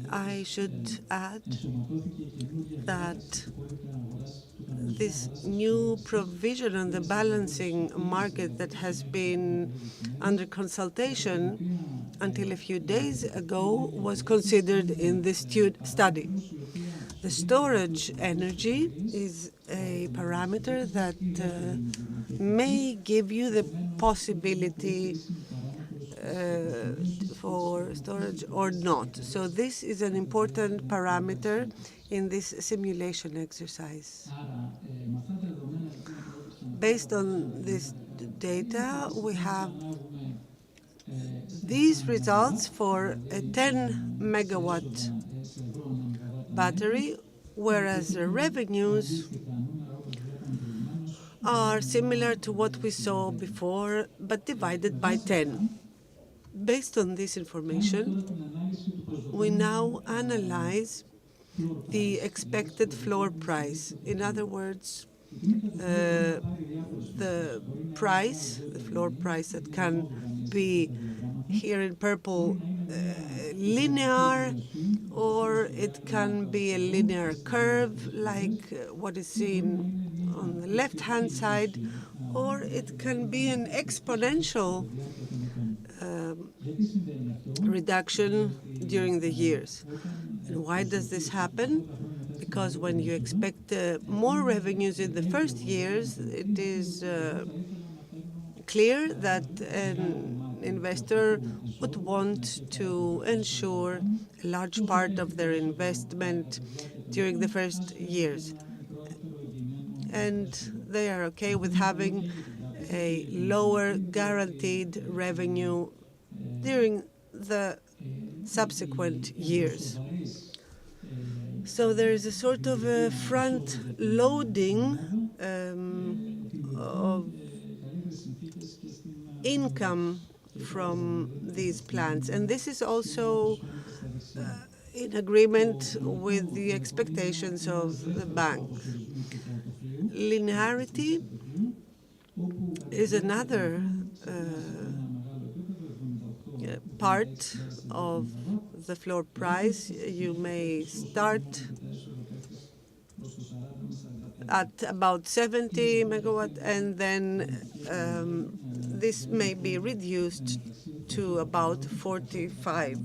I should add that this new provision on the balancing market that has been under consultation until a few days ago was considered in this study. The storage energy is a parameter that may give you the possibility for storage or not. So this is an important parameter in this simulation exercise. Based on this data, we have these results for a 10 megawatt battery, whereas the revenues are similar to what we saw before, but divided by 10. Based on this information, we now analyze the expected floor price. In other words, the floor price that can be here in purple linear, or it can be a linear curve like what is seen on the left-hand side, or it can be an exponential reduction during the years. And why does this happen? Because when you expect more revenues in the first years, it is clear that an investor would want to ensure a large part of their investment during the first years. And they are okay with having a lower guaranteed revenue during the subsequent years. So there is a sort of a front-loading of income from these plants. And this is also in agreement with the expectations of the banks. Linearity is another part of the floor price. You may start at about 70 megawatt, and then this may be reduced to about 45.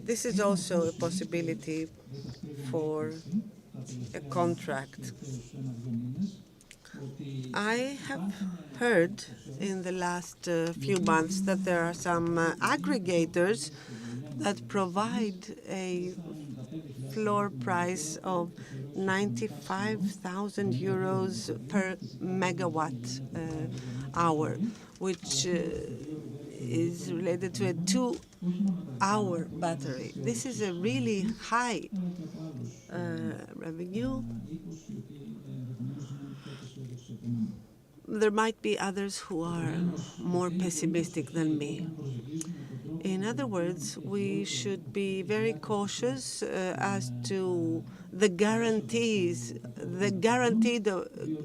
This is also a possibility for a contract. I have heard in the last few months that there are some aggregators that provide a floor price of 95,000 euros per megawatt hour, which is related to a 2-hour battery. This is a really high revenue. There might be others who are more pessimistic than me. In other words, we should be very cautious as to the guaranteed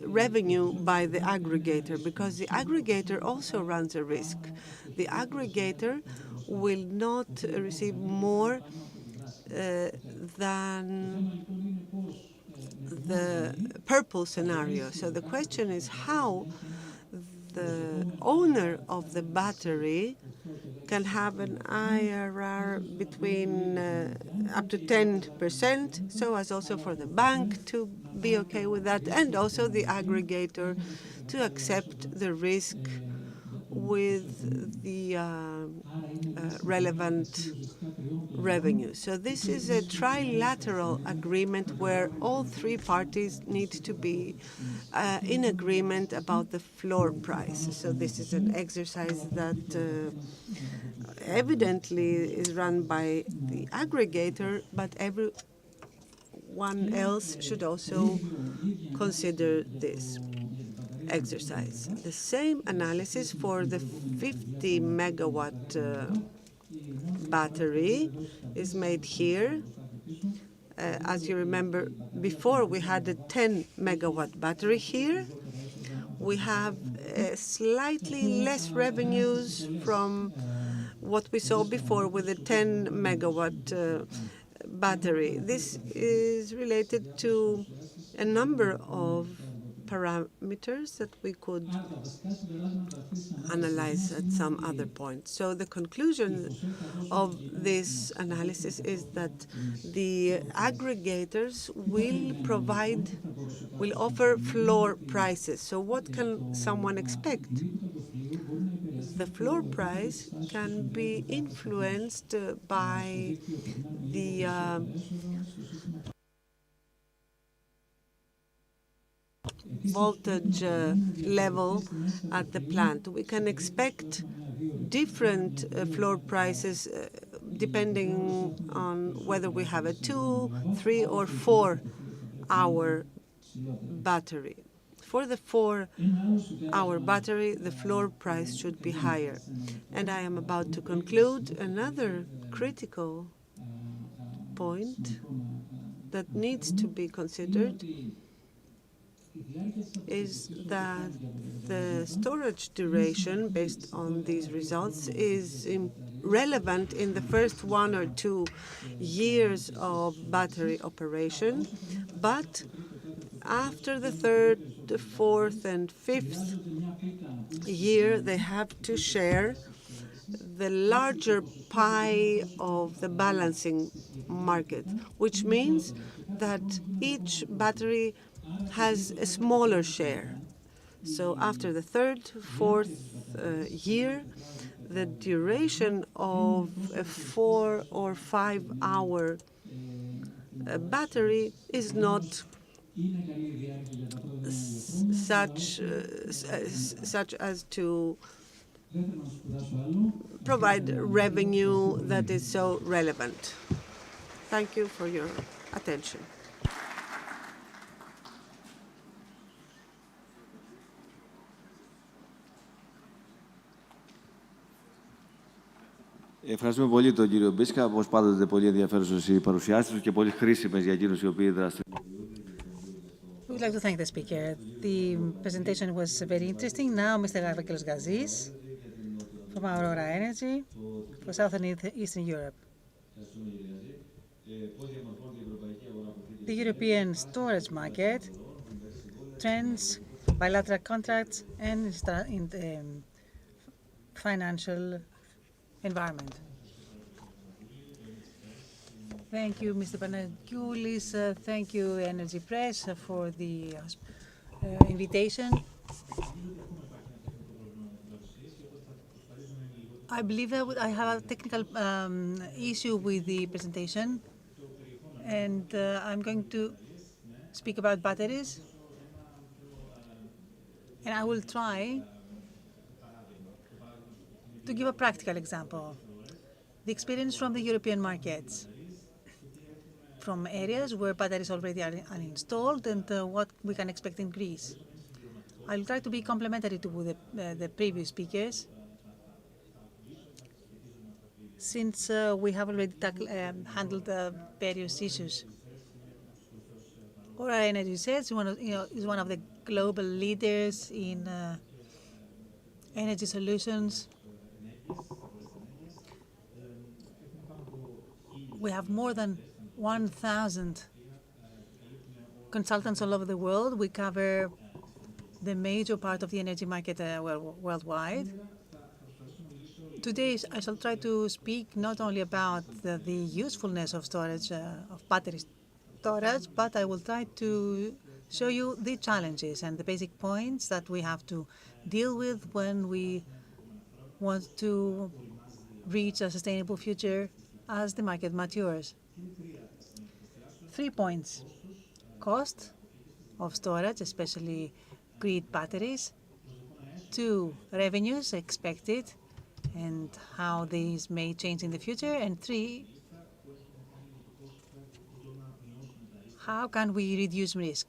revenue by the aggregator, because the aggregator also runs a risk. The aggregator will not receive more than the purple scenario. So the question is how the owner of the battery can have an IRR between up to 10%, so as also for the bank to be okay with that, and also the aggregator to accept the risk with the relevant revenue. So this is a trilateral agreement where all three parties need to be in agreement about the floor price. So this is an exercise that evidently is run by the aggregator, but everyone else should also consider this exercise. The same analysis for the 50 megawatt battery is made here. As you remember, before we had a 10 megawatt battery here. We have slightly less revenues from what we saw before with the 10 megawatt battery. This is related to a number of parameters that we could analyze at some other point. So the conclusion of this analysis is that the aggregators will offer floor prices. So what can someone expect? The floor price can be influenced by the voltage level at the plant. We can expect different floor prices depending on whether we have a 2, 3, or 4-hour battery. For the 4-hour battery, the floor price should be higher. And I am about to conclude. Another critical point that needs to be considered is that the storage duration, based on these results, is relevant in the first 1 or 2 years of battery operation, but after the 3rd, the 4th, and 5th year, they have to share the larger pie of the balancing market, which means that each battery has a smaller share. So after the 3rd, 4th year, the duration of a 4 or 5-hour battery is not such as to provide revenue that is so relevant. Thank you for your attention. Ευχαριστούμε πολύ τον κύριο Μπίσκα. Όπως πάντοτε, πολύ ενδιαφέρουσες οι παρουσιάσεις του και πολύ χρήσιμες για εκείνους οι οποίοι δραστηριοποιούνται. We would like to thank the speaker. The presentation was very interesting. Now, Mr. Evangelos Gazis from Aurora Energy for South and Eastern Europe. The European storage market, trends, bilateral contracts, and in the financial environment. Thank you, Mr. Panagoulis. Thank you, Energy Press, for the invitation. I believe that I have a technical issue with the presentation, and I'm going to speak about batteries. And I will try to give a practical example. The experience from the European markets, from areas where batteries already are installed, and what we can expect in Greece. I'll try to be complementary to the previous speakers, since we have already handled various issues. Aurora Energy says is one of the global leaders in energy solutions. We have more than 1,000 consultants all over the world. We cover the major part of the energy market worldwide. Today, I shall try to speak not only about the usefulness of storage, of battery storage, but I will try to show you the challenges and the basic points that we have to deal with when we want to reach a sustainable future as the market matures. 3 points: cost of storage, especially grid batteries; 2, revenues expected and how these may change in the future; and 3, how can we reduce risk,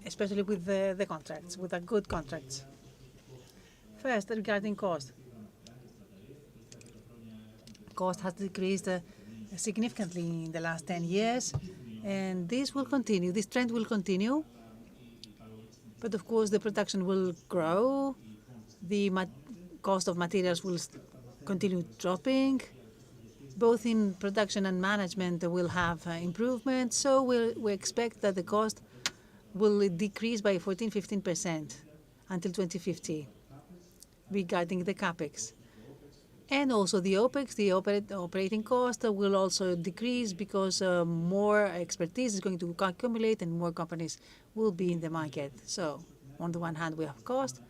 especially with the contracts, with the good contracts. First, regarding cost. Cost has decreased significantly in the last 10 years, and this will continue. This trend will continue. But of course, the production will grow. The cost of materials will continue dropping. Both in production and management will have improvements. So we expect that the cost will decrease by 14–15% until 2050 regarding the CapEx. And also the OpEx, the operating cost, will also decrease because more expertise is going to accumulate and more companies will be in the market. So on the one hand, we have cost,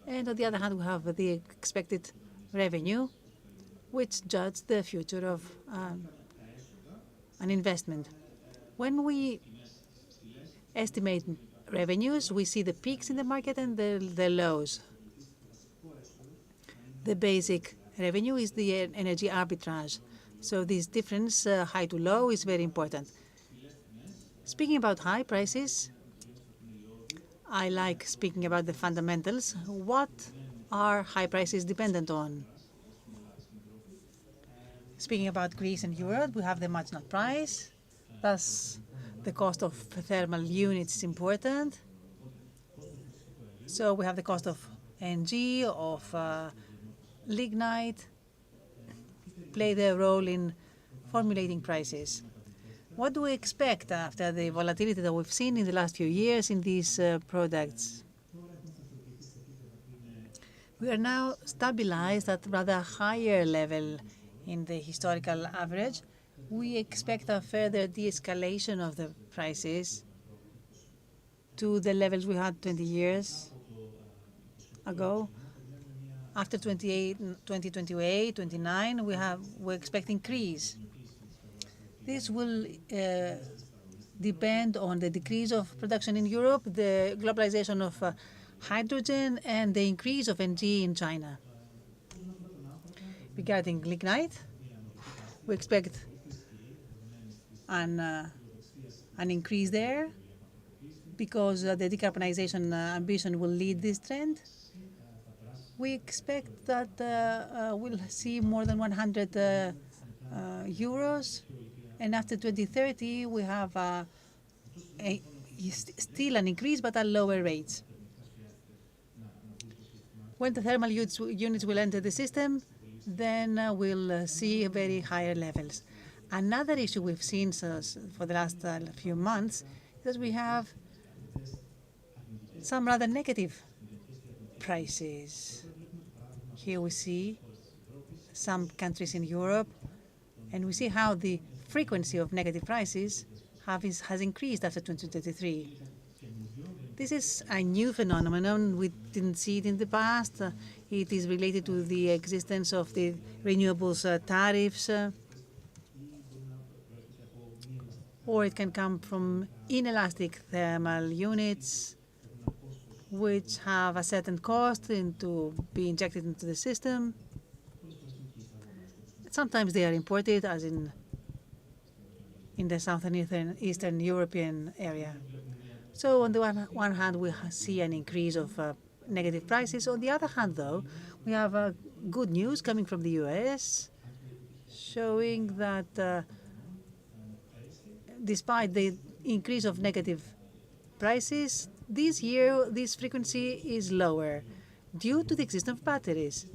And on the other hand, we have the expected revenue, which judges the future of an investment. When we estimate revenues, we see the peaks in the market and the lows. The basic revenue is the energy arbitrage. So this difference, high to low, is very important. Speaking about high prices, I like speaking about the fundamentals. What are high prices dependent on? Speaking about Greece and Europe, we have the marginal price. Thus, the cost of thermal units is important. So we have the cost of ENG, of lignite, play their role in formulating prices. What do we expect after the volatility that we've seen in the last few years in these products? We are now stabilized at rather higher level in the historical average. We expect a further de-escalation of the prices to the levels we had 20 years ago. After 2028, 29, we expect increase. This will depend on the decrease of production in Europe, the globalization of hydrogen, and the increase of ENG in China. Regarding lignite, we expect an increase there because the decarbonization ambition will lead this trend. We expect that we'll see more than 100 euros, and after 2030 we have still an increase but at lower rates. When the thermal units will enter the system, then we'll see very higher levels. Another issue we've seen for the last few months is that we have some rather negative prices. Here we see some countries in Europe, and we see how the frequency of negative prices has increased after 2023. This is a new phenomenon. We didn't see it in the past. It is related to the existence of the renewables tariffs, or it can come from inelastic thermal units, which have a certain cost to be injected into the system. Sometimes they are imported, as in the southern eastern European area. So on the one hand, we see an increase of negative prices. On the other hand, though, we have good news coming from the US, showing that despite the increase of negative prices, this year this frequency is lower due to the existence of batteries.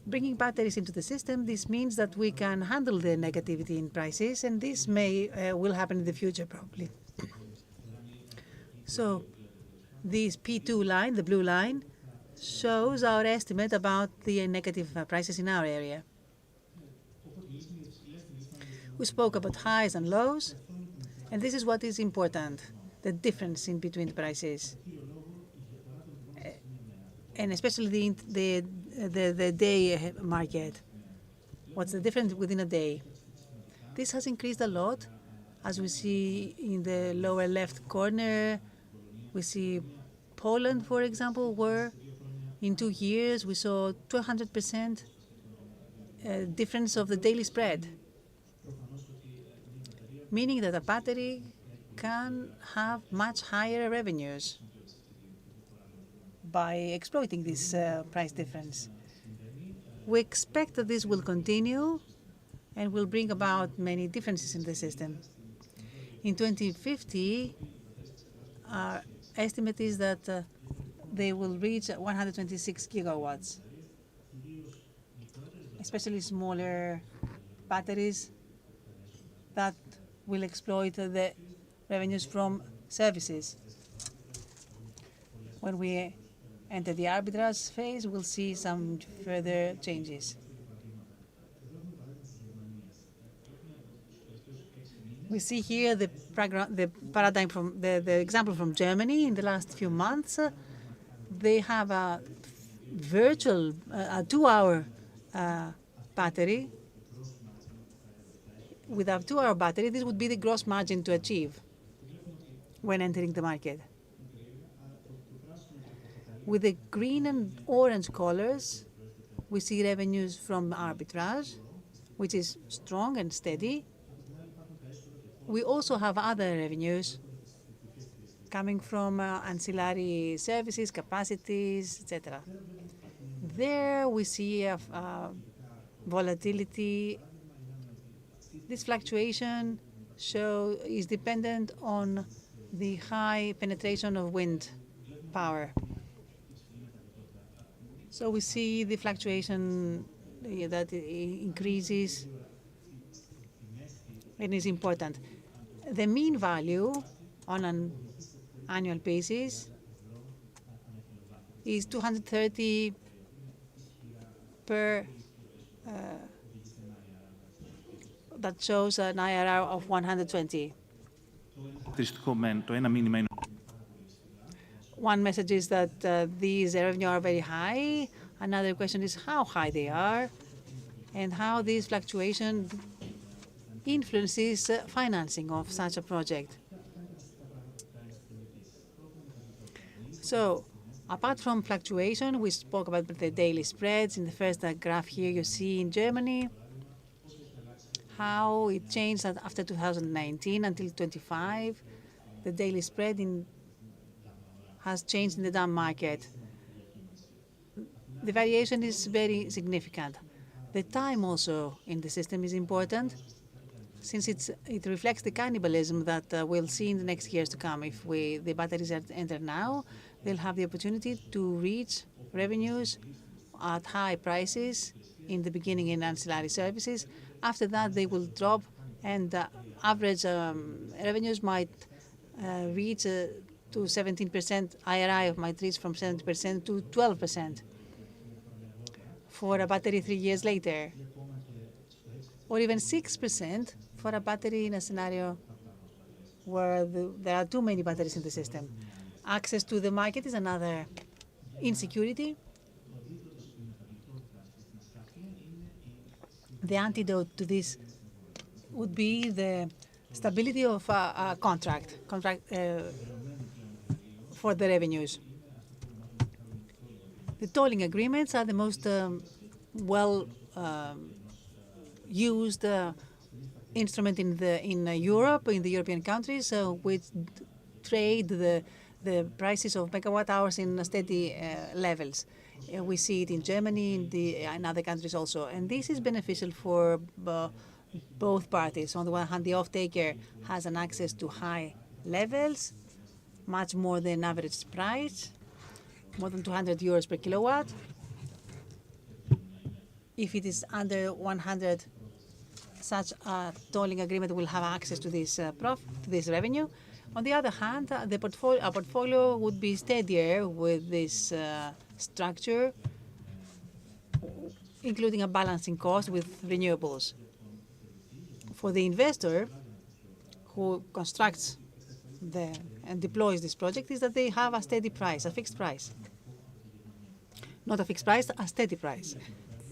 Bringing batteries into the system, this means that we can handle the negativity in prices, and this will happen in the future probably. So this P2 line, the blue line, shows our estimate about the negative prices in our area. We spoke about highs and lows, and this is what is important, the difference in between the prices, and especially the day market. What's the difference within a day? This has increased a lot, as we see in the lower left corner. We see Poland, for example, where in 2 years we saw 200% difference of the daily spread, meaning that a battery can have much higher revenues by exploiting this price difference. We expect that this will continue and will bring about many differences in the system. In 2050, our estimate is that they will reach 126 gigawatts, especially smaller batteries that will exploit the revenues from services. When we enter the arbitrage phase, we'll see some further changes. We see here the paradigm from the example from Germany in the last few months. They have a virtual, a 2-hour battery. With a 2-hour battery, this would be the gross margin to achieve when entering the market. With the green and orange colors, we see revenues from arbitrage, which is strong and steady. We also have other revenues coming from ancillary services, capacities, etc. There we see volatility. This fluctuation is dependent on the high penetration of wind power. So we see the fluctuation that increases and is important. The mean value on an annual basis is 230 per that shows an IRR of 120. One message is that these revenues are very high. Another question is how high they are and how this fluctuation influences financing of such a project. So, apart from fluctuation, we spoke about the daily spreads. In the first graph here, you see in Germany how it changed after 2019 until 25. The daily spread has changed in the DAM market. The variation is very significant. The time also in the system is important, since it reflects the cannibalism that we'll see in the next years to come. If the batteries enter now, they'll have the opportunity to reach revenues at high prices in the beginning in ancillary services. After that, they will drop, and average revenues might reach to 17%. IRI might reach from 70% to 12% for a battery 3 years later, or even 6% for a battery in a scenario where there are too many batteries in the system. Access to the market is another insecurity. The antidote to this would be the stability of a contract for the revenues. The tolling agreements are the most used instrument in Europe, in the European countries, which trade the prices of megawatt hours in steady levels. We see it in Germany, in other countries also. And this is beneficial for both parties. On the one hand, the off-taker has an access to high levels, much more than average price, more than 200 euros per kilowatt. If it is under 100, such a tolling agreement will have access to this revenue. On the other hand, a portfolio would be steadier with this structure, including a balancing cost with renewables. For the investor who constructs and deploys this project, is that they have a steady price, a fixed price. Not a fixed price, a steady price.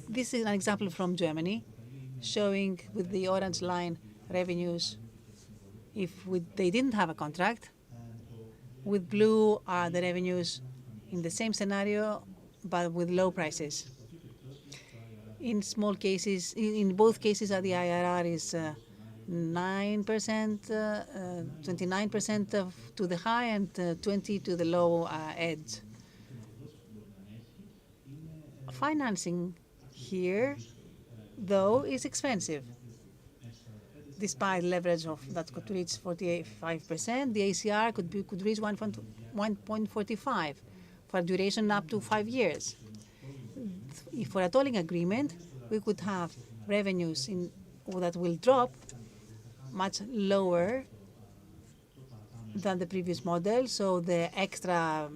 This is an example from Germany, showing with the orange line revenues if they didn't have a contract. With blue are the revenues in the same scenario, but with low prices. In small cases, in both cases, the IRR is 9%, 29% to the high and 20% to the low edge. Financing here, though, is expensive. Despite leverage that could reach 45%, the ACR could reach 1.45 for a duration up to 5 years. For a tolling agreement, we could have revenues that will drop much lower than the previous model, so the extra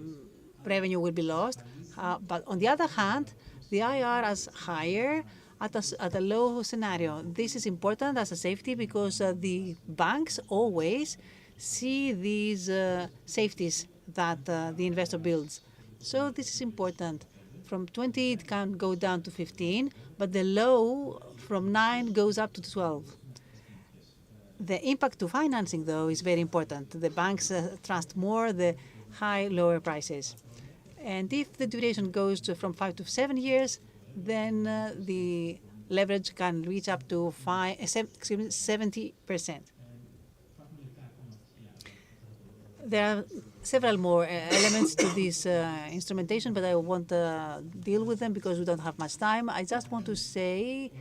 revenue will be lost. But on the other hand, the IR is higher at a low scenario. This is important as a safety because the banks always see these safeties that the investor builds. So this is important. From 20, it can go down to 15, but the low from 9 goes up to 12. The impact to financing, though, is very important. The banks trust more the lower prices. And if the duration goes from 5 to 7 years, then the leverage can reach up to 70%. There are several more elements to this instrumentation, but I won't deal with them because we don't have much time. I just want to say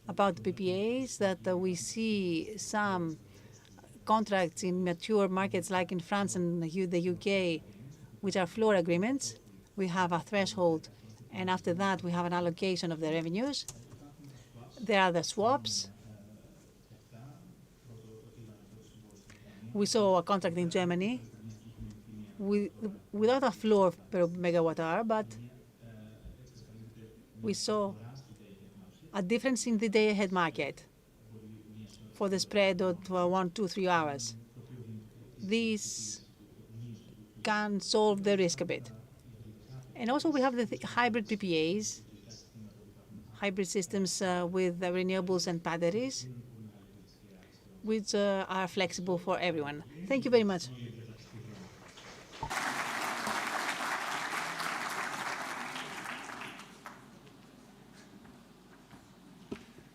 about PPAs that we see some contracts in mature markets like in France and the UK, which are floor agreements. We have a threshold, and after that we have an allocation of the revenues. There are the swaps. We saw a contract in Germany without a floor per megawatt hour, but we saw a difference in the day-ahead market for the spread of 1, 2, 3 hours. This can solve the risk a bit. And also we have the hybrid PPAs, hybrid systems with the renewables and batteries, which are flexible for everyone. Thank you very much.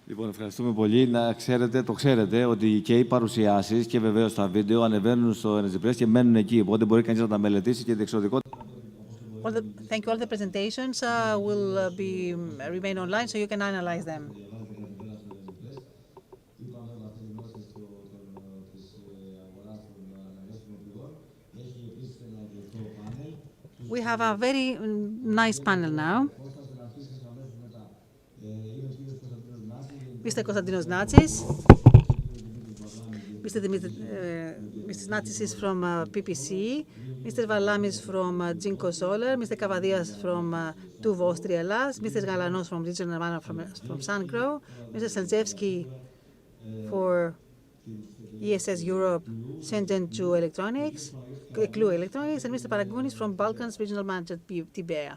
Λοιπόν, ευχαριστούμε πολύ. Να ξέρετε, το ξέρετε, ότι και οι παρουσιάσεις και βεβαίως τα βίντεο ανεβαίνουν στο Energy Press και μένουν εκεί. Οπότε μπορεί κανείς να τα μελετήσει και διεξοδικότητα. Thank you. All the presentations will remain online, so you can analyze them. We have a very nice panel now. Mr. Konstantinos Natsis. Mr. Natsis is from PPC. Mr. Valamis from Jinko Solar. Mr. Kavadias from TUV Austria Las. Mr. Galanos from Regional Mana from Sungrow. Mr. Selzewski for ESS Europe, Shenzhen Clue Electronics. And Mr. Paragounis from Balkans Regional Manager Tibea.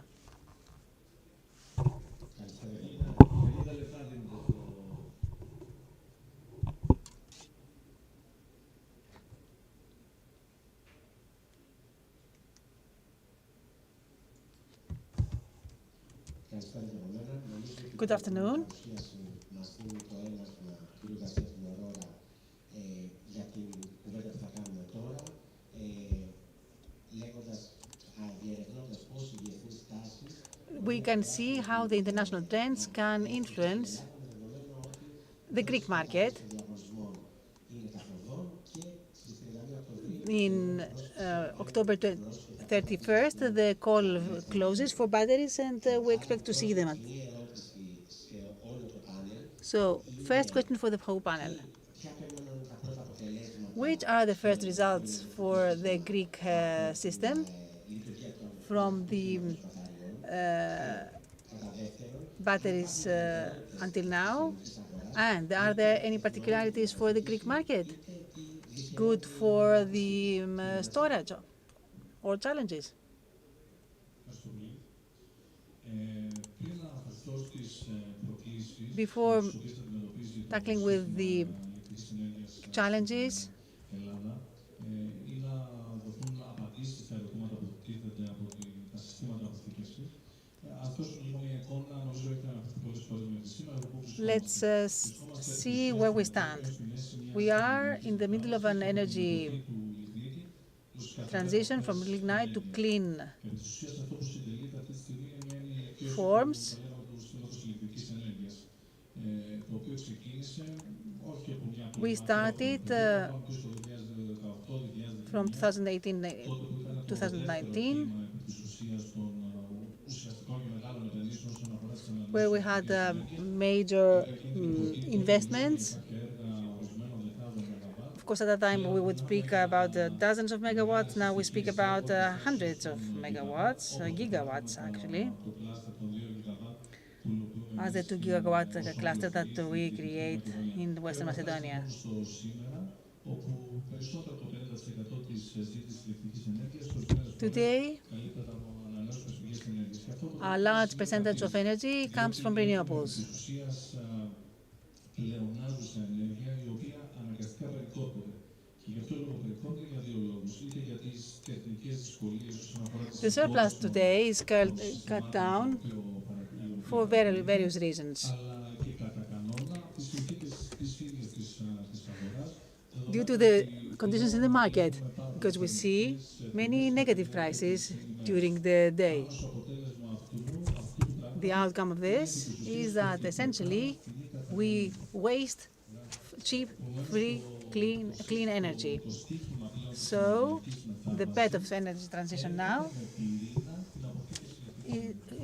Good afternoon. We can see how the international trends can influence the Greek market. In October 31st, the call closes for batteries, and we expect to see them. So, first question for the whole panel. Which are the first results for the Greek system from the batteries until now? And are there any particularities for the Greek market? Good for the storage or challenges? Before tackling with the challenges, let's see where we stand. We are in the middle of an energy transition from lignite to clean forms. We started from 2018-2019, where we had major investments. Of course, at that time, we would speak about dozens of megawatts. Now we speak about hundreds of megawatts, gigawatts, actually, as the 2 gigawatt cluster that we create in Western Macedonia. Today, A large percentage of energy comes from renewables. The surplus today is cut down for various reasons. Due to the conditions in the market, because we see many negative prices during the day. The outcome of this is that essentially we waste cheap, free, clean energy. So the bet of energy transition now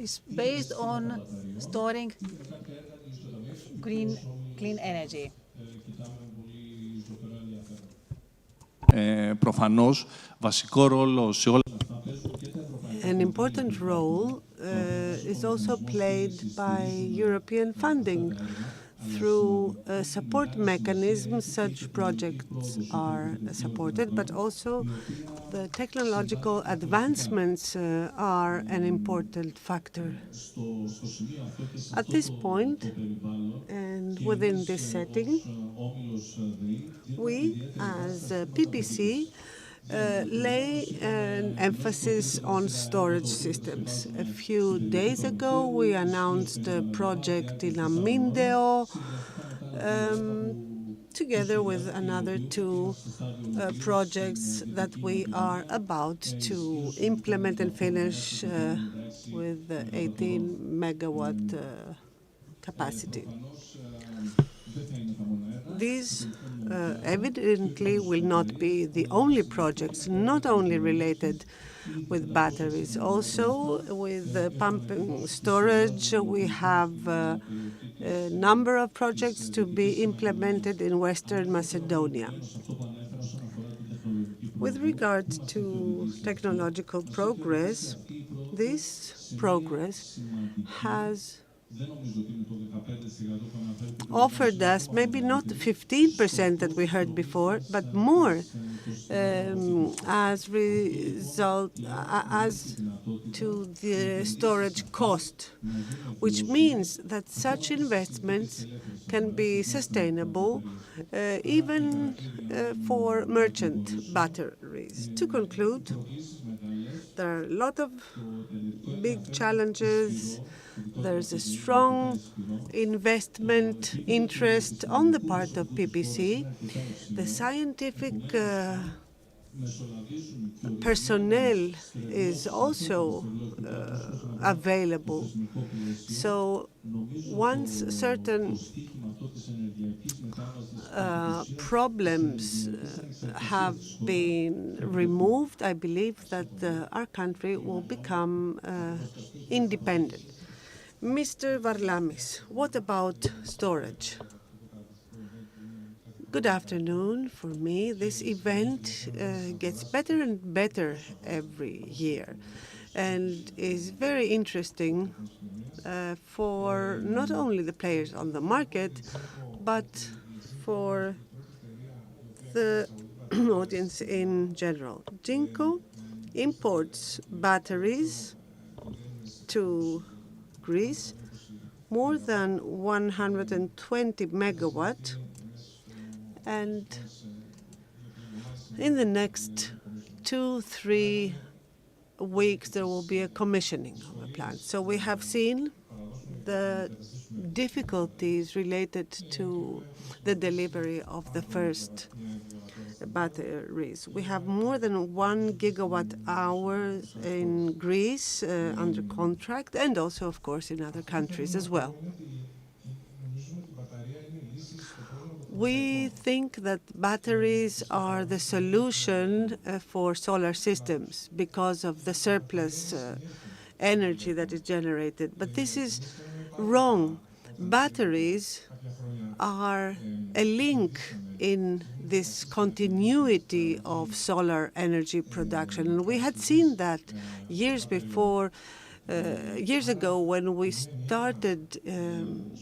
is based on storing clean energy. Προφανώς, βασικό ρόλο σε όλα An important role is also played by European funding. Through support mechanisms, such projects are supported, but also the technological advancements are an important factor. At this point, and within this setting, we, as PPC, lay an emphasis on storage systems. A few days ago, we announced a project in Amindeo, together with another two projects that we are about to implement and finish with 18 megawatt capacity. These evidently will not be the only projects, not only related with batteries. Also, with pumping storage, we have a number of projects to be implemented in Western Macedonia. With regard to technological progress, this progress has offered us maybe not 15% that we heard before, but more as to the storage cost, which means that such investments can be sustainable even for merchant batteries. To conclude, there are a lot of big challenges. There's a strong investment interest on the part of PPC. The scientific personnel is also available. So once certain problems have been removed, I believe that our country will become independent. Mr. Varlamis, what about storage? Good afternoon. For me, this event gets better and better every year and is very interesting for not only the players on the market, but for the audience in general. Jinko imports batteries to Greece, more than 120 megawatt, and in the next 2-3 weeks there will be a commissioning of a plant. So we have seen the difficulties related to the delivery of the first batteries. We have more than 1 gigawatt hour in Greece under contract, and also, of course, in other countries as well. We think that batteries are the solution for solar systems because of the surplus energy that is generated. But this is wrong. Batteries are a link in this continuity of solar energy production. And we had seen that years ago when we started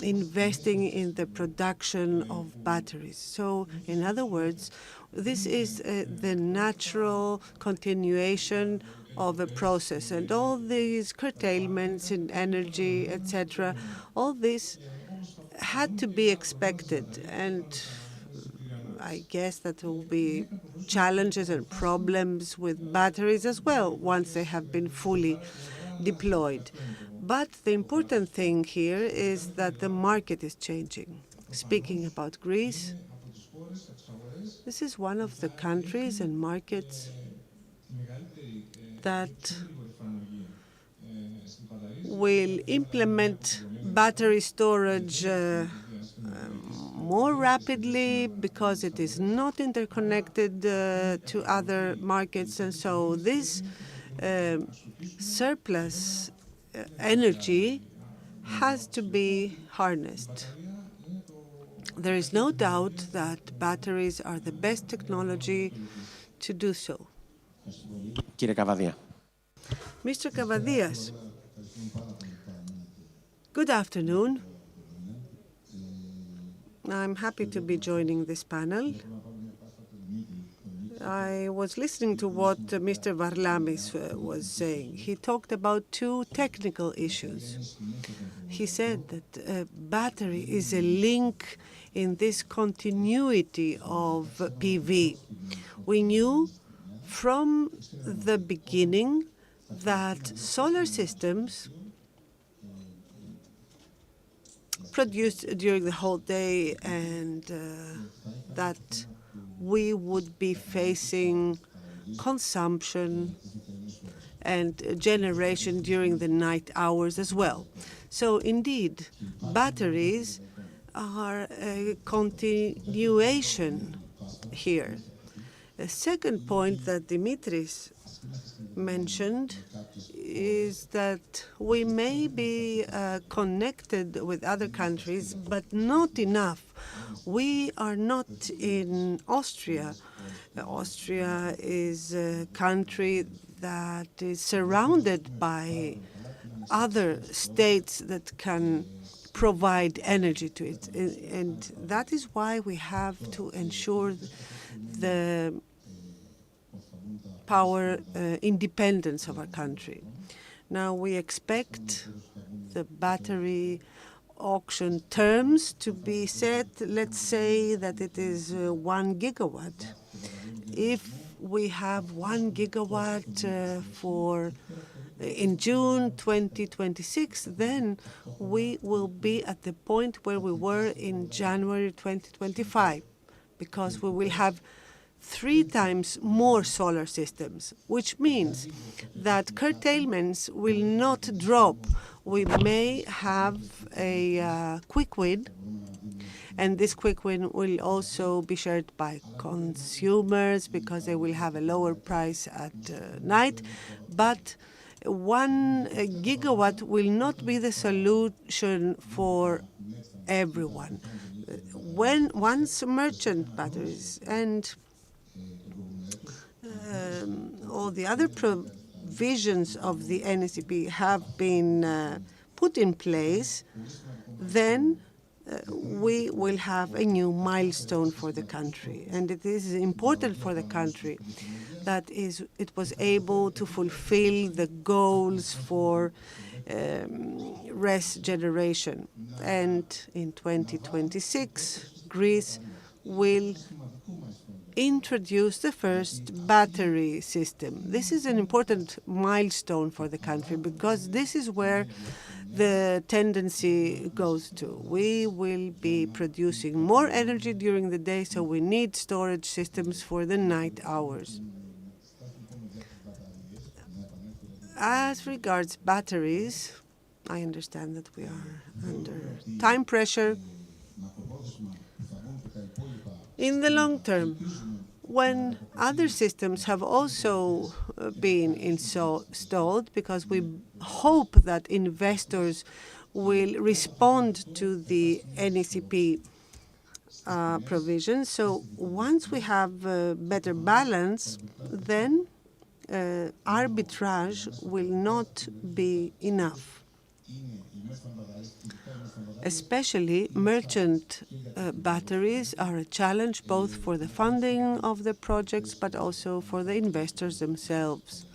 investing in the production of batteries. So, in other words, This is the natural continuation of a process, and all these curtailments in energy, etc., all this had to be expected, and I guess that there will be challenges and problems with batteries as well once they have been fully deployed. But the important thing here is that the market is changing. Speaking about Greece, this is one of the countries and markets that will implement battery storage more rapidly because it is not interconnected to other markets. And so this surplus energy has to be harnessed. There is no doubt that batteries are the best technology to do so. Mr. Kavadias, good afternoon. I'm happy to be joining this panel. I was listening to what Mr. Varlamis was saying. He talked about two technical issues. He said that battery is a link in this continuity of PV. We knew from the beginning that solar systems produced during the whole day and that we would be facing consumption and generation during the night hours as well. So indeed, batteries are a continuation here. A second point that Dimitris mentioned is that we may be connected with other countries, but not enough. We are not in Austria. Austria is a country that is surrounded by other states that can provide energy to it. And that is why we have to ensure the power independence of our country. Now, we expect the battery auction terms to be set. Let's say that it is 1 gigawatt. If we have 1 gigawatt in June 2026, then we will be at the point where we were in January 2025, because we will have 3 times more solar systems, which means that curtailments will not drop. We may have a quick win, and this quick win will also be shared by consumers because they will have a lower price at night. But 1 gigawatt will not be the solution for everyone. Once merchant batteries and all the other provisions of the NECP have been put in place, then we will have a new milestone for the country. And it is important for the country that it was able to fulfill the goals for RES generation. And in 2026, Greece will introduce the first battery system. This is an important milestone for the country because this is where the tendency goes to. We will be producing more energy during the day, so we need storage systems for the night hours. As regards batteries, I understand that we are under time pressure. In the long term, when other systems have also been installed, because we hope that investors will respond to the NECP provisions. So once we have a better balance, then arbitrage will not be enough. Especially merchant batteries are a challenge both for the funding of the projects but also for the investors themselves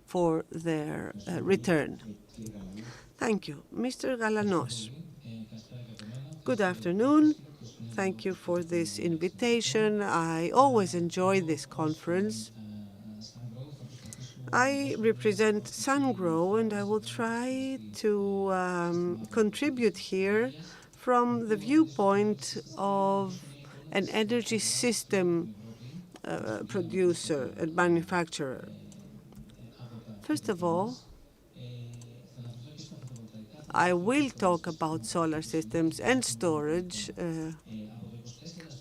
for their return. Thank you. Mr. Galanos. Good afternoon. Thank you for this invitation. I always enjoy this conference. I represent SunGrow, and I will try to contribute here from the viewpoint of an energy system producer and manufacturer. First of all, I will talk about solar systems and storage,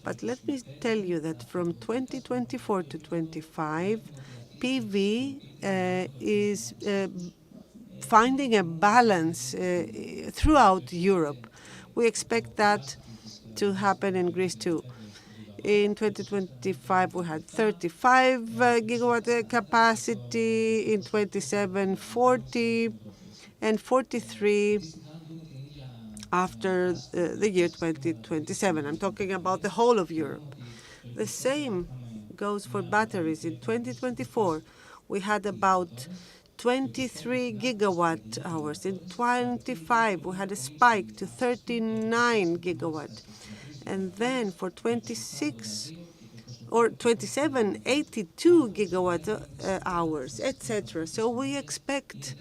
but let me tell you that from 2024 to 25, PV is finding a balance throughout Europe. We expect that to happen in Greece too. In 2025, we had 35 gigawatt capacity. In 27, 40, and 43 after the year 2027. I'm talking about the whole of Europe. The same goes for batteries. In 2024, we had about 23 gigawatt hours. In 25, we had a spike to 39 gigawatt. And then for 26 or 27, 82 gigawatt hours, etc. So we expect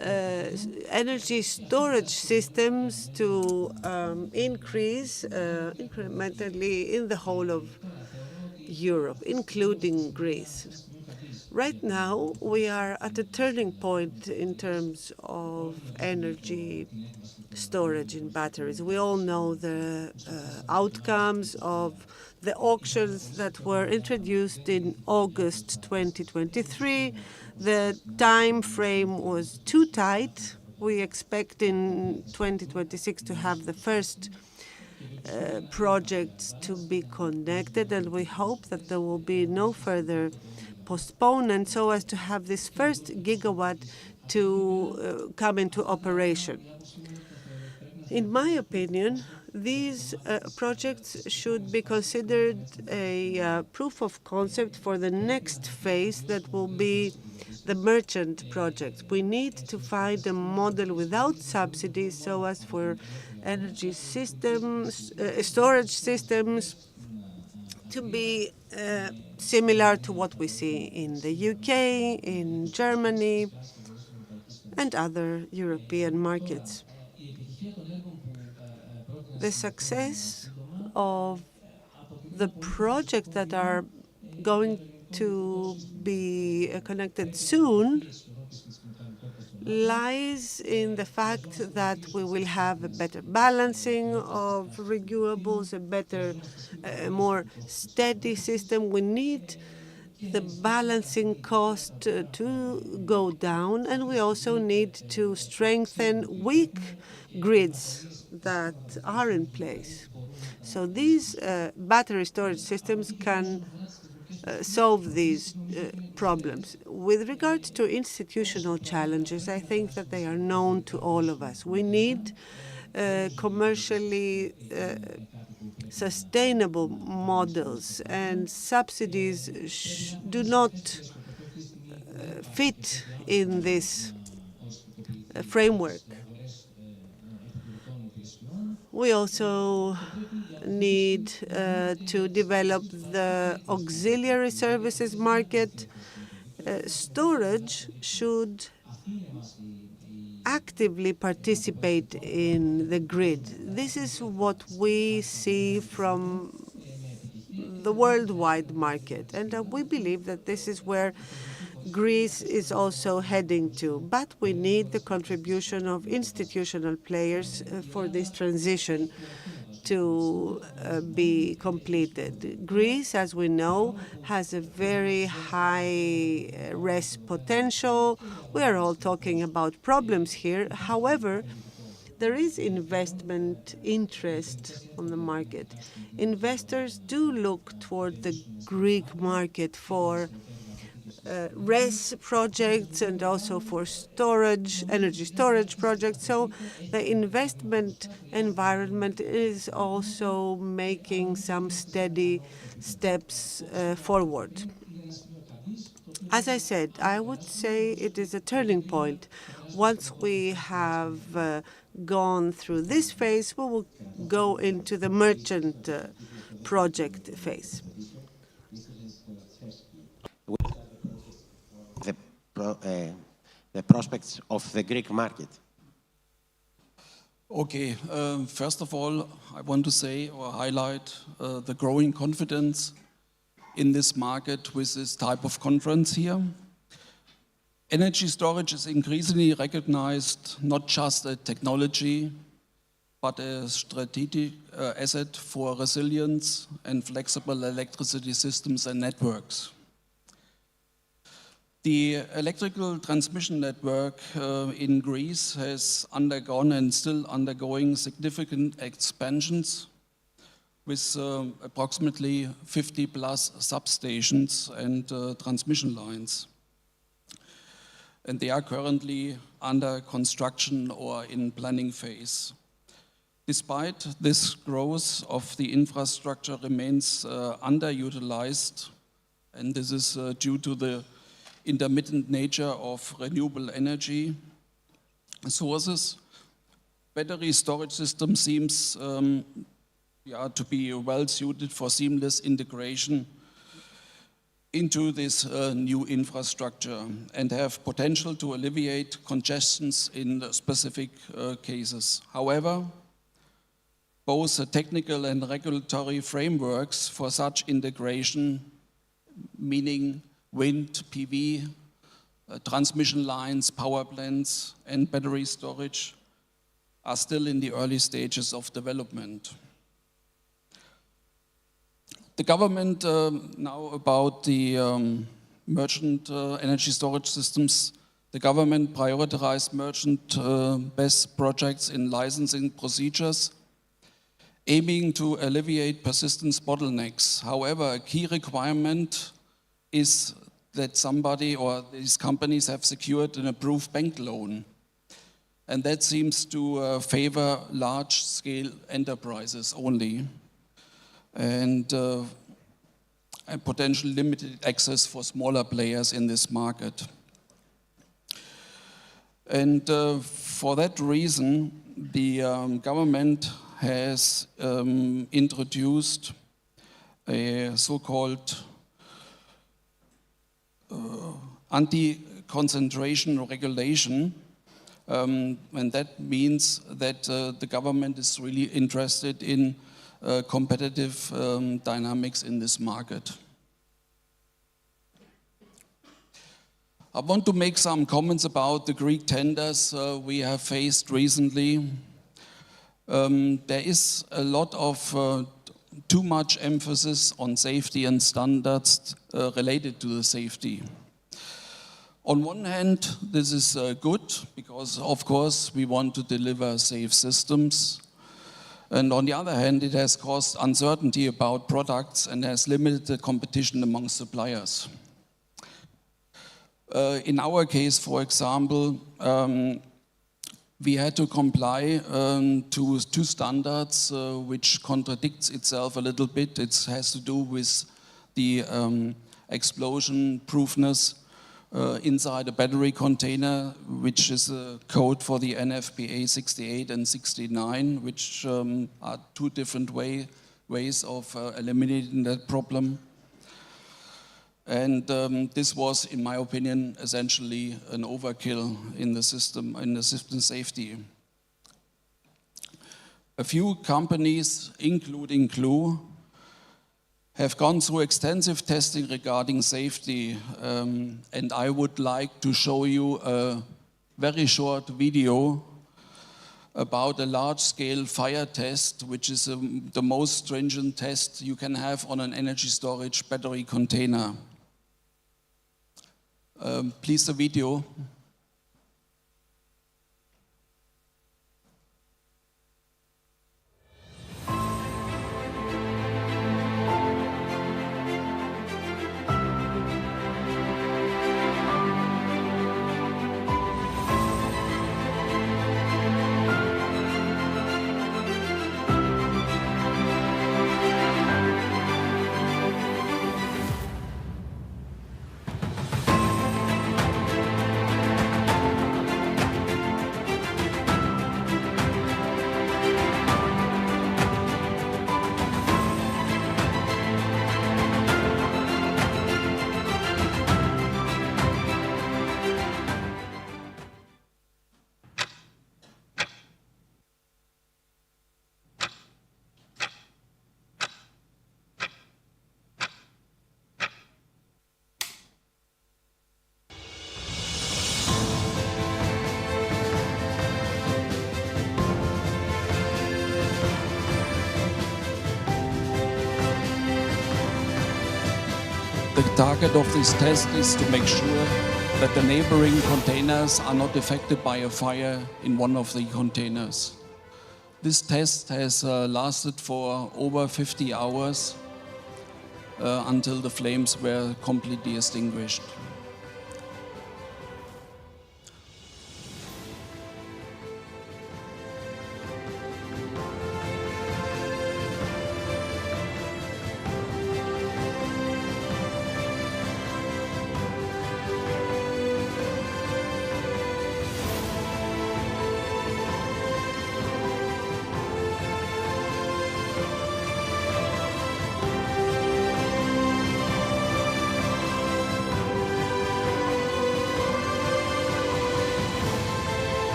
energy storage systems to increase incrementally in the whole of Europe, including Greece. Right now, we are at a turning point in terms of energy storage in batteries. We all know the outcomes of the auctions that were introduced in August 2023. The time frame was too tight. We expect in 2026 to have the first projects to be connected, and we hope that there will be no further postponement so as to have this first gigawatt to come into operation. In my opinion, these projects should be considered a proof of concept for the next phase that will be the merchant project. We need to find a model without subsidies so as for energy systems, storage systems to be similar to what we see in the UK, in Germany, and other European markets. The success of the projects that are going to be connected soon lies in the fact that we will have a better balancing of renewables, a better, more steady system. We need the balancing cost to go down, and we also need to strengthen weak grids that are in place. So these battery storage systems can solve these problems. With regard to institutional challenges, I think that they are known to all of us. We need commercially sustainable models, and subsidies do not fit in this framework. We also need to develop the auxiliary services market. Storage should actively participate in the grid. This is what we see from the worldwide market, and we believe that this is where Greece is also heading to. But we need the contribution of institutional players for this transition to be completed. Greece, as we know, has a very high RES potential. We are all talking about problems here. However, there is investment interest on the market. Investors do look toward the Greek market for RES projects and also for storage, energy storage projects. So the investment environment is also making some steady steps forward. As I said, I would say it is a turning point. Once we have gone through this phase, we will go into the merchant project phase. The prospects of the Greek market. Okay, first of all, I want to say or highlight the growing confidence in this market with this type of conference here. Energy storage is increasingly recognized not just a technology, but a strategic asset for resilience and flexible electricity systems and networks. The electrical transmission network in Greece has undergone and still undergoing significant expansions with approximately 50 plus substations and transmission lines. And they are currently under construction or in planning phase. Despite this growth of the infrastructure remains underutilized, and this is due to the intermittent nature of renewable energy sources. Battery storage system seems to be well suited for seamless integration into this new infrastructure and have potential to alleviate congestions in specific cases. However, both the technical and regulatory frameworks for such integration, meaning wind, PV, transmission lines, power plants, and battery storage, are still in the early stages of development. The government, now about the merchant energy storage systems, the government prioritized merchant BESS projects in licensing procedures, aiming to alleviate persistence bottlenecks. However, a key requirement is that somebody or these companies have secured an approved bank loan. And that seems to favor large-scale enterprises only and potential limited access for smaller players in this market. And for that reason, the government has introduced a so-called anti-concentration regulation, and that means that the government is really interested in competitive dynamics in this market. I want to make some comments about the Greek tenders we have faced recently. There is a lot of too much emphasis on safety and standards related to the safety. On one hand, this is good because, of course, we want to deliver safe systems. And on the other hand, it has caused uncertainty about products and has limited the competition among suppliers. In our case, for example, we had to comply to two standards which contradicts itself a little bit. It has to do with the explosion proofness inside a battery container, which is a code for the NFPA 68 and 69, which are two different ways of eliminating that problem. And this was, in my opinion, essentially an overkill in the system safety. A few companies, including Clue, have gone through extensive testing regarding safety, and I would like to show you a very short video about a large-scale fire test, which is the most stringent test you can have on an energy storage battery container. Please, the video. target of this test is to make sure that the neighboring containers are not affected by a fire in one of the containers. This test has lasted for over 50 hours until the flames were completely extinguished.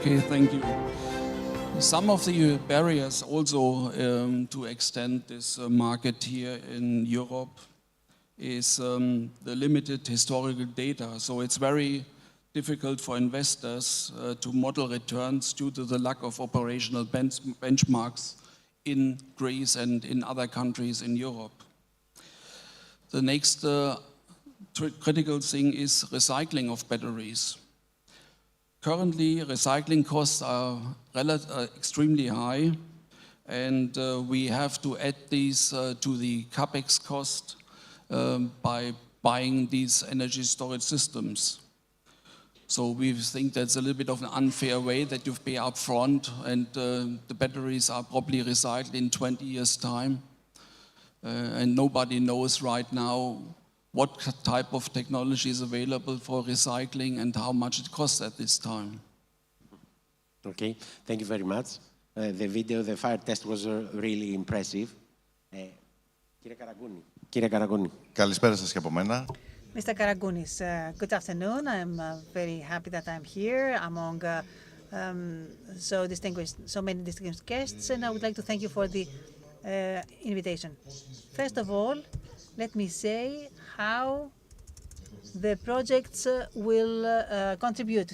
Okay, thank you. Some of the barriers also to extend this market here in Europe is the limited historical data. So it's very difficult for investors to model returns due to the lack of operational benchmarks in Greece and in other countries in Europe. The next critical thing is recycling of batteries. Currently, recycling costs are extremely high, and we have to add these to the CapEx cost by buying these energy storage systems. So we think that's a little bit of an unfair way that you pay up front, and the batteries are probably recycled in 20 years' time. And nobody knows right now what type of technology is available for recycling and how much it costs at this time. Okay, thank you very much. The video, the fire test was really impressive. Κύριε Καραγκούνη. Καλησπέρα σας και από μένα. Mr. Karagounis, good afternoon. I'm very happy that I'm here among so many distinguished guests, and I would like to thank you for the invitation. First of all, let me say how the projects will contribute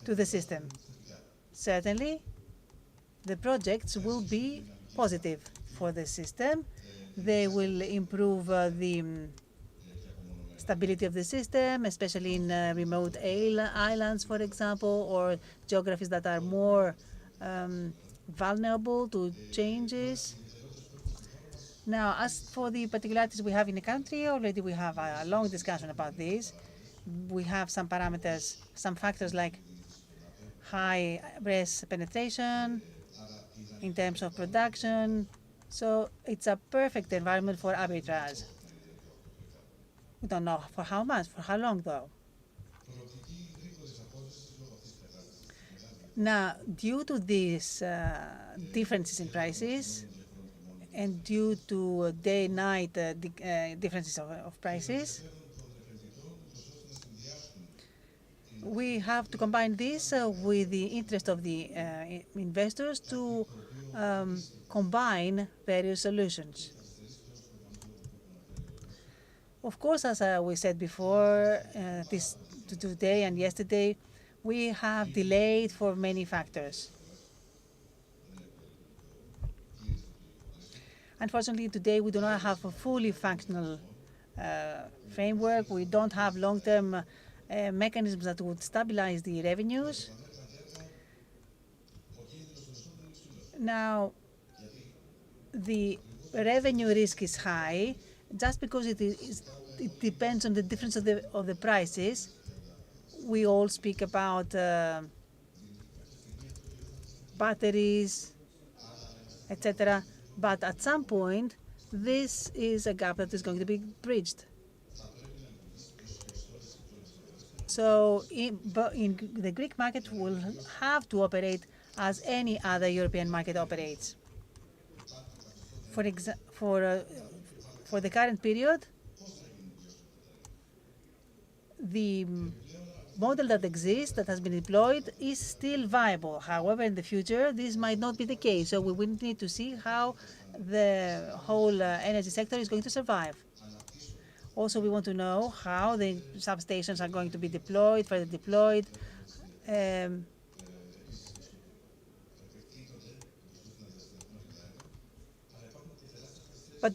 to the system. Certainly, the projects will be positive for the system. They will improve the stability of the system, especially in remote islands, for example, or geographies that are more vulnerable to changes. Now, as for the particularities we have in the country, already we have a long discussion about this. We have some parameters, some factors like high RES penetration in terms of production. So it's a perfect environment for arbitrage. We don't know for how much, for how long though. Now, due to these differences in prices and due to day-night differences of prices, we have to combine this with the interest of the investors to combine various solutions. Of course, as we said before, today and yesterday, we have delayed for many factors. Unfortunately, today we do not have a fully functional framework. We don't have long-term mechanisms that would stabilize the revenues. Now, the revenue risk is high just because it depends on the difference of the prices. We all speak about batteries, etc. But at some point, this is a gap that is going to be bridged. So in the Greek market will have to operate as any other European market operates. For the current period, the model that exists, that has been deployed, is still viable. However, in the future, this might not be the case. So we will need to see how the whole energy sector is going to survive. Also, we want to know how the substations are going to be deployed, further deployed. But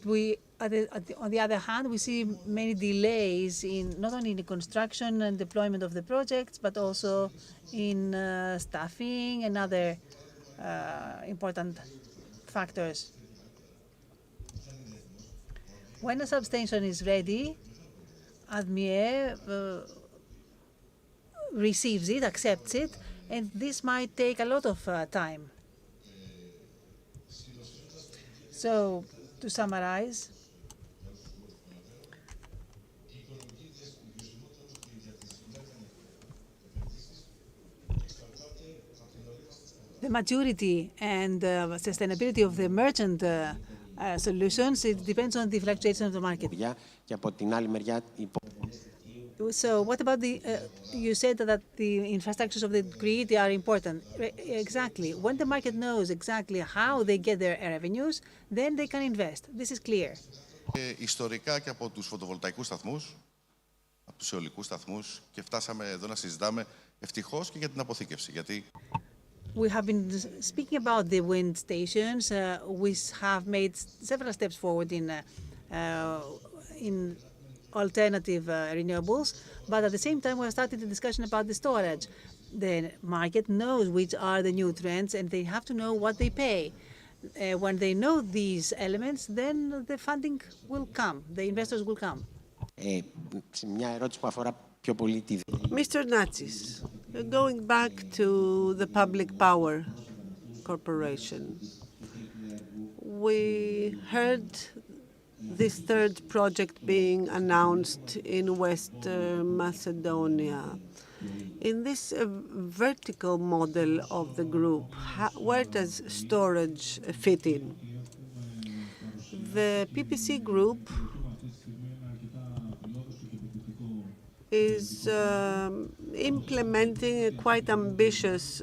on the other hand, we see many delays in not only in the construction and deployment of the projects, but also in staffing and other important factors. When a substation is ready, ADMIE receives it, accepts it, and this might take a lot of time. So, to summarize, the maturity and sustainability of the merchant solutions, it depends on the fluctuation of the market. So what about you said that the infrastructures of the grid are important. Exactly. When the market knows exactly how they get their revenues, then they can invest. This is clear. Ιστορικά και από τους φωτοβολταϊκούς σταθμούς, από τους αιωλικούς σταθμούς και φτάσαμε εδώ να συζητάμε ευτυχώς και για την αποθήκευση. Γιατί We have been speaking about the wind stations. We have made several steps forward in alternative renewables, but at the same time, we have started the discussion about the storage. The market knows which are the new trends, and they have to know what they pay. When they know these elements, then the funding will come, the investors will come. Mr. Natsis, going back to the Public Power Corporation, we heard this third project being announced in West Macedonia. In this vertical model of the group, where does storage fit in? The PPC group is implementing a quite ambitious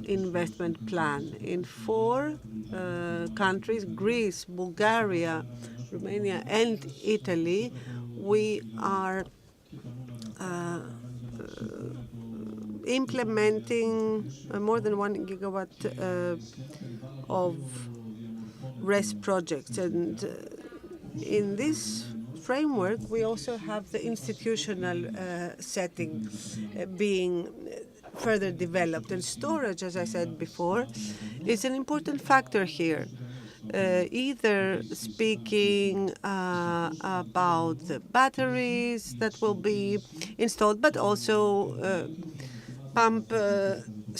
investment plan in 4 countries, Greece, Bulgaria, Romania, and Italy. We are implementing more than 1 gigawatt of RES projects. And in this framework, we also have the institutional setting being further developed. And storage, as I said before, is an important factor here. Either speaking about the batteries that will be installed, but also pump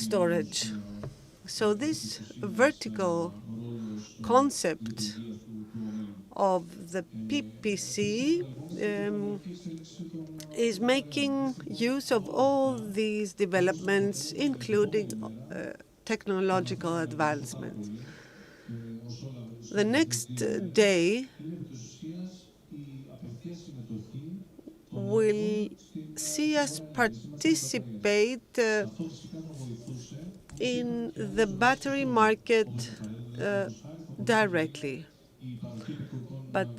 storage. So this vertical concept of the PPC is making use of all these developments, including technological advancements. The next day will see us participate in the battery market directly. But,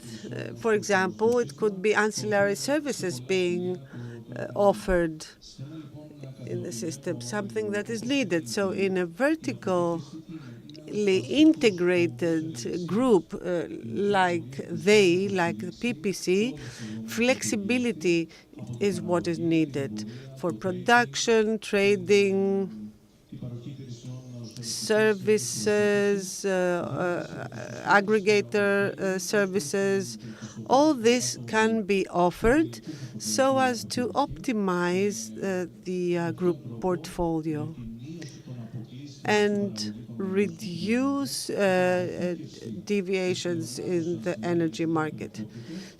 for example, it could be ancillary services being offered in the system, something that is needed. So in a vertically integrated group like the PPC, flexibility is what is needed for production, trading, services, aggregator services. All this can be offered so as to optimize the group portfolio and reduce deviations in the energy market.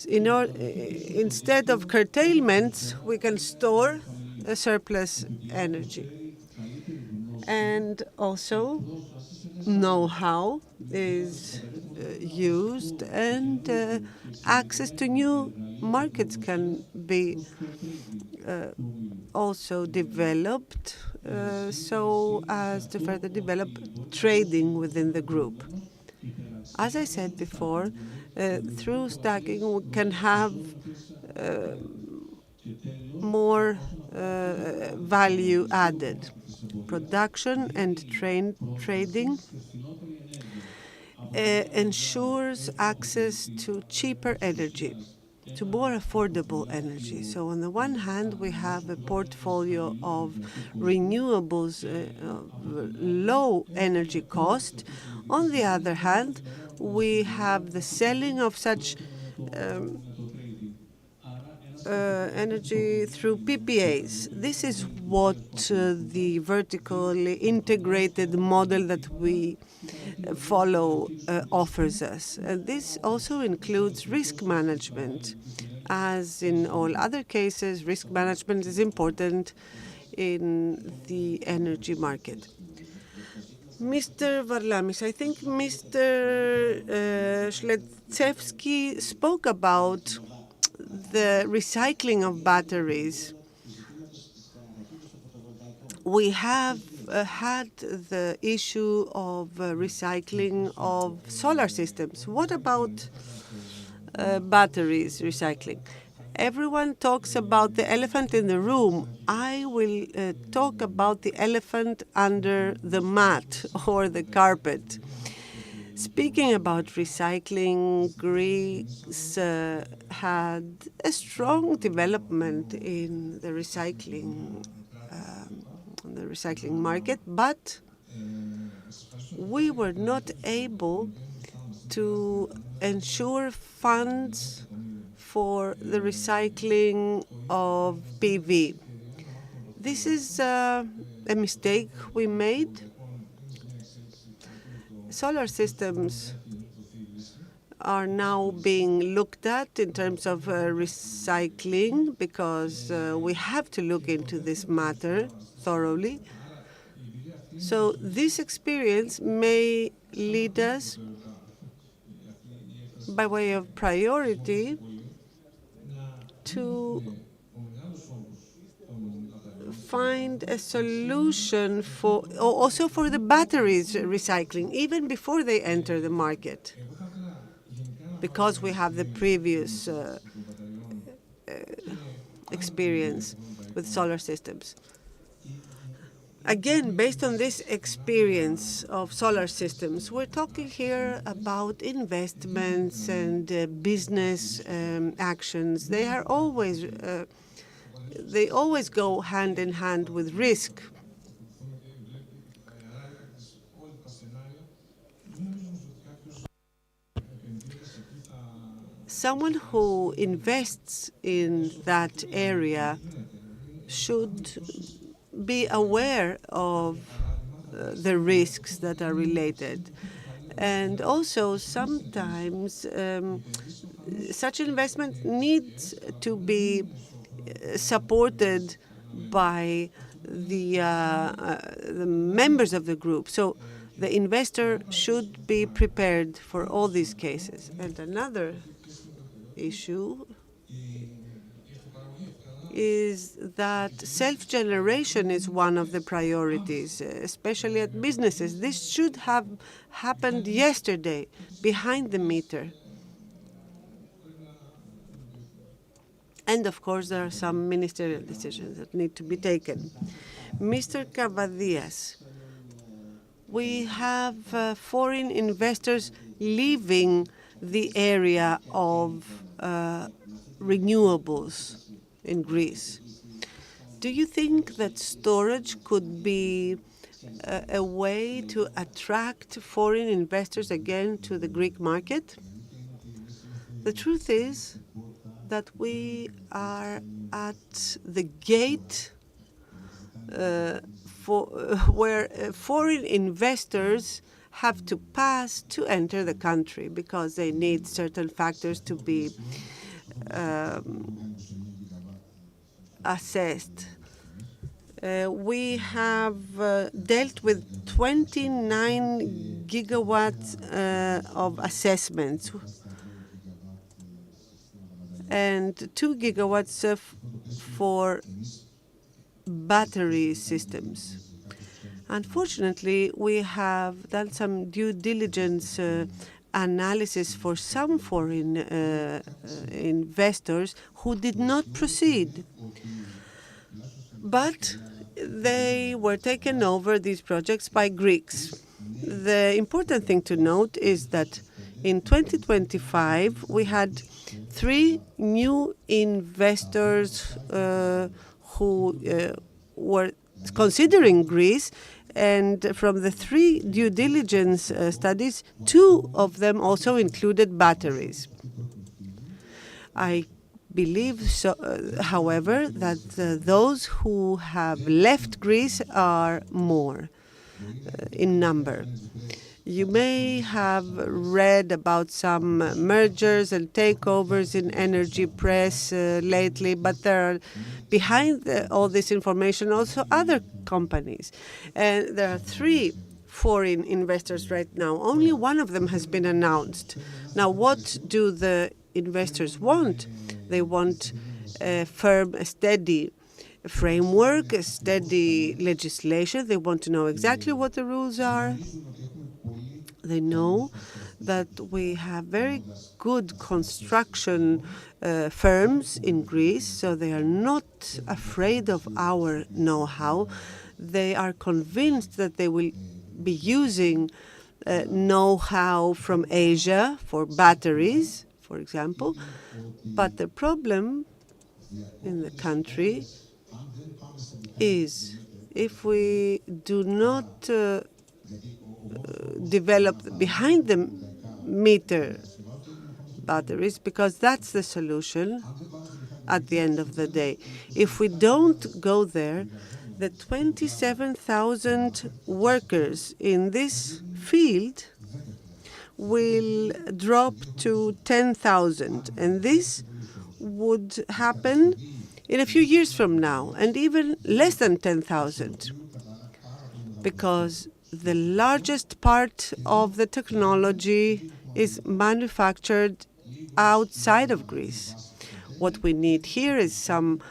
Instead of curtailments, we can store a surplus energy. And also, know-how is used, and access to new markets can be also developed so as to further develop trading within the group. As I said before, through stacking we can have more value added. Production and trading ensures access to cheaper energy, to more affordable energy. So on the one hand, we have a portfolio of renewables, low energy cost. On the other hand, we have the selling of such energy through PPAs. This is what the vertically integrated model that we follow offers us. This also includes risk management. As in all other cases, risk management is important in the energy market. Mr. Varlamis, I think Mr. Shletsevsky spoke about the recycling of batteries. We have had the issue of recycling of solar systems. What about batteries recycling? Everyone talks about the elephant in the room. I will talk about the elephant under the mat or the carpet. Speaking about recycling, Greece had a strong development in the recycling market, but we were not able to ensure funds for the recycling of PV. This is a mistake we made. Solar systems are now being looked at in terms of recycling because we have to look into this matter thoroughly. So this experience may lead us, by way of priority, to find a solution also for the batteries recycling, even before they enter the market, because we have the previous experience with solar systems. Again, based on this experience of solar systems, we're talking here about investments and business actions. They always go hand in hand with risk. Someone who invests in that area should be aware of the risks that are related. And also, sometimes such investment needs to be supported by the members of the group. So the investor should be prepared for all these cases. And another issue is that self-generation is one of the priorities, especially at businesses. This should have happened yesterday, behind the meter. And of course, there are some ministerial decisions that need to be taken. Mr. Cavadias, we have foreign investors leaving the area of renewables in Greece. Do you think that storage could be a way to attract foreign investors again to the Greek market? The truth is that we are at the gate where foreign investors have to pass to enter the country because they need certain factors to be assessed. We have dealt with 29 gigawatts of assessments and 2 gigawatts for battery systems. Unfortunately, we have done some due diligence analysis for some foreign investors who did not proceed. But they were taken over, these projects, by Greeks. The important thing to note is that in 2025, we had 3 new investors who were considering Greece, and from the 3 due diligence studies, 2 of them also included batteries. I believe, however, that those who have left Greece are more in number. You may have read about some mergers and takeovers in energy press lately, but there are behind all this information also other companies. And there are 3 foreign investors right now. Only one of them has been announced. Now, what do the investors want? They want a firm, a steady framework, a steady legislation. They want to know exactly what the rules are. They know that we have very good construction firms in Greece, so they are not afraid of our know-how. They are convinced that they will be using know-how from Asia for batteries, for example. But the problem in the country is if we do not develop behind-the-meter batteries, because that's the solution at the end of the day. If we don't go there, the 27,000 workers in this field will drop to 10,000, and this would happen in a few years from now, and even less than 10,000, because the largest part of the technology is manufactured outside of Greece. What we need here is some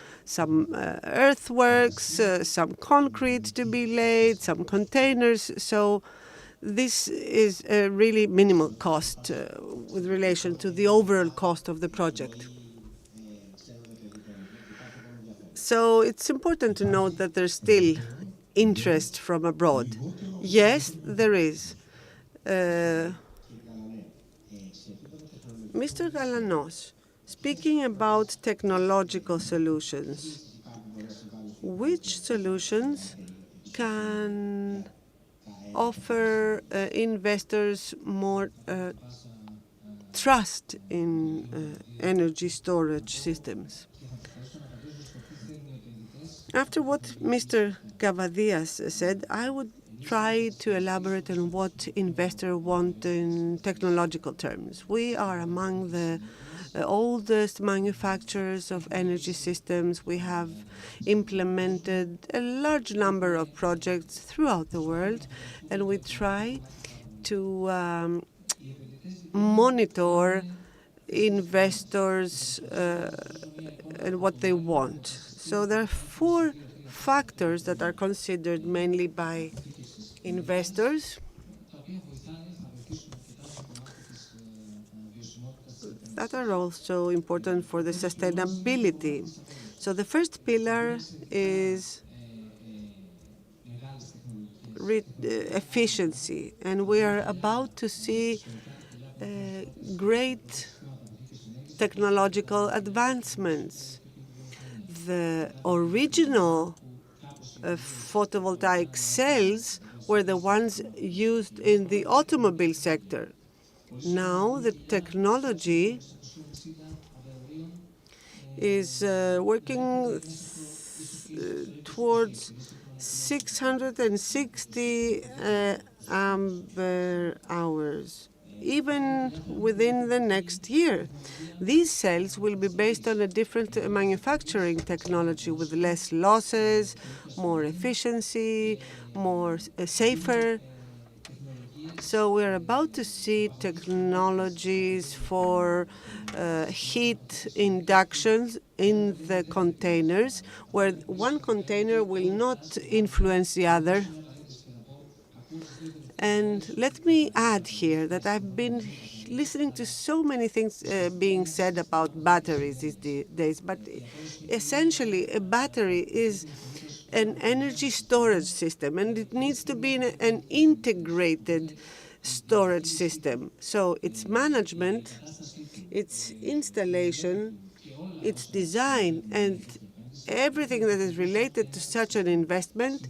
earthworks, some concrete to be laid, some containers. So this is a really minimal cost with relation to the overall cost of the project. So it's important to note that there's still interest from abroad. Yes, there is. Mr. Galanos, speaking about technological solutions, which solutions can offer investors more trust in energy storage systems? After what Mr. Kavadias said, I would try to elaborate on what investors want in technological terms. We are among the oldest manufacturers of energy systems. We have implemented a large number of projects throughout the world, and we try to monitor investors and what they want. So there are 4 factors that are considered mainly by investors that are also important for the sustainability. So the first pillar is efficiency, and we are about to see great technological advancements. The original photovoltaic cells were the ones used in the automobile sector. Now the technology is working towards 660 ampere hours, even within the next year. These cells will be based on a different manufacturing technology with less losses, more efficiency, more safer. So we're about to see technologies for heat inductions in the containers, where one container will not influence the other. And let me add here that I've been listening to so many things being said about batteries these days, but essentially a battery is an energy storage system, and it needs to be an integrated storage system. So its management, its installation, its design, and everything that is related to such an investment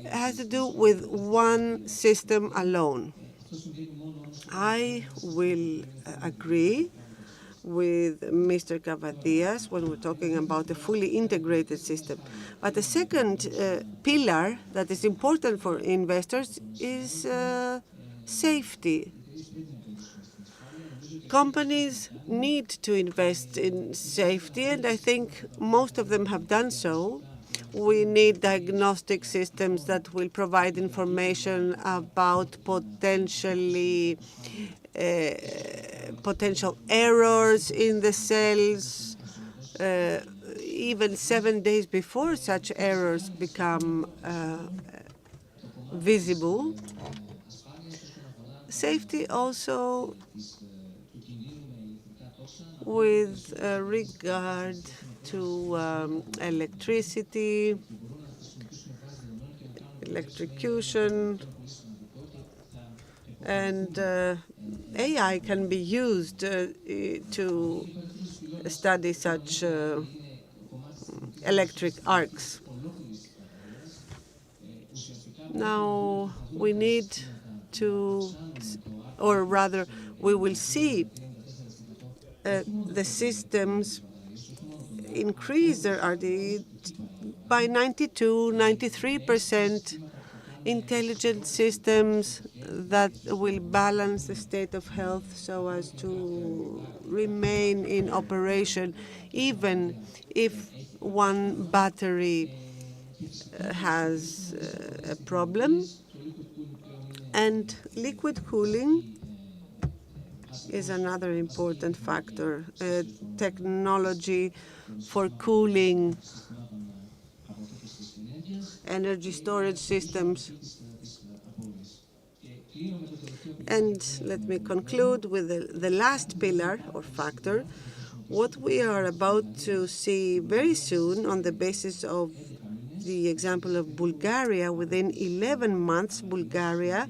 has to do with one system alone. I will agree with Mr. Cavadias when we're talking about a fully integrated system. But the second pillar that is important for investors is safety. Companies need to invest in safety, and I think most of them have done so. We need diagnostic systems that will provide information about potential errors in the cells, even 7 days before such errors become visible. Safety also with regard to electricity, electrocution, and AI can be used to study such electric arcs. Now we need to, or rather, we will see the systems increase their RD by 92, 93%. Intelligent systems that will balance the state of health so as to remain in operation, even if one battery has a problem. And liquid cooling is another important factor. Technology for cooling energy storage systems. And let me conclude with the last pillar or factor. What we are about to see very soon on the basis of the example of Bulgaria, within 11 months, Bulgaria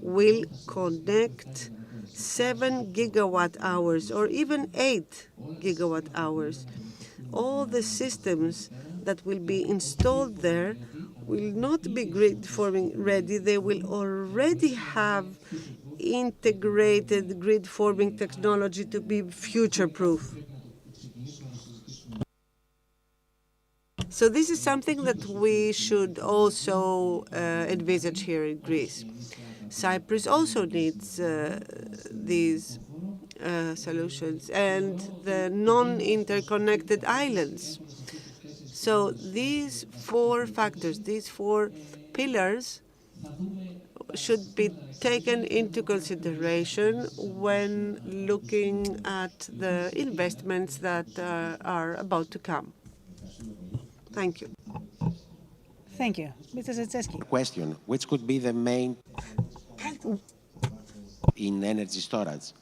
will connect 7 gigawatt hours or even 8 gigawatt hours. All the systems that will be installed there will not be grid forming ready. They will already have integrated grid forming technology to be future proof. So this is something that we should also envisage here in Greece. Cyprus also needs these solutions, and the non-interconnected islands. So these four factors, these four pillars should be taken into consideration when looking at the investments that are about to come. Thank you. Thank you. Mr. Zetsesky. Question, which could be the main in energy storage?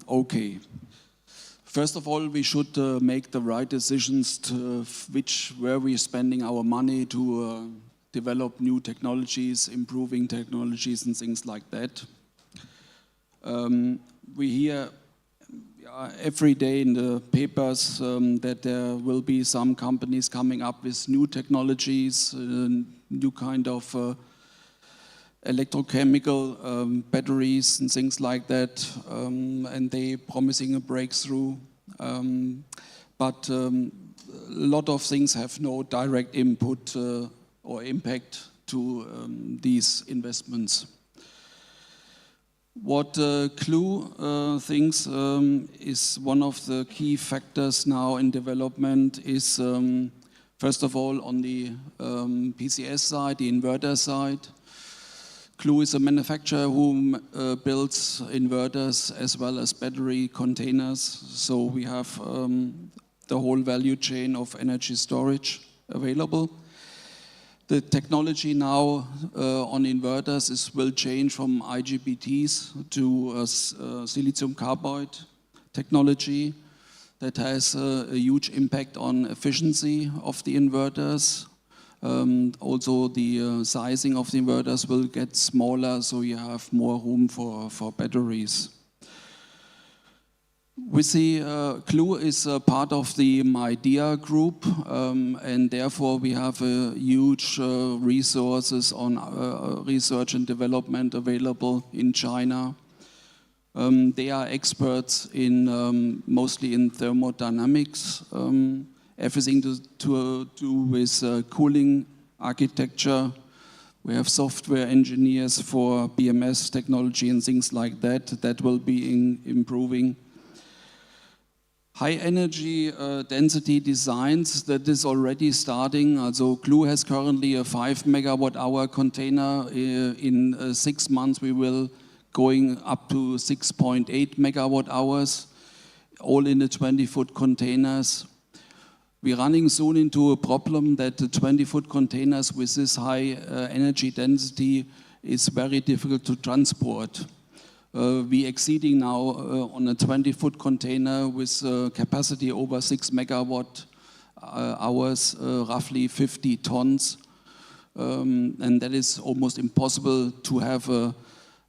Okay. First of all, we should make the right decisions to where we're spending our money to develop new technologies, improving technologies and things like that. We hear every day in the papers that there will be some companies coming up with new technologies, new kind of electrochemical batteries and things like that, and they promising a breakthrough. But a lot of things have no direct input or impact to these investments. What Clue thinks is one of the key factors now in development is, first of all, on the PCS side, the inverter side. Clue is a manufacturer who builds inverters as well as battery containers. So we have the whole value chain of energy storage available. The technology now on inverters will change from IGBTs to silicon carbide technology that has a huge impact on efficiency of the inverters. Also, the sizing of the inverters will get smaller, so you have more room for batteries. We see Clue is a part of the MIDEA group, and therefore we have huge resources on research and development available in China. They are experts in mostly in thermodynamics, everything to do with cooling architecture. We have software engineers for BMS technology and things like that. That will be improving. High energy density designs, that is already starting. Also, Clue has currently a 5 megawatt hour container. In 6 months, we will going up to 6.8 megawatt hours, all in the 20-foot containers. We're running soon into a problem that the 20-foot containers with this high energy density is very difficult to transport. We exceeding now on a 20-foot container with capacity over 6 megawatt hours, roughly 50 tons. And that is almost impossible to have a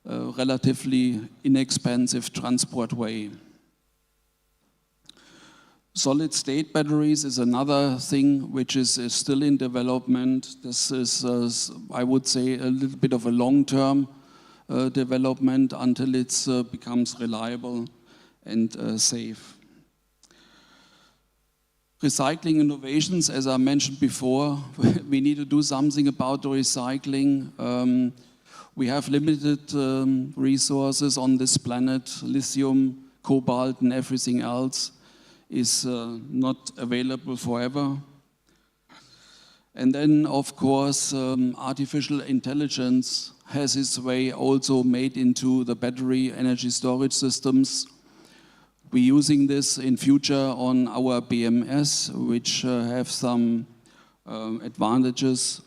relatively inexpensive transport way. Solid state batteries is another thing which is still in development. This is, I would say, a little bit of a long-term development until it becomes reliable and safe. Recycling innovations, as I mentioned before, we need to do something about the recycling. We have limited resources on this planet. Lithium, cobalt, and everything else is not available forever. And then, of course, artificial intelligence has its way also made into the battery energy storage systems. We're using this in future on our BMS, which have some advantages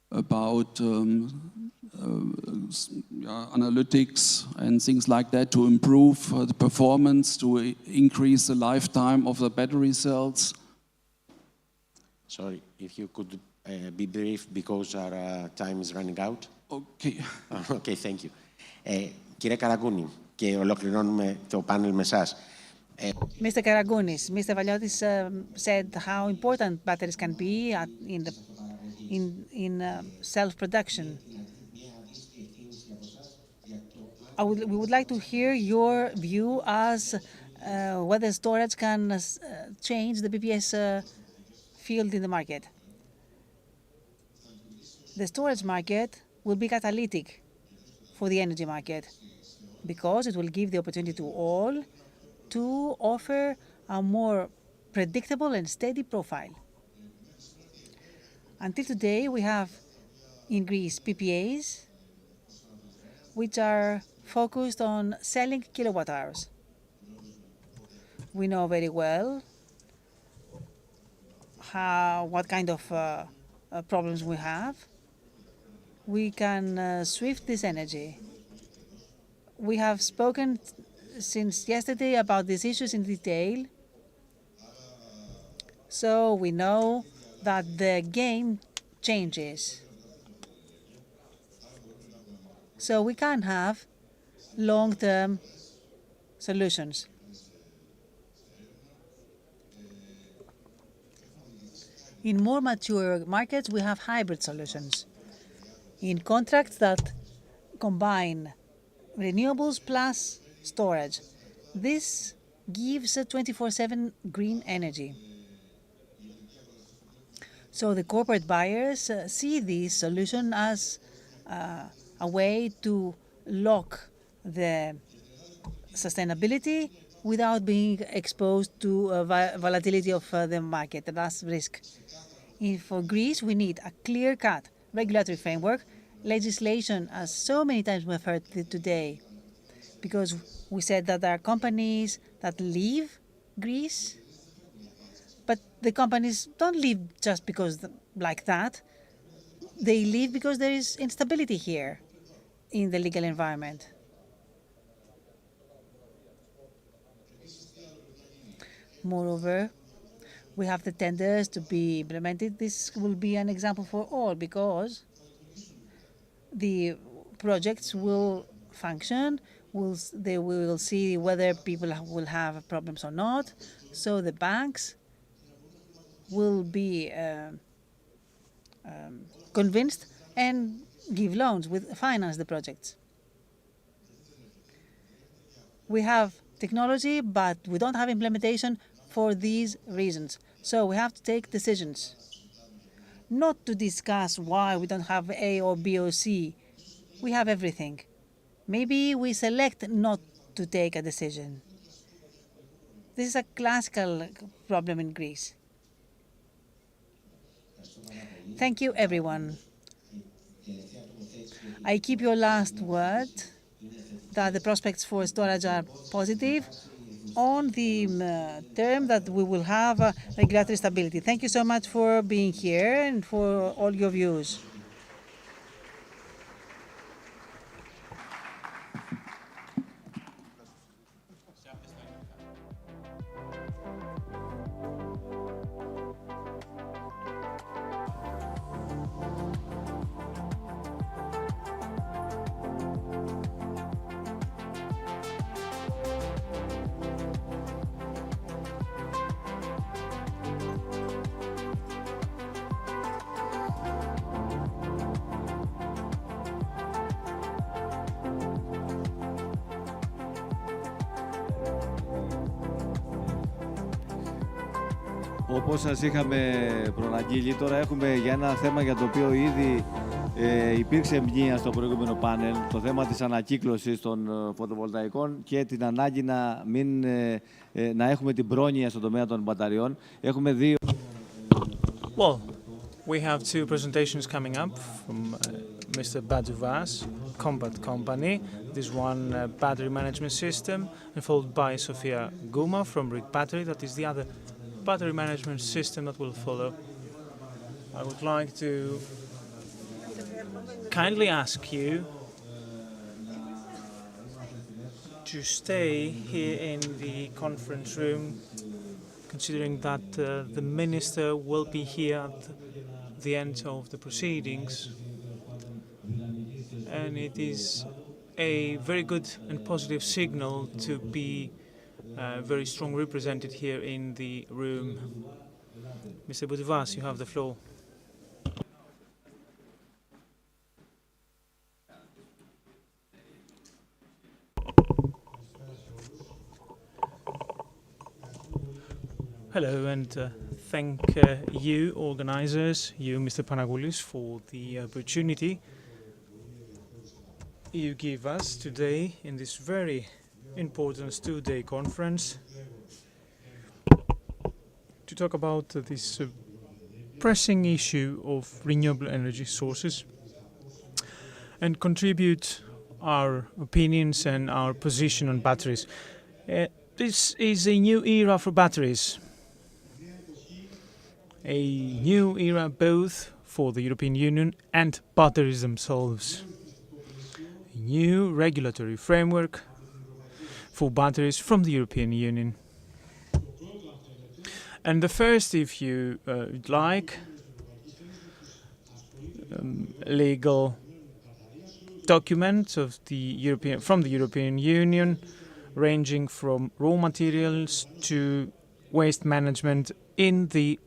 about analytics and things like that to improve the performance, to increase the lifetime of the battery cells. Sorry, if you could be brief because our time is running out. Okay. Okay, thank you. Κύριε Καραγκούνη, και ολοκληρώνουμε το πάνελ με εσάς. Mr. Karagounis, Mr. Valiotis said how important batteries can be in self-production. We would like to hear your view as whether storage can change the BPS field in the market. The storage market will be catalytic for the energy market because it will give the opportunity to all to offer a more predictable and steady profile. Until today, we have in Greece PPAs, which are focused on selling kilowatt hours. We know very well what kind of problems we have. We can swift this energy. We have spoken since yesterday about these issues in detail. So we know that the game changes. So we can have long-term solutions. In more mature markets, we have hybrid solutions. In contracts that combine renewables plus storage. This gives a 24/7 green energy. So the corporate buyers see this solution as a way to lock the sustainability without being exposed to volatility of the market. That's risk. For Greece, we need a clear-cut regulatory framework, legislation, as so many times we've heard today, because we said that there are companies that leave Greece, but the companies don't leave just because like that. They leave because there is instability here in the legal environment. Moreover, we have the tenders to be implemented. This will be an example for all because the projects will function. We will see whether people will have problems or not. So the banks will be convinced and give loans, finance the projects. We have technology, but we don't have implementation for these reasons. So we have to take decisions, not to discuss why we don't have A or B or C. We have everything. Maybe we select not to take a decision. This is a classical problem in Greece. Thank you, everyone. I keep your last word that the prospects for storage are positive on the term that we will have regulatory stability. Thank you so much for being here and for all your views. Όπως σας είχαμε προαναγγείλει, τώρα έχουμε για ένα θέμα για το οποίο ήδη υπήρξε μνήμα στο προηγούμενο πάνελ, το θέμα της ανακύκλωσης των φωτοβολταϊκών και την ανάγκη να έχουμε την πρόνοια στον τομέα των μπαταριών. Έχουμε δύο... Well, we have two presentations coming up from Mr. Baduvas, Combat Company. This one battery management system, and followed by Sofia Gouma from Rig Battery. That is the other battery management system that will follow. I would like to kindly ask you to stay here in the conference room, considering that the Minister will be here at the end of the proceedings, and it is a very good and positive signal to be very strong represented here in the room. Mr. Baduvas, you have the floor. Hello, and thank you, organizers, you, Mr. Panagoulis, for the opportunity you give us today in this very important two-day conference to talk about this pressing issue of renewable energy sources and contribute our opinions and our position on batteries. This is a new era for batteries, a new era both for the European Union and batteries themselves. A new regulatory framework for batteries from the European Union. And the first, if you like, legal document of from the European Union, ranging from raw materials to waste management in the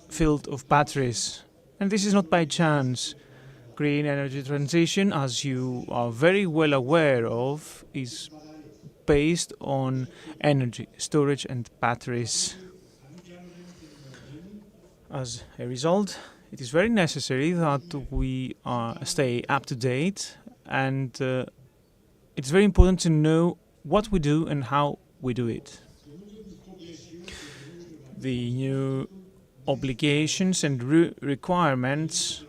field of batteries. And this is not by chance. Green energy transition, as you are very well aware of, is based on energy storage and batteries. As a result, it is very necessary that we stay up to date and it's very important to know what we do and how we do it. The new obligations and requirements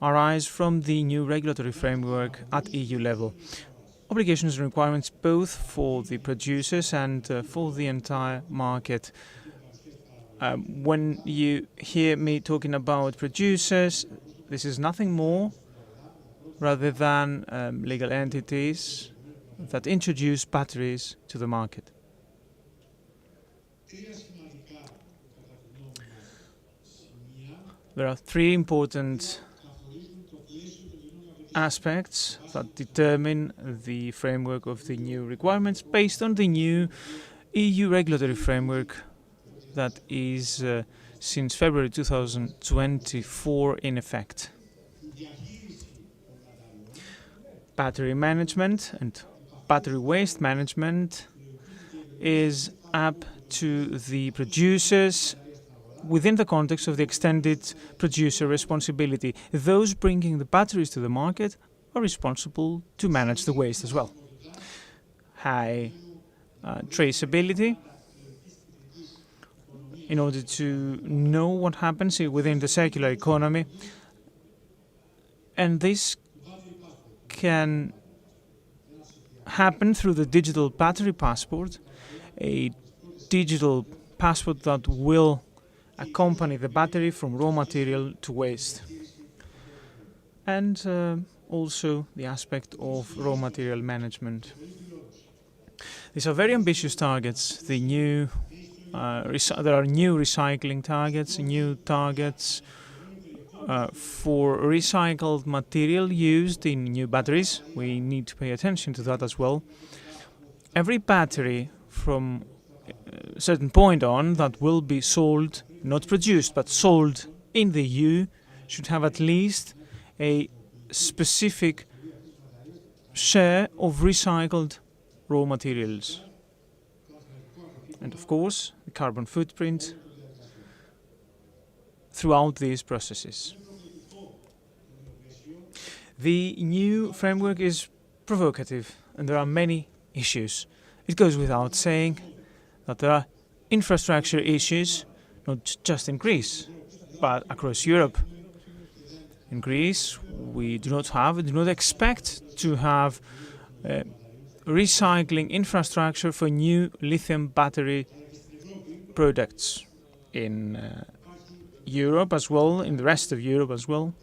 arise from the new regulatory framework at EU level. Obligations and requirements both for the producers and for the entire market. When you hear me talking about producers, this is nothing more rather than legal entities that introduce batteries to the market. There are three important aspects that determine the framework of the new requirements based on the new EU regulatory framework that is since February 2024 in effect. Battery management and battery waste management is up to the producers within the context of the extended producer responsibility. Those bringing the batteries to the market are responsible to manage the waste as well. High traceability in order to know what happens within the circular economy. And this can happen through the digital battery passport, a digital passport that will accompany the battery from raw material to waste. And also the aspect of raw material management. These are very ambitious targets. There are new recycling targets, new targets for recycled material used in new batteries. We need to pay attention to that as well. Every battery from a certain point on that will be sold, not produced, but sold in the EU, should have at least a specific share of recycled raw materials. And of course, the carbon footprint throughout these processes. The new framework is provocative, and there are many issues. It goes without saying that there are infrastructure issues, not just in Greece, but across Europe. In Greece, we do not expect to have recycling infrastructure for new lithium battery products. In Europe as well, in the rest of Europe as well,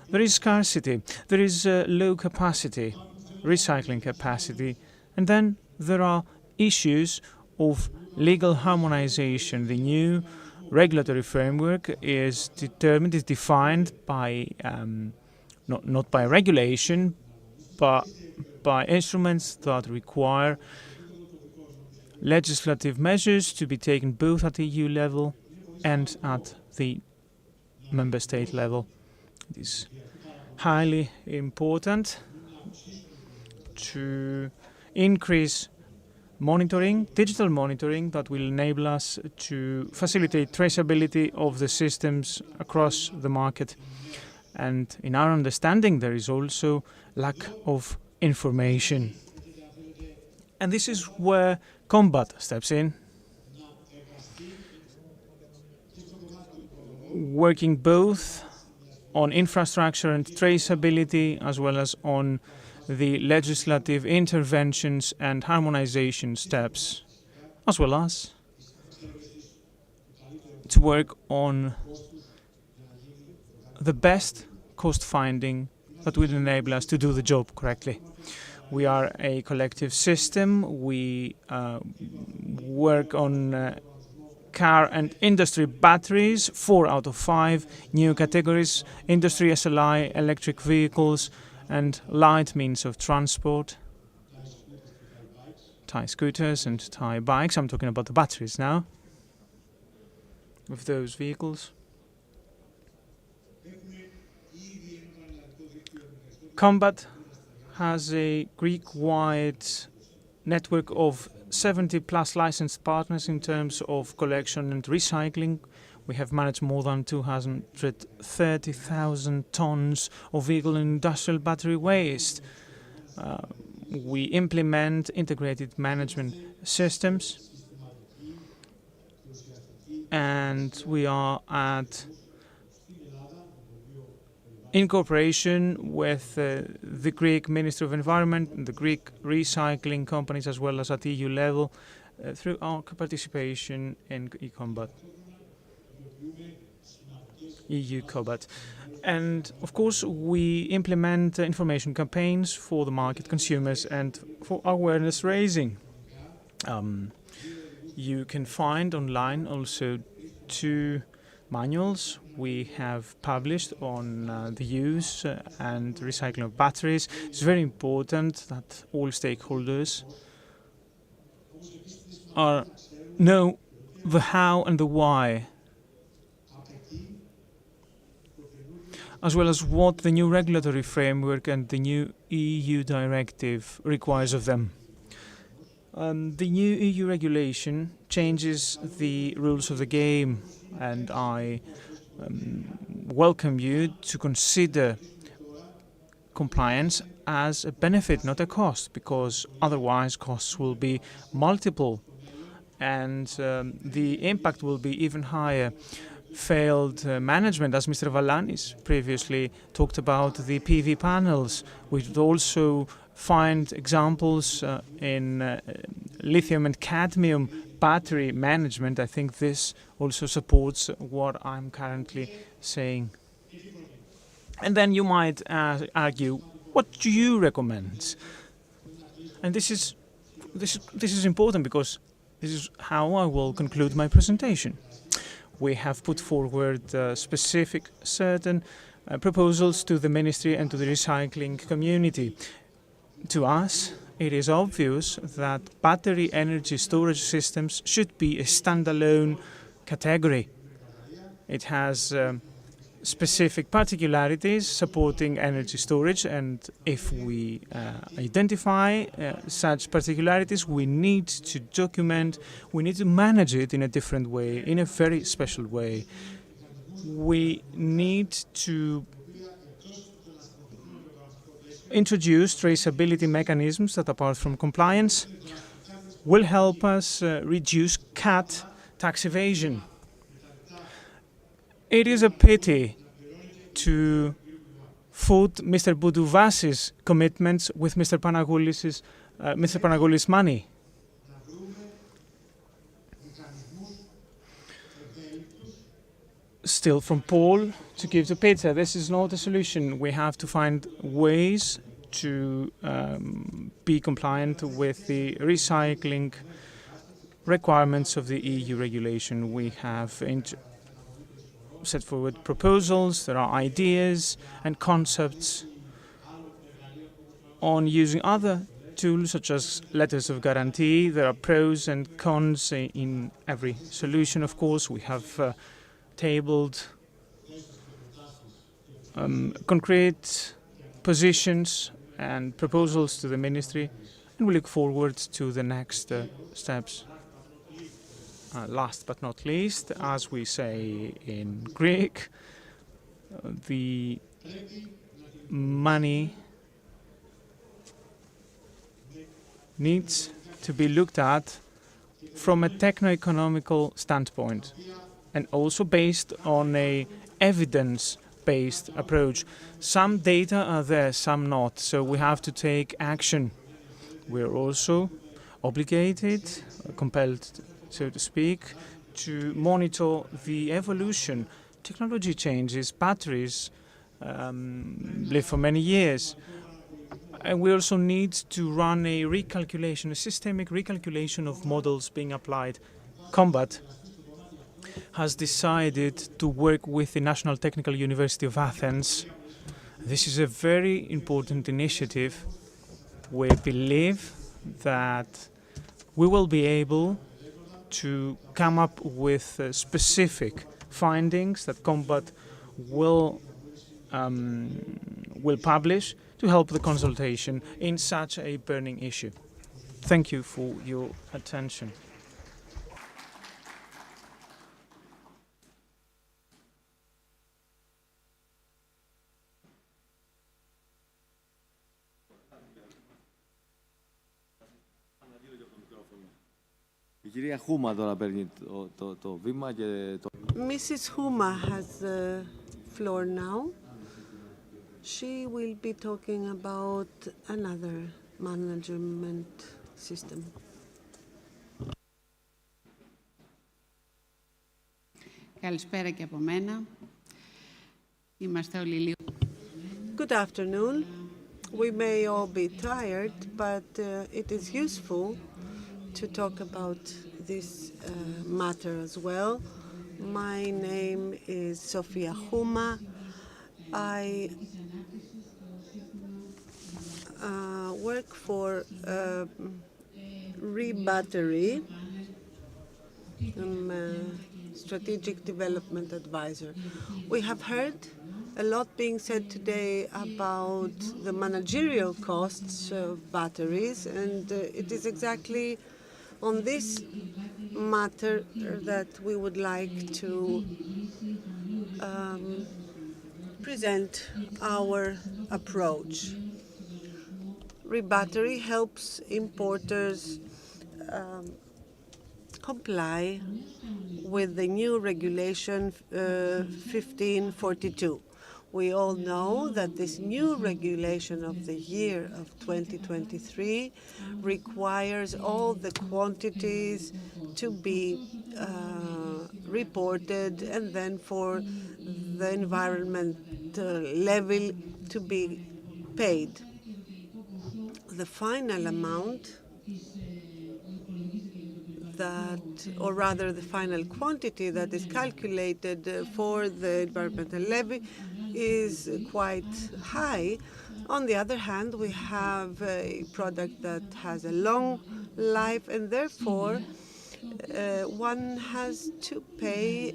there is scarcity, there is low capacity, recycling capacity, and then there are issues of legal harmonization. The new regulatory framework is defined by not by regulation, but by instruments that require legislative measures to be taken both at the EU level and at the member state level. It is highly important to increase monitoring, digital monitoring, that will enable us to facilitate traceability of the systems across the market. And in our understanding, there is also lack of information. And this is where Combat steps in, working both on infrastructure and traceability, as well as on the legislative interventions and harmonization steps, as well as to work on the best cost finding that will enable us to do the job correctly. We are a collective system. We work on car and industry batteries, 4 out of 5 new categories: industry, SLI, electric vehicles, and light means of transport, Thai scooters and Thai bikes. I'm talking about the batteries now of those vehicles. Combat has a Greek-wide network of 70+ licensed partners in terms of collection and recycling. We have managed more than 230,000 tons of vehicle and industrial battery waste. We implement integrated management systems, and we are in cooperation with the Greek Ministry of Environment and the Greek recycling companies, as well as at EU level, through our participation in e-combat. EU Combat. And of course, we implement information campaigns for the market, consumers, and for awareness raising. You can find online also 2 manuals we have published on the use and recycling of batteries. It's very important that all stakeholders know the how and the why, as well as what the new regulatory framework and the new EU directive requires of them. The new EU regulation changes the rules of the game, and I welcome you to consider compliance as a benefit, not a cost, because otherwise costs will be multiple and the impact will be even higher. Failed management, as Mr. Valanis previously talked about, the PV panels. We would also find examples in lithium and cadmium battery management. I think this also supports what I'm currently saying. And then you might argue, what do you recommend? And this is important, because this is how I will conclude my presentation. We have put forward specific certain proposals to the Ministry and to the recycling community. To us, it is obvious that battery energy storage systems should be a standalone category. It has specific particularities supporting energy storage, and if we identify such particularities, we need to document, we need to manage it in a different way, in a very special way. We need to introduce traceability mechanisms that, apart from compliance, will help us reduce tax evasion. It is a pity to foot Mr. Boudouvas's commitments with Mr. Panagoulis' money. Still from Paul to give to Peter. This is not a solution. We have to find ways to be compliant with the recycling requirements of the EU regulation. We have set forward proposals, there are ideas and concepts on using other tools such as letters of guarantee. There are pros and cons in every solution, of course. We have tabled concrete positions and proposals to the Ministry, and we look forward to the next steps. Last but not least, as we say in Greek, the money needs to be looked at from a techno-economical standpoint, and also based on a evidence-based approach. Some data are there, some not, so we have to take action. We're also obligated, compelled, so to speak, to monitor the evolution. Technology changes, batteries live for many years. And we also need to run a recalculation, a systemic recalculation of models being applied. Combat has decided to work with the National Technical University of Athens. This is a very important initiative. We believe that we will be able to come up with specific findings that Combat will publish to help the consultation in such a burning issue. Thank you for your attention. Η κυρία Χούμα τώρα παίρνει το βήμα και το... Mrs. Huma has the floor now. She will be talking about another management system. Καλησπέρα και από μένα. Είμαστε όλοι λίγο. Good afternoon. We may all be tired, but it is useful to talk about this matter as well. My name is Sofia Huma. I work for Rebattery. I'm a strategic development advisor. We have heard a lot being said today about the managerial costs of batteries, and it is exactly on this matter that we would like to present our approach. Rebattery helps importers comply with the new regulation 1542. We all know that this new regulation of the year of 2023 requires all the quantities to be reported and then for the environmental level to be paid. The final amount that, or rather the final quantity that is calculated for the environmental levy is quite high. On the other hand, we have a product that has a long life, and therefore one has to pay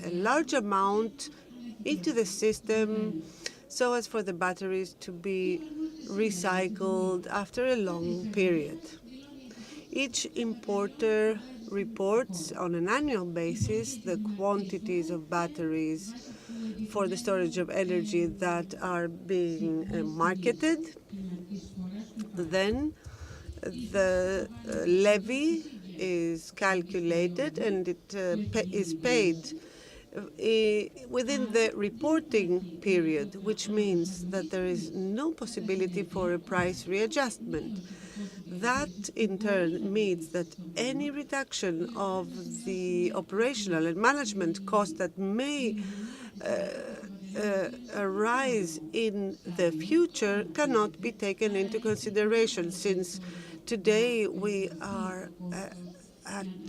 a large amount into the system so as for the batteries to be recycled after a long period. Each importer reports on an annual basis the quantities of batteries for the storage of energy that are being marketed. Then the levy is calculated and it is paid within the reporting period, which means that there is no possibility for a price readjustment. That, in turn, means that any reduction of the operational and management costs that may arise in the future cannot be taken into consideration, since today we are at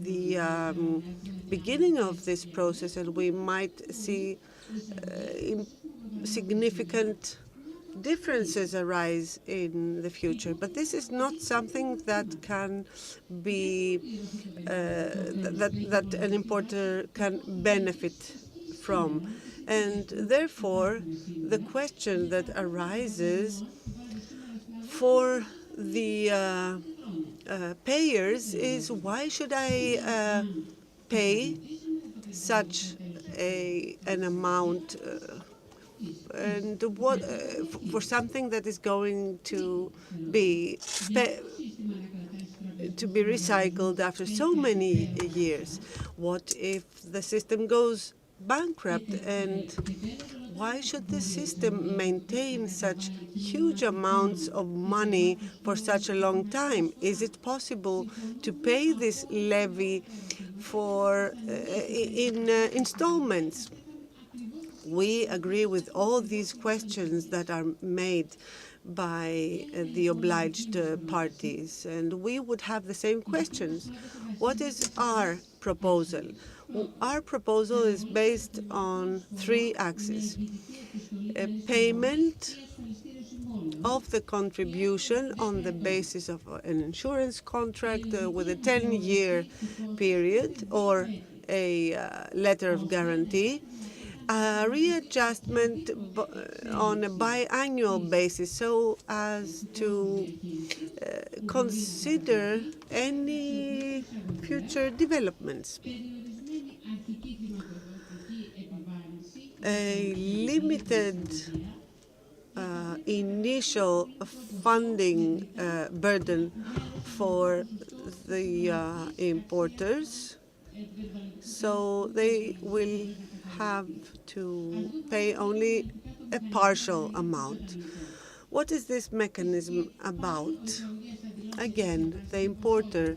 the beginning of this process and we might see significant differences arise in the future. But this is not something that can be, that an importer can benefit from. And therefore, the question that arises for the payers is, why should I pay such an amount and what for something that is going to be recycled after so many years? What if the system goes bankrupt, and why should the system maintain such huge amounts of money for such a long time? Is it possible to pay this levy in installments? We agree with all these questions that are made by the obliged parties, and we would have the same questions. What is our proposal? Our proposal is based on three axes: a payment of the contribution on the basis of an insurance contract with a 10-year period or a letter of guarantee, a readjustment on a biannual basis so as to consider any future developments. A limited initial funding burden for the importers, so they will have to pay only a partial amount. What is this mechanism about? Again, the importer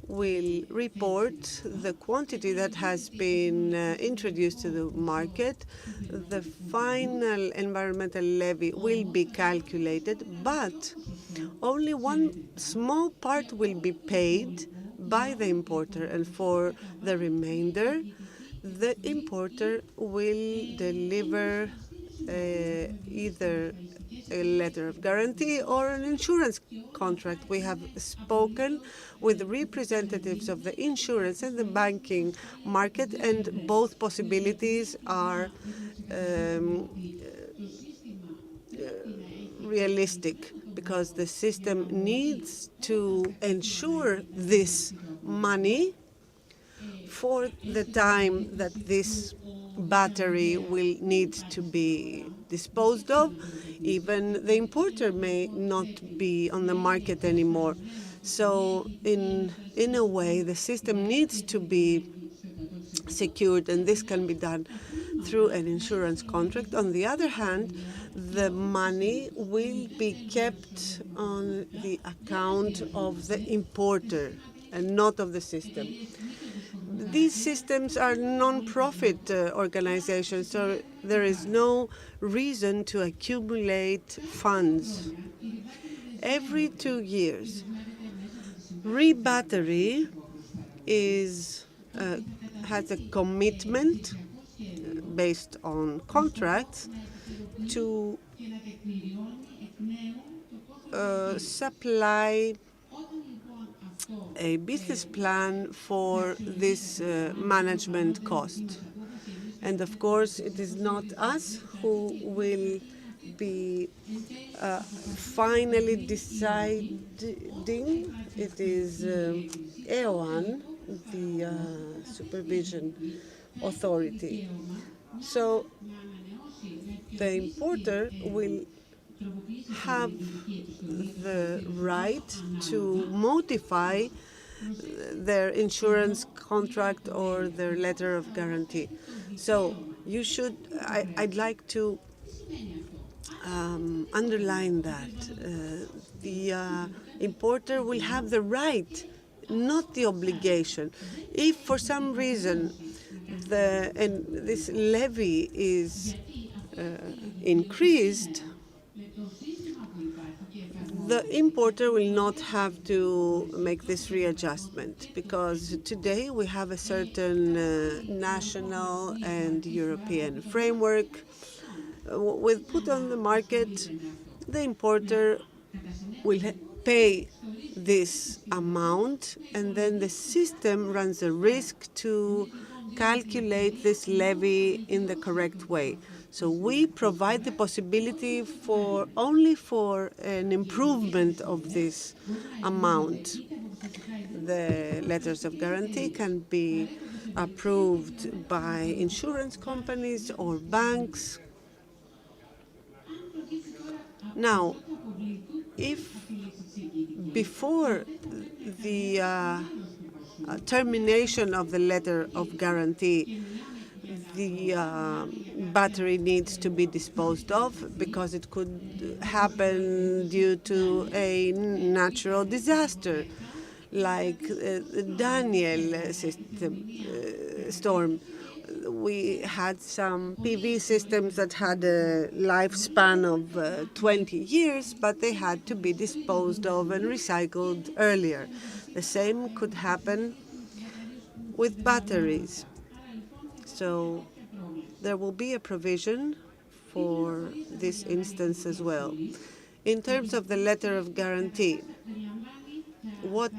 will report the quantity that has been introduced to the market. The final environmental levy will be calculated, but only one small part will be paid by the importer, and for the remainder, the importer will deliver either a letter of guarantee or an insurance contract. We have spoken with representatives of the insurance and the banking market, and both possibilities are realistic, because the system needs to ensure this money for the time that this battery will need to be disposed of. Even the importer may not be on the market anymore. So in a way, the system needs to be secured, and this can be done through an insurance contract. On the other hand, the money will be kept on the account of the importer and not of the system. These systems are non-profit organizations, so there is no reason to accumulate funds. Every 2 years, ReBattery has a commitment based on contracts to supply a business plan for this management cost. And of course, it is not us who will be finally deciding. It is EOAN, the supervision authority. So the importer will have the right to modify their insurance contract or their letter of guarantee. So I'd like to underline that the importer will have the right, not the obligation. If for some reason this levy is increased, the importer will not have to make this readjustment, because today we have a certain national and European framework. With put on the market, the importer will pay this amount, and then the system runs a risk to calculate this levy in the correct way. So we provide the possibility only for an improvement of this amount. The letters of guarantee can be approved by insurance companies or banks. Now, if before the termination of the letter of guarantee, the battery needs to be disposed of because it could happen due to a natural disaster, like the Daniel storm. We had some PV systems that had a lifespan of 20 years, but they had to be disposed of and recycled earlier. The same could happen with batteries. So there will be a provision for this instance as well. In terms of the letter of guarantee, what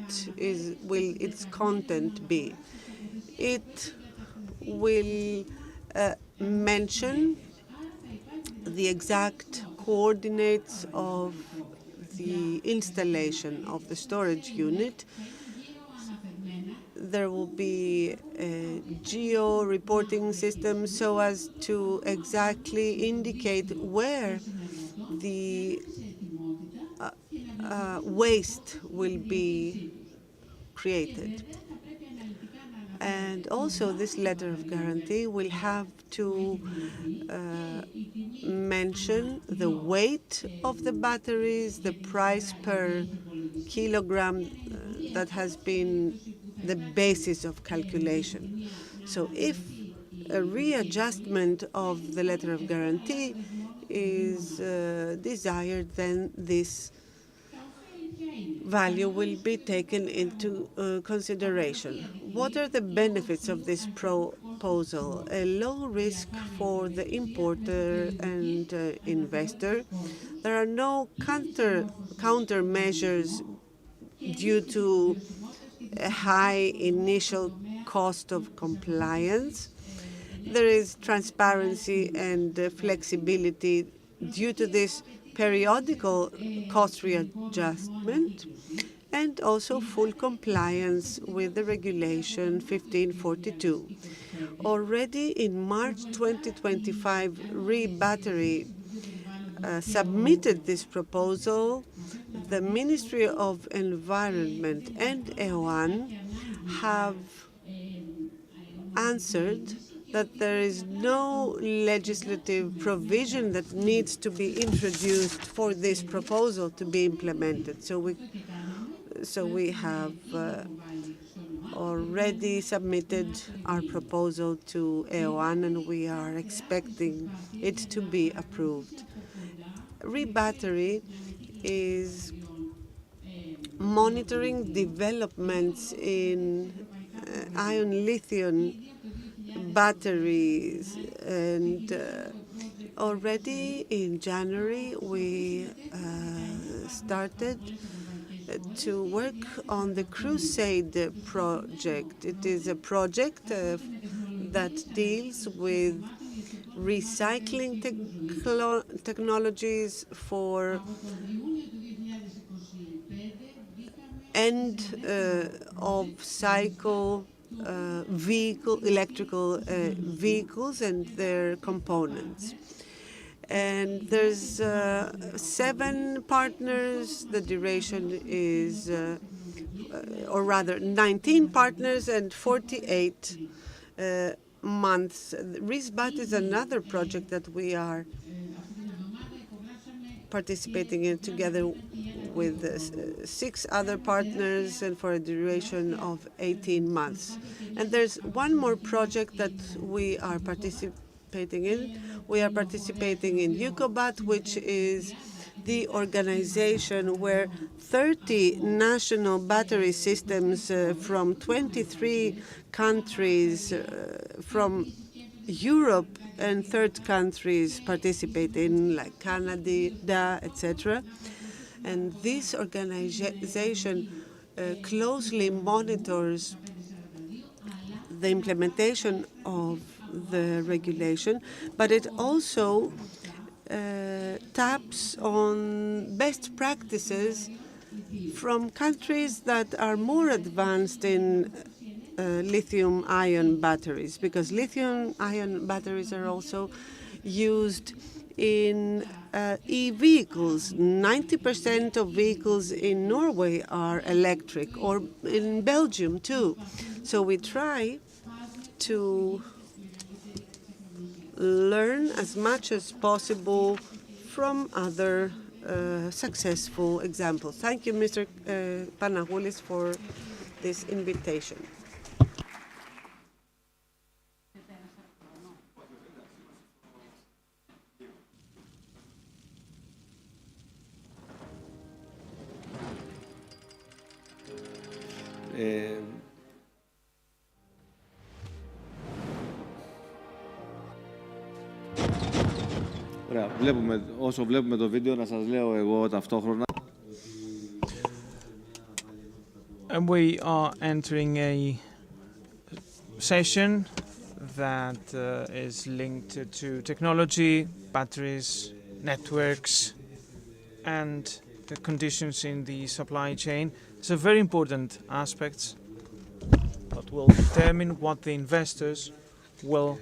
will its content be? It will mention the exact coordinates of the installation of the storage unit. There will be a geo-reporting system so as to exactly indicate where the waste will be created. And also, this letter of guarantee will have to mention the weight of the batteries, the price per kilogram that has been the basis of calculation. So if a readjustment of the letter of guarantee is desired, then this value will be taken into consideration. What are the benefits of this proposal? A low risk for the importer and investor. There are no countermeasures due to a high initial cost of compliance. There is transparency and flexibility due to this periodical cost readjustment, and also full compliance with the regulation 1542. Already in March 2025, ReBattery submitted this proposal. The Ministry of Environment and EOAN have answered that there is no legislative provision that needs to be introduced for this proposal to be implemented. So we have already submitted our proposal to EOAN, and we are expecting it to be approved. ReBattery is monitoring developments in ion lithium batteries, and already in January we started to work on the Crusade project. It is a project that deals with recycling technologies for end of cycle electrical vehicles and their components. And there's 7 partners. The duration is, or rather, 19 partners and 48 months. ReBattery is another project that we are participating in together with 6 other partners, and for a duration of 18 months. And there's one more project that we are participating in. We are participating in EUCOBAT, which is the organization where 30 national battery systems from 23 countries from Europe and third countries participate in, like Canada, etc. And this organization closely monitors the implementation of the regulation, but it also taps on best practices from countries that are more advanced in lithium-ion batteries, because lithium-ion batteries are also used in e-vehicles. 90% of vehicles in Norway are electric, or in Belgium too. So we try to learn as much as possible from other successful examples. Thank you, Mr. Panagoulis, for this invitation. Ωραία, όσο βλέπουμε το βίντεο, να σας λέω εγώ ταυτόχρονα. We are entering a session that is linked to technology, batteries, networks, and the conditions in the supply chain. It's a very important aspects that will determine what the investors will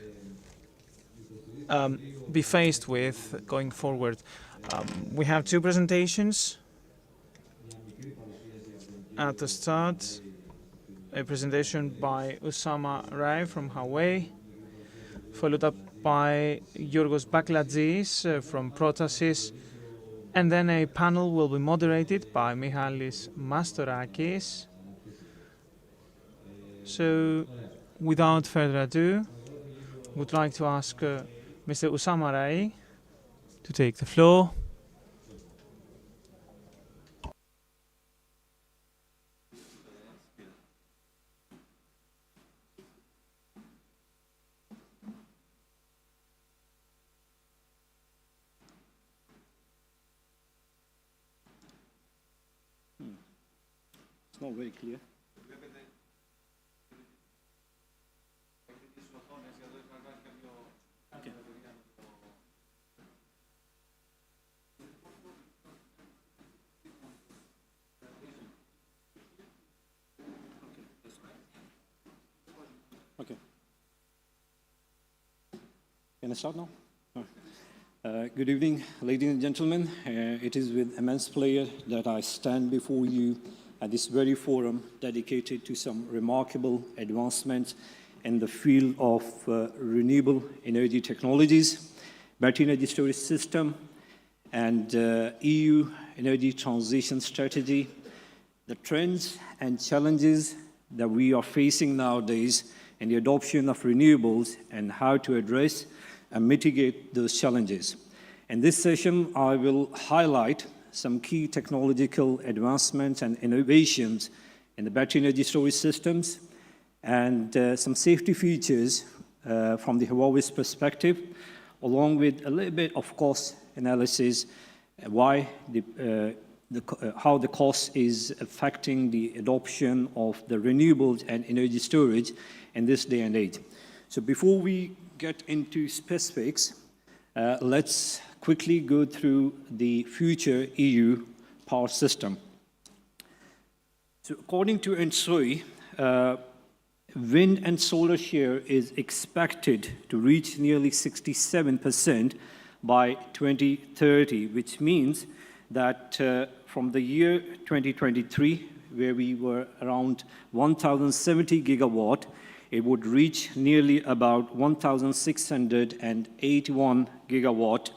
be faced with going forward. We have 2 presentations. At the start, a presentation by Usama Rai from Huawei, followed up by Yorgos Bakladis from Protasys, and then a panel will be moderated by Michalis Mastorakis. So, without further ado, would like to ask Mr. Usama Rai to take the floor. It's not very clear. Okay. Okay. Can I start now? Good evening, ladies and gentlemen. It is with immense pleasure that I stand before you at this very forum dedicated to some remarkable advancements in the field of renewable energy technologies, battery energy storage system, and EU energy transition strategy, the trends and challenges that we are facing nowadays in the adoption of renewables and how to address and mitigate those challenges. In this session, I will highlight some key technological advancements and innovations in the battery energy storage systems and some safety features from the Huawei's perspective, along with a little bit of cost analysis, how the cost is affecting the adoption of the renewables and energy storage in this day and age. So before we get into specifics, let's quickly go through the future EU power system. So according to ENG, wind and solar share is expected to reach nearly 67% by 2030, which means that from the year 2023, where we were around 1,070 gigawatt, it would reach nearly about 1,681 gigawatt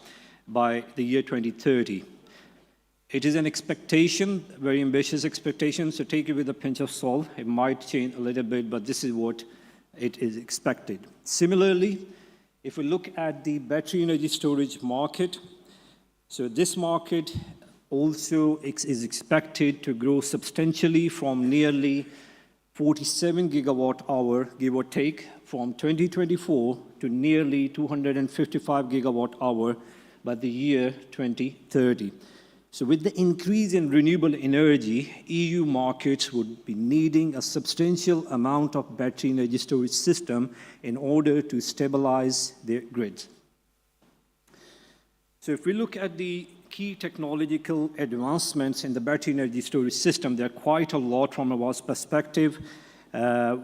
by the year 2030. It is an expectation, very ambitious expectation, so take it with a pinch of salt. It might change a little bit, but this is what it is expected. Similarly, if we look at the battery energy storage market, so this market also is expected to grow substantially from nearly 47 gigawatt hour, give or take, from 2024 to nearly 255 gigawatt hour by the year 2030. So with the increase in renewable energy, EU markets would be needing a substantial amount of battery energy storage system in order to stabilize their grids. So if we look at the key technological advancements in the battery energy storage system, there are quite a lot from our perspective.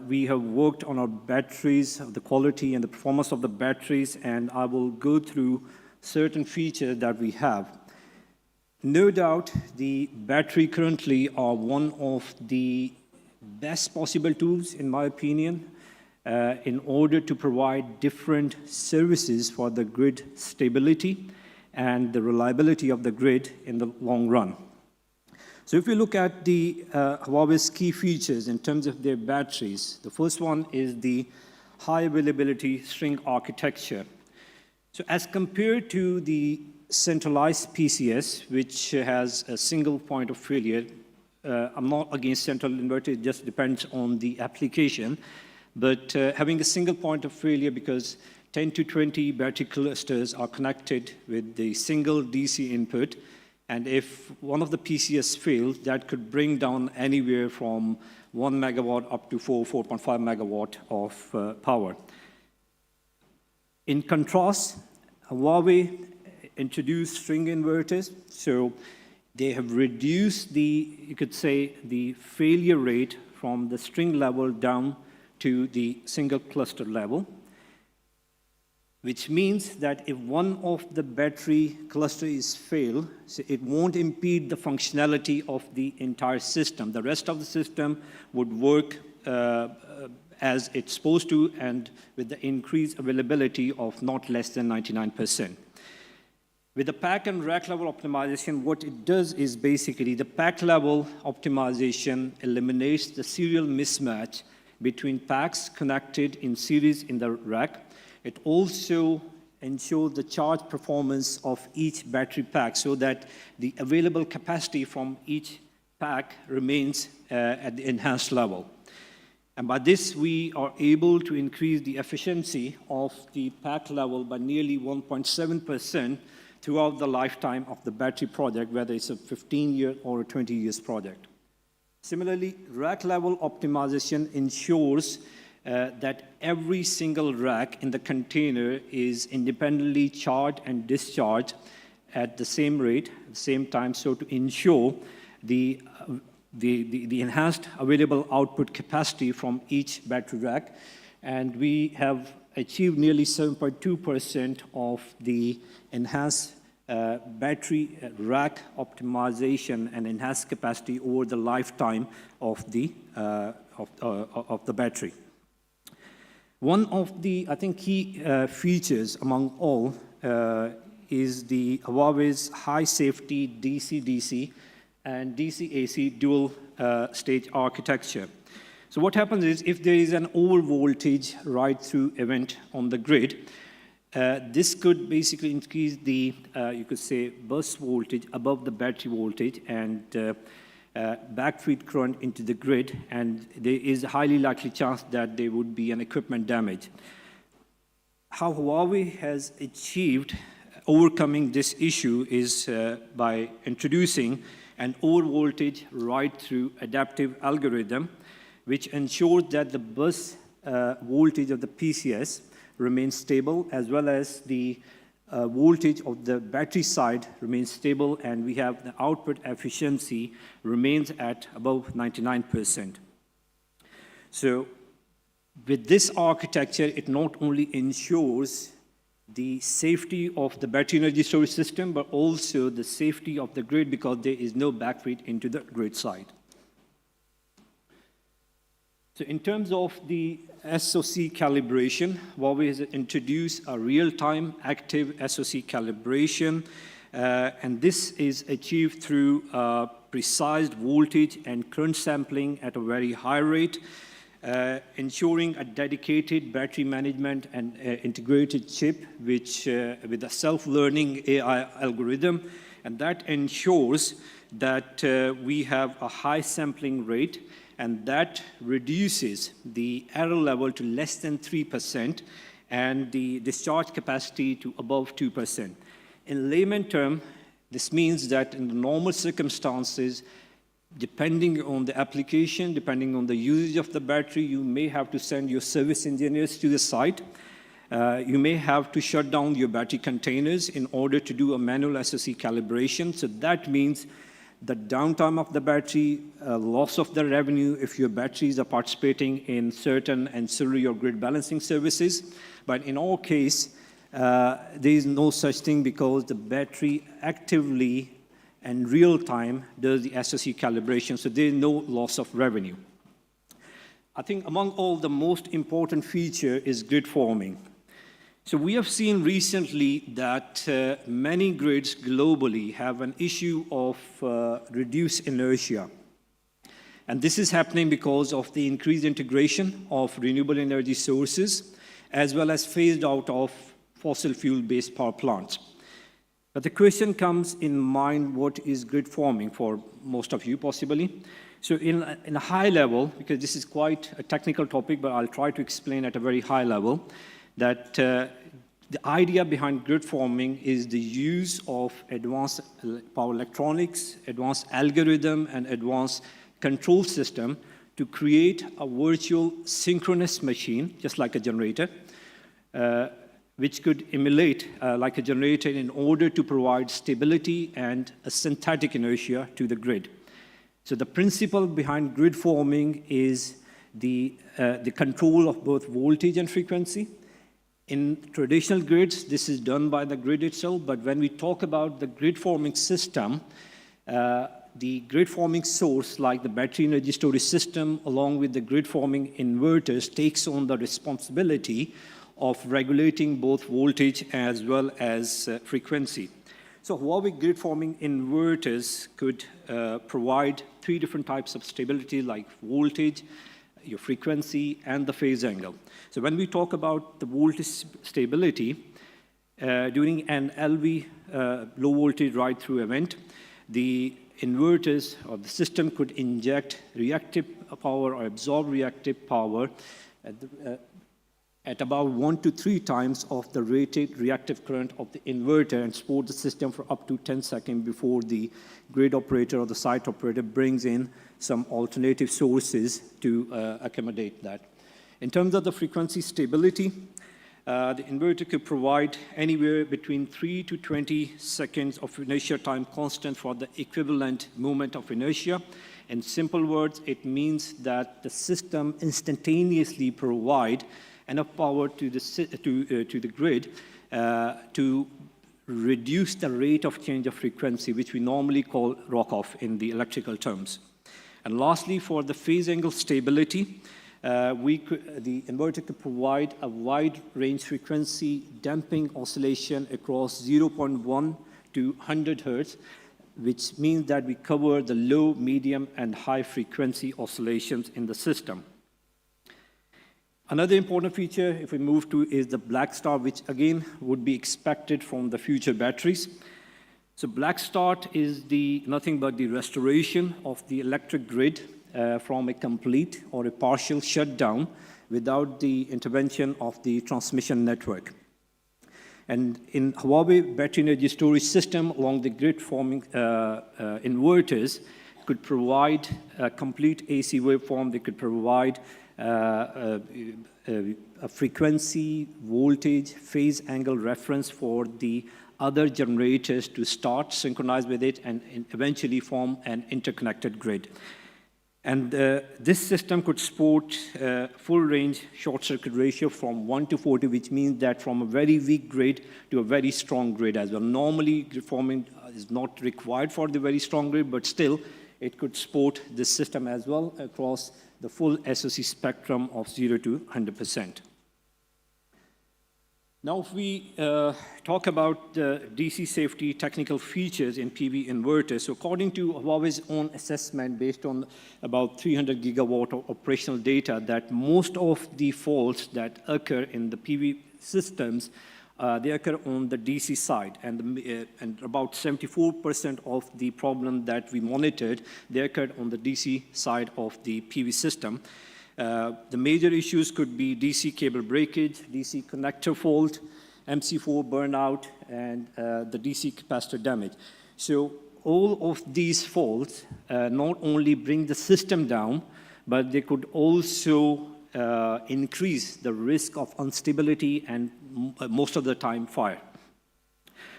We have worked on our batteries, the quality and the performance of the batteries, and I will go through certain features that we have. No doubt, the battery currently are one of the best possible tools, in my opinion, in order to provide different services for the grid stability and the reliability of the grid in the long run. So if we look at the Huawei's key features in terms of their batteries, the first one is the high availability string architecture. So as compared to the centralized PCS, which has a single point of failure, I'm not against central inverter, it just depends on the application, but having a single point of failure because 10 to 20 battery clusters are connected with the single DC input, and if one of the PCS fails, that could bring down anywhere from 1 megawatt up to 4.5 megawatt of power. In contrast, Huawei introduced string inverters, so they have reduced the, you could say, the failure rate from the string level down to the single cluster level, which means that if one of the battery cluster is failed, so it won't impede the functionality of the entire system. The rest of the system would work as it's supposed to, and with the increased availability of not less than 99%. With the pack and rack level optimization, what it does is basically the pack level optimization eliminates the serial mismatch between packs connected in series in the rack. It also ensures the charge performance of each battery pack so that the available capacity from each pack remains at the enhanced level. And by this, we are able to increase the efficiency of the pack level by nearly 1.7% throughout the lifetime of the battery project, whether it's a 15-year or a 20-year project. Similarly, rack level optimization ensures that every single rack in the container is independently charged and discharged at the same rate, at the same time, so to ensure the enhanced available output capacity from each battery rack. And we have achieved nearly 7.2% of the enhanced battery rack optimization and enhanced capacity over the lifetime of the battery. One of the, I think, key features among all is the Huawei's high safety DC-DC and DC-AC dual stage architecture. So what happens is if there is an over voltage ride-through event on the grid, this could basically increase the, you could say, burst voltage above the battery voltage and backfeed current into the grid, and there is a highly likely chance that there would be an equipment damage. How Huawei has achieved overcoming this issue is by introducing an over-voltage ride-through adaptive algorithm, which ensures that the bus voltage of the PCS remains stable, as well as the voltage of the battery side remains stable, and we have the output efficiency remains at above 99%. So with this architecture, it not only ensures the safety of the battery energy storage system, but also the safety of the grid because there is no backfeed into the grid side. So in terms of the SoC calibration, Huawei has introduced a real-time active SoC calibration, and this is achieved through precise voltage and current sampling at a very high rate, ensuring a dedicated battery management and integrated chip which, with a self-learning AI algorithm, and that ensures that we have a high sampling rate, and that reduces the error level to less than 3% and the discharge capacity to above 2%. In layman term, this means that in the normal circumstances, depending on the application, depending on the usage of the battery, you may have to send your service engineers to the site. You may have to shut down your battery containers in order to do a manual SoC calibration. So that means the downtime of the battery, loss of the revenue if your batteries are participating in certain ancillary or grid balancing services. But in our case, there is no such thing because the battery actively and real time does the SoC calibration, so there is no loss of revenue. I think among all, the most important feature is grid forming. So we have seen recently that many grids globally have an issue of reduced inertia. And this is happening because of the increased integration of renewable energy sources, as well as phased out of fossil fuel-based power plants. But the question comes in mind, what is grid forming for most of you possibly? So in a high level, because this is quite a technical topic, but I'll try to explain at a very high level, that the idea behind grid forming is the use of advanced power electronics, advanced algorithm, and advanced control system to create a virtual synchronous machine, just like a generator, which could emulate like a generator in order to provide stability and a synthetic inertia to the grid. So the principle behind grid forming is the control of both voltage and frequency. In traditional grids, this is done by the grid itself, but when we talk about the grid forming system, the grid-forming source, like the battery energy storage system, along with the grid-forming inverters, takes on the responsibility of regulating both voltage as well as frequency. So Huawei grid-forming inverters could provide 3 different types of stability, like voltage, your frequency, and the phase angle. So when we talk about the voltage stability, during an LV, low voltage ride-through event, the inverters or the system could inject reactive power or absorb reactive power at about 1 to 3 times of the rated reactive current of the inverter and support the system for up to 10 seconds before the grid operator or the site operator brings in some alternative sources to accommodate that. In terms of the frequency stability, the inverter could provide anywhere between 3 to 20 seconds of inertia time constant for the equivalent moment of inertia. In simple words, it means that the system instantaneously provide enough power to the grid to reduce the rate of change of frequency, which we normally call rock-off in the electrical terms. And lastly, for the phase angle stability, the inverter could provide a wide range frequency damping oscillation across 0.1 to 100 Hertz, which means that we cover the low, medium, and high frequency oscillations in the system. Another important feature, if we move to, is the black start, which again would be expected from the future batteries. So black start is nothing but the restoration of the electric grid from a complete or a partial shutdown without the intervention of the transmission network. And in Huawei battery energy storage system, along the grid-forming inverters, could provide a complete AC waveform. They could provide a frequency, voltage, phase angle reference for the other generators to start, synchronize with it, and eventually form an interconnected grid. And this system could support full range short circuit ratio from 1 to 40, which means that from a very weak grid to a very strong grid as well. Normally, grid forming is not required for the very strong grid, but still, it could support this system as well across the full SOC spectrum of 0 to 100%. Now, if we talk about the DC safety technical features in PV inverters, so according to Huawei's own assessment, based on about 300 gigawatt of operational data, that most of the faults that occur in the PV systems, they occur on the DC side, and about 74% of the problem that we monitored, they occurred on the DC side of the PV system. The major issues could be DC cable breakage, DC connector fault, MC4 burnout, and the DC capacitor damage. So all of these faults not only bring the system down, but they could also increase the risk of instability and most of the time fire.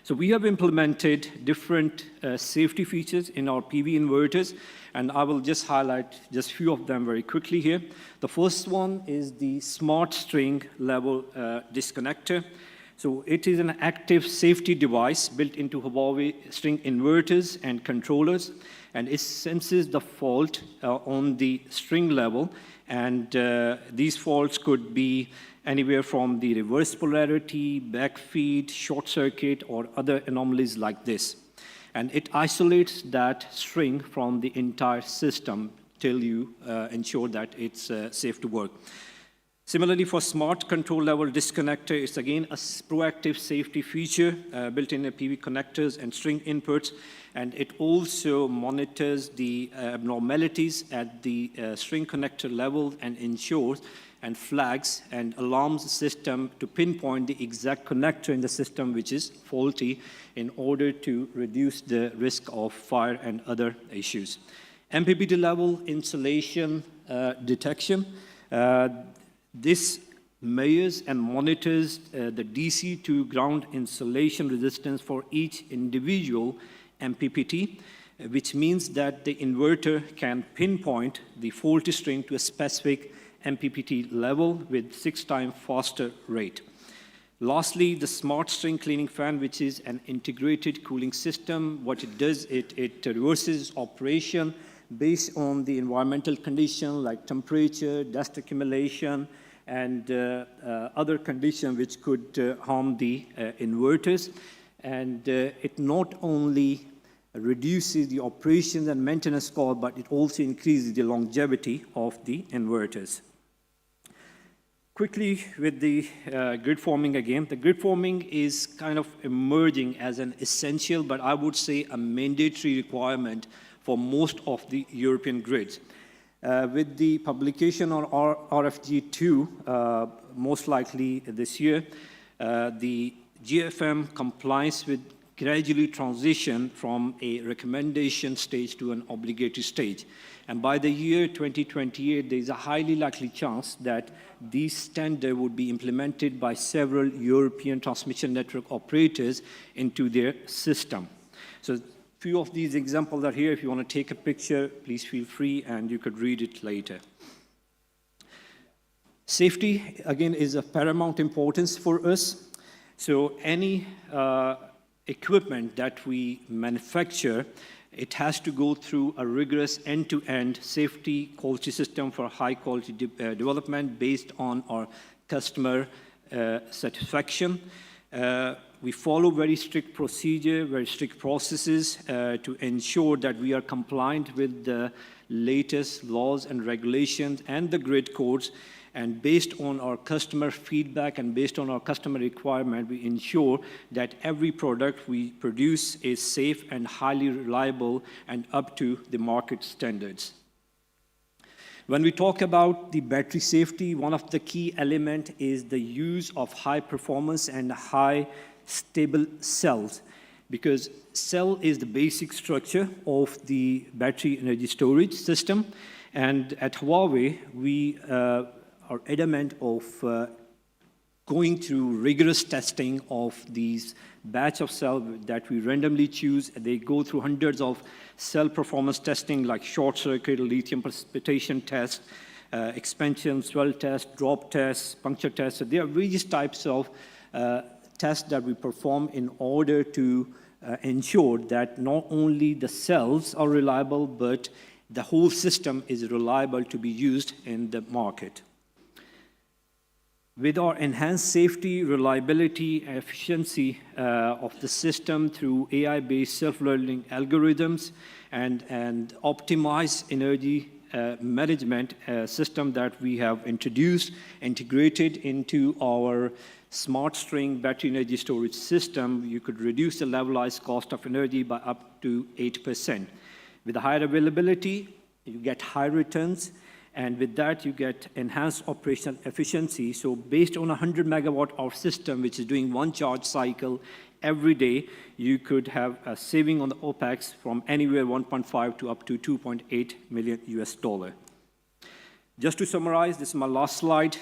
So we have implemented different safety features in our PV inverters, and I will just highlight just a few of them very quickly here. The first one is the smart string level disconnector. So it is an active safety device built into Huawei string inverters and controllers, and it senses the fault on the string level, and these faults could be anywhere from the reverse polarity, backfeed, short circuit, or other anomalies like this. And it isolates that string from the entire system till you ensure that it's safe to work. Similarly, for smart control level disconnector, it's again a proactive safety feature built in the PV connectors and string inputs, and it also monitors the abnormalities at the string connector level and ensures and flags and alarms the system to pinpoint the exact connector in the system which is faulty in order to reduce the risk of fire and other issues. MPPT level insulation detection. This measures and monitors the DC to ground insulation resistance for each individual MPPT, which means that the inverter can pinpoint the faulty string to a specific MPPT level with 6 times faster rate. Lastly, the smart string cleaning fan, which is an integrated cooling system. What it does, it reverses operation based on the environmental condition like temperature, dust accumulation, and other conditions which could harm the inverters. And it not only reduces the operations and maintenance cost, but it also increases the longevity of the inverters. Quickly with the grid forming again. The grid forming is kind of emerging as an essential, but I would say a mandatory requirement for most of the European grids. With the publication on RFG2, most likely this year, the GFM compliance with gradually transition from a recommendation stage to an obligatory stage. And by the year 2028, there is a highly likely chance that these standards would be implemented by several European transmission network operators into their system. So a few of these examples are here. If you want to take a picture, please feel free, and you could read it later. Safety, again, is of paramount importance for us. So any equipment that we manufacture, it has to go through a rigorous end-to-end safety quality system for high-quality development based on our customer satisfaction. We follow very strict procedure, very strict processes to ensure that we are compliant with the latest laws and regulations and the grid codes. And based on our customer feedback and based on our customer requirement, we ensure that every product we produce is safe and highly reliable and up to the market standards. When we talk about the battery safety, one of the key elements is the use of high performance and high stable cells, because cell is the basic structure of the battery energy storage system. And at Huawei, we are adamant of going through rigorous testing of these batch of cells that we randomly choose. They go through hundreds of cell performance testing like short circuit, lithium precipitation test, expansion, swell test, drop test, puncture test. So there are various types of tests that we perform in order to ensure that not only the cells are reliable, but the whole system is reliable to be used in the market. With our enhanced safety, reliability, and efficiency of the system through AI-based self-learning algorithms and optimized energy management system that we have introduced, integrated into our smart string battery energy storage system, you could reduce the levelized cost of energy by up to 8%. With the higher availability, you get high returns, and with that, you get enhanced operational efficiency. So based on a 100 megawatt hour system, which is doing one charge cycle every day, you could have a saving on the OPEX from anywhere 1.5 to up to $2.8 million US. Just to summarize, this is my last slide.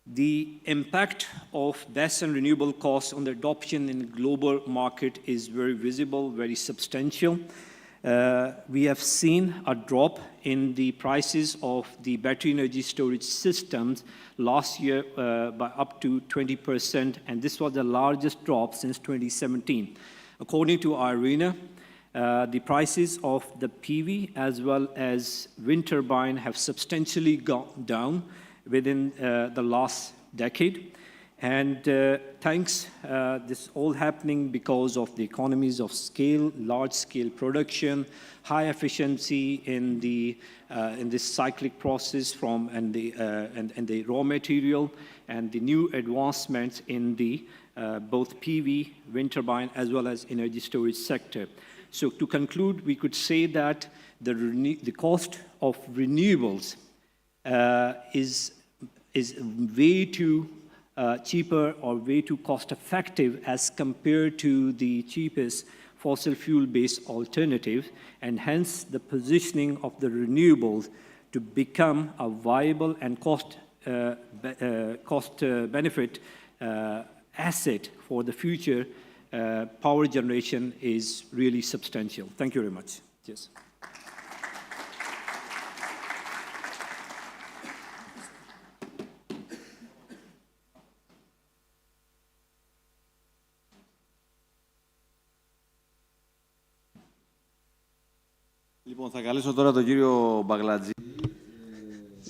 The impact of BESS and renewable costs on the adoption in the global market is very visible, very substantial. We have seen a drop in the prices of the battery energy storage systems last year by up to 20%, and this was the largest drop since 2017. According to IRENA, the prices of the PV as well as wind turbine have substantially gone down within the last decade. And thanks, this all happening because of the economies of scale, large-scale production, high efficiency in this cyclic process and the raw material, and the new advancements in the both PV, wind turbine, as well as energy storage sector. So to conclude, we could say that the cost of renewables is way too cheaper or way too cost-effective as compared to the cheapest fossil fuel-based alternative, and hence the positioning of the renewables to become a viable and cost-benefit asset for the future power generation is really substantial. Thank you very much. Yes. Λοιπόν, θα καλέσω τώρα τον κύριο Μπαγλατζή.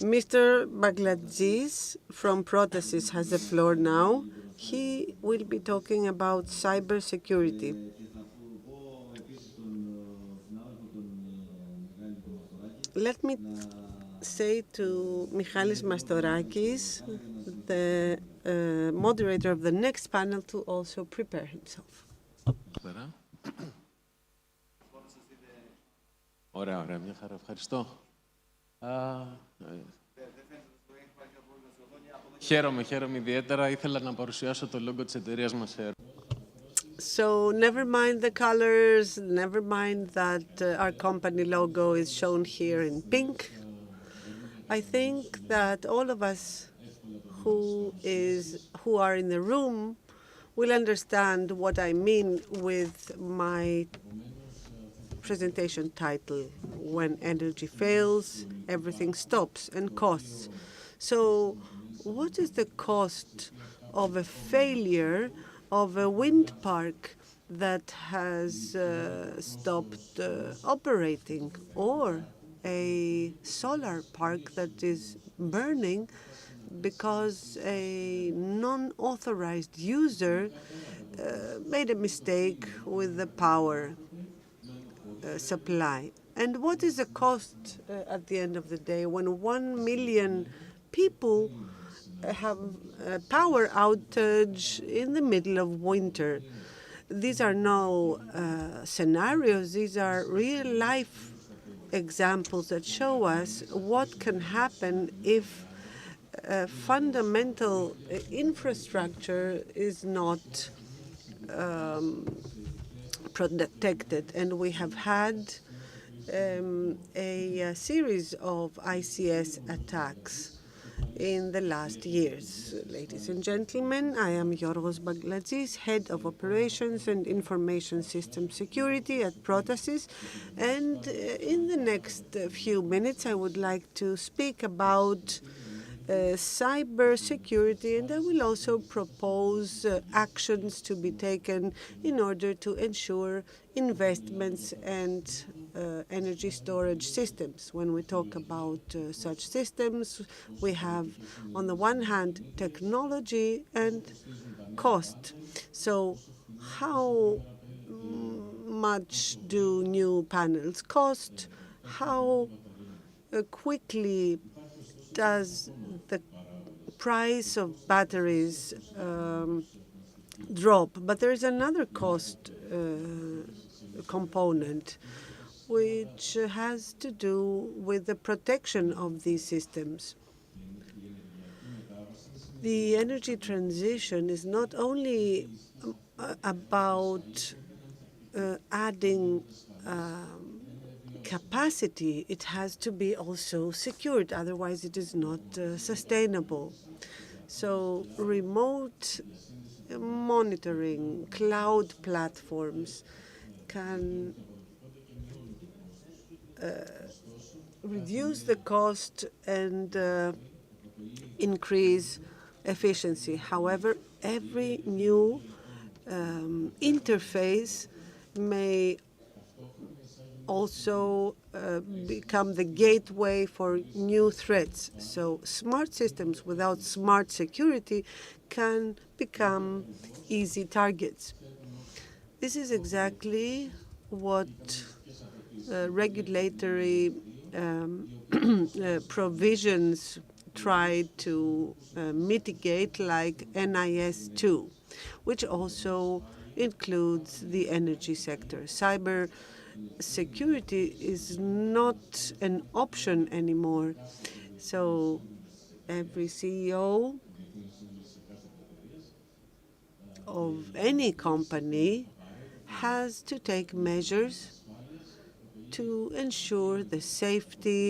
Mr. Bagladjis from Protasys has the floor now. He will be talking about cybersecurity. Let me say to Michalis Mastorakis, the moderator of the next panel, to also prepare himself. Ωραία, ωραία, μια χαρά. Ευχαριστώ. Χαίρομαι ιδιαίτερα. Ήθελα να παρουσιάσω το λόγο της εταιρείας μας. So never mind the colors, never mind that our company logo is shown here in pink. I think that all of us who are in the room will understand what I mean with my presentation title: when energy fails, everything stops, and costs. So what is the cost of a failure of a wind park that has stopped operating, or a solar park that is burning because a non-authorized user made a mistake with the power supply? And what is the cost at the end of the day when 1 million people have a power outage in the middle of winter? These are no scenarios, these are real-life examples that show us what can happen if fundamental infrastructure is not protected. And we have had a series of ICS attacks in the last years. Ladies and gentlemen, I am Yorgos Bagladjis, Head of Operations and Information System Security at Protasys, and in the next few minutes I would like to speak about cyber security, and I will also propose actions to be taken in order to ensure investments and energy storage systems. When we talk about such systems, we have, on the one hand, technology and cost. So how much do new panels cost? How quickly does the price of batteries drop? But there is another cost component, which has to do with the protection of these systems. The energy transition is not only about adding capacity, it has to be also secured, otherwise it is not sustainable. So remote monitoring, cloud platforms can reduce the cost and increase efficiency. However, every new interface may also become the gateway for new threats. So smart systems without smart security can become easy targets. This is exactly what regulatory provisions try to mitigate, like NIS2, which also includes the energy sector. Cyber security is not an option anymore. So every CEO of any company has to take measures to ensure the safety,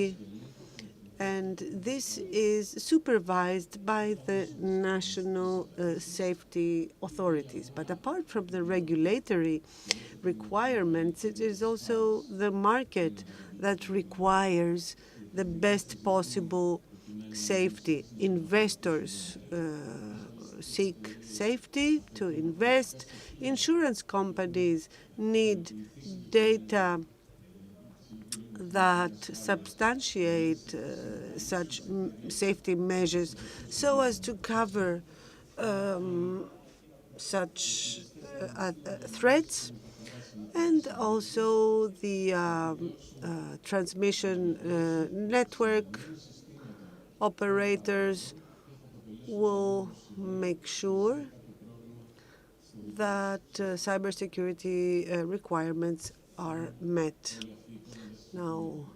and this is supervised by the national safety authorities. But apart from the regulatory requirements, it is also the market that requires the best possible safety. Investors seek safety to invest. Insurance companies need data that substantiate such safety measures so as to cover such threats, and also the transmission network operators will make sure that cybersecurity requirements are met. Now,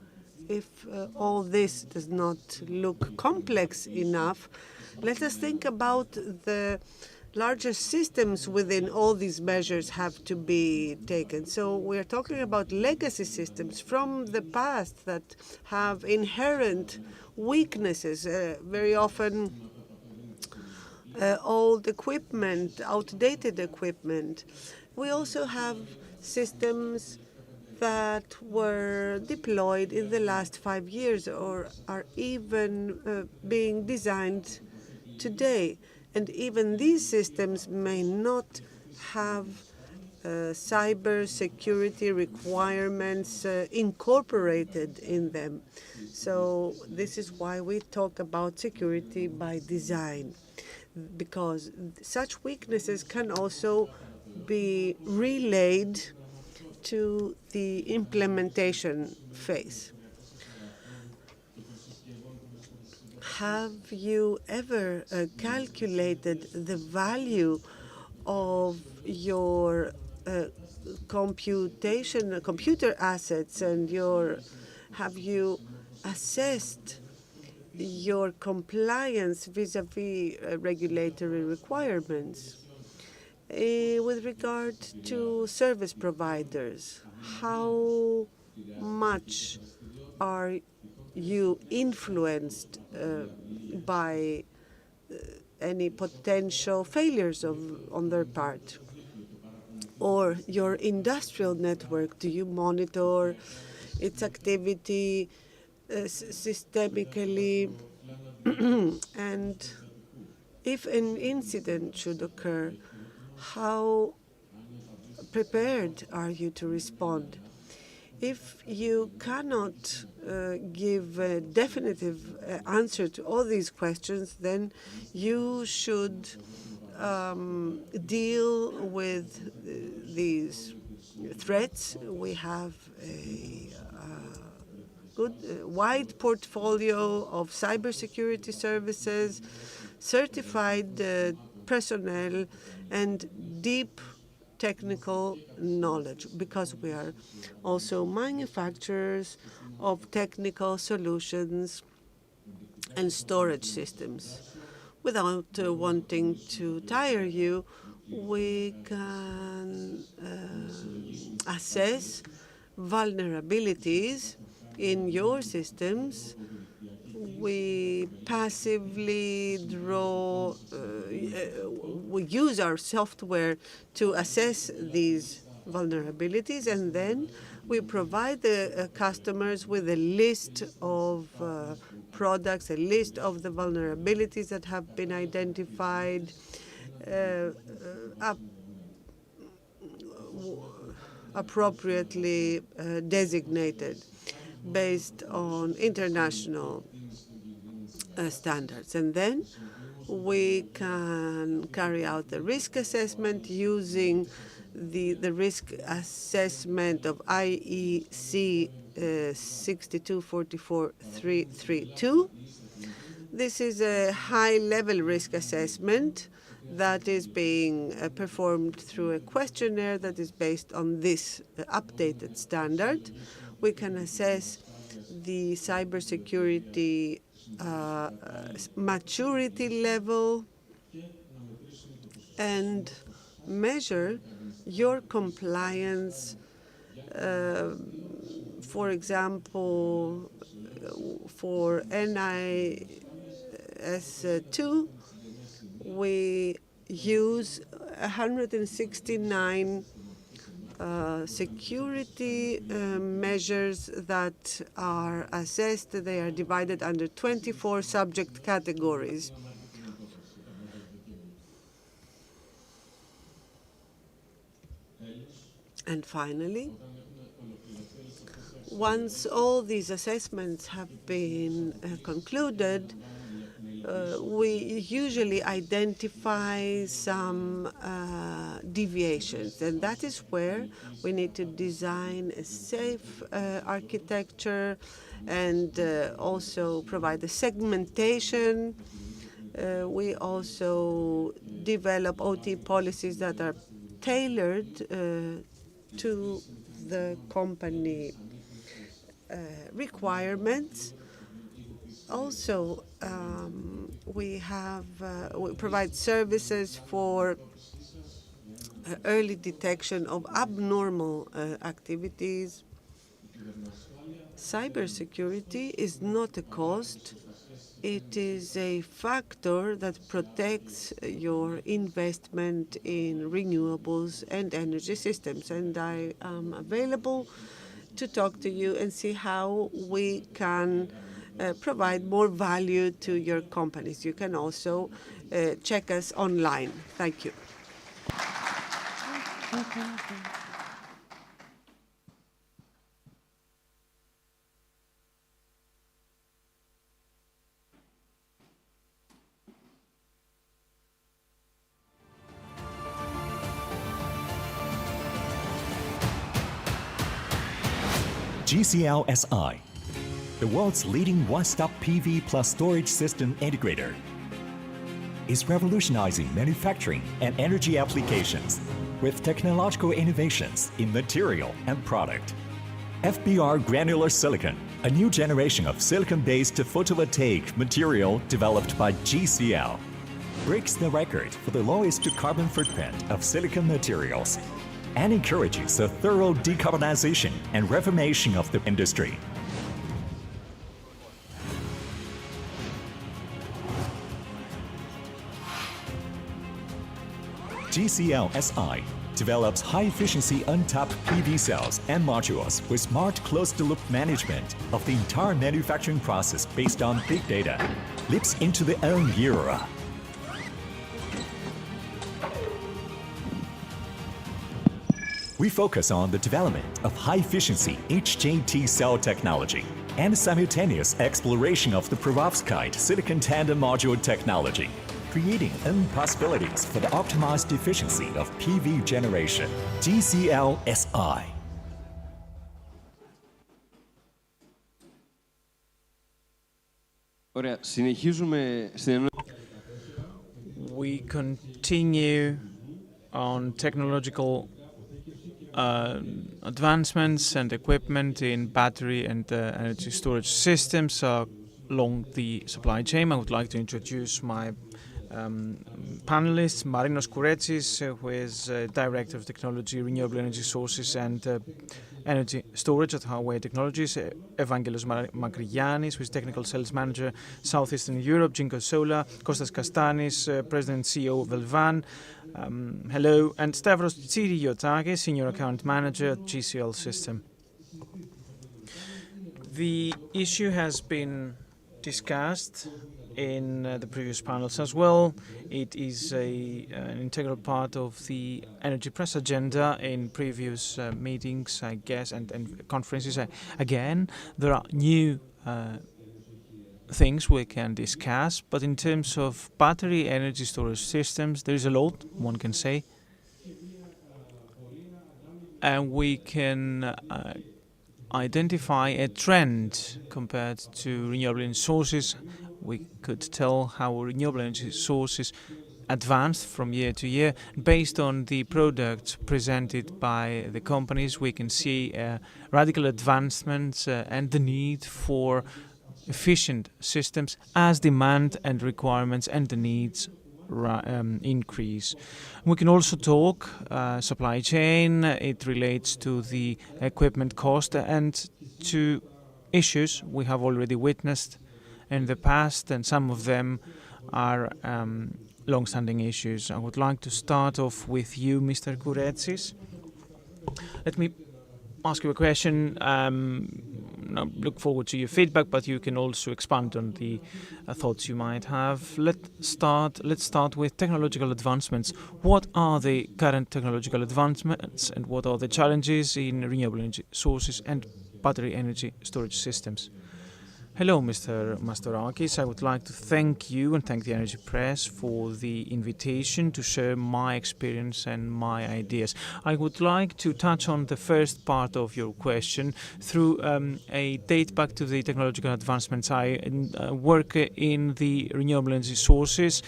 if all this does not look complex enough, let us think about the larger systems within all these measures have to be taken. So we're talking about legacy systems from the past that have inherent weaknesses, very often old equipment, outdated equipment. We also have systems that were deployed in the last 5 years or are even being designed today. And even these systems may not have cyber security requirements incorporated in them. So this is why we talk about security by design, because such weaknesses can also be relayed to the implementation phase. Have you ever calculated the value of your computer assets, and have you assessed your compliance vis-à-vis regulatory requirements? With regard to service providers, how much are you influenced by any potential failures on their part? Or your industrial network, do you monitor its activity systemically? And if an incident should occur, how prepared are you to respond? If you cannot give a definitive answer to all these questions, then you should deal with these threats. We have a good wide portfolio of cybersecurity services, certified personnel, and deep technical knowledge, because we are also manufacturers of technical solutions and storage systems. Without wanting to tire you, we can assess vulnerabilities in your systems. We passively we use our software to assess these vulnerabilities, and then we provide the customers with a list of products, a list of the vulnerabilities that have been identified, appropriately designated based on international standards. And then we can carry out the risk assessment using the risk assessment of IEC 6244332. This is a high-level risk assessment that is being performed through a questionnaire that is based on this updated standard. We can assess the cybersecurity maturity level and measure your compliance. For example, for NIS2, we use 169 security measures that are assessed. They are divided under 24 subject categories. And finally, Once all these assessments have been concluded, we usually identify some deviations, and that is where we need to design a safe architecture and also provide the segmentation. We also develop OT policies that are tailored to the company requirements. Also, we provide services for early detection of abnormal activities. Cybersecurity is not a cost. It is a factor that protects your investment in renewables and energy systems. And I am available to talk to you and see how we can provide more value to your companies. You can also check us online. Thank you. GCL-SI, the world's leading one-stop PV plus storage system integrator, is revolutionizing manufacturing and energy applications with technological innovations in material and product. FBR granular silicon, a new generation of silicon-based photovoltaic material developed by GCL, breaks the record for the lowest carbon footprint of silicon materials and encourages a thorough decarbonization and reformation of the industry. GCL-SI develops high-efficiency untapped PV cells and modules with smart closed-loop management of the entire manufacturing process based on big data, leaps into the own era. We focus on the development of high-efficiency HJT cell technology and simultaneous exploration of the perovskite silicon tandem module technology, creating possibilities for the optimized efficiency of PV generation. GCL-SI. Ωραία, συνεχίζουμε στην... We continue on technological advancements and equipment in battery and energy storage systems along the supply chain. I would like to introduce my panelists, Marinos Kouretsis, who is Director of Technology, Renewable Energy Sources and Energy Storage at Huawei Technologies, Evangelos Makrigiannis, who is Technical Sales Manager, Southeastern Europe, Jinko Sola, Kostas Kastanis, President and CEO of Elvan. Hello, and Stavros Tsiriotakis, Senior Account Manager at GCL System. The issue has been discussed in the previous panels as well. It is an integral part of the energy press agenda in previous meetings, I guess, and conferences. Again, there are new things we can discuss, but in terms of battery energy storage systems, there is a lot, one can say. And we can identify a trend compared to renewable energy sources. We could tell how renewable energy sources advanced from year to year. Based on the products presented by the companies, we can see radical advancements and the need for efficient systems as demand and requirements and the needs increase. We can also talk supply chain. It relates to the equipment cost and to issues we have already witnessed in the past, and some of them are long-standing issues. I would like to start off with you, Mr. Kouretsis. Let me ask you a question. I look forward to your feedback, but you can also expand on the thoughts you might have. Let's start with technological advancements. What are the current technological advancements and what are the challenges in renewable energy sources and battery energy storage systems. Hello, Mr. Mastorakis. I would like to thank you and thank the Energy Press for the invitation to share my experience and my ideas. I would like to touch on the first part of your question through a date back to the technological advancements. I work in the renewable energy sources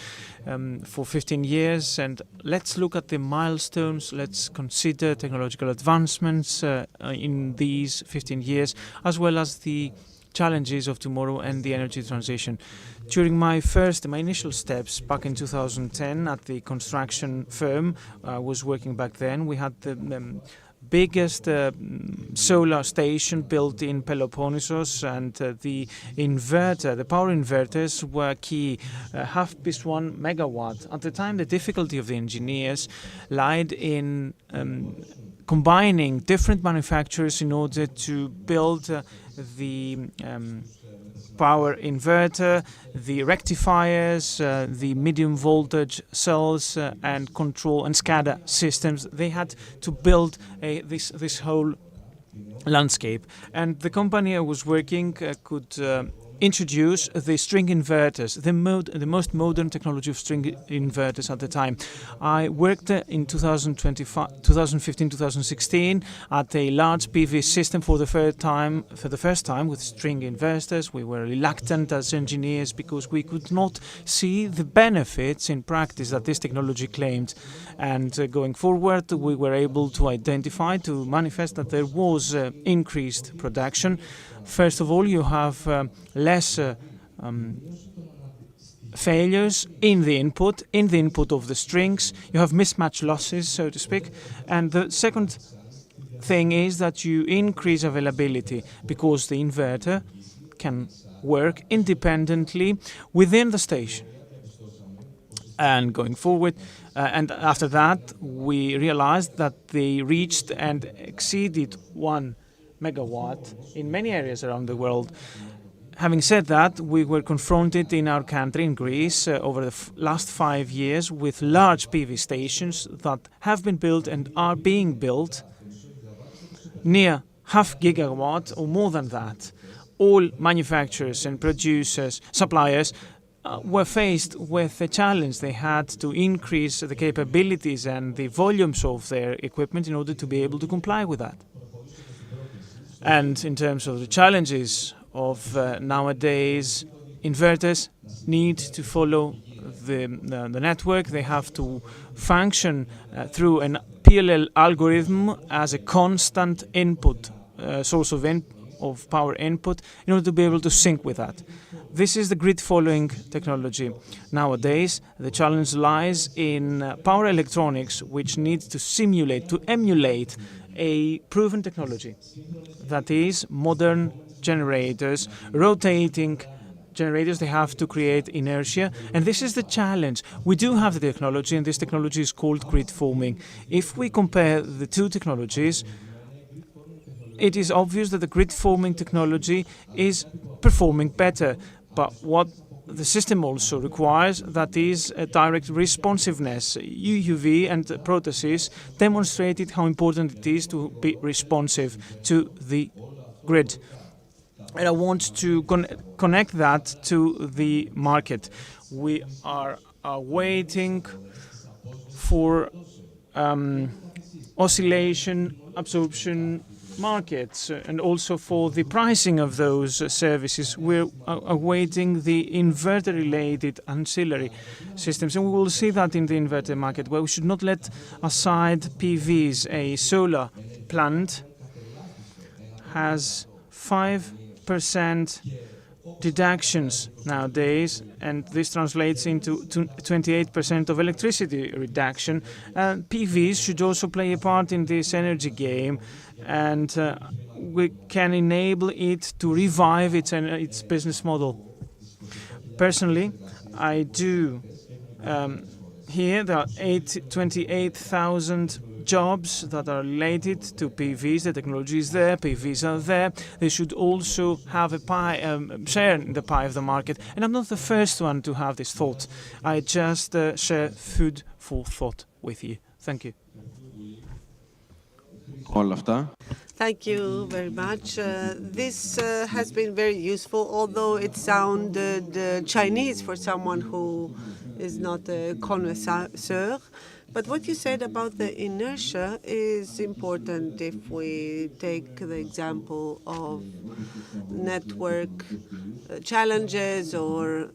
for 15 years, and let's look at the milestones. Let's consider technological advancements in these 15 years, as well as the challenges of tomorrow and the energy transition. During my initial steps back in 2010 at the construction firm I was working back then, we had the biggest solar station built in Peloponnesos, and the power inverters were key, 1 megawatt. At the time, the difficulty of the engineers lied in combining different manufacturers in order to build the power inverter, the rectifiers, the medium voltage cells, and control and SCADA systems. They had to build this whole landscape. And the company I was working could introduce the string inverters, the most modern technology of string inverters at the time. I worked in 2015-2016 at a large PV system for the first time with string inverters. We were reluctant as engineers because we could not see the benefits in practice that this technology claimed. And going forward, we were able to identify, to manifest that there was increased production. First of all, you have less failures in the input of the strings. You have mismatch losses, so to speak. And the second thing is that you increase availability because the inverter can work independently within the station. And going forward, and after that, we realized that they reached and exceeded 1 megawatt in many areas around the world. Having said that, we were confronted in our country, in Greece, over the last 5 years with large PV stations that have been built and are being built near 0.5 gigawatt or more than that. All manufacturers and producers, suppliers, were faced with a challenge. They had to increase the capabilities and the volumes of their equipment in order to be able to comply with that. And in terms of the challenges of nowadays, inverters need to follow the network. They have to function through an PLL algorithm as a constant input, source of power input, in order to be able to sync with that. This is the grid following technology. Nowadays, the challenge lies in power electronics, which needs to simulate, to emulate a proven technology. That is, modern generators, rotating generators. They have to create inertia, and this is the challenge. We do have the technology, and this technology is called grid forming. If we compare the two technologies, it is obvious that the grid forming technology is performing better, but what the system also requires, that is a direct responsiveness. UUV and Protosys demonstrated how important it is to be responsive to the grid. And I want to connect that to the market. We are waiting for oscillation, absorption markets, and also for the pricing of those services. We're awaiting the inverter-related ancillary systems, and we will see that in the inverter market, where we should not let aside PVs. A solar plant has 5% deductions nowadays, and this translates into 28% of electricity reduction. PVs should also play a part in this energy game, and we can enable it to revive its business model. Personally, I do here there are 28,000 jobs that are related to PVs. The technology is there, PVs are there. They should also have a share in the pie of the market. And I'm not the first one to have this thought. I just share food for thought with you. Thank you. όλα αυτά. Thank you very much. This has been very useful, although it sounded Chinese for someone who is not a connoisseur. But what you said about the inertia is important if we take the example of network challenges or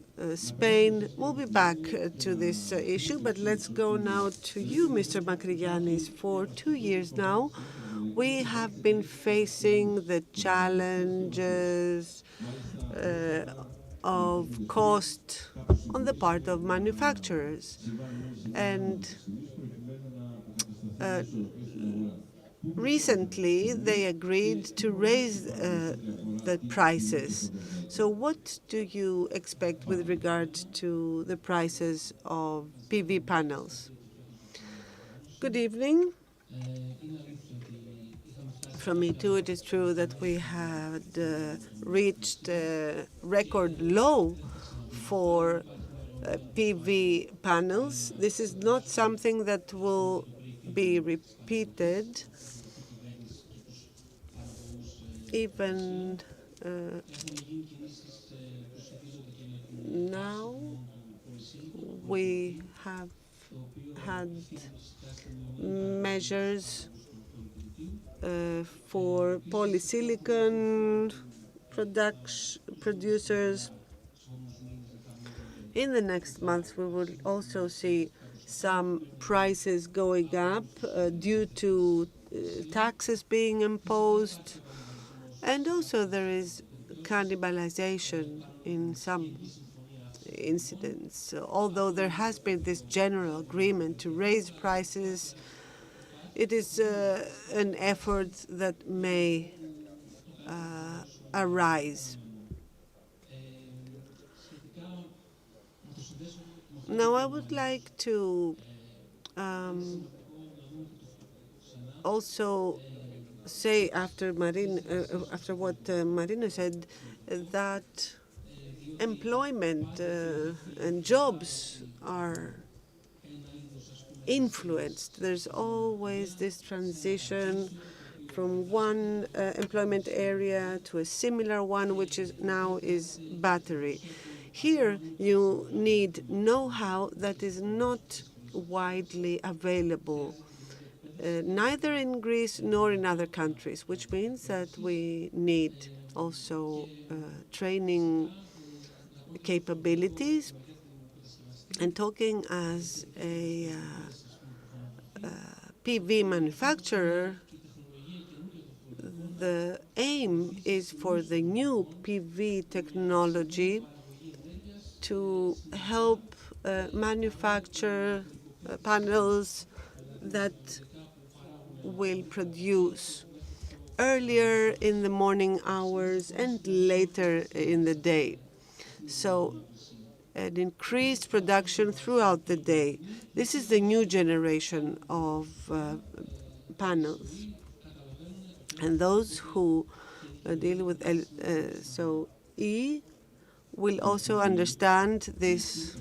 Spain. We'll be back to this issue, but let's go now to you, Mr. Makrigiannis. For 2 years now, we have been facing the challenges of cost on the part of manufacturers. And recently, they agreed to raise the prices. So what do you expect with regard to the prices of PV panels? Good evening. From me too, it is true that we had reached a record low for PV panels. This is not something that will be repeated. Even now, we have had measures for polysilicon producers. In the next months, we will also see some prices going up due to taxes being imposed. And also there is cannibalization in some incidents. Although there has been this general agreement to raise prices, it is an effort that may arise. Now, I would like to also say, after what Marina said, that employment and jobs are influenced. There's always this transition from one employment area to a similar one, which is now battery. Here, you need know-how that is not widely available, neither in Greece nor in other countries, which means that we need also training capabilities. And talking as a PV manufacturer, the aim is for the new PV technology to help manufacture panels that will produce earlier in the morning hours and later in the day. So an increased production throughout the day. This is the new generation of panels. And those who deal with E will also understand this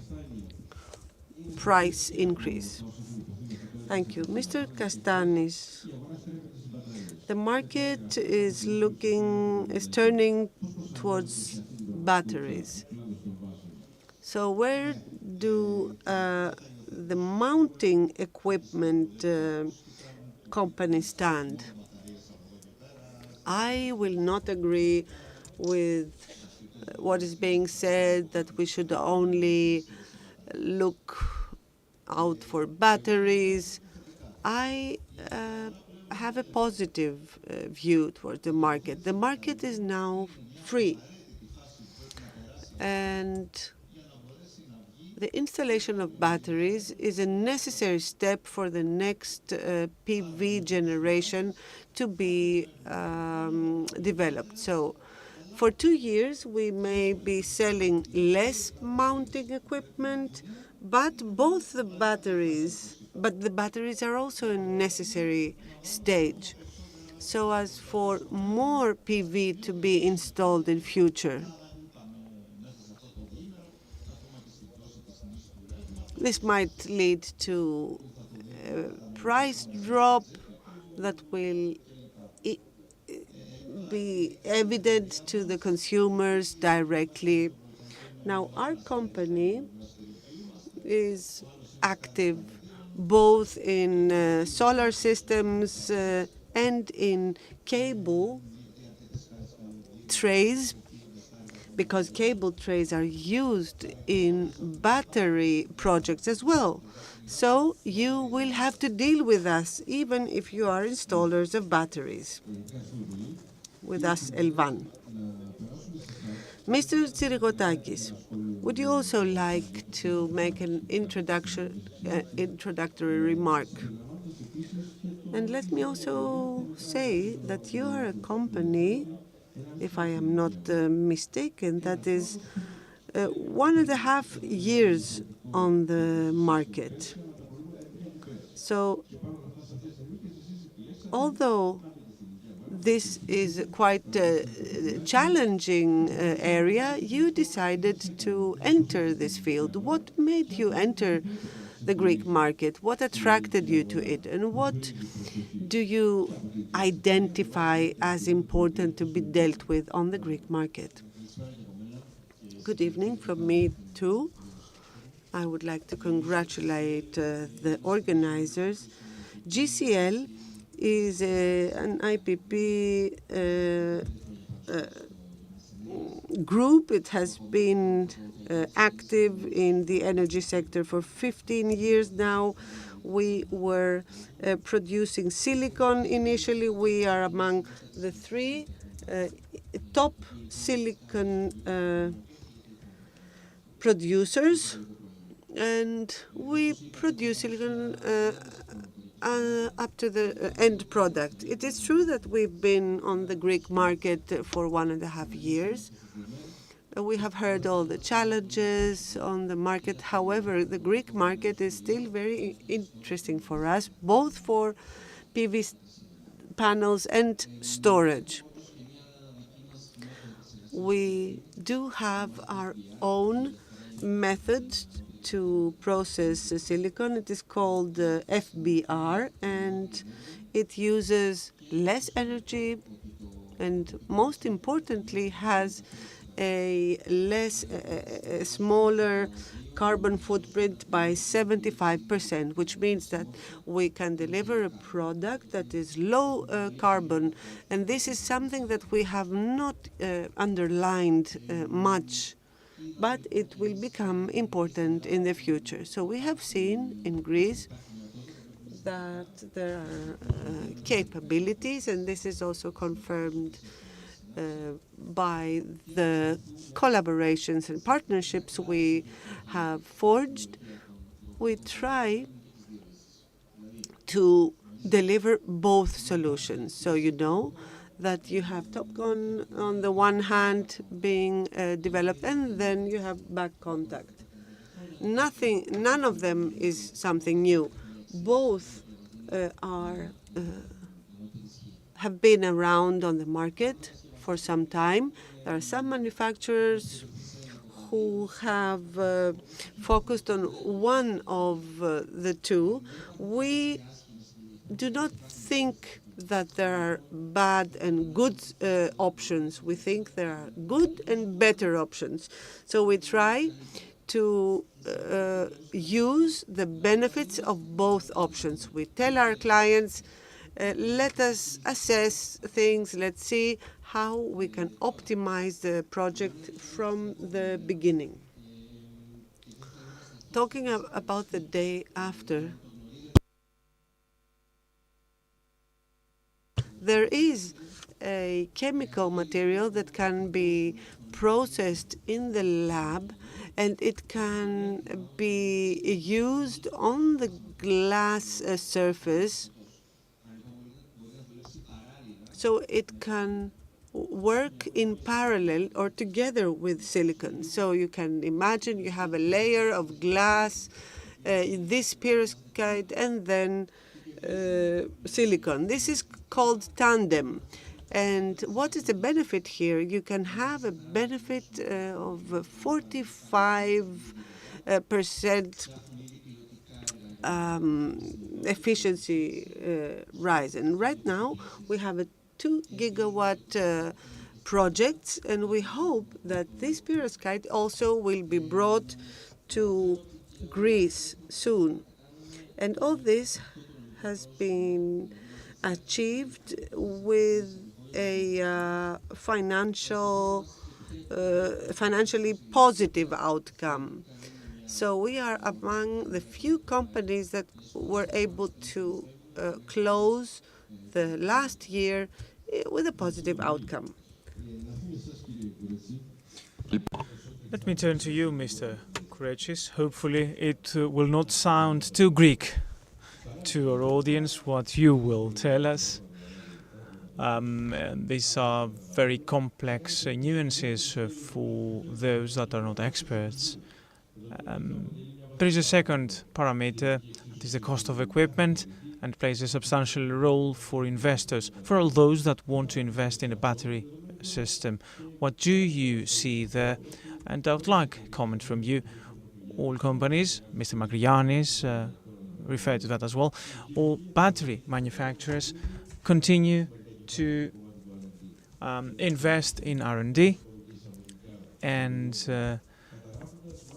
price increase. Thank you. Mr. Kastanis, the market is turning towards batteries. So where do the mounting equipment companies stand? I will not agree with what is being said, that we should only look out for batteries. I have a positive view towards the market. The market is now free. And the installation of batteries is a necessary step for the next PV generation to be developed. So for 2 years, we may be selling less mounting equipment, but the batteries are also a necessary stage, so as for more PV to be installed in future. This might lead to a price drop that will be evident to the consumers directly. Now, our company is active both in solar systems and in cable trays, because cable trays are used in battery projects as well. So you will have to deal with us, even if you are installers of batteries, with us, Elvan. Mr. Tsirigotakis, would you also like to make an introductory remark? And let me also say that you are a company, if I am not mistaken, that is 1.5 years on the market. So, although this is quite a challenging area, you decided to enter this field. What made you enter the Greek market? What attracted you to it? And what do you identify as important to be dealt with on the Greek market? Good evening from me, too. I would like to congratulate the organizers. GCL is an IPP group. It has been active in the energy sector for 15 years now. We were producing silicon initially. We are among the 3 top silicon producers, and we produce silicon up to the end product. It is true that we've been on the Greek market for 1.5 years. We have heard all the challenges on the market. However, the Greek market is still very interesting for us, both for PV panels and storage. We do have our own method to process silicon. It is called FBR, and it uses less energy and, most importantly, has a smaller carbon footprint by 75%, which means that we can deliver a product that is low carbon. And this is something that we have not underlined much, but it will become important in the future. So we have seen in Greece that there are capabilities, and this is also confirmed by the collaborations and partnerships we have forged. We try to deliver both solutions. So you know that you have TopCon on the one hand being developed, and then you have back contact. None of them is something new. Both have been around on the market for some time. There are some manufacturers who have focused on one of the two. We do not think that there are bad and good options. We think there are good and better options. So we try to use the benefits of both options. We tell our clients, let us assess things, let's see how we can optimize the project from the beginning. Talking about the day after, there is a chemical material that can be processed in the lab, and it can be used on the glass surface, so it can work in parallel or together with silicon. So you can imagine you have a layer of glass, this perovskite, and then silicon. This is called tandem. And what is the benefit here? You can have a benefit of 45% efficiency rise. And right now we have a 2 gigawatt projects, and we hope that this perovskite also will be brought to Greece soon. And all this has been achieved with a financially positive outcome. So we are among the few companies that were able to close the last year with a positive outcome. Let me turn to you, Mr. Kouretsis. Hopefully it will not sound too Greek to our audience, what you will tell us. These are very complex nuances for those that are not experts. There is a second parameter, that is the cost of equipment, and plays a substantial role for investors, for all those that want to invest in a battery system. What do you see there? And I would like a comment from you. All companies, Mr. Magrianis referred to that as well, all battery manufacturers continue to invest in R&D and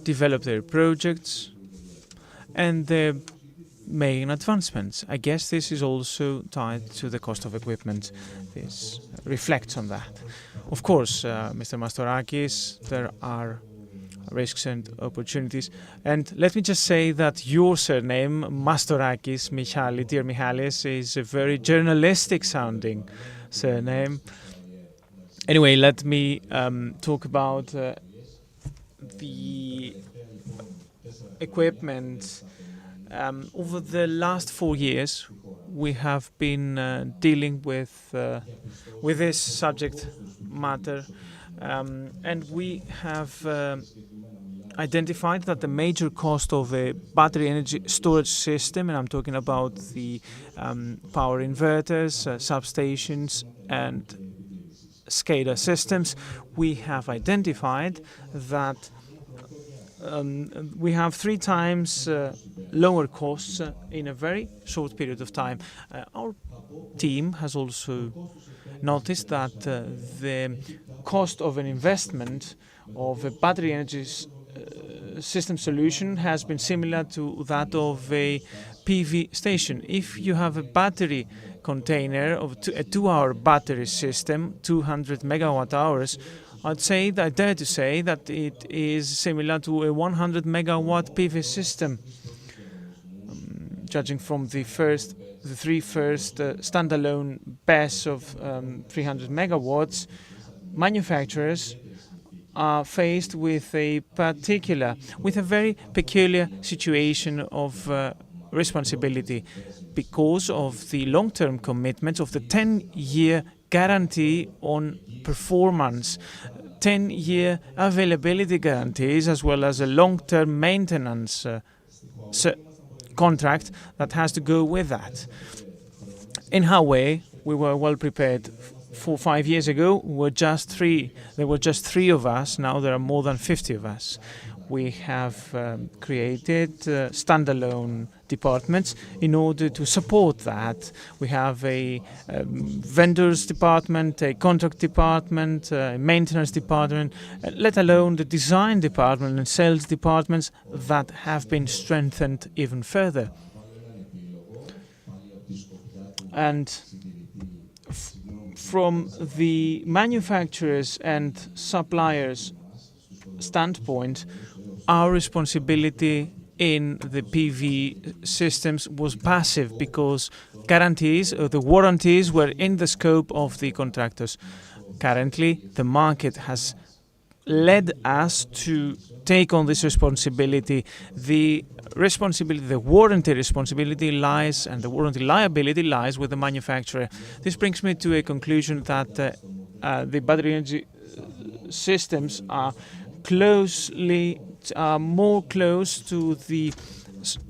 develop their projects and their main advancements. I guess this is also tied to the cost of equipment. This reflects on that. Of course, Mr. Mastorakis, there are risks and opportunities. And let me just say that your surname, Mastorakis, Michali, dear Michalis, is a very journalistic sounding surname. Anyway, let me talk about the equipment. Over the last 4 years, we have been dealing with this subject matter, and we have identified that the major cost of a battery energy storage system, and I'm talking about the power inverters, substations, and SCADA systems, we have identified that we have 3 times lower costs in a very short period of time. Our team has also noticed that the cost of an investment of a battery energy system solution has been similar to that of a PV station. If you have a battery container of a 2-hour battery system, 200 megawatt hours, I dare to say that it is similar to a 100 megawatt PV system. Judging from the 3 first standalone BESS of 300 megawatts, manufacturers are faced with a very peculiar situation of responsibility because of the long-term commitments of the 10-year guarantee on performance, 10-year availability guarantees, as well as a long-term maintenance contract that has to go with that. In our way, we were well prepared. 4 or 5 years ago, there were just 3 of us. Now there are more than 50 of us. We have created standalone departments in order to support that. We have a vendors department, a contract department, a maintenance department, let alone the design department and sales departments that have been strengthened even further. And from the manufacturers and suppliers standpoint, our responsibility in the PV systems was passive because guarantees or the warranties were in the scope of the contractors. Currently, the market has led us to take on this responsibility. The warranty responsibility lies and the warranty liability lies with the manufacturer. This brings me to a conclusion that the battery energy systems are more close to the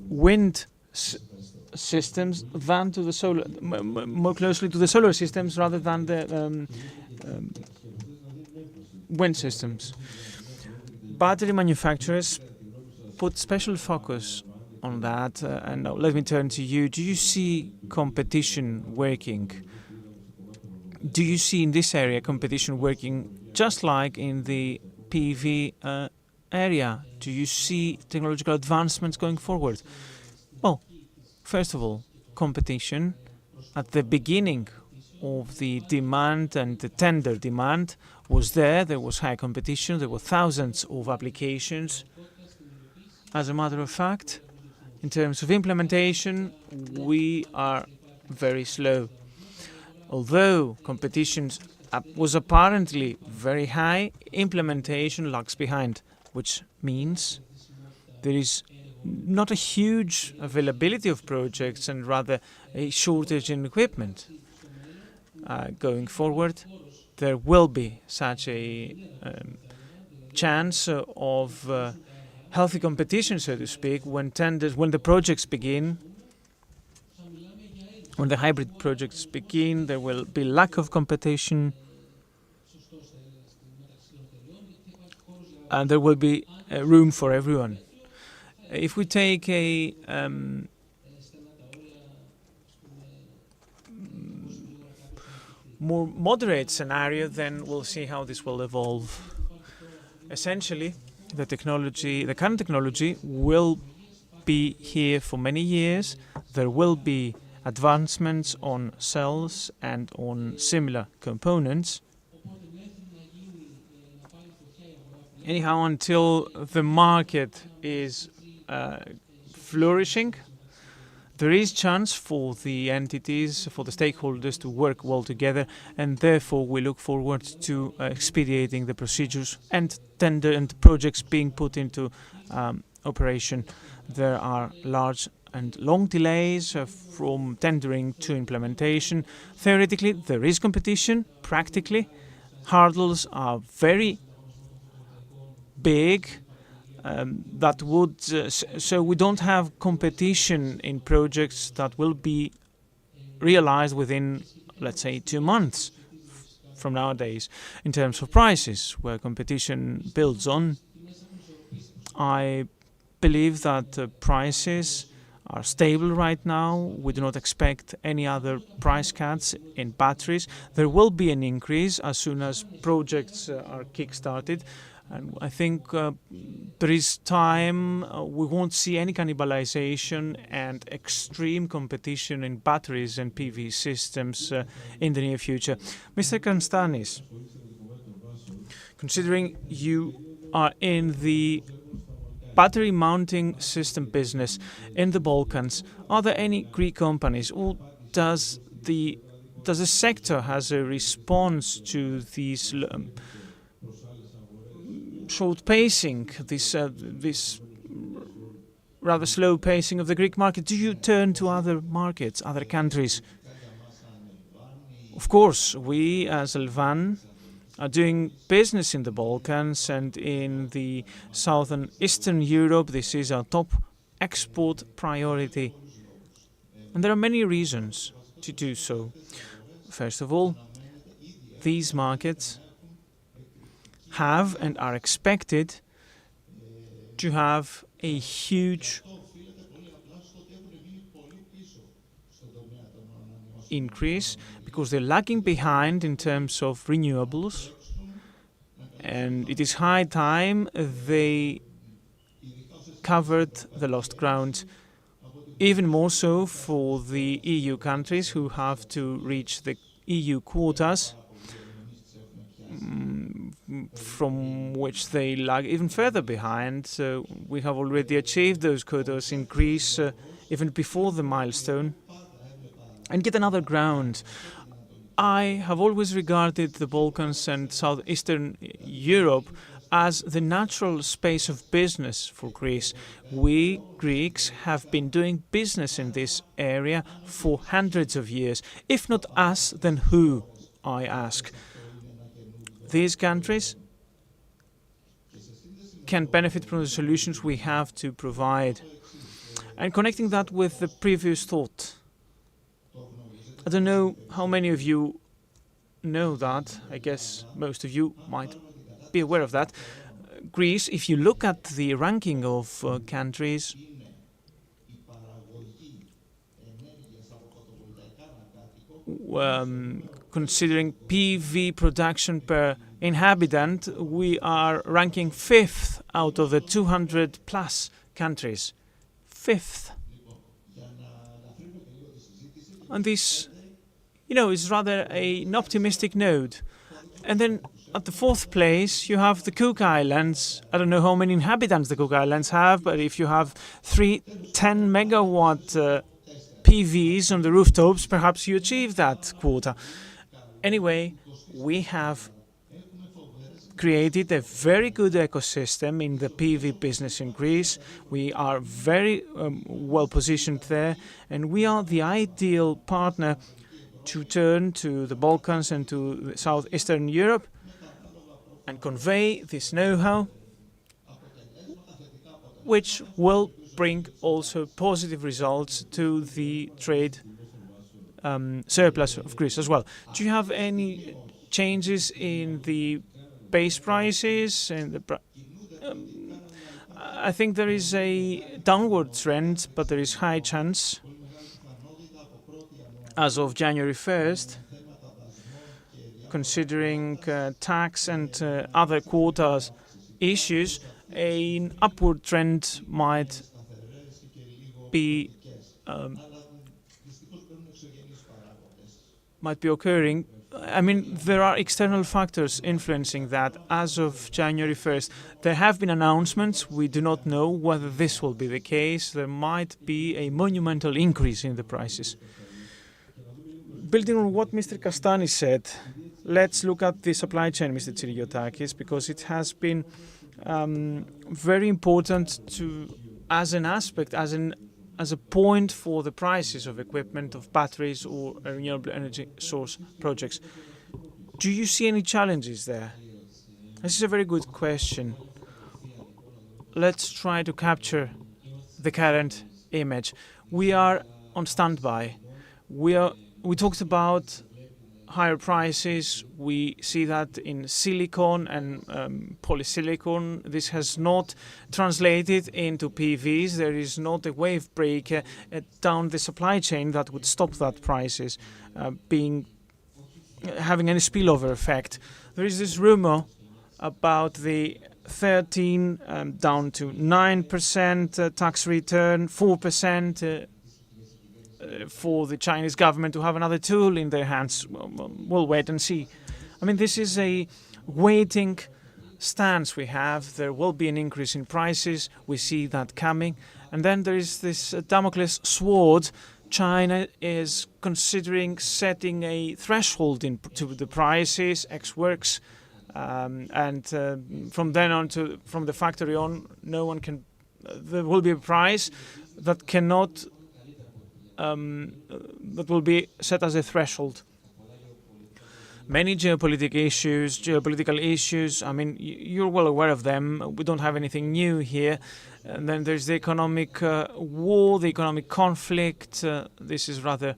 wind systems than to the solar, more closely to the solar systems rather than the wind systems. Battery manufacturers put special focus on that, and now let me turn to you. Do you see competition working Do you see in this area competition working just like in the PV area? Do you see technological advancements going forward? Well, first of all, competition at the beginning of the demand and the tender demand was there. There was high competition. There were thousands of applications. As a matter of fact, in terms of implementation, we are very slow. Although competition was apparently very high, implementation lags behind, which means there is not a huge availability of projects and rather a shortage in equipment. Going forward, there will be such a chance of healthy competition, so to speak, when the projects begin. When the hybrid projects begin, there will be lack of competition, and there will be room for everyone. If we take a more moderate scenario, then we'll see how this will evolve. Essentially, the current technology will be here for many years. There will be advancements on cells and on similar components. Anyhow, until the market is flourishing, there is chance for the entities, for the stakeholders to work well together, and therefore we look forward to expediting the procedures and tender and projects being put into operation. There are large and long delays from tendering to implementation. Theoretically, there is competition. Practically, hurdles are very big. So we don't have competition in projects that will be realized within, let's say, 2 months from nowadays. In terms of prices, where competition builds on, I believe that prices are stable right now. We do not expect any other price cuts in batteries. There will be an increase as soon as projects are kick-started. And I think there is time. We won't see any cannibalization and extreme competition in batteries and PV systems in the near future. Mr. Konstanis, considering you are in the battery mounting system business in the Balkans, are there any Greek companies, or does the sector has a response to these short pacing, this rather slow pacing of the Greek market? Do you turn to other markets, other countries? Of course, we as Elvan are doing business in the Balkans and in the southern Eastern Europe. This is our top export priority. And there are many reasons to do so. First of all, these markets have and are expected to have a huge increase because they're lagging behind in terms of renewables, and it is high time they covered the lost ground, even more so for the EU countries who have to reach the EU quotas, from which they lag even further behind. So we have already achieved those quotas in Greece even before the milestone, and get another ground. I have always regarded the Balkans and southeastern Europe as the natural space of business for Greece. We Greeks have been doing business in this area for hundreds of years. If not us, then who, I ask? These countries can benefit from the solutions we have to provide. And connecting that with the previous thought, I don't know how many of you know that. I guess most of you might be aware of that. Greece, if you look at the ranking of countries considering PV production per inhabitant, we are ranking 5th out of the 200 plus countries. 5th. And this, is rather an optimistic note. And then at the 4th place, you have the Cook Islands. I don't know how many inhabitants the Cook Islands have, but if you have 10 megawatt PVs on the rooftops, perhaps you achieve that quota. Anyway, we have created a very good ecosystem in the PV business in Greece. We are very well positioned there, and we are the ideal partner to turn to the Balkans and to Southeastern Europe and convey this know-how, which will bring also positive results to the trade surplus of Greece as well. Do you have any changes in the base prices? And I think there is a downward trend, but there is high chance as of January 1st, considering tax and other quotas issues, an upward trend might be occurring. I mean, there are external factors influencing that. As of January 1st, there have been announcements. We do not know whether this will be the case. There might be a monumental increase in the prices. Building on what Mr. Kastani said, let's look at the supply chain, Mr. Tsiriotakis, because it has been very important as an aspect, as a point for the prices of equipment, of batteries or renewable energy source projects. Do you see any challenges there? This is a very good question. Let's try to capture the current image. We are on standby. We talked about higher prices. We see that in silicon and polysilicon. This has not translated into PVs. There is not a wave breaker down the supply chain that would stop that prices having any spillover effect. There is this rumor about the 13 down to 9% tax return, 4% for the Chinese government to have another tool in their hands. We'll wait and see. I mean, this is a waiting stance we have. There will be an increase in prices. We see that coming. And then there is this Damocles sword. China is considering setting a threshold to the prices, X works, and from then on from the factory on, no one can. There will be a price that cannot. That will be set as a threshold. Many geopolitical issues, I mean, you're well aware of them. We don't have anything new here. And then there's the economic war, the economic conflict. This is rather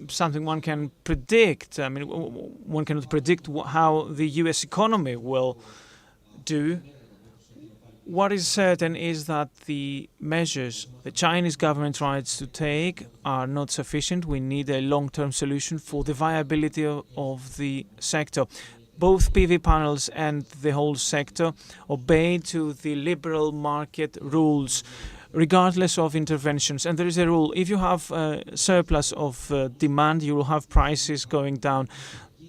something one can predict. I mean, one cannot predict how the US economy will do. What is certain is that the measures the Chinese government tries to take are not sufficient. We need a long-term solution for the viability of the sector. Both PV panels and the whole sector obey to the liberal market rules, regardless of interventions. And there is a rule: if you have a surplus of demand, you will have prices going down.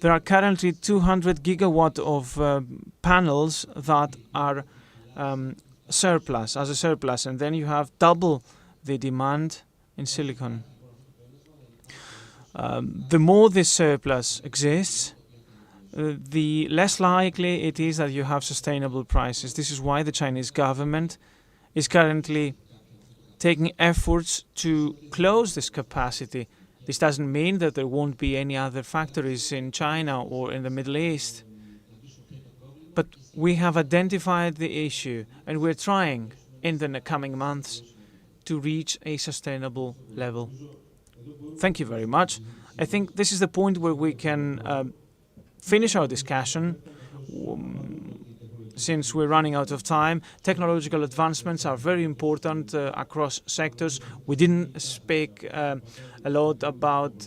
There are currently 200 gigawatt of panels that are surplus, and then you have double the demand in silicon. The more this surplus exists, the less likely it is that you have sustainable prices. This is why the Chinese government is currently taking efforts to close this capacity. This doesn't mean that there won't be any other factories in China or in the Middle East. But we have identified the issue, and we're trying in the coming months to reach a sustainable level. Thank you very much. I think this is the point where we can finish our discussion. since we're running out of time, technological advancements are very important across sectors. We didn't speak a lot about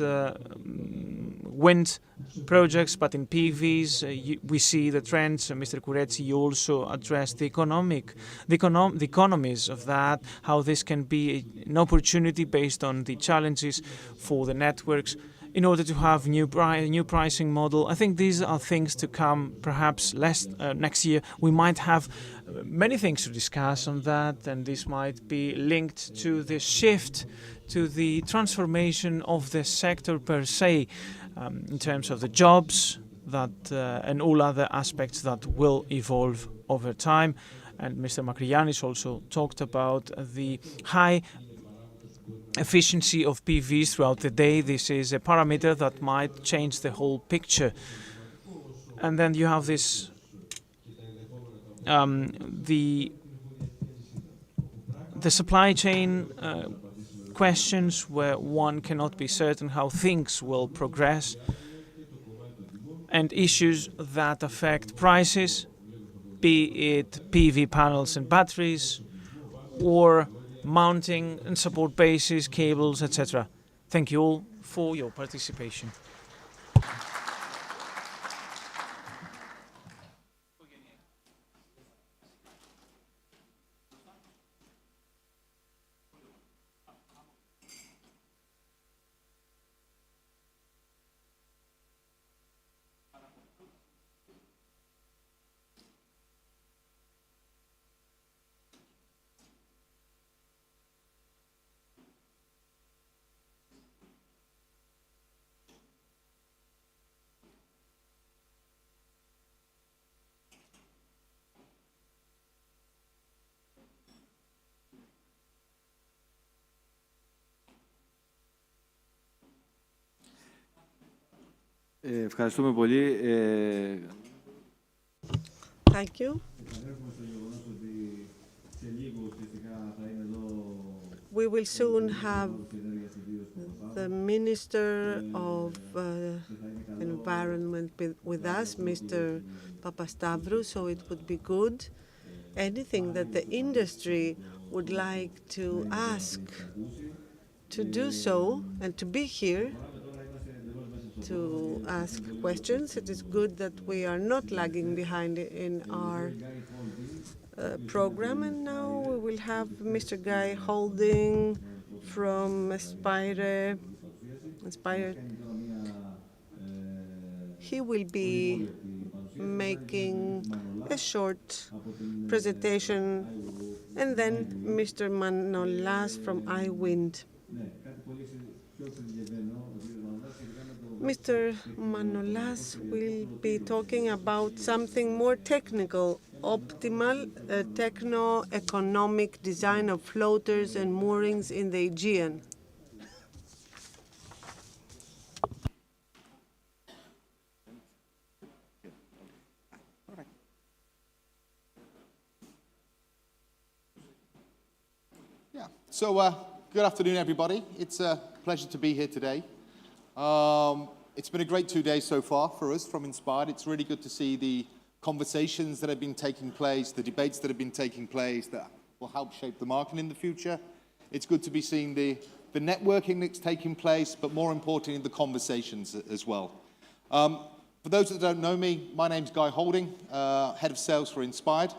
wind projects, but in PVs we see the trends. Mr. Kouretsi, you also addressed the economies of that, how this can be an opportunity based on the challenges for the networks in order to have new pricing model. I think these are things to come, perhaps next year. We might have many things to discuss on that, and this might be linked to the shift, to the transformation of the sector per se, in terms of the jobs that and all other aspects that will evolve over time. And Mr. Makrianis also talked about the high efficiency of PVs throughout the day. This is a parameter that might change the whole picture. And then you have this the supply chain questions, where one cannot be certain how things will progress, and issues that affect prices, be it PV panels and batteries, or mounting and support bases, cables, etc. Thank you all for your participation. Ευχαριστούμε πολύ. Thank you. We will soon have the Minister of Environment with us, Mr. Papastavru, so it would be good. Anything that the industry would like to ask, to do so, and to be here to ask questions. It is good that we are not lagging behind in our program. And now we will have Mr. Guy Holding from Aspire. He will be making a short presentation, and then Mr. Manolas from iWind. Mr. Manolas will be talking about something more technical, optimal techno-economic design of floaters and moorings in the Aegean. So, good afternoon, everybody. It's a pleasure to be here today. It's been a great 2 days so far for us from Inspired. It's really good to see the conversations that have been taking place, the debates that have been taking place that will help shape the market in the future. It's good to be seeing the networking that's taking place, but more importantly, the conversations as well. For those that don't know me, my name's Guy Holding, Head of Sales for Inspired.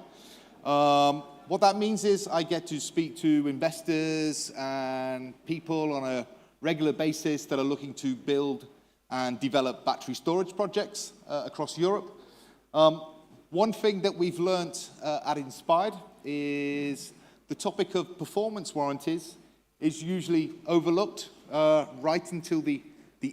What that means is I get to speak to investors and people on a regular basis that are looking to build and develop battery storage projects across Europe. One thing that we've learnt at Inspired is the topic of performance warranties is usually overlooked right until the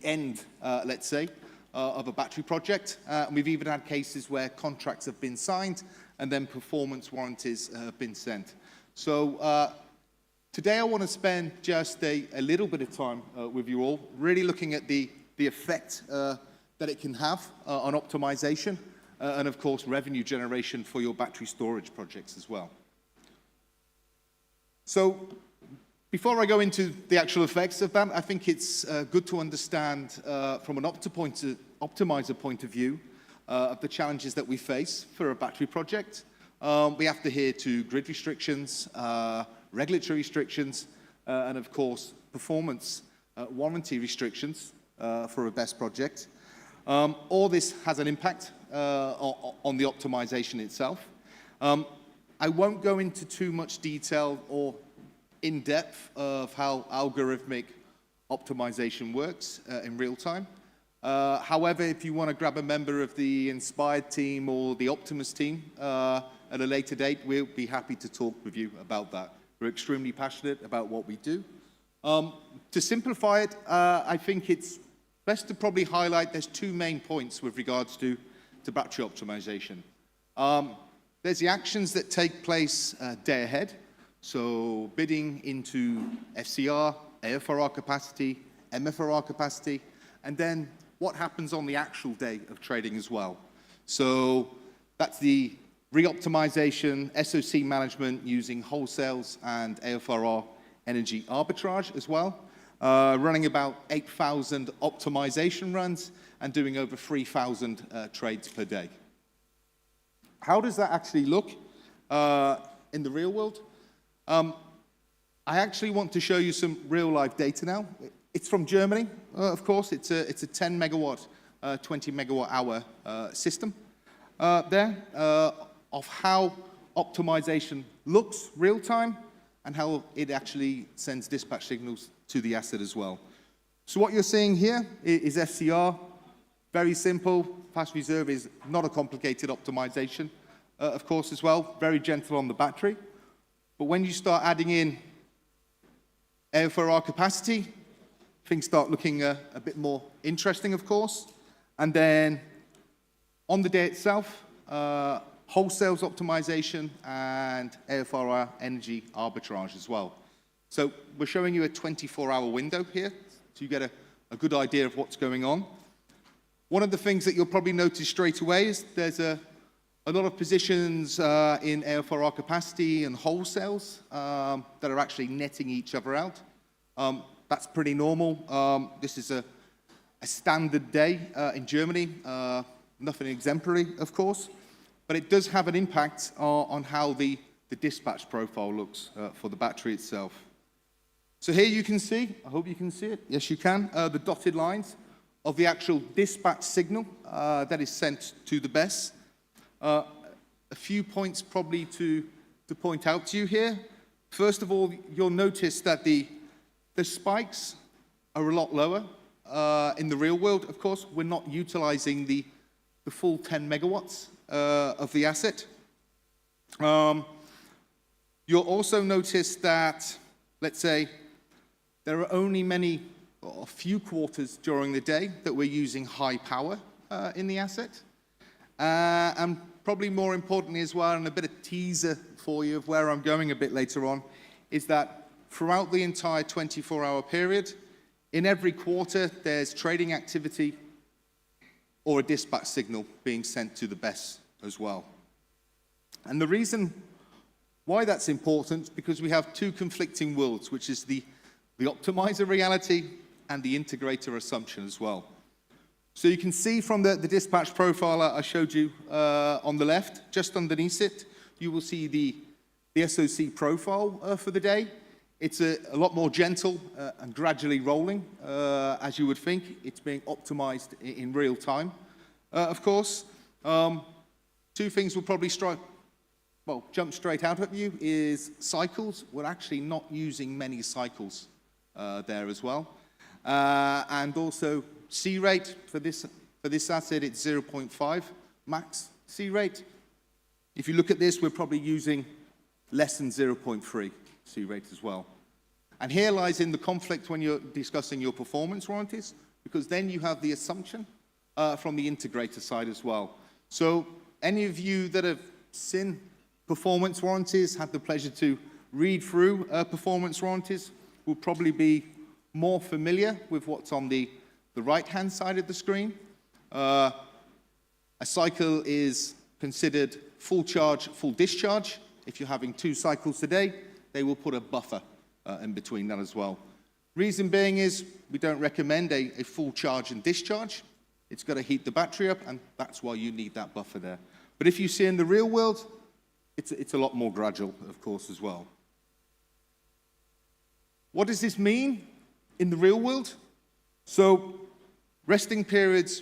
end, let's say, of a battery project. And we've even had cases where contracts have been signed and then performance warranties have been sent. So today I want to spend just a little bit of time with you all, really looking at the effect that it can have on optimization and, of course, revenue generation for your battery storage projects as well. So before I go into the actual effects of that, I think it's good to understand from an optimizer point of view of the challenges that we face for a battery project. We have to adhere to grid restrictions, regulatory restrictions, and of course, performance warranty restrictions for a BESS project. All this has an impact on the optimization itself. I won't go into too much detail or in depth of how algorithmic optimization works in real time. However, if you want to grab a member of the Inspired team or the Optimus team at a later date, we'll be happy to talk with you about that. We're extremely passionate about what we do. To simplify it, I think it's best to probably highlight there's two main points with regards to battery optimization. There's the actions that take place day ahead, so bidding into FCR, AFRR capacity, MFRR capacity, and then what happens on the actual day of trading as well. So that's the re-optimization, SOC management using wholesales and AFRR energy arbitrage as well, running about 8,000 optimization runs and doing over 3,000 trades per day. How does that actually look in the real world? I actually want to show you some real-life data now. It's from Germany, of course. It's a 10 megawatt, 20 megawatt hour system there of how optimization looks real-time and how it actually sends dispatch signals to the asset as well. So what you're seeing here is FCR. Very simple. Fast reserve is not a complicated optimization, of course, as well. Very gentle on the battery. But when you start adding in AFRR capacity, things start looking a bit more interesting, of course. And then on the day itself, wholesales optimization and AFRR energy arbitrage as well. So we're showing you a 24-hour window here, so you get a good idea of what's going on. One of the things that you'll probably notice straight away is there's a lot of positions in AFRR capacity and wholesales that are actually netting each other out. That's pretty normal. This is a standard day in Germany, nothing exemplary, of course, but it does have an impact on how the dispatch profile looks for the battery itself. So here you can see, I hope you can see it, yes you can, the dotted lines of the actual dispatch signal that is sent to the BESS. A few points probably to point out to you here. First of all, you'll notice that the spikes are a lot lower in the real world, of course. We're not utilizing the full 10 megawatts of the asset. You'll also notice that, let's say, there are only a few quarters during the day that we're using high power in the asset. And probably more importantly as well, and a bit of teaser for you of where I'm going a bit later on, is that throughout the entire 24-hour period, in every quarter, there's trading activity or a dispatch signal being sent to the BESS as well. And the reason why that's important is because we have two conflicting worlds, which is the optimizer reality and the integrator assumption as well. So you can see from the dispatch profile I showed you on the left, just underneath it, you will see the SOC profile for the day. It's a lot more gentle and gradually rolling, as you would think. It's being optimized in real time, of course. Two things will probably jump straight out at you is cycles. We're actually not using many cycles there as well. And also C rate for this asset, it's 0.5 max C rate. If you look at this, we're probably using less than 0.3 C rate as well. And here lies in the conflict when you're discussing your performance warranties, because then you have the assumption from the integrator side as well. So any of you that have seen performance warranties, had the pleasure to read through performance warranties, will probably be more familiar with what's on the right-hand side of the screen. A cycle is considered full charge, full discharge. If you're having 2 cycles a day, they will put a buffer in between that as well. Reason being is we don't recommend a full charge and discharge. It's got to heat the battery up, and that's why you need that buffer there. But if you see in the real world, it's a lot more gradual, of course, as well. What does this mean in the real world? So resting periods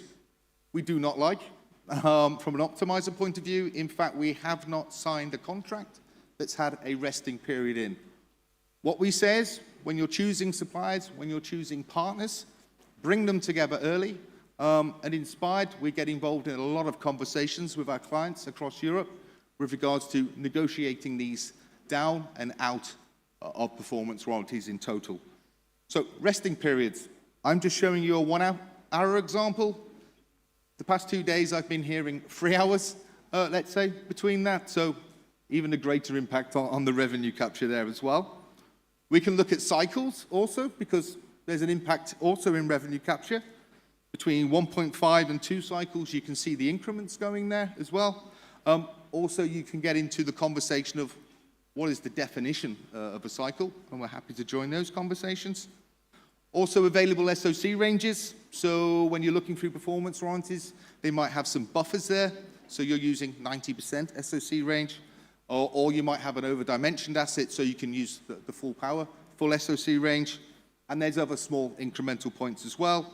we do not like. From an optimizer point of view, in fact, we have not signed a contract that's had a resting period in. What we say is, when you're choosing suppliers, when you're choosing partners, bring them together early. And Inspired, we get involved in a lot of conversations with our clients across Europe with regards to negotiating these down and out of performance royalties in total. So resting periods. I'm just showing you a 1 hour example. The past 2 days I've been hearing 3 hours, let's say, between that. So even a greater impact on the revenue capture there as well. We can look at cycles also, because there's an impact also in revenue capture. Between 1.5 and 2 cycles, you can see the increments going there as well. Also, you can get into the conversation of what is the definition of a cycle, and we're happy to join those conversations. Also available SOC ranges. So when you're looking through performance warranties, they might have some buffers there. So you're using 90% SOC range, or you might have an over-dimensioned asset, so you can use the full power, full SOC range. And there's other small incremental points as well.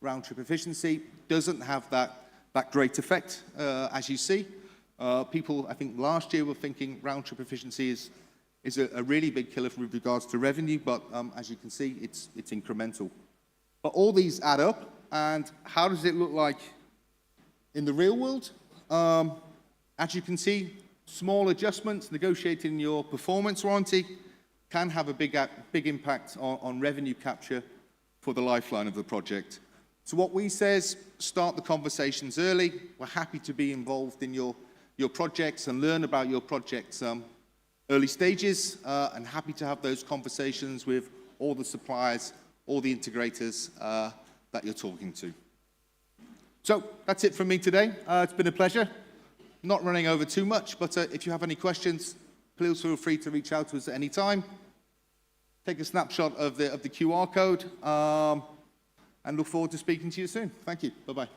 Round-trip efficiency doesn't have that great effect, as you see. People, I think last year, were thinking round-trip efficiency is a really big killer with regards to revenue, but as you can see, it's incremental. But all these add up, and how does it look like in the real world? As you can see, small adjustments negotiating your performance warranty can have a big impact on revenue capture for the lifeline of the project. So what we say is start the conversations early. We're happy to be involved in your projects and learn about your projects early stages, and happy to have those conversations with all the suppliers, all the integrators that you're talking to. So that's it from me today. It's been a pleasure. Not running over too much, but if you have any questions, please feel free to reach out to us at any time. Take a snapshot of the QR code, and look forward to speaking to you soon. Thank you. Bye-bye.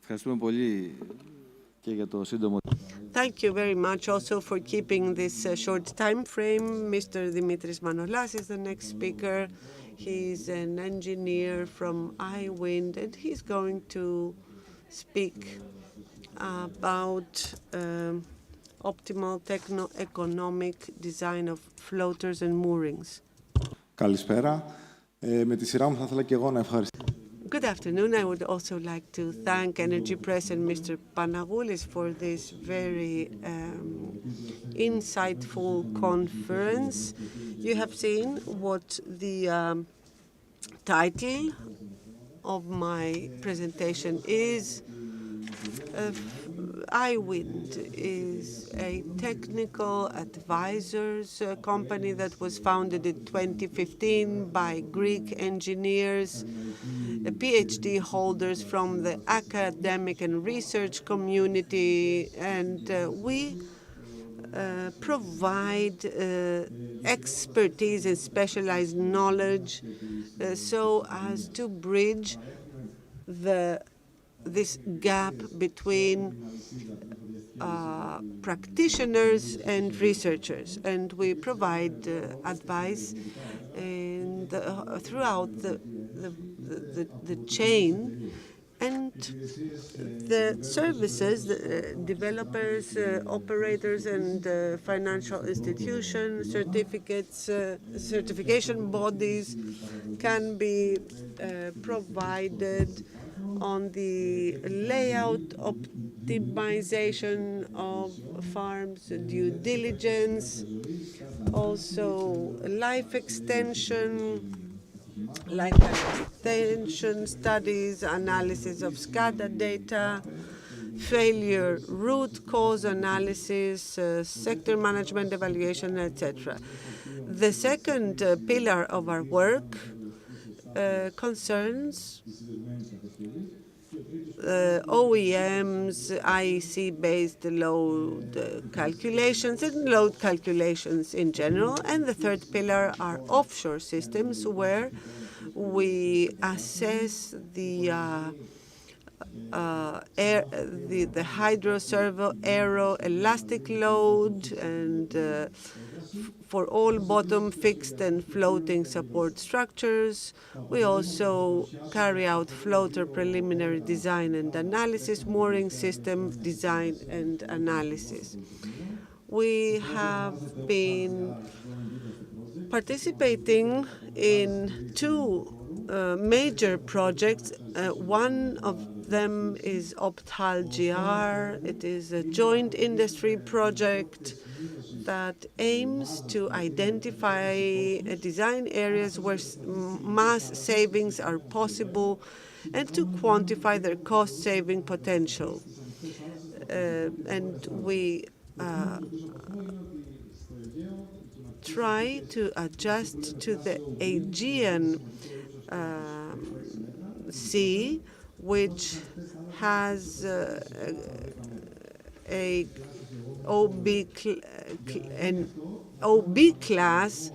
Ευχαριστούμε πολύ και για το σύντομο. Thank you very much also for keeping this short time frame. Mr. Dimitris Manolas is the next speaker. He's an engineer from iWind, and he's going to speak about optimal techno-economic design of floaters and moorings. Καλησπέρα. Με τη σειρά μου θα ήθελα και εγώ να ευχαριστήσω. Good afternoon. I would also like to thank Energy Press and Mr. Panagoulis for this very insightful conference. You have seen what the title of my presentation is. iWind is a technical advisors company that was founded in 2015 by Greek engineers, PhD holders from the academic and research community, and we provide expertise and specialized knowledge so as to bridge this gap between practitioners and researchers, and we provide advice throughout the chain, and the services, the developers, operators, and financial institutions, certification bodies can be provided on the layout optimization of farms, due diligence, also life extension studies, analysis of SCADA data, failure root cause analysis, sector management evaluation, etc. The second pillar of our work concerns OEMs, IEC-based load calculations, and load calculations in general. And the third pillar are offshore systems, where we assess the hydro, servo, aero, elastic load, and for all bottom, fixed, and floating support structures. We also carry out floater preliminary design and analysis, mooring system design and analysis. We have been participating in two major projects. One of them is Optal-GR. It is a joint industry project that aims to identify design areas where mass savings are possible and to quantify their cost-saving potential. And we try to adjust to the Aegean Sea, which has an OB class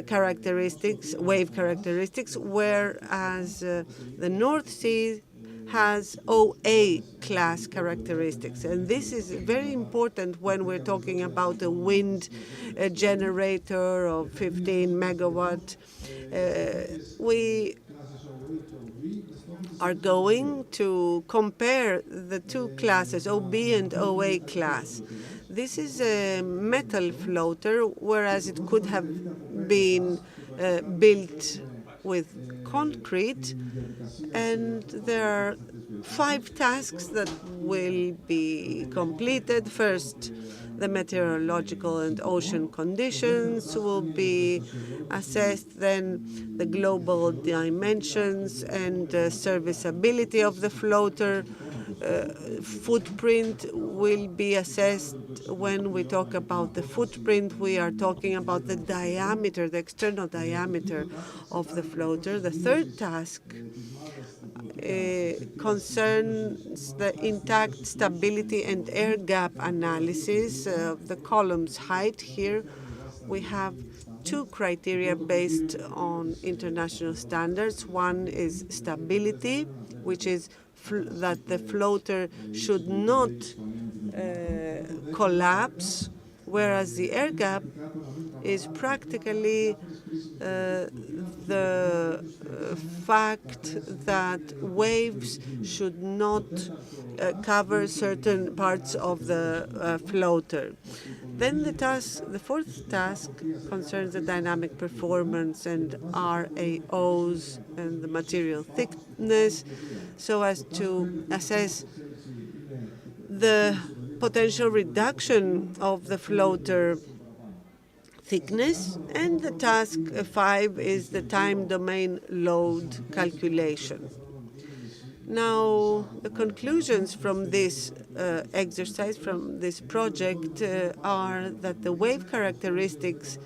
characteristics, wave characteristics, whereas the North Sea has OA class characteristics. And this is very important when we're talking about a wind generator of 15 megawatt. We are going to compare the two classes, OB and OA class. This is a metal floater, whereas it could have been built with concrete. And there are 5 tasks that will be completed. First, the meteorological and ocean conditions will be assessed, then the global dimensions and serviceability of the floater. Footprint will be assessed. When we talk about the footprint, we are talking about the diameter, the external diameter of the floater. The third task concerns the intact stability and air gap analysis of the column's height. Here we have 2 criteria based on international standards. One is stability, which is that the floater should not collapse, whereas the air gap is practically the fact that waves should not cover certain parts of the floater. Then the fourth task concerns the dynamic performance and RAOs and the material thickness, so as to assess the potential reduction of the floater thickness. And the task 5 is the time domain load calculation. Now, the conclusions from this exercise, from this project, are that the wave characteristics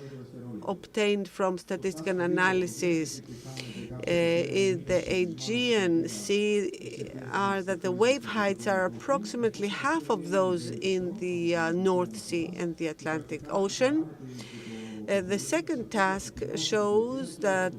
obtained from statistical analysis in the Aegean Sea are that the wave heights are approximately half of those in the North Sea and the Atlantic Ocean. The second task shows that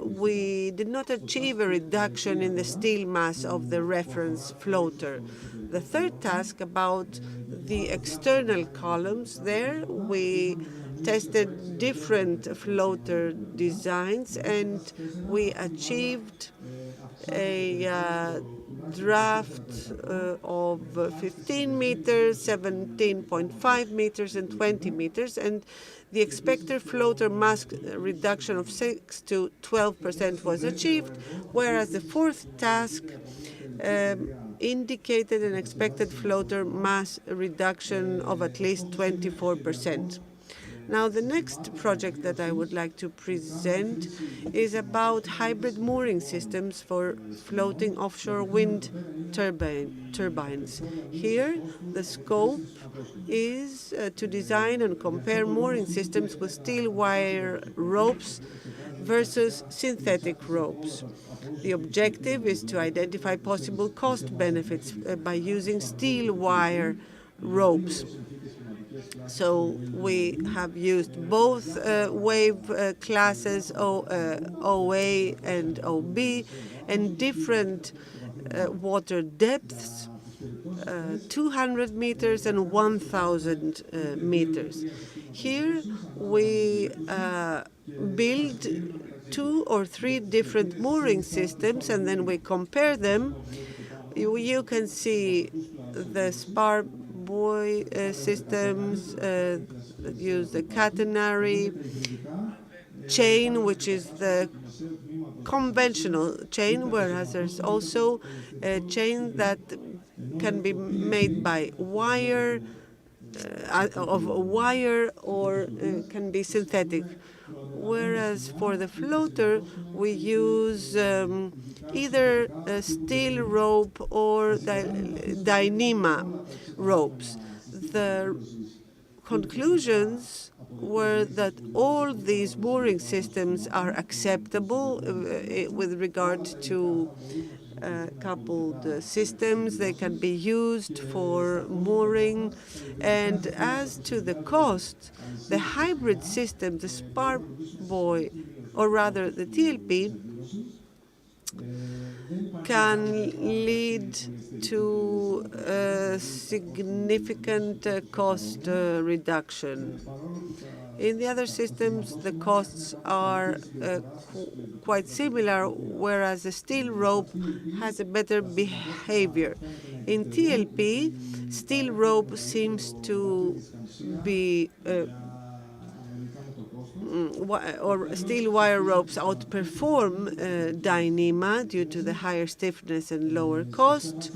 we did not achieve a reduction in the steel mass of the reference floater. The third task about the external columns, there we tested different floater designs, and we achieved a draft of 15 meters, 17.5 meters, and 20 meters, and the expected floater mass reduction of 6 to 12% was achieved, whereas the fourth task indicated an expected floater mass reduction of at least 24%. Now, the next project that I would like to present is about hybrid mooring systems for floating offshore wind turbines. Here, the scope is to design and compare mooring systems with steel wire ropes versus synthetic ropes. The objective is to identify possible cost benefits by using steel wire ropes. So we have used both wave classes, OA and OB, and different water depths, 200 meters and 1,000 meters. Here we build 2 or 3 different mooring systems, and then we compare them. You can see the spar buoy systems that use the catenary chain, which is the conventional chain, whereas there's also a chain that can be made by wire, or can be synthetic. Whereas for the floater, we use either a steel rope or Dyneema ropes. The conclusions were that all these mooring systems are acceptable with regard to coupled systems. They can be used for mooring. And as to the cost, the hybrid system, the spar buoy, or rather the TLP, can lead to significant cost reduction. In the other systems, the costs are quite similar, whereas the steel rope has a better behavior. In TLP, steel rope seems to be or steel wire ropes outperform Dyneema due to the higher stiffness and lower cost.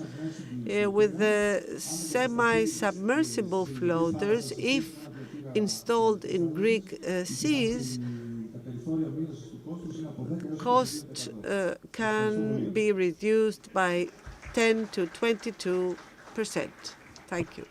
With the semi-submersible floaters, if installed in Greek seas, cost can be reduced by 10 to 22%. Thank you.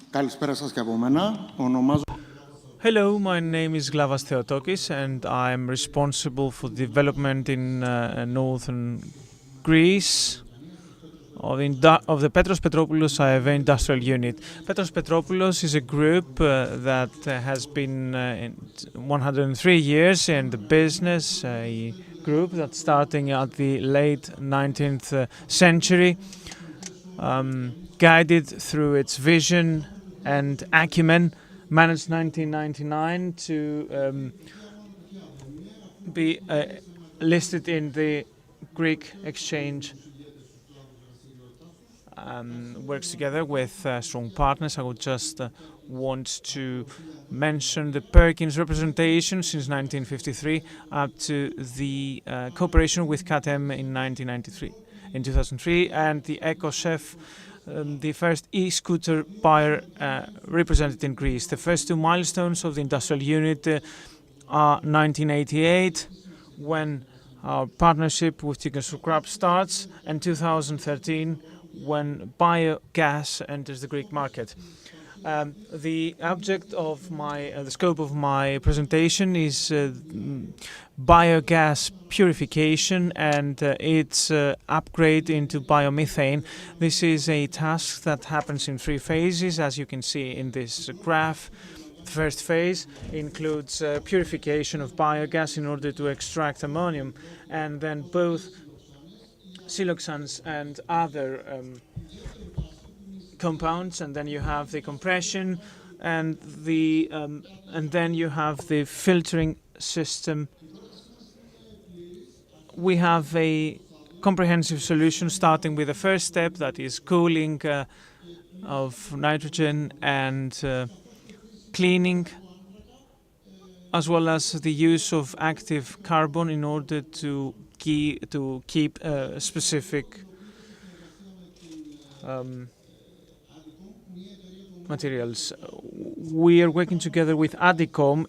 Καλησπέρα σας και από μένα. Ονομάζω... Hello, my name is Glavas Theotokis, and I'm responsible for development in northern Greece of the Petros Petropoulos IAV industrial unit. Petros Petropoulos is a group that has been 103 years in the business, a group that's starting at the late 19th century, guided through its vision and acumen, managed 1999 to be listed in the Greek exchange. Works together with strong partners. I would just want to mention the Perkins representation since 1953 up to the cooperation with KTM in 2003, and the EcoChef, the first e-scooter buyer represented in Greece. The first 2 milestones of the industrial unit are 1988, when our partnership with Chicken Scrap starts, and 2013, when biogas enters the Greek market. The object of the scope of my presentation is biogas purification and its upgrade into biomethane. This is a task that happens in 3 phases, as you can see in this graph. The first phase includes purification of biogas in order to extract ammonium, and then both siloxanes and other compounds, and then you have the compression, and then you have the filtering system. We have a comprehensive solution starting with the first step, that is cooling of nitrogen and cleaning, as well as the use of active carbon in order to keep specific materials. We are working together with Adicom.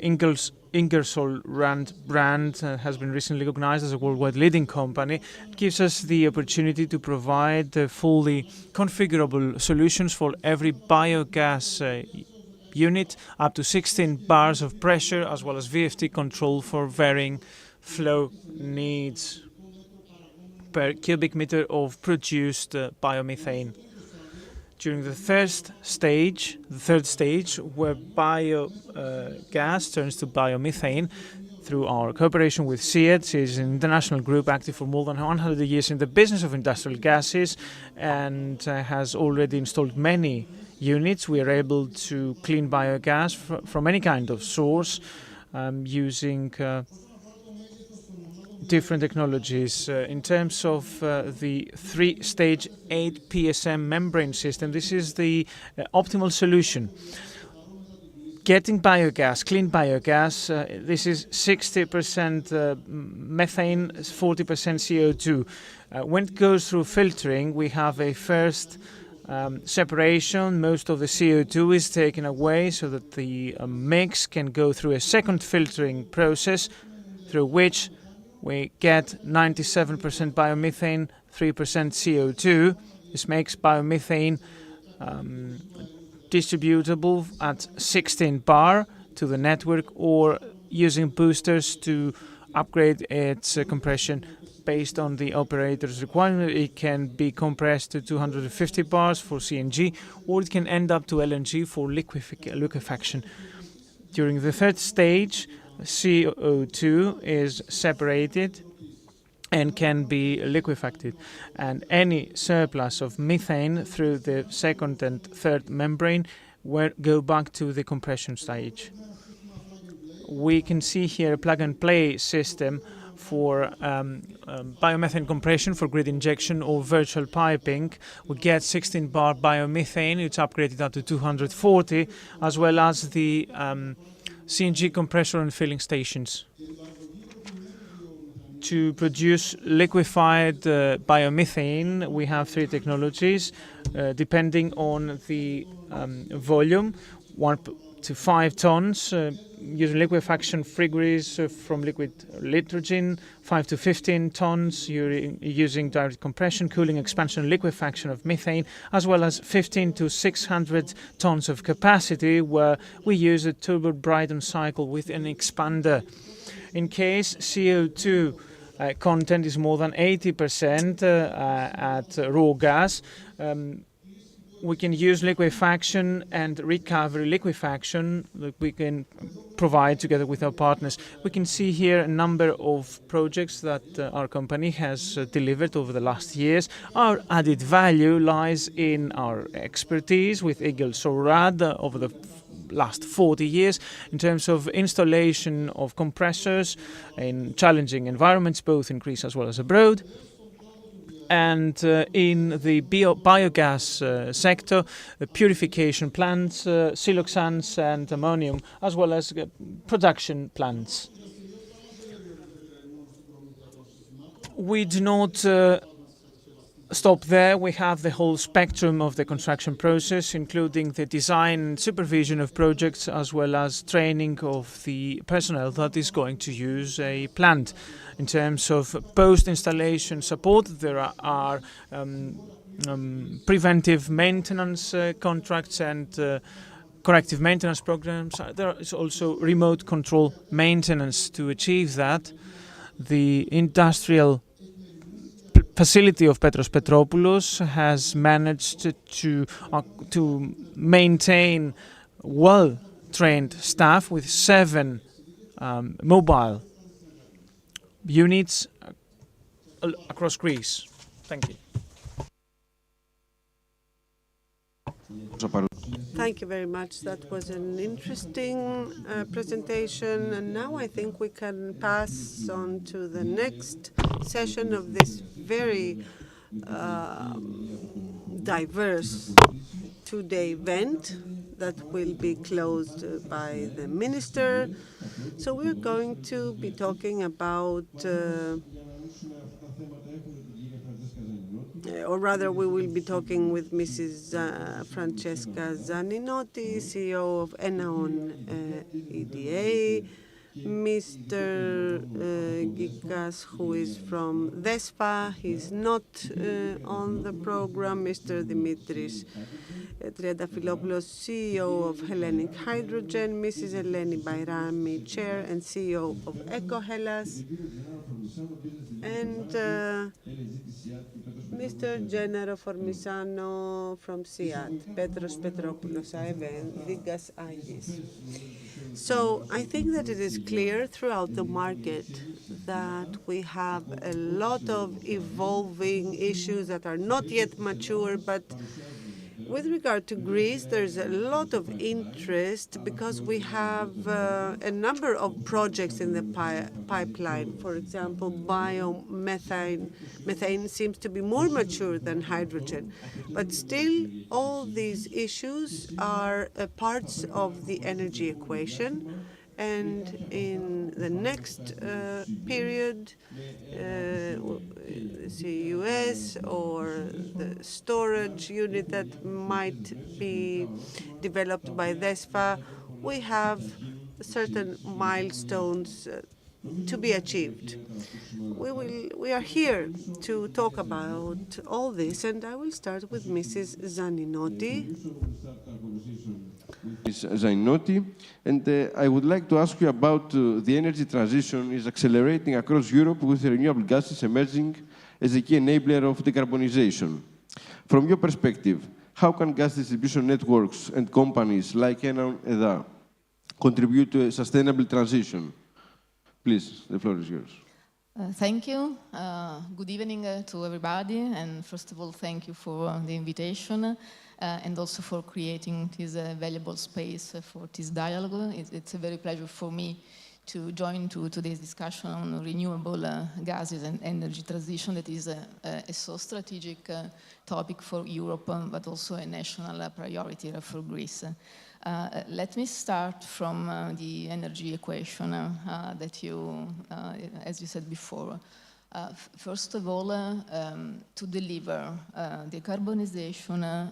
Ingersoll Rand brand has been recently recognized as a worldwide leading company. It gives us the opportunity to provide fully configurable solutions for every biogas unit, up to 16 bars of pressure, as well as VFD control for varying flow needs per cubic meter of produced biomethane. During the third stage, where biogas turns to biomethane, through our cooperation with SEED, which is an international group active for more than 100 years in the business of industrial gases and has already installed many units, we are able to clean biogas from any kind of source using different technologies. In terms of the three-stage 8 PSM membrane system, this is the optimal solution. Getting biogas, clean biogas, this is 60% methane, 40% CO2. When it goes through filtering, we have a first separation. Most of the CO2 is taken away so that the mix can go through a second filtering process, through which we get 97% biomethane, 3% CO2. This makes biomethane distributable at 16 bar to the network, or using boosters to upgrade its compression based on the operator's requirement. It can be compressed to 250 bars for CNG, or it can end up to LNG for liquefaction. During the third stage, CO2 is separated and can be liquefied, and any surplus of methane through the second and third membrane will go back to the compression stage. We can see here a plug-and-play system for biomethane compression for grid injection or virtual piping. We get 16 bar biomethane, it's upgraded up to 240, as well as the CNG compressor and filling stations. To produce liquefied biomethane, we have three technologies, depending on the volume, 1 to 5 tons, using liquefaction friggeries from liquid nitrogen, 5 to 15 tons using direct compression, cooling, expansion, liquefaction of methane, as well as 15 to 600 tons of capacity, where we use a turbo Brayton cycle with an expander. In case CO2 content is more than 80% at raw gas, we can use liquefaction and recovery liquefaction that we can provide together with our partners. We can see here a number of projects that our company has delivered over the last years. Our added value lies in our expertise with Ingersoll Rand over the last 40 years in terms of installation of compressors in challenging environments, both in Greece as well as abroad. And in the biogas sector, purification plants, siloxanes and ammonium, as well as production plants. We do not stop there. We have the whole spectrum of the construction process, including the design and supervision of projects, as well as training of the personnel that is going to use a plant. In terms of post-installation support, there are preventive maintenance contracts and corrective maintenance programs. There is also remote control maintenance to achieve that. The industrial facility of Petros Petropoulos has managed to maintain well-trained staff with 7 mobile units across Greece. Thank you. Thank you very much. That was an interesting presentation. And now I think we can pass on to the next session of this very diverse two-day event that will be closed by the minister. So we're going to be talking about or rather, we will be talking with Mrs. Francesca Zaninotti, CEO of Enaon EDA, Mr. Gikas, who is from DESFA. He's not on the program. Mr. Dimitris Triantafilopoulos, CEO of Hellenic Hydrogen, Mrs. Eleni Bayrami, Chair and CEO of EcoHellas, and Mr. Gennaro Formisano from SIAT, Petros Petropoulos, AEVEN, Digas Agis. So I think that it is clear throughout the market that we have a lot of evolving issues that are not yet mature, but with regard to Greece, there's a lot of interest because we have a number of projects in the pipeline. For example, biomethane. Methane seems to be more mature than hydrogen. But still, all these issues are parts of the energy equation. And in the next period, the CUS or the storage unit that might be developed by DESFA, we have certain milestones to be achieved. We are here to talk about all this, and I will start with Mrs. Zaninotti. Ms. Zainotti, and I would like to ask you about the energy transition is accelerating across Europe with renewable gases emerging as a key enabler of decarbonization. From your perspective, how can gas distribution networks and companies like Enaon EDA contribute to a sustainable transition? Please, the floor is yours. Thank you. Good evening to everybody, and first of all, thank you for the invitation. And also for creating this valuable space for this dialogue. It's a very pleasure for me to join to today's discussion on renewable gases and energy transition that is a so strategic topic for Europe, but also a national priority for Greece. Let me start from the energy equation that you, as you said before. First of all, to deliver decarbonization,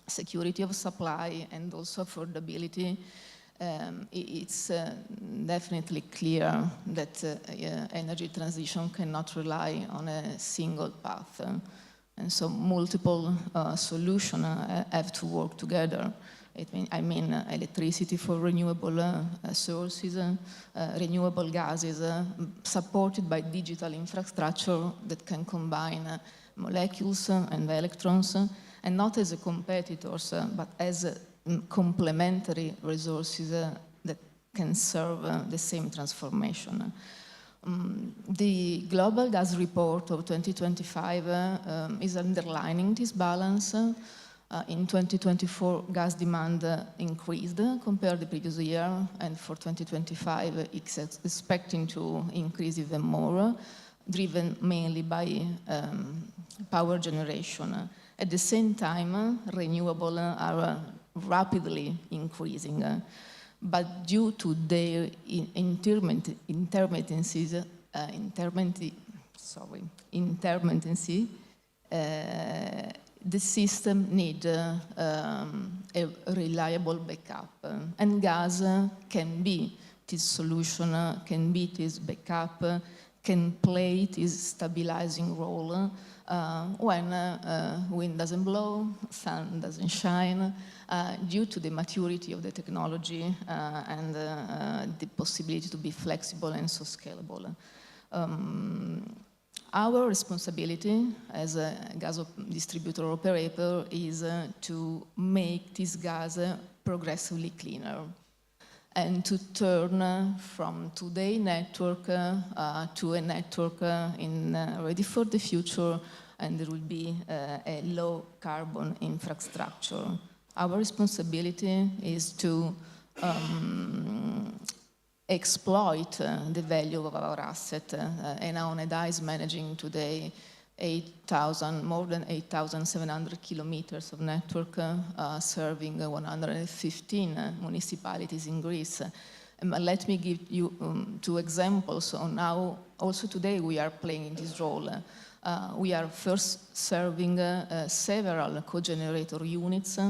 security of supply, and also affordability, it's definitely clear that energy transition cannot rely on a single path. And so multiple solutions have to work together. I mean electricity for renewable sources, renewable gases, supported by digital infrastructure that can combine molecules and electrons, and not as competitors, but as complementary resources that can serve the same transformation. The Global Gas Report of 2025 is underlining this balance. In 2024, gas demand increased compared to the previous year, and for 2025, it's expecting to increase even more, driven mainly by power generation. At the same time, renewables are rapidly increasing, but due to their intermittency, the system needs a reliable backup, and gas can be this solution, can be this backup, can play this stabilizing role when wind doesn't blow, sun doesn't shine, due to the maturity of the technology and the possibility to be flexible and so scalable. Our responsibility as a gas distributor operator is to make this gas progressively cleaner. and to turn from today's network to a network ready for the future, and there will be a low carbon infrastructure. Our responsibility is to exploit the value of our asset. Enea is managing today more than 8,700 kilometers of network, serving 115 municipalities in Greece. Let me give you 2 examples on how also today we are playing this role. We are first serving several cogenerator units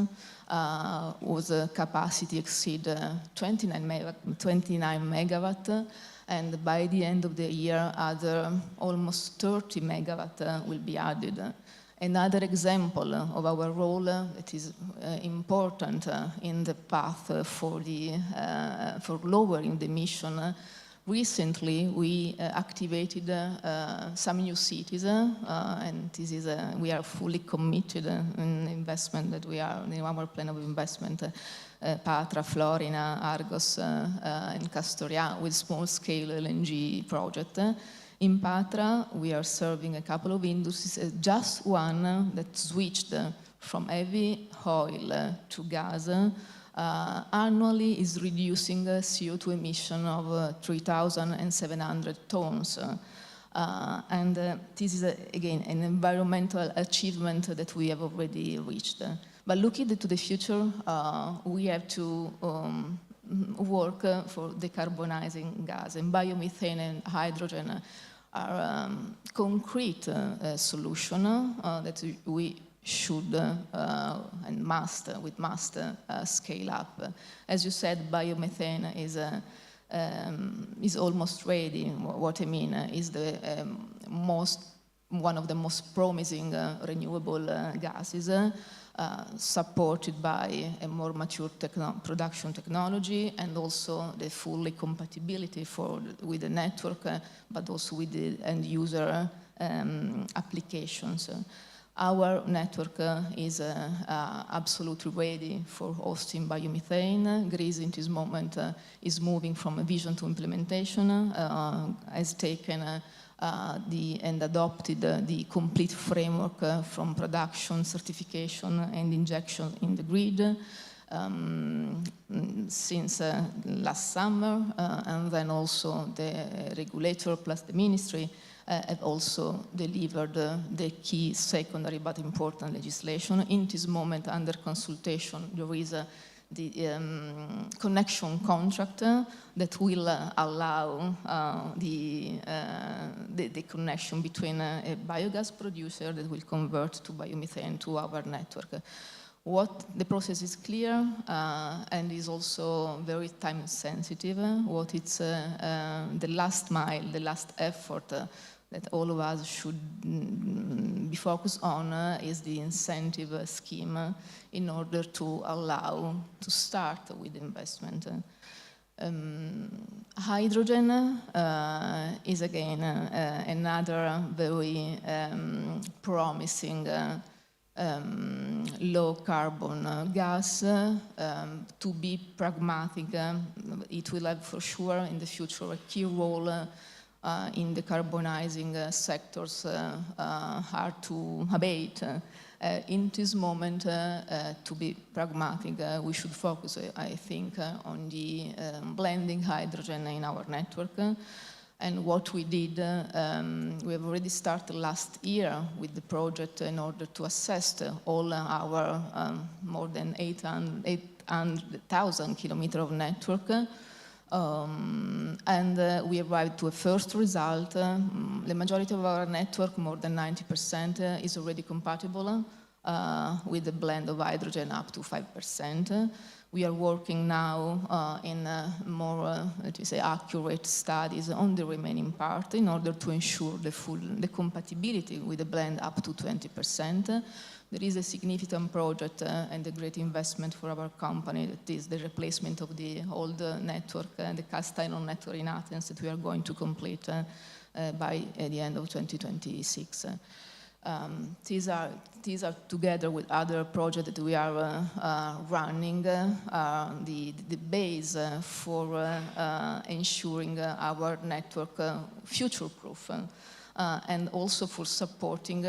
whose capacity exceed 29 megawatt, and by the end of the year, almost 30 megawatt will be added. Another example of our role that is important in the path for lowering the emission. Recently, we activated some new cities, and this is we are fully committed in investment that we are in our plan of investment. Patra, Florina, Argos, and Castoria with small-scale LNG project. In Patra, we are serving a couple of industries, just one that switched from heavy oil to gas. Annually is reducing CO2 emission of 3,700 tons. And this is, again, an environmental achievement that we have already reached. But looking to the future, we have to work for decarbonizing gas. And biomethane and hydrogen are concrete solution that we should and must scale up. As you said, biomethane is almost ready. What I mean is one of the most promising renewable gases, supported by a more mature production technology, and also the fully compatibility with the network, but also with the end user applications. Our network is absolutely ready for hosting biomethane. Greece, in this moment, is moving from a vision to implementation, has taken and adopted the complete framework from production, certification, and injection in the grid since last summer, and then also the regulator plus the ministry have also delivered the key secondary but important legislation. In this moment, under consultation, there is the connection contract that will allow the connection between a biogas producer that will convert to biomethane to our network. The process is clear and is also very time sensitive. What it's the last mile, the last effort that all of us should be focused on is the incentive scheme in order to allow to start with investment. Hydrogen is again another very promising low carbon gas. To be pragmatic, it will have for sure in the future a key role in decarbonizing sectors hard to abate. In this moment, to be pragmatic, we should focus, I think, on the blending hydrogen in our network. And what we did, we have already started last year with the project in order to assess all our more than 800,000 kilometers of network. And we arrived to a first result. The majority of our network, more than 90%, is already compatible with a blend of hydrogen up to 5%. We are working now in more, let me say, accurate studies on the remaining part in order to ensure the compatibility with the blend up to 20%. There is a significant project and a great investment for our company that is the replacement of the old network, the cast iron network in Athens that we are going to complete by the end of 2026. These are together with other projects that we are running, the base for ensuring our network future-proof. And also for supporting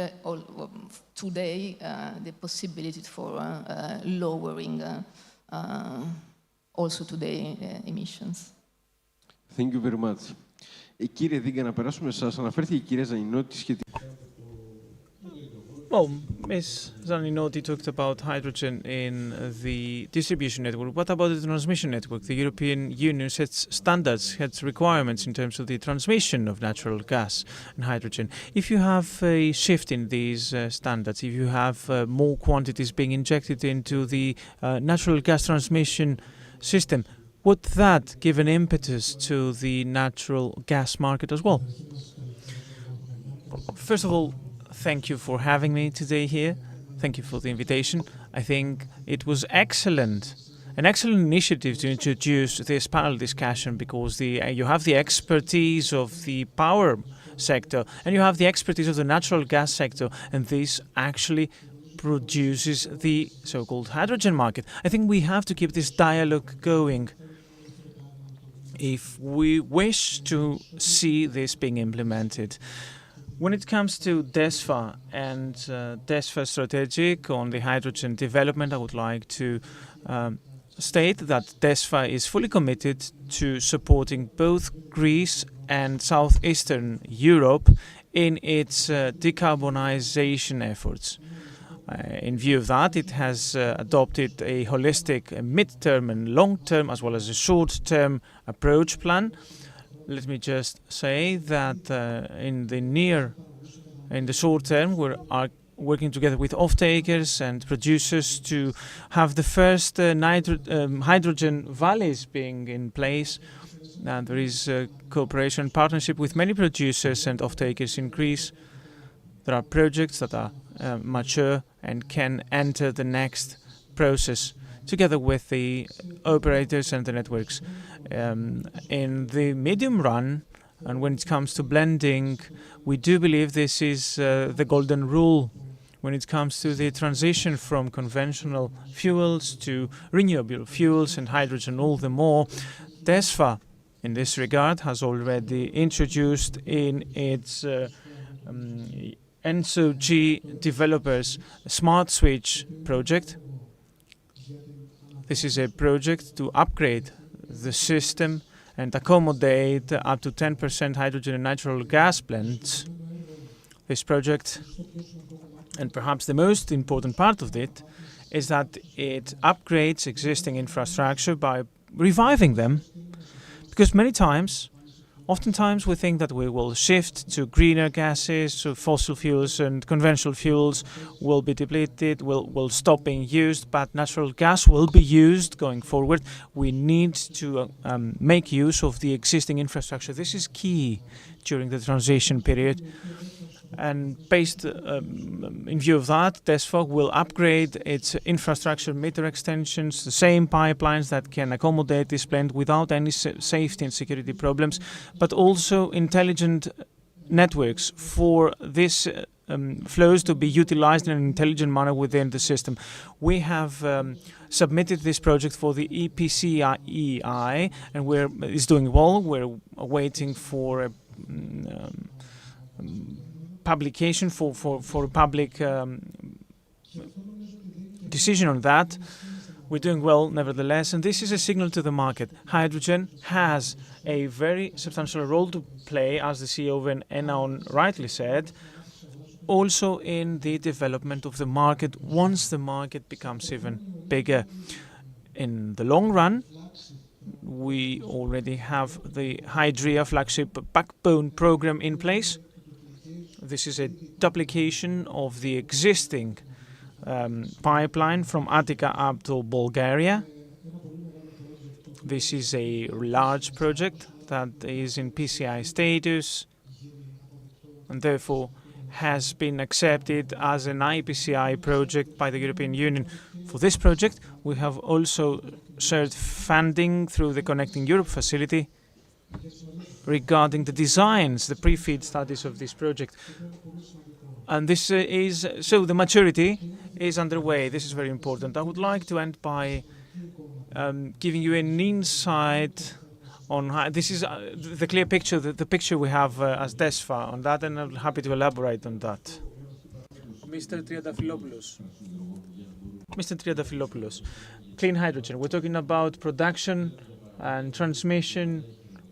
today the possibility for lowering also today emissions. Thank you very much. Κύριε Δίγκα, να περάσουμε εσάς. Αναφέρθηκε η κυρία Ζανινότη σχετικά. Well, Ms. Zaninotti talked about hydrogen in the distribution network. What about the transmission network? The European Union sets standards, sets requirements in terms of the transmission of natural gas and hydrogen. If you have a shift in these standards, if you have more quantities being injected into the natural gas transmission system, would that give an impetus to the natural gas market as well? First of all, thank you for having me today here. Thank you for the invitation. I think it was excellent, an excellent initiative to introduce this panel discussion, because you have the expertise of the power sector and you have the expertise of the natural gas sector, and this actually produces the so-called hydrogen market. I think we have to keep this dialogue going if we wish to see this being implemented. When it comes to DESFA and DESFA strategic on the hydrogen development, I would like to state that DESFA is fully committed to supporting both Greece and southeastern Europe in its decarbonization efforts. In view of that, it has adopted a holistic mid-term and long-term as well as a short-term approach plan. Let me just say that in the short term, we are working together with off-takers and producers to have the first hydrogen valleys being in place. And there is a cooperation partnership with many producers and off-takers in Greece. There are projects that are mature and can enter the next process together with the operators and the networks. In the medium run, and when it comes to blending, we do believe this is the golden rule when it comes to the transition from conventional fuels to renewable fuels and hydrogen all the more. DESFA, in this regard, has already introduced in its NSOG developers Smart Switch project. This is a project to upgrade the system and accommodate up to 10% hydrogen and natural gas blends. This project, and perhaps the most important part of it, is that it upgrades existing infrastructure by reviving them, because oftentimes we think that we will shift to greener gases, so fossil fuels and conventional fuels will be depleted, will stop being used, but natural gas will be used going forward. We need to make use of the existing infrastructure. This is key during the transition period. And based in view of that, DESFA will upgrade its infrastructure meter extensions, the same pipelines that can accommodate this blend without any safety and security problems, but also intelligent networks for this flows to be utilized in an intelligent manner within the system. We have submitted this project for the EPCI, and it's doing well. We're waiting for a publication for a public decision on that. We're doing well nevertheless, and this is a signal to the market. Hydrogen has a very substantial role to play, as the CEO of Enaon rightly said, also in the development of the market once the market becomes even bigger. In the long run, we already have the Hydria flagship backbone program in place. This is a duplication of the existing pipeline from Attica up to Bulgaria. This is a large project that is in PCI status and therefore has been accepted as an IPCI project by the European Union. For this project, we have also shared funding through the Connecting Europe facility regarding the designs, the pre-FEED studies of this project. And this so the maturity is underway. This is very important. I would like to end by giving you an insight on how this is the clear picture, the picture we have as DESFA on that, and I'm happy to elaborate on that. Mr. Triadafilopoulos, clean hydrogen. We're talking about production and transmission.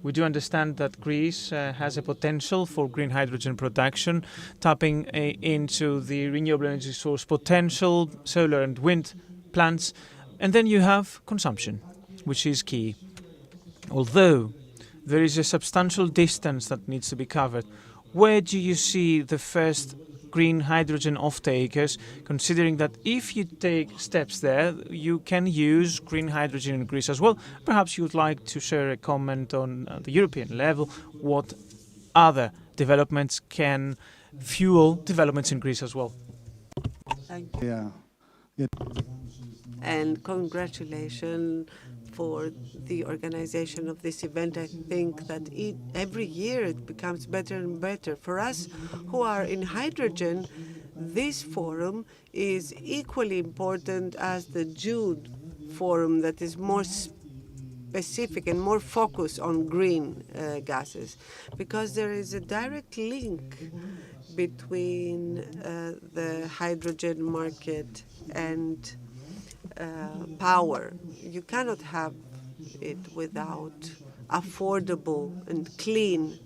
We do understand that Greece has a potential for green hydrogen production, tapping into the renewable energy source potential, solar and wind plants. And then you have consumption, which is key. Although there is a substantial distance that needs to be covered, where do you see the first green hydrogen off-takers, considering that if you take steps there, you can use green hydrogen in Greece as well? Perhaps you would like to share a comment on the European level, what other developments can fuel developments in Greece as well. Thank you. And congratulations for the organization of this event. I think that every year it becomes better and better. For us who are in hydrogen, this forum is equally important as the Jude forum that is more specific and more focused on green gases, because there is a direct link between the hydrogen market and power. You cannot have it without affordable and clean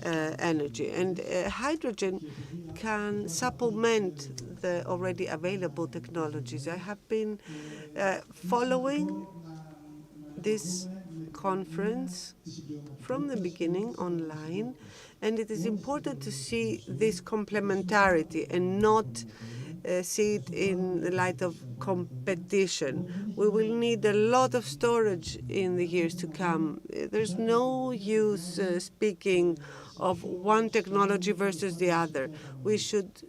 energy. And hydrogen can supplement the already available technologies. I have been following this conference from the beginning online, and it is important to see this complementarity and not see it in the light of competition. We will need a lot of storage in the years to come. There's no use speaking of one technology versus the other. We should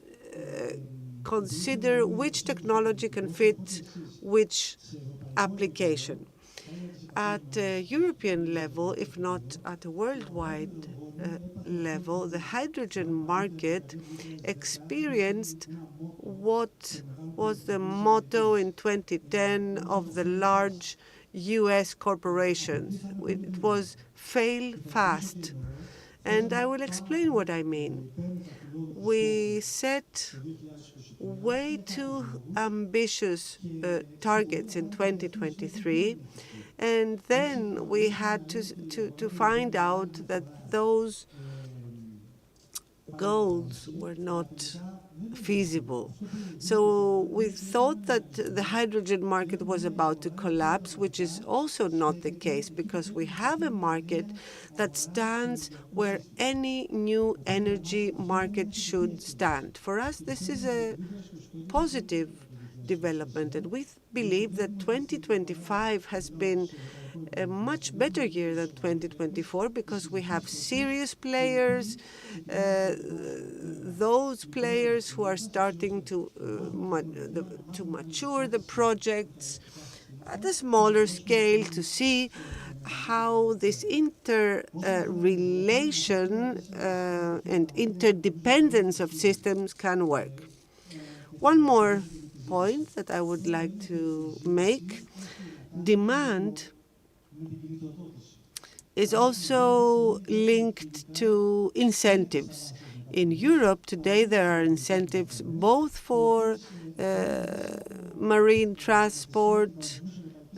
consider which technology can fit which application. At a European level, if not at a worldwide level, the hydrogen market experienced what was the motto in 2010 of the large US corporations. It was fail fast. And I will explain what I mean. We set way too ambitious targets in 2023, and then we had to find out that those goals were not feasible. So we thought that the hydrogen market was about to collapse, which is also not the case, because we have a market that stands where any new energy market should stand. For us, this is a positive development, and we believe that 2025 has been a much better year than 2024 because we have serious players, those players who are starting to mature the projects at a smaller scale to see how this interrelation and interdependence of systems can work. One more point that I would like to make: demand is also linked to incentives. In Europe today, there are incentives both for marine transport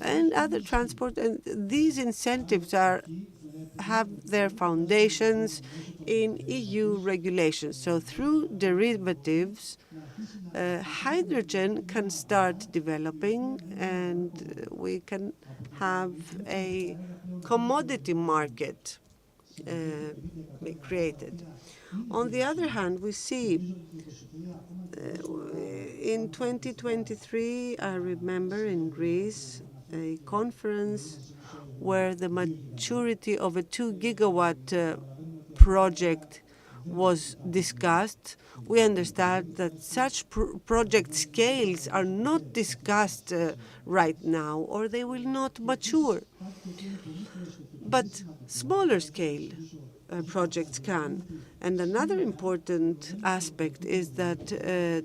and other transport, and these incentives have their foundations in EU regulations. So through derivatives, hydrogen can start developing, and we can have a commodity market be created. On the other hand, we see in 2023, I remember in Greece, a conference where the maturity of a 2-gigawatt project was discussed. We understand that such project scales are not discussed right now, or they will not mature. But smaller scale projects can. And another important aspect is that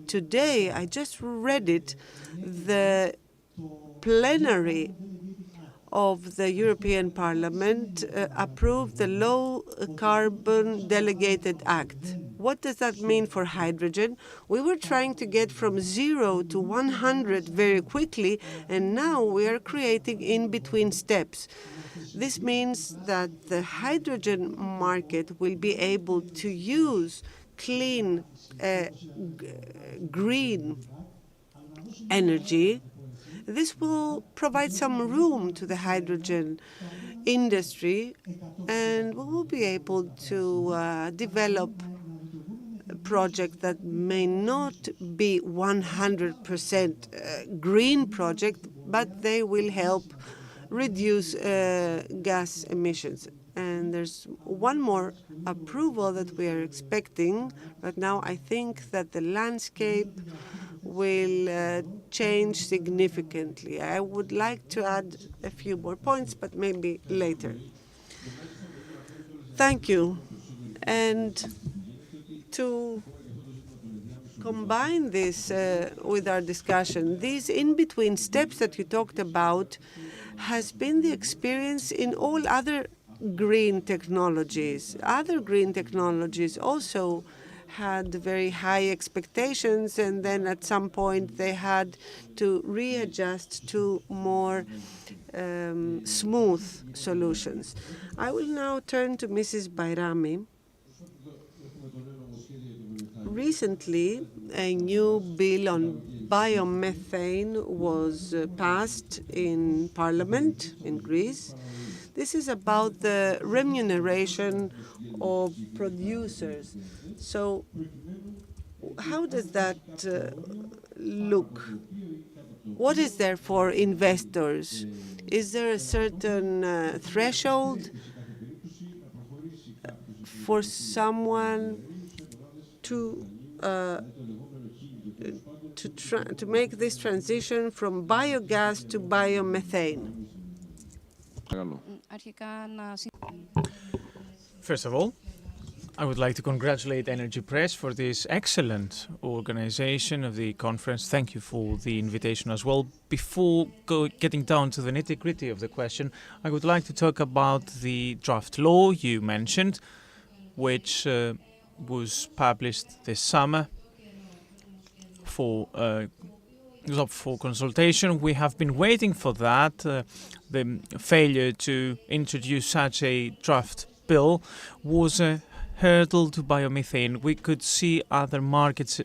today, I just read it, the plenary of the European Parliament approved the Low Carbon Delegated Act. What does that mean for hydrogen? We were trying to get from 0 to 100 very quickly, and now we are creating in-between steps. This means that the hydrogen market will be able to use clean, green energy. This will provide some room to the hydrogen industry, and we will be able to develop a project that may not be 100% green project, but they will help reduce gas emissions. And there's one more approval that we are expecting, but now I think that the landscape will change significantly. I would like to add a few more points, but maybe later. Thank you. And to combine this with our discussion, these in-between steps that you talked about has been the experience in all other green technologies. Other green technologies also had very high expectations, and then at some point they had to readjust to more smooth solutions. I will now turn to Mrs. Bayrami. Recently, a new bill on biomethane was passed in Parliament in Greece. This is about the remuneration of producers. So how does that look? What is there for investors? Is there a certain threshold for someone to make this transition from biogas to biomethane? First of all, I would like to congratulate Energy Press for this excellent organization of the conference. Thank you for the invitation as well. Before getting down to the nitty-gritty of the question, I would like to talk about the draft law you mentioned, which was published this summer for consultation. We have been waiting for that. The failure to introduce such a draft bill was a hurdle to biomethane. We could see other markets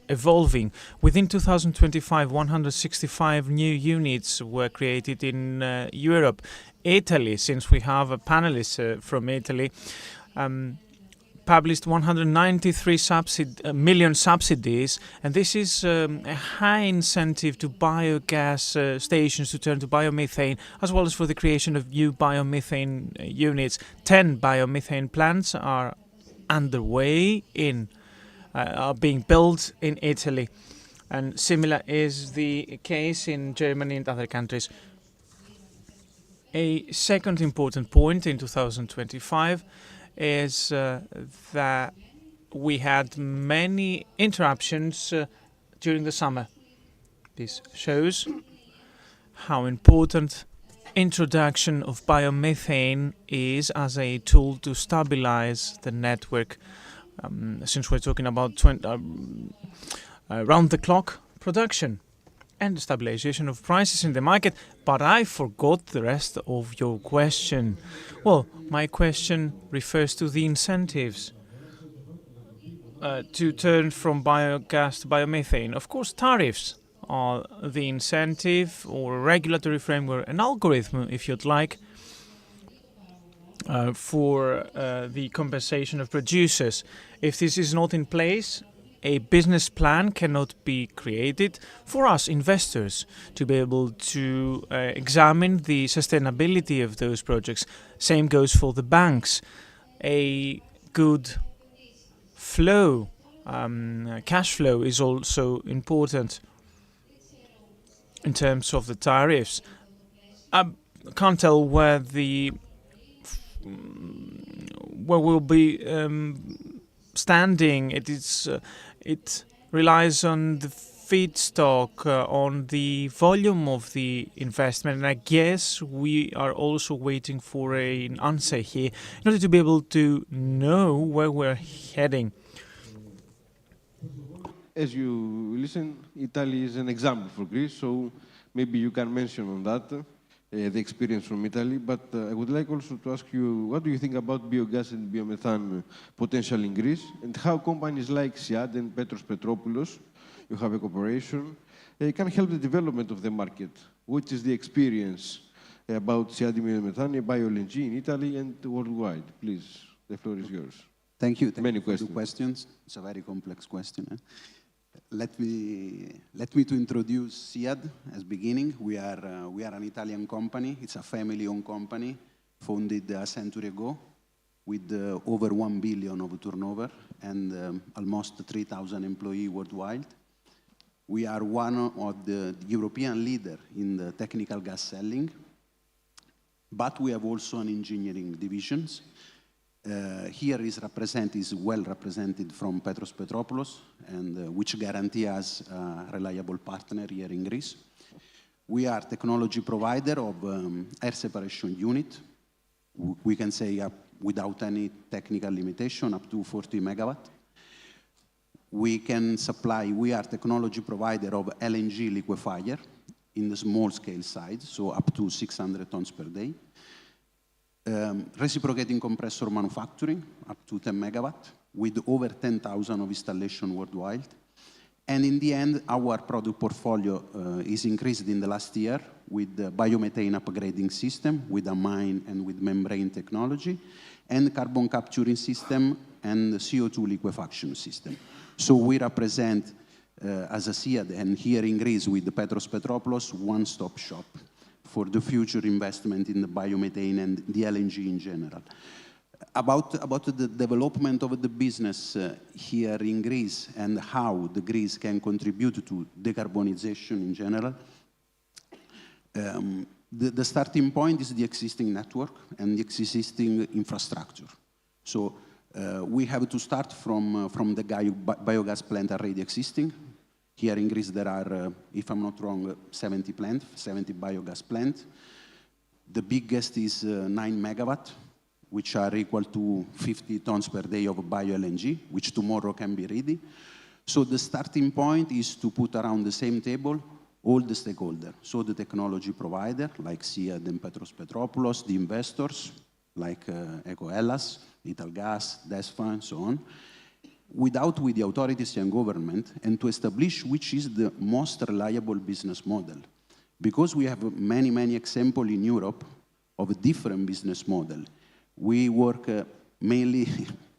evolving. Within 2025, 165 new units were created in Europe. Italy, since we have a panelist from Italy, published 193 million subsidies, and this is a high incentive to biogas stations to turn to biomethane, as well as for the creation of new biomethane units. 10 biomethane plants are underway are being built in Italy, and similar is the case in Germany and other countries. A second important point in 2025 is that we had many interruptions during the summer. This shows how important introduction of biomethane is as a tool to stabilize the network, since we're talking about round-the-clock production and stabilization of prices in the market. But I forgot the rest of your question. Well, my question refers to the incentives to turn from biogas to biomethane. Of course, tariffs are the incentive, or a regulatory framework, an algorithm, if you'd like, for the compensation of producers. If this is not in place, a business plan cannot be created for us investors to be able to examine the sustainability of those projects. Same goes for the banks. A good flow, cash flow, is also important in terms of the tariffs. I can't tell where will be standing. It relies on the feedstock, on the volume of the investment, and I guess we are also waiting for an answer here in order to be able to know where we're heading. As you listen, Italy is an example for Greece, so maybe you can mention on that the experience from Italy. But I would like also to ask you, what do you think about biogas and biomethane potential in Greece, and how companies like SIAD and Petros Petropoulos, you have a cooperation, can help the development of the market? What is the experience about SIAD and biomethane, bio-LNG in Italy and worldwide? Please, the floor is yours. Thank you. Many for the questions. It's a very complex question. Let me to introduce SIAD as beginning. We are an Italian company. It's a family-owned company founded a century ago with over 1 billion of turnover and almost 3,000 employees worldwide. We are one of the European leader in the technical gas selling, but we have also an engineering divisions. Here is well represented from Petros Petropoulos, and which guarantee us a reliable partner here in Greece. We are technology provider of air separation unit. We can say without any technical limitation, up to 40 megawatt. We can supply, we are technology provider of LNG liquefier in the small scale side, so up to 600 tons per day. Reciprocating compressor manufacturing, up to 10 megawatt, with over 10,000 of installation worldwide. And in the end, our product portfolio is increased in the last year with the biomethane upgrading system, with amine and with membrane technology, and carbon capturing system and CO2 liquefaction system. So we represent, as a SIAD, and here in Greece with the Petros Petropoulos, one-stop shop for the future investment in the biomethane and the LNG in general. About the development of the business here in Greece and how the Greece can contribute to decarbonization in general, the starting point is the existing network and the existing infrastructure. So we have to start from the biogas plant already existing. Here in Greece, there are, if I'm not wrong, 70 biogas plants. The biggest is 9 megawatt, which are equal to 50 tons per day of bio-LNG, which tomorrow can be ready. So the starting point is to put around the same table all the stakeholders. So the technology provider, like SIAD and Petros Petropoulos, the investors, like Ecoelas, Italgas, DESFA, and so on, with the authorities and government, and to establish which is the most reliable business model. Because we have many, many examples in Europe of a different business model. We work mainly,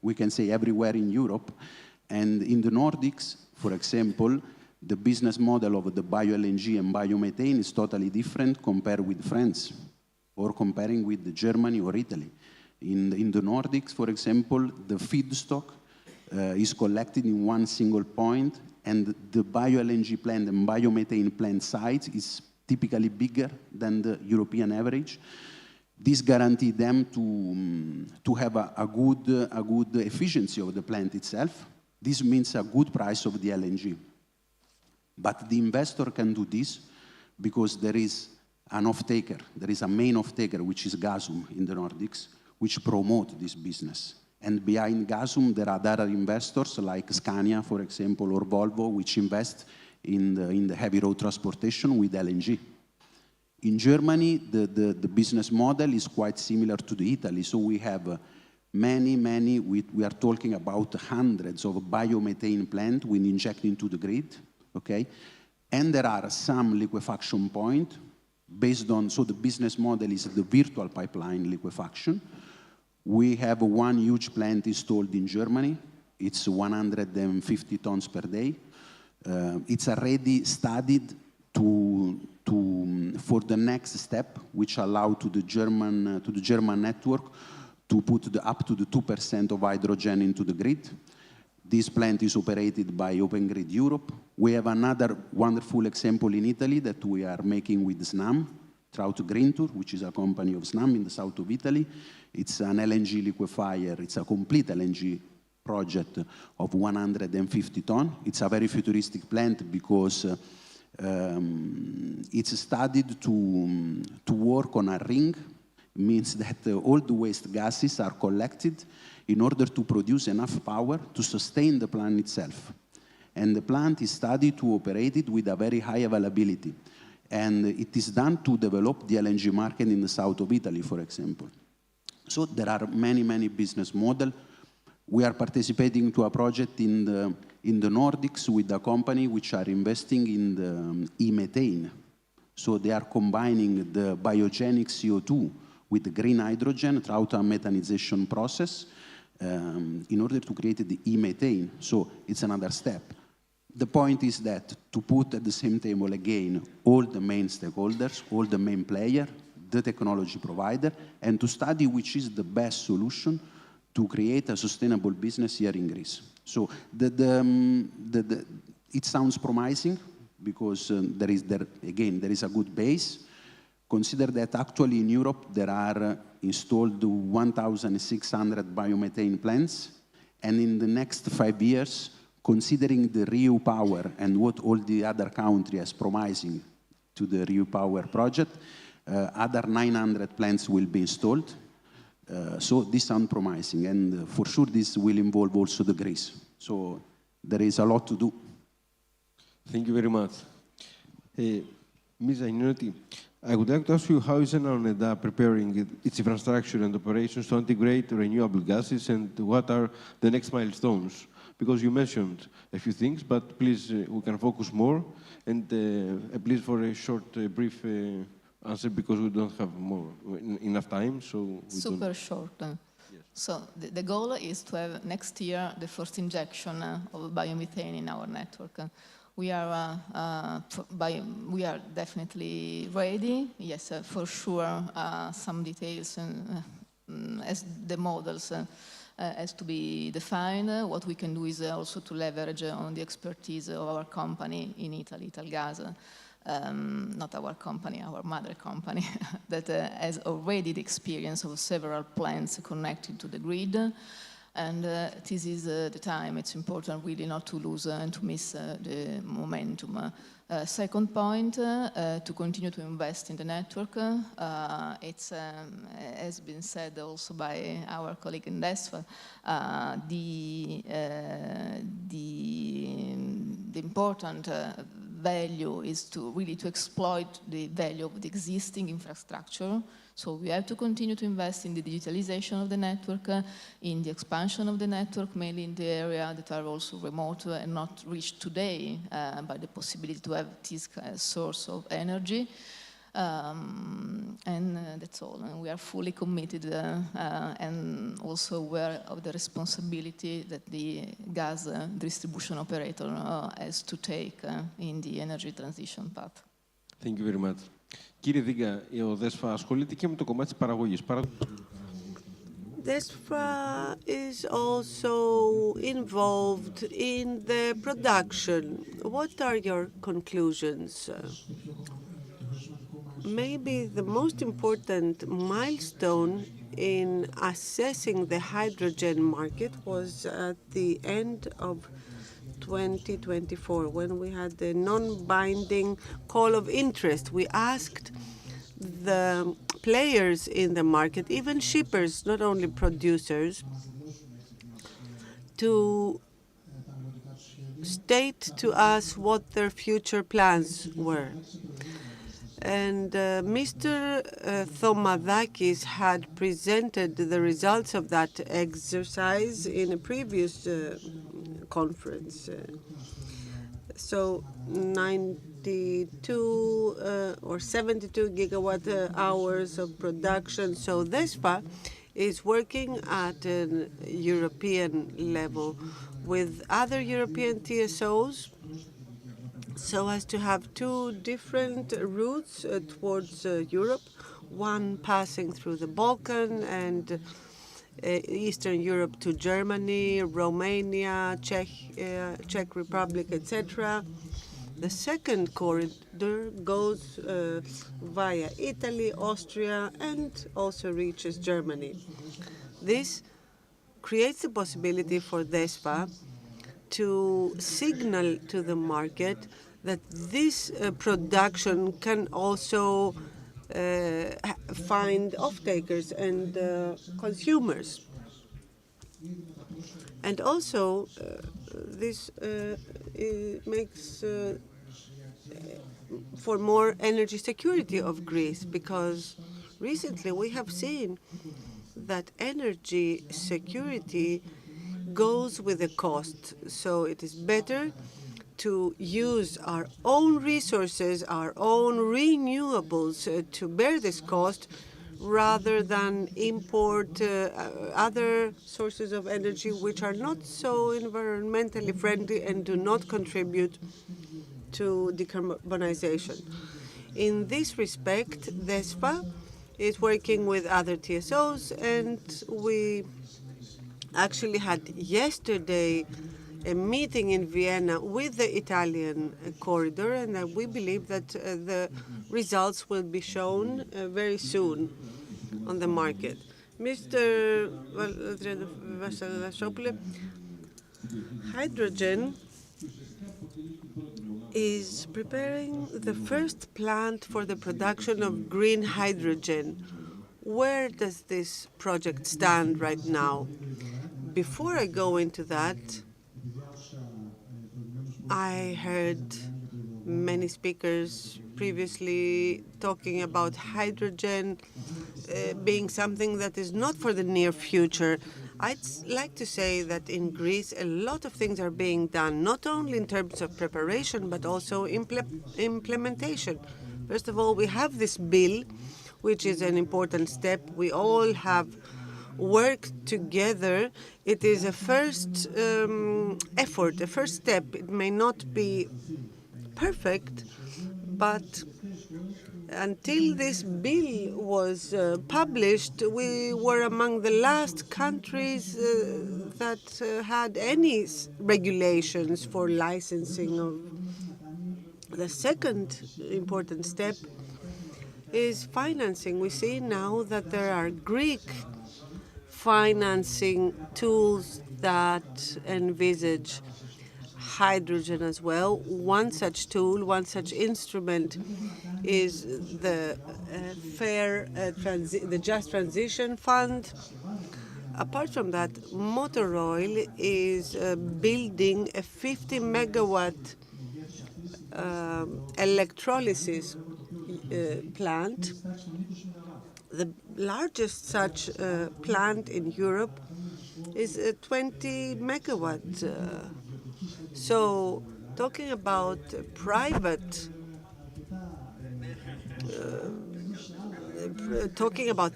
we can say, everywhere in Europe, and in the Nordics, for example, the business model of the bio-LNG and biomethane is totally different compared with France, or comparing with Germany or Italy. In the Nordics, for example, the feedstock is collected in one single point, and the bio-LNG plant and biomethane plant size is typically bigger than the European average. This guarantees them to have a good efficiency of the plant itself. This means a good price of the LNG. But the investor can do this because there is an off-taker. There is a main off-taker, which is Gasum in the Nordics, which promote this business. And behind Gasum, there are other investors like Scania, for example, or Volvo, which invest in the heavy road transportation with LNG. In Germany, the business model is quite similar to the Italy. So we have many, we are talking about hundreds of biomethane plants we inject into the grid, okay? And there are some liquefaction points based on, so the business model is the virtual pipeline liquefaction. We have one huge plant installed in Germany. It's 150 tons per day. It's already studied for the next step, which allow to the German network to put up to the 2% of hydrogen into the grid. This plant is operated by Open Grid Europe. We have another wonderful example in Italy that we are making with Snam, Traut Green Tour, which is a company of Snam in the south of Italy. It's an LNG liquefier. It's a complete LNG project of 150 tons. It's a very futuristic plant because it's studied to work on a ring. It means that all the waste gases are collected in order to produce enough power to sustain the plant itself. And the plant is studied to operate it with a very high availability. And it is done to develop the LNG market in the south of Italy, for example. So there are many, many business models. We are participating to a project in the Nordics with a company which are investing in the e-methane. So they are combining the biogenic CO2 with the green hydrogen throughout a methanization process in order to create the e-methane. So it's another step. The point is that to put at the same table again all the main stakeholders, all the main players, the technology provider, and to study which is the best solution to create a sustainable business here in Greece. So it sounds promising because there is a good base. Consider that actually in Europe there are installed 1,600 biomethane plants, and in the next 5 years, considering the RIU power and what all the other countries are promising to the RIU power project, other 900 plants will be installed. So this sounds promising, and for sure this will involve also the Greece. So there is a lot to do. Thank you very much. Ms. Zainouti, I would like to ask you how is ENA preparing its infrastructure and operations to integrate renewable gases, and what are the next milestones? Because you mentioned a few things, but please, we can focus more, and please for a short, brief answer, because we don't have enough time. So super short. Yes. So the goal is to have next year the first injection of biomethane in our network. We are definitely ready. Yes, for sure. Some details as the models has to be defined. What we can do is also to leverage on the expertise of our company in Italy, Italgas. Not our company, our mother company, that has already the experience of several plants connected to the grid. And this is the time. It's important really not to lose and to miss the momentum. Second point, to continue to invest in the network. It's has been said also by our colleague in DESFA, the important value is to really to exploit the value of the existing infrastructure. So we have to continue to invest in the digitalization of the network, in the expansion of the network, mainly in the area that are also remote and not reached today by the possibility to have this source of energy. And that's all. And we are fully committed and also aware of the responsibility that the gas distribution operator has to take in the energy transition path. Thank you very much. Κύριε Δίγκα, ο ΔΕΣΦΑ ασχολείται και με το κομμάτι της παραγωγής. DESFA is also involved in the production. What are your conclusions? Maybe the most important milestone in assessing the hydrogen market was at the end of 2024, when we had the non-binding call of interest. We asked the players in the market, even shippers, not only producers, to state to us what their future plans were. And Mr. Thomadakis had presented the results of that exercise in a previous conference. So 92 or 72 gigawatt hours of production. So DESFA is working at a European level with other European TSOs, so as to have two different routes towards Europe, one passing through the Balkan and Eastern Europe to Germany, Romania, Czech Republic, etc. The second corridor goes via Italy, Austria, and also reaches Germany. This creates the possibility for DESFA to signal to the market that this production can also find off-takers and consumers. And also, this makes for more energy security of Greece, because recently we have seen that energy security goes with the cost. So it is better to use our own resources, our own renewables to bear this cost, rather than import other sources of energy which are not so environmentally friendly and do not contribute to decarbonization. In this respect, DESFA is working with other TSOs, and we actually had yesterday a meeting in Vienna with the Italian corridor, and we believe that the results will be shown very soon on the market. Mr. Vassilasopoulou, hydrogen is preparing the first plant for the production of green hydrogen. Where does this project stand right now? Before I go into that, I heard many speakers previously talking about hydrogen being something that is not for the near future. I'd like to say that in Greece, a lot of things are being done, not only in terms of preparation, but also implementation. First of all, we have this bill, which is an important step. We all have worked together. It is a first effort, a first step. It may not be perfect, but until this bill was published, we were among the last countries that had any regulations for licensing of. The second important step is financing. We see now that there are Greek financing tools that envisage hydrogen as well. One such tool, one such instrument is the the Just Transition Fund. Apart from that, Motor Oil is building a 50-megawatt electrolysis plant, the largest such plant in Europe is 20 megawatt. So talking about private,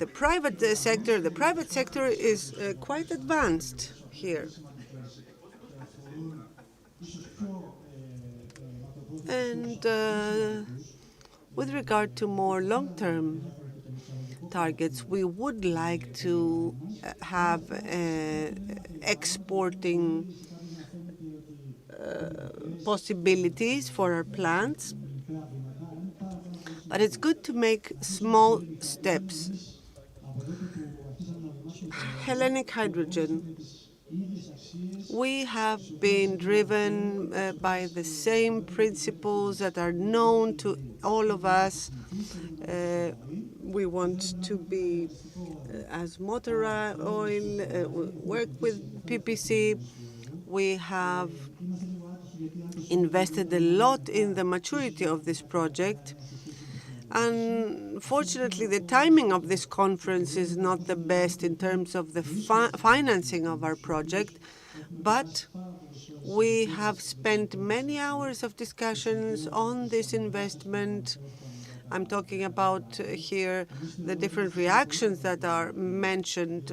the private sector is quite advanced here. And with regard to more long-term targets, we would like to have exporting possibilities for our plants. But it's good to make small steps. Hellenic hydrogen. We have been driven by the same principles that are known to all of us. We want to be as Motor Oil, work with PPC. We have invested a lot in the maturity of this project. Unfortunately, the timing of this conference is not the best in terms of the financing of our project, but we have spent many hours of discussions on this investment. I'm talking about here the different reactions that are mentioned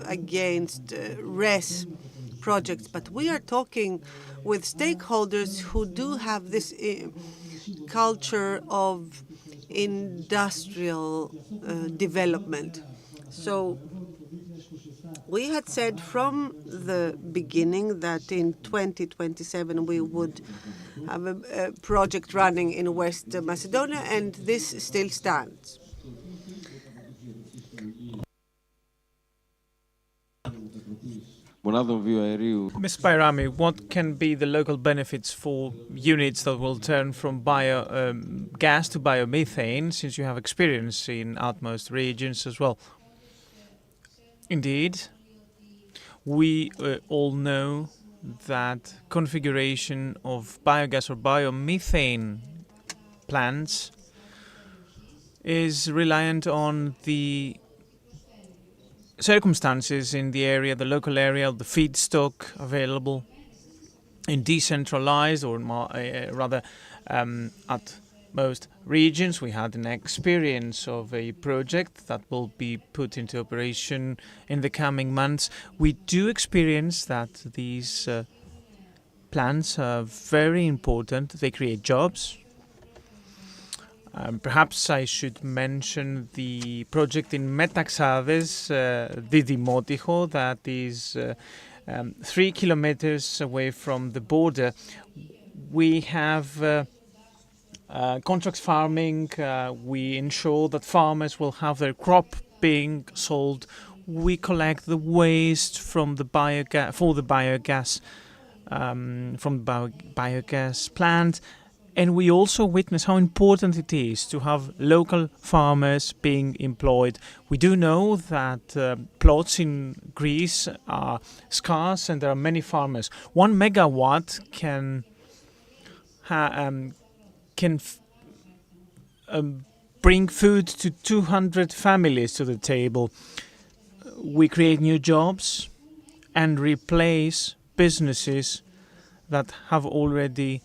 against RES projects, but we are talking with stakeholders who do have this culture of industrial development. So we had said from the beginning that in 2027 we would have a project running in West Macedonia, and this still stands. μονάδων βιοαερίου. Ms. Bayrami, what can be the local benefits for units that will turn from gas to biomethane, since you have experience in outmost regions as well? Indeed, we all know that configuration of biogas or biomethane plants is reliant on the circumstances in the area, the local area, the feedstock available in decentralized or rather at most regions. We had an experience of a project that will be put into operation in the coming months. We do experience that these plants are very important. They create jobs. Perhaps I should mention the project in Metaxades, Didimoticho, that is 3 kilometers away from the border. We have contract farming. We ensure that farmers will have their crop being sold. We collect the waste from the biogas plant. And we also witness how important it is to have local farmers being employed. We do know that plots in Greece are scarce and there are many farmers. 1 megawatt can bring food to 200 families to the table. We create new jobs and replace businesses that have already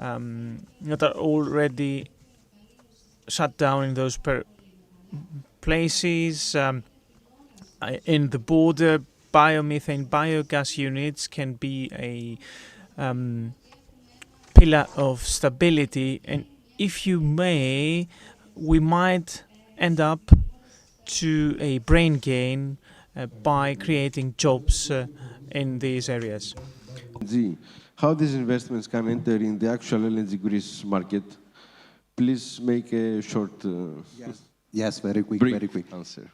that are already shut down in those places. In the border, biomethane, biogas units can be a pillar of stability, and if you may, we might end up to a brain gain by creating jobs in these areas. How these investments can enter in the actual LNG Greece market? Please make a short, yes, very quick answer.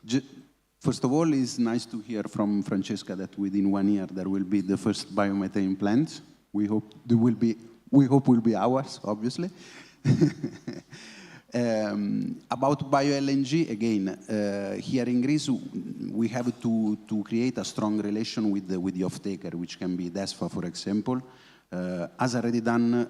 First of all, it's nice to hear from Francesca that within 1 year there will be the first biomethane plant. We hope will be ours, obviously. About bio-LNG, again, here in Greece, we have to create a strong relation with the off-taker, which can be DESFA, for example. As already done,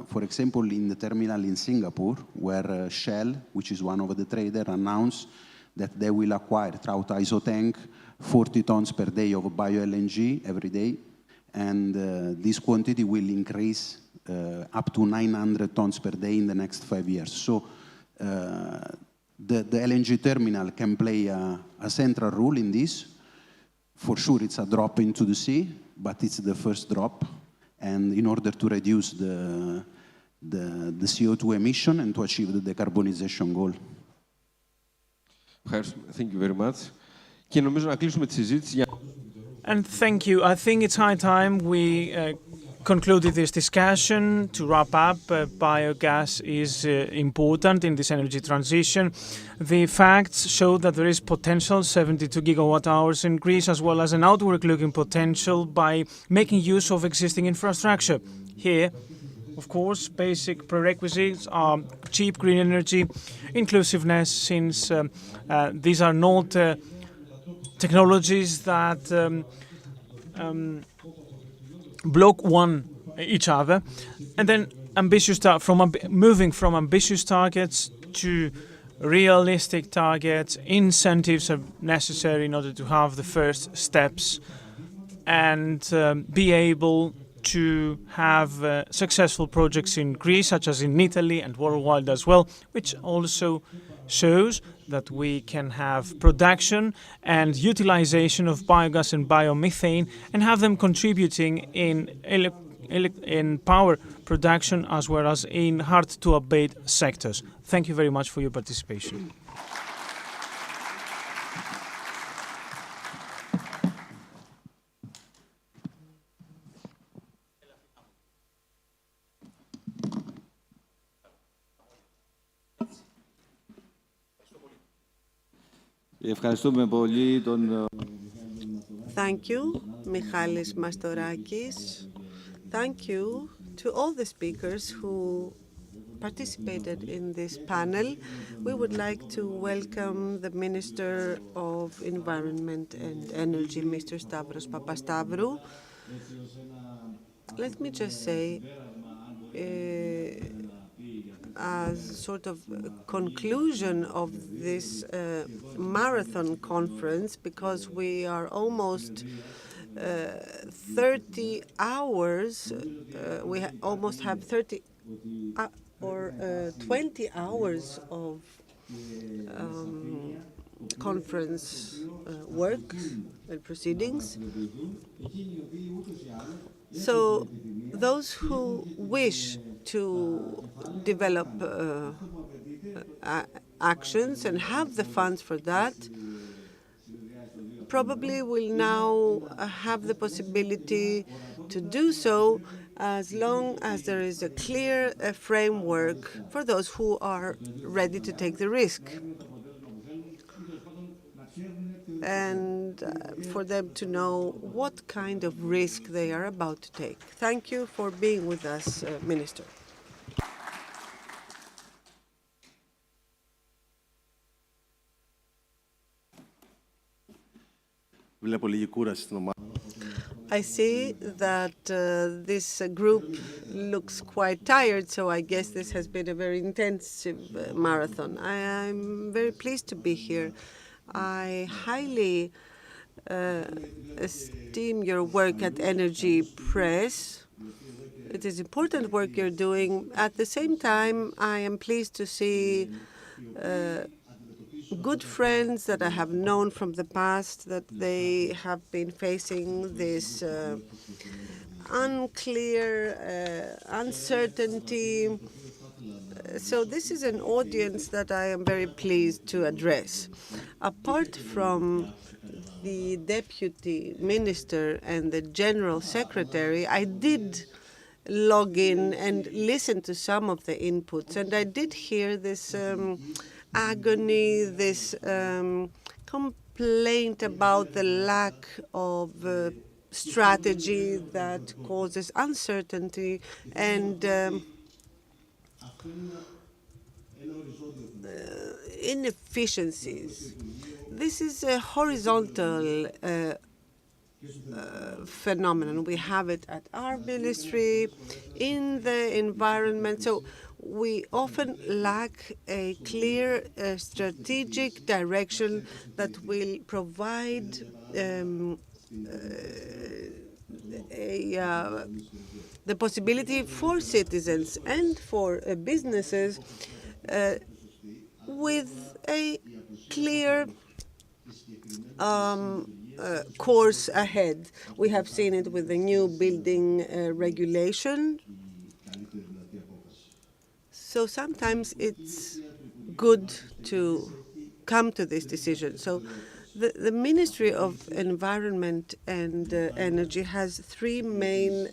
for example, in the terminal in Singapore, where Shell, which is one of the traders, announced that they will acquire throughout ISO tank 40 tons per day of bio-LNG every day, and this quantity will increase up to 900 tons per day in the next 5 years. So the LNG terminal can play a central role in this. For sure, it's a drop into the sea, but it's the first drop. And in order to reduce the CO2 emission and to achieve the decarbonization goal. Thank you very much. Και νομίζω να κλείσουμε τη συζήτηση. And thank you. I think it's high time we concluded this discussion. To wrap up, biogas is important in this energy transition. The facts show that there is potential, 72 gigawatt hours in Greece, as well as an outward-looking potential by making use of existing infrastructure. Here, of course, basic prerequisites are cheap green energy, inclusiveness, since these are not technologies that block each other, and then moving from ambitious targets to realistic targets. Incentives are necessary in order to have the first steps and be able to have successful projects in Greece, such as in Italy and worldwide as well, which also shows that we can have production and utilization of biogas and biomethane and have them contributing in power production as well as in hard-to-abate sectors. Thank you very much for your participation. Ευχαριστούμε πολύ τον... Thank you. Michalis Mastorakis. Thank you to all the speakers who participated in this panel. We would like to welcome the Minister of Environment and Energy, Mr. Stavros Papastavrou. Let me just say, as sort of conclusion of this marathon conference, because we are almost 30 hours, we almost have 30 or 20 hours of conference work and proceedings. So those who wish to develop actions and have the funds for that probably will now have the possibility to do so, as long as there is a clear framework for those who are ready to take the risk, and for them to know what kind of risk they are about to take. Thank you for being with us, Minister. I see that this group looks quite tired, so I guess this has been a very intensive marathon. I'm very pleased to be here. I highly esteem your work at Energy Press. It is important work you're doing. At the same time, I am pleased to see good friends that I have known from the past, that they have been facing this unclear uncertainty. So this is an audience that I am very pleased to address. Apart from the Deputy Minister and the General Secretary, I did log in and listen to some of the inputs, and I did hear this agony, this complaint about the lack of strategy that causes uncertainty and inefficiencies. This is a horizontal phenomenon. We have it at our ministry, in the environment. So we often lack a clear strategic direction that will provide the possibility for citizens and for businesses with a clear course ahead. We have seen it with the new building regulation. So sometimes it's good to come to this decision. So the Ministry of Environment and Energy has three main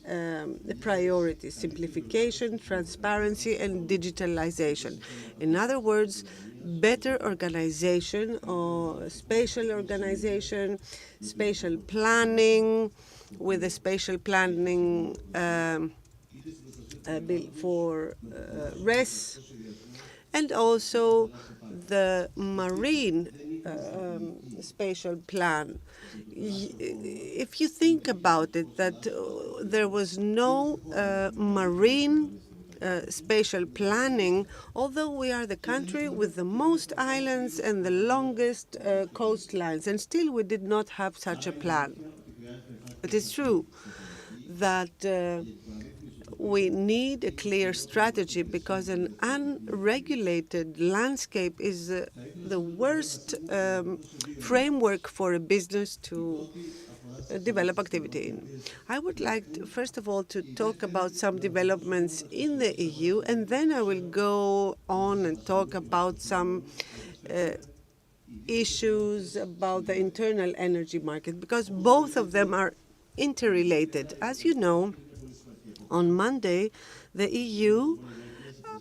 priorities: simplification, transparency, and digitalization. In other words, better organization or spatial organization, spatial planning, with a spatial planning bill for RES, and also the marine spatial plan. If you think about it, that there was no marine spatial planning, although we are the country with the most islands and the longest coastlines, and still we did not have such a plan. It is true that we need a clear strategy, because an unregulated landscape is the worst framework for a business to develop activity in. I would like, first of all, to talk about some developments in the EU, and then I will go on and talk about some issues about the internal energy market, because both of them are interrelated. As you know, on Monday, the EU,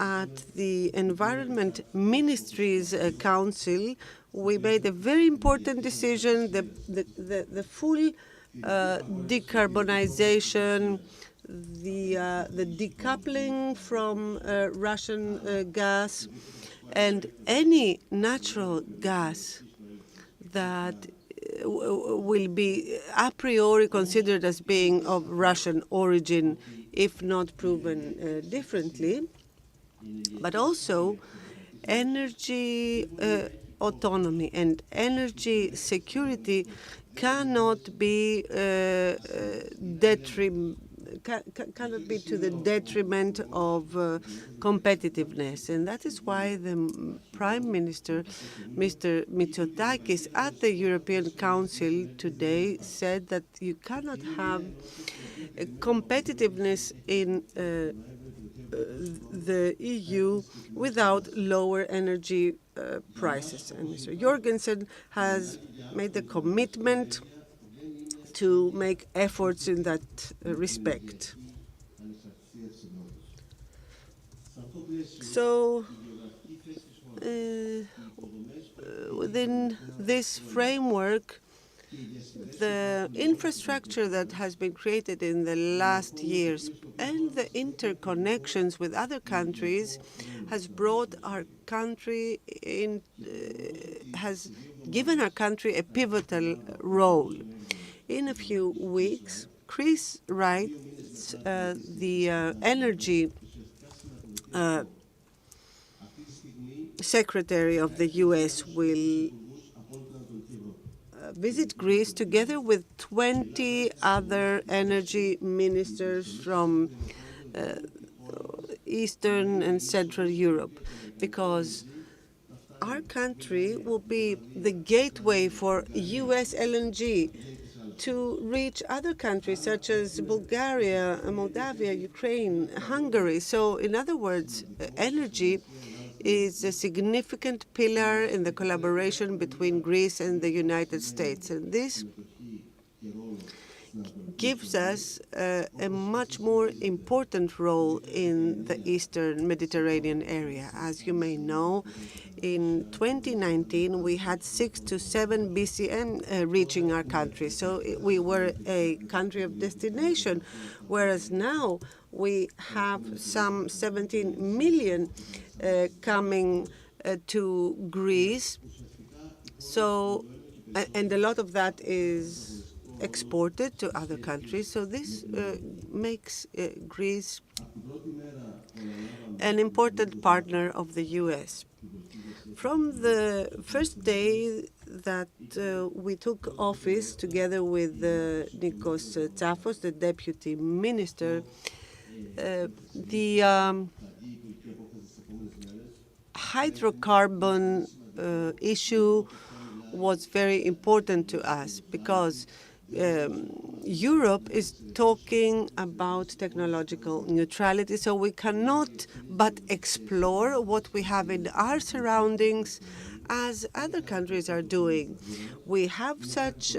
at the Environment Ministries Council, we made a very important decision. The full decarbonization, the decoupling from Russian gas, and any natural gas that will be a priori considered as being of Russian origin, if not proven differently, but also energy autonomy and energy security cannot be cannot be to the detriment of competitiveness. And that is why the Prime Minister, Mr. Mitsotakis, at the European Council today said that you cannot have competitiveness in the EU without lower energy prices. And Mr. Jorgensen has made the commitment to make efforts in that respect. So, within this framework, the infrastructure that has been created in the last years and the interconnections with other countries has brought our country in, has given our country a pivotal role. In a few weeks, Chris Wright, the energy secretary of the US, will visit Greece together with 20 other energy ministers from Eastern and Central Europe, because our country will be the gateway for US LNG to reach other countries such as Bulgaria, Moldavia, Ukraine, Hungary. So, in other words, energy is a significant pillar in the collaboration between Greece and the United States. And this gives us a much more important role in the Eastern Mediterranean area. As you may know, in 2019, we had 6 to 7 BCM reaching our country. So we were a country of destination, whereas now we have some 17 million coming to Greece. So, and a lot of that is exported to other countries. So this makes Greece an important partner of the US. From the first day that we took office together with Nikos Tsafos, the deputy minister, the hydrocarbon issue was very important to us, because Europe is talking about technological neutrality, so we cannot but explore what we have in our surroundings as other countries are doing. We have such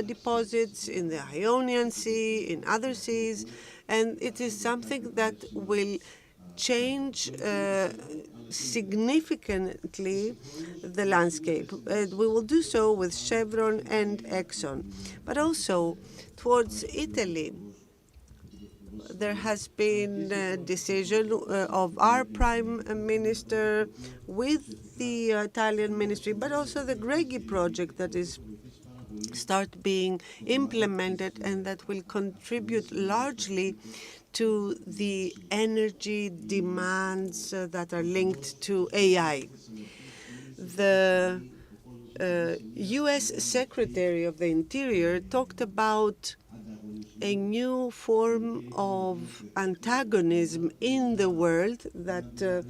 deposits in the Ionian Sea, in other seas, and it is something that will change significantly the landscape. We will do so with Chevron and Exxon. But also towards Italy, there has been a decision of our Prime Minister with the Italian ministry, but also the Greghi project that is start being implemented and that will contribute largely to the energy demands that are linked to AI. The US Secretary of the Interior talked about a new form of antagonism in the world that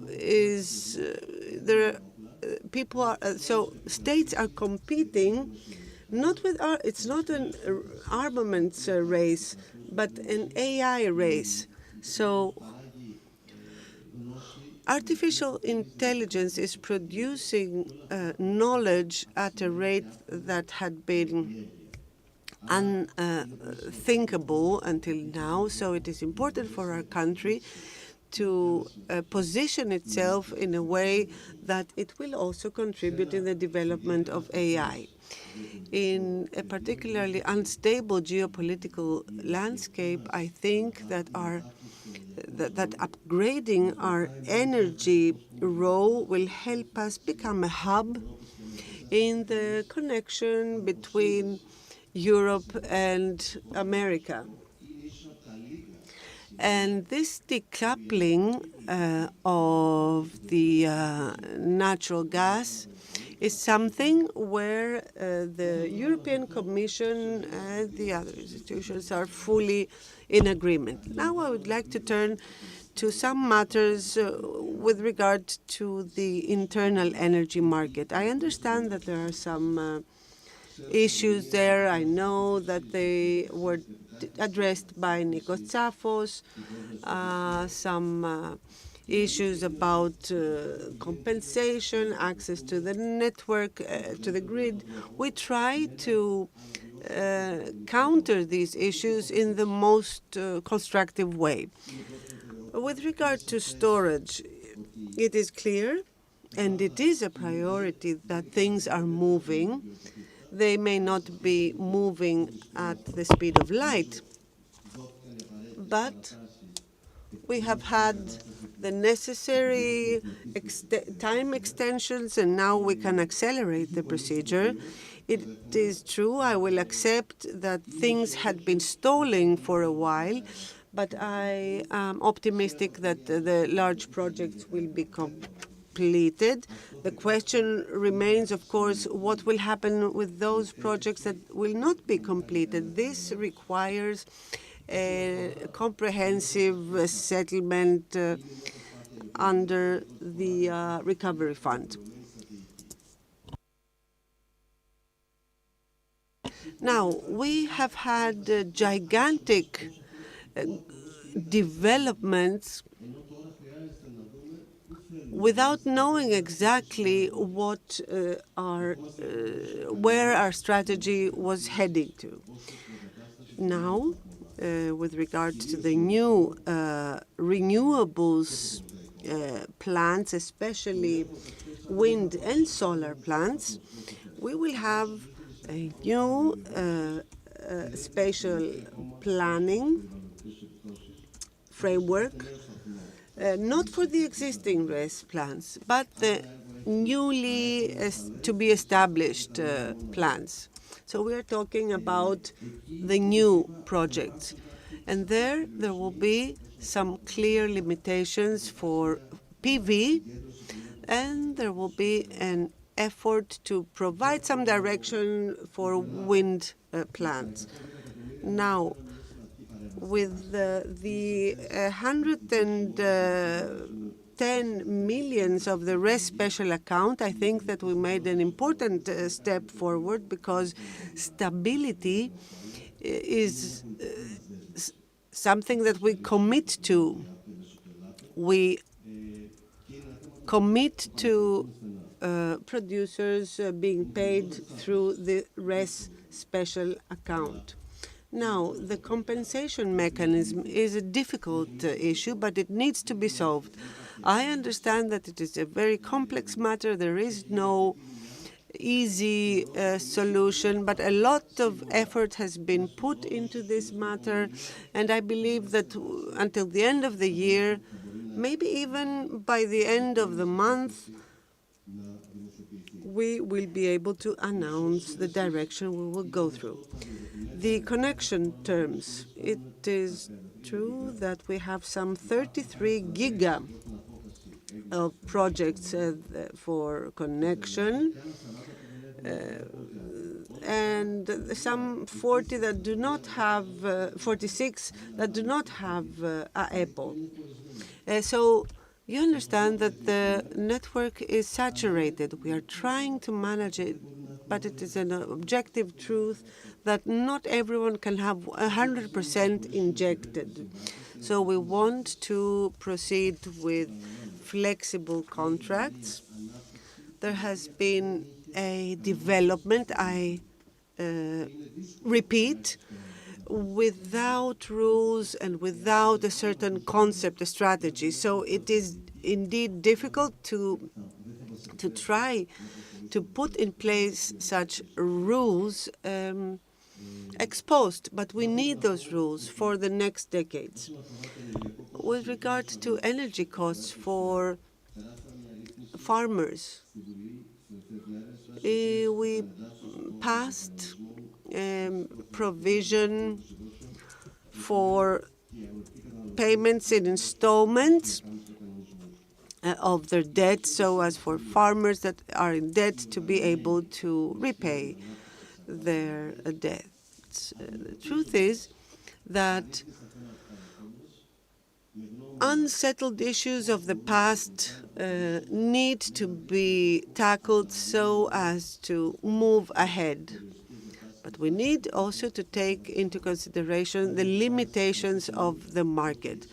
is there. People are so states are competing, not with it's not an armaments race, but an AI race. So artificial intelligence is producing knowledge at a rate that had been unthinkable until now. So it is important for our country to position itself in a way that it will also contribute in the development of AI. In a particularly unstable geopolitical landscape, I think that that upgrading our energy role will help us become a hub in the connection between Europe and America. And this decoupling of the natural gas is something where the European Commission and the other institutions are fully in agreement. Now I would like to turn to some matters with regard to the internal energy market. I understand that there are some issues there. I know that they were addressed by Nikos Tsafos, some issues about compensation, access to the network, to the grid. We try to counter these issues in the most constructive way. With regard to storage, it is clear, and it is a priority, that things are moving. They may not be moving at the speed of light, but we have had the necessary time extensions, and now we can accelerate the procedure. It is true, I will accept that things had been stalling for a while, but I am optimistic that the large projects will be completed. The question remains, of course, what will happen with those projects that will not be completed. This requires a comprehensive settlement under the Recovery Fund. Now, we have had gigantic developments without knowing exactly what where our strategy was heading to. Now, with regard to the new renewables plants, especially wind and solar plants, we will have a new spatial planning framework, not for the existing RES plants, but the newly to be established plants. So we are talking about the new projects. And there will be some clear limitations for PV, and there will be an effort to provide some direction for wind plants. Now, with the 110 millions of the RES special account, I think that we made an important step forward, because stability is something that we commit to. We commit to producers being paid through the RES special account. Now, the compensation mechanism is a difficult issue, but it needs to be solved. I understand that it is a very complex matter. There is no easy solution, but a lot of effort has been put into this matter, and I believe that until the end of the year, maybe even by the end of the month, we will be able to announce the direction we will go through. The connection terms, it is true that we have some 33 giga of projects for connection, and some 40 that do not have, 46 that do not have Apple. So you understand that the network is saturated. We are trying to manage it, but it is an objective truth that not everyone can have 100% injected. So we want to proceed with flexible contracts. There has been a development, I repeat, without rules and without a certain concept, a strategy. So it is indeed difficult to try to put in place such rules ex post, but we need those rules for the next decades. With regard to energy costs for farmers, we passed provision for payments in installments of their debt, so as for farmers that are in debt to be able to repay their debts. The truth is that unsettled issues of the past need to be tackled so as to move ahead. But we need also to take into consideration the limitations of the market.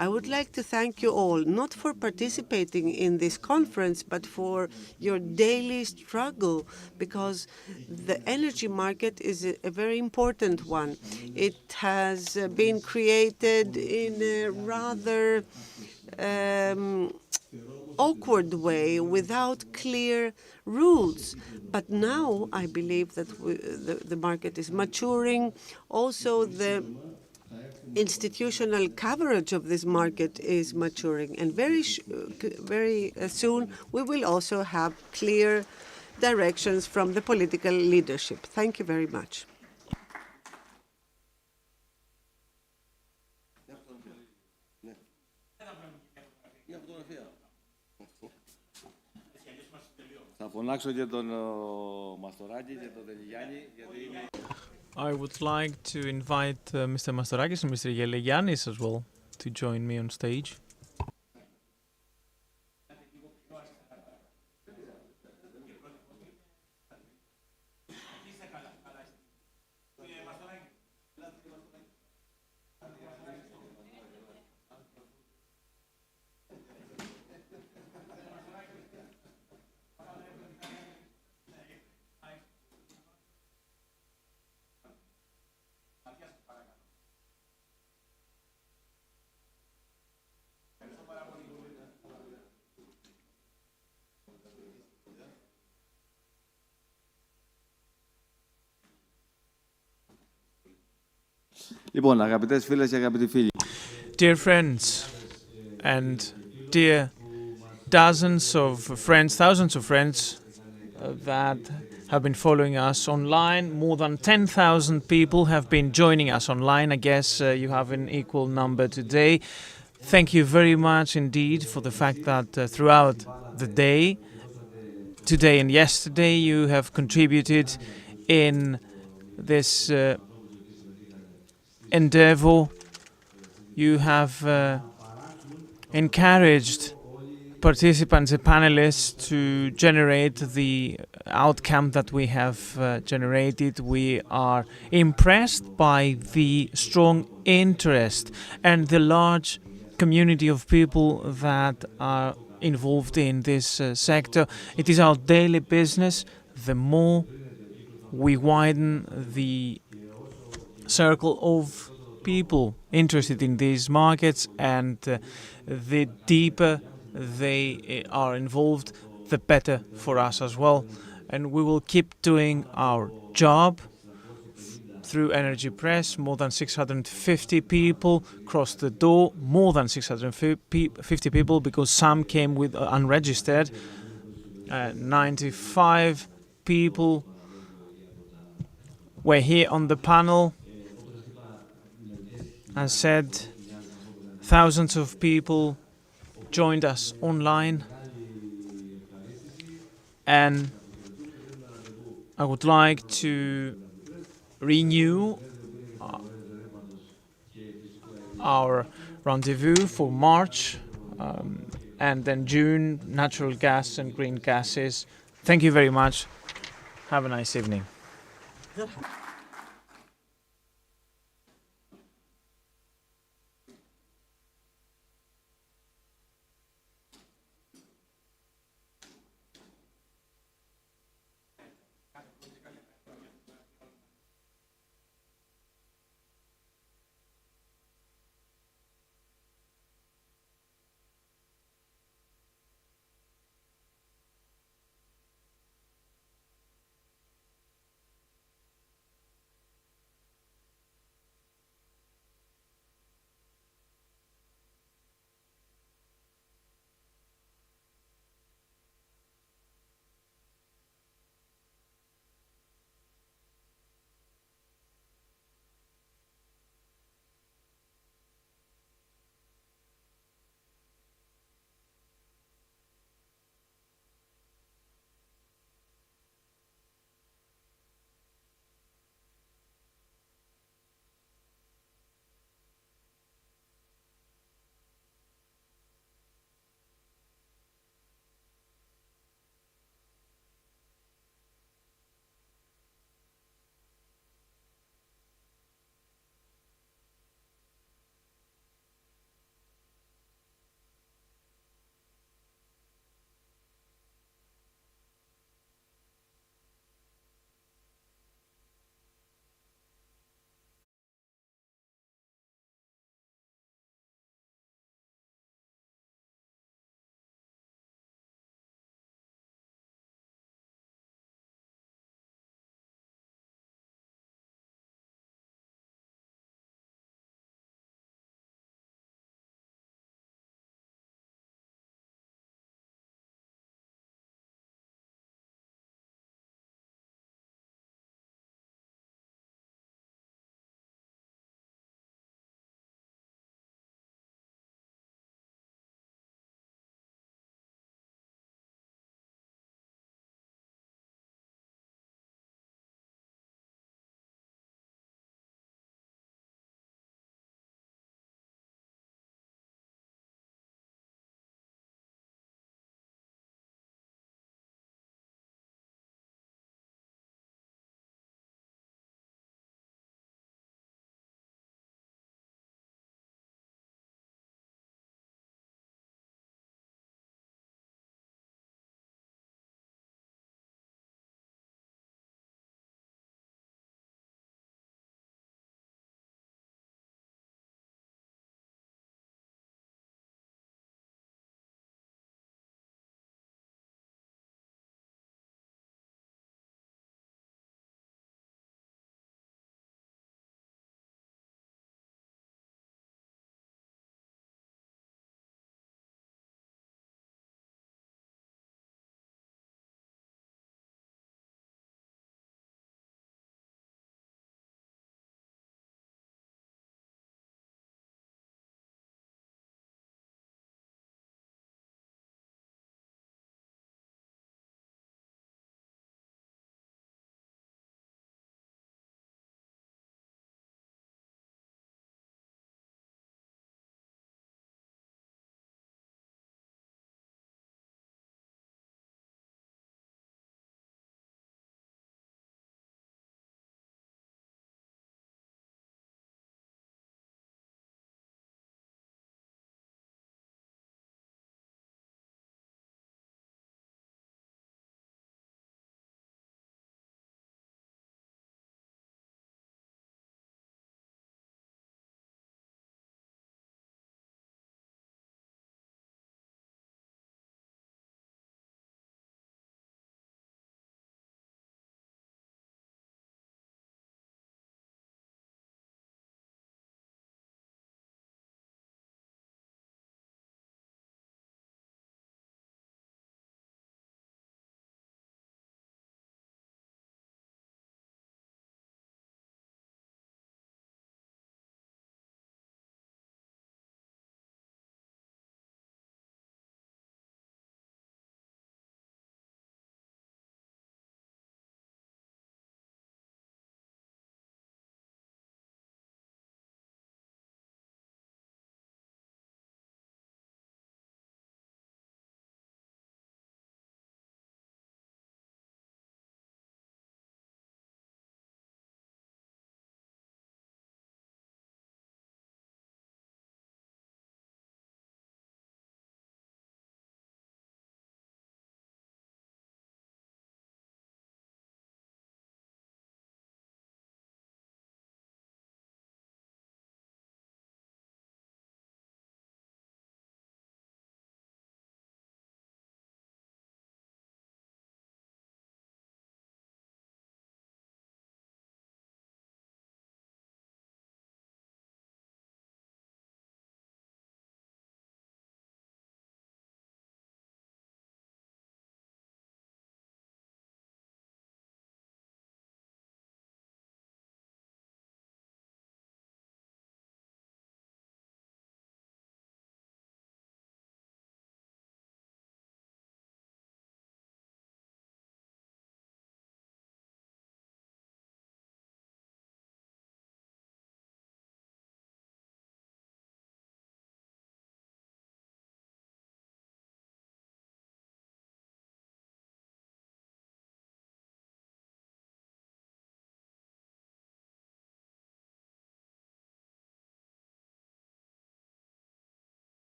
I would like to thank you all, not for participating in this conference, but for your daily struggle, because the energy market is a very important one. It has been created in a rather awkward way, without clear rules. But now I believe that the market is maturing. Also, the institutional coverage of this market is maturing, and very soon we will also have clear directions from the political leadership. Thank you very much. I would like to invite Mr. Mastorakis and Mr. Yelegiannis as well to join me on stage. Λοιπόν, αγαπητές φίλες και αγαπητοί φίλοι. Dear friends and dear dozens of friends, thousands of friends that have been following us online. More than 10,000 people have been joining us online. I guess you have an equal number today. Thank you very much indeed for the fact that throughout the day, today and yesterday, you have contributed in this endeavor. You have encouraged participants and panelists to generate the outcome that we have generated. We are impressed by the strong interest and the large community of people that are involved in this sector. It is our daily business. The more we widen the circle of people interested in these markets and the deeper they are involved, the better for us as well. And we will keep doing our job through Energy Press. More than 650 people crossed the door, more than 650 people, because some came with unregistered. 95 people were here on the panel. As said, thousands of people joined us online, and I would like to renew our rendezvous for March and then June, natural gas and green gases. Thank you very much. Have a nice evening.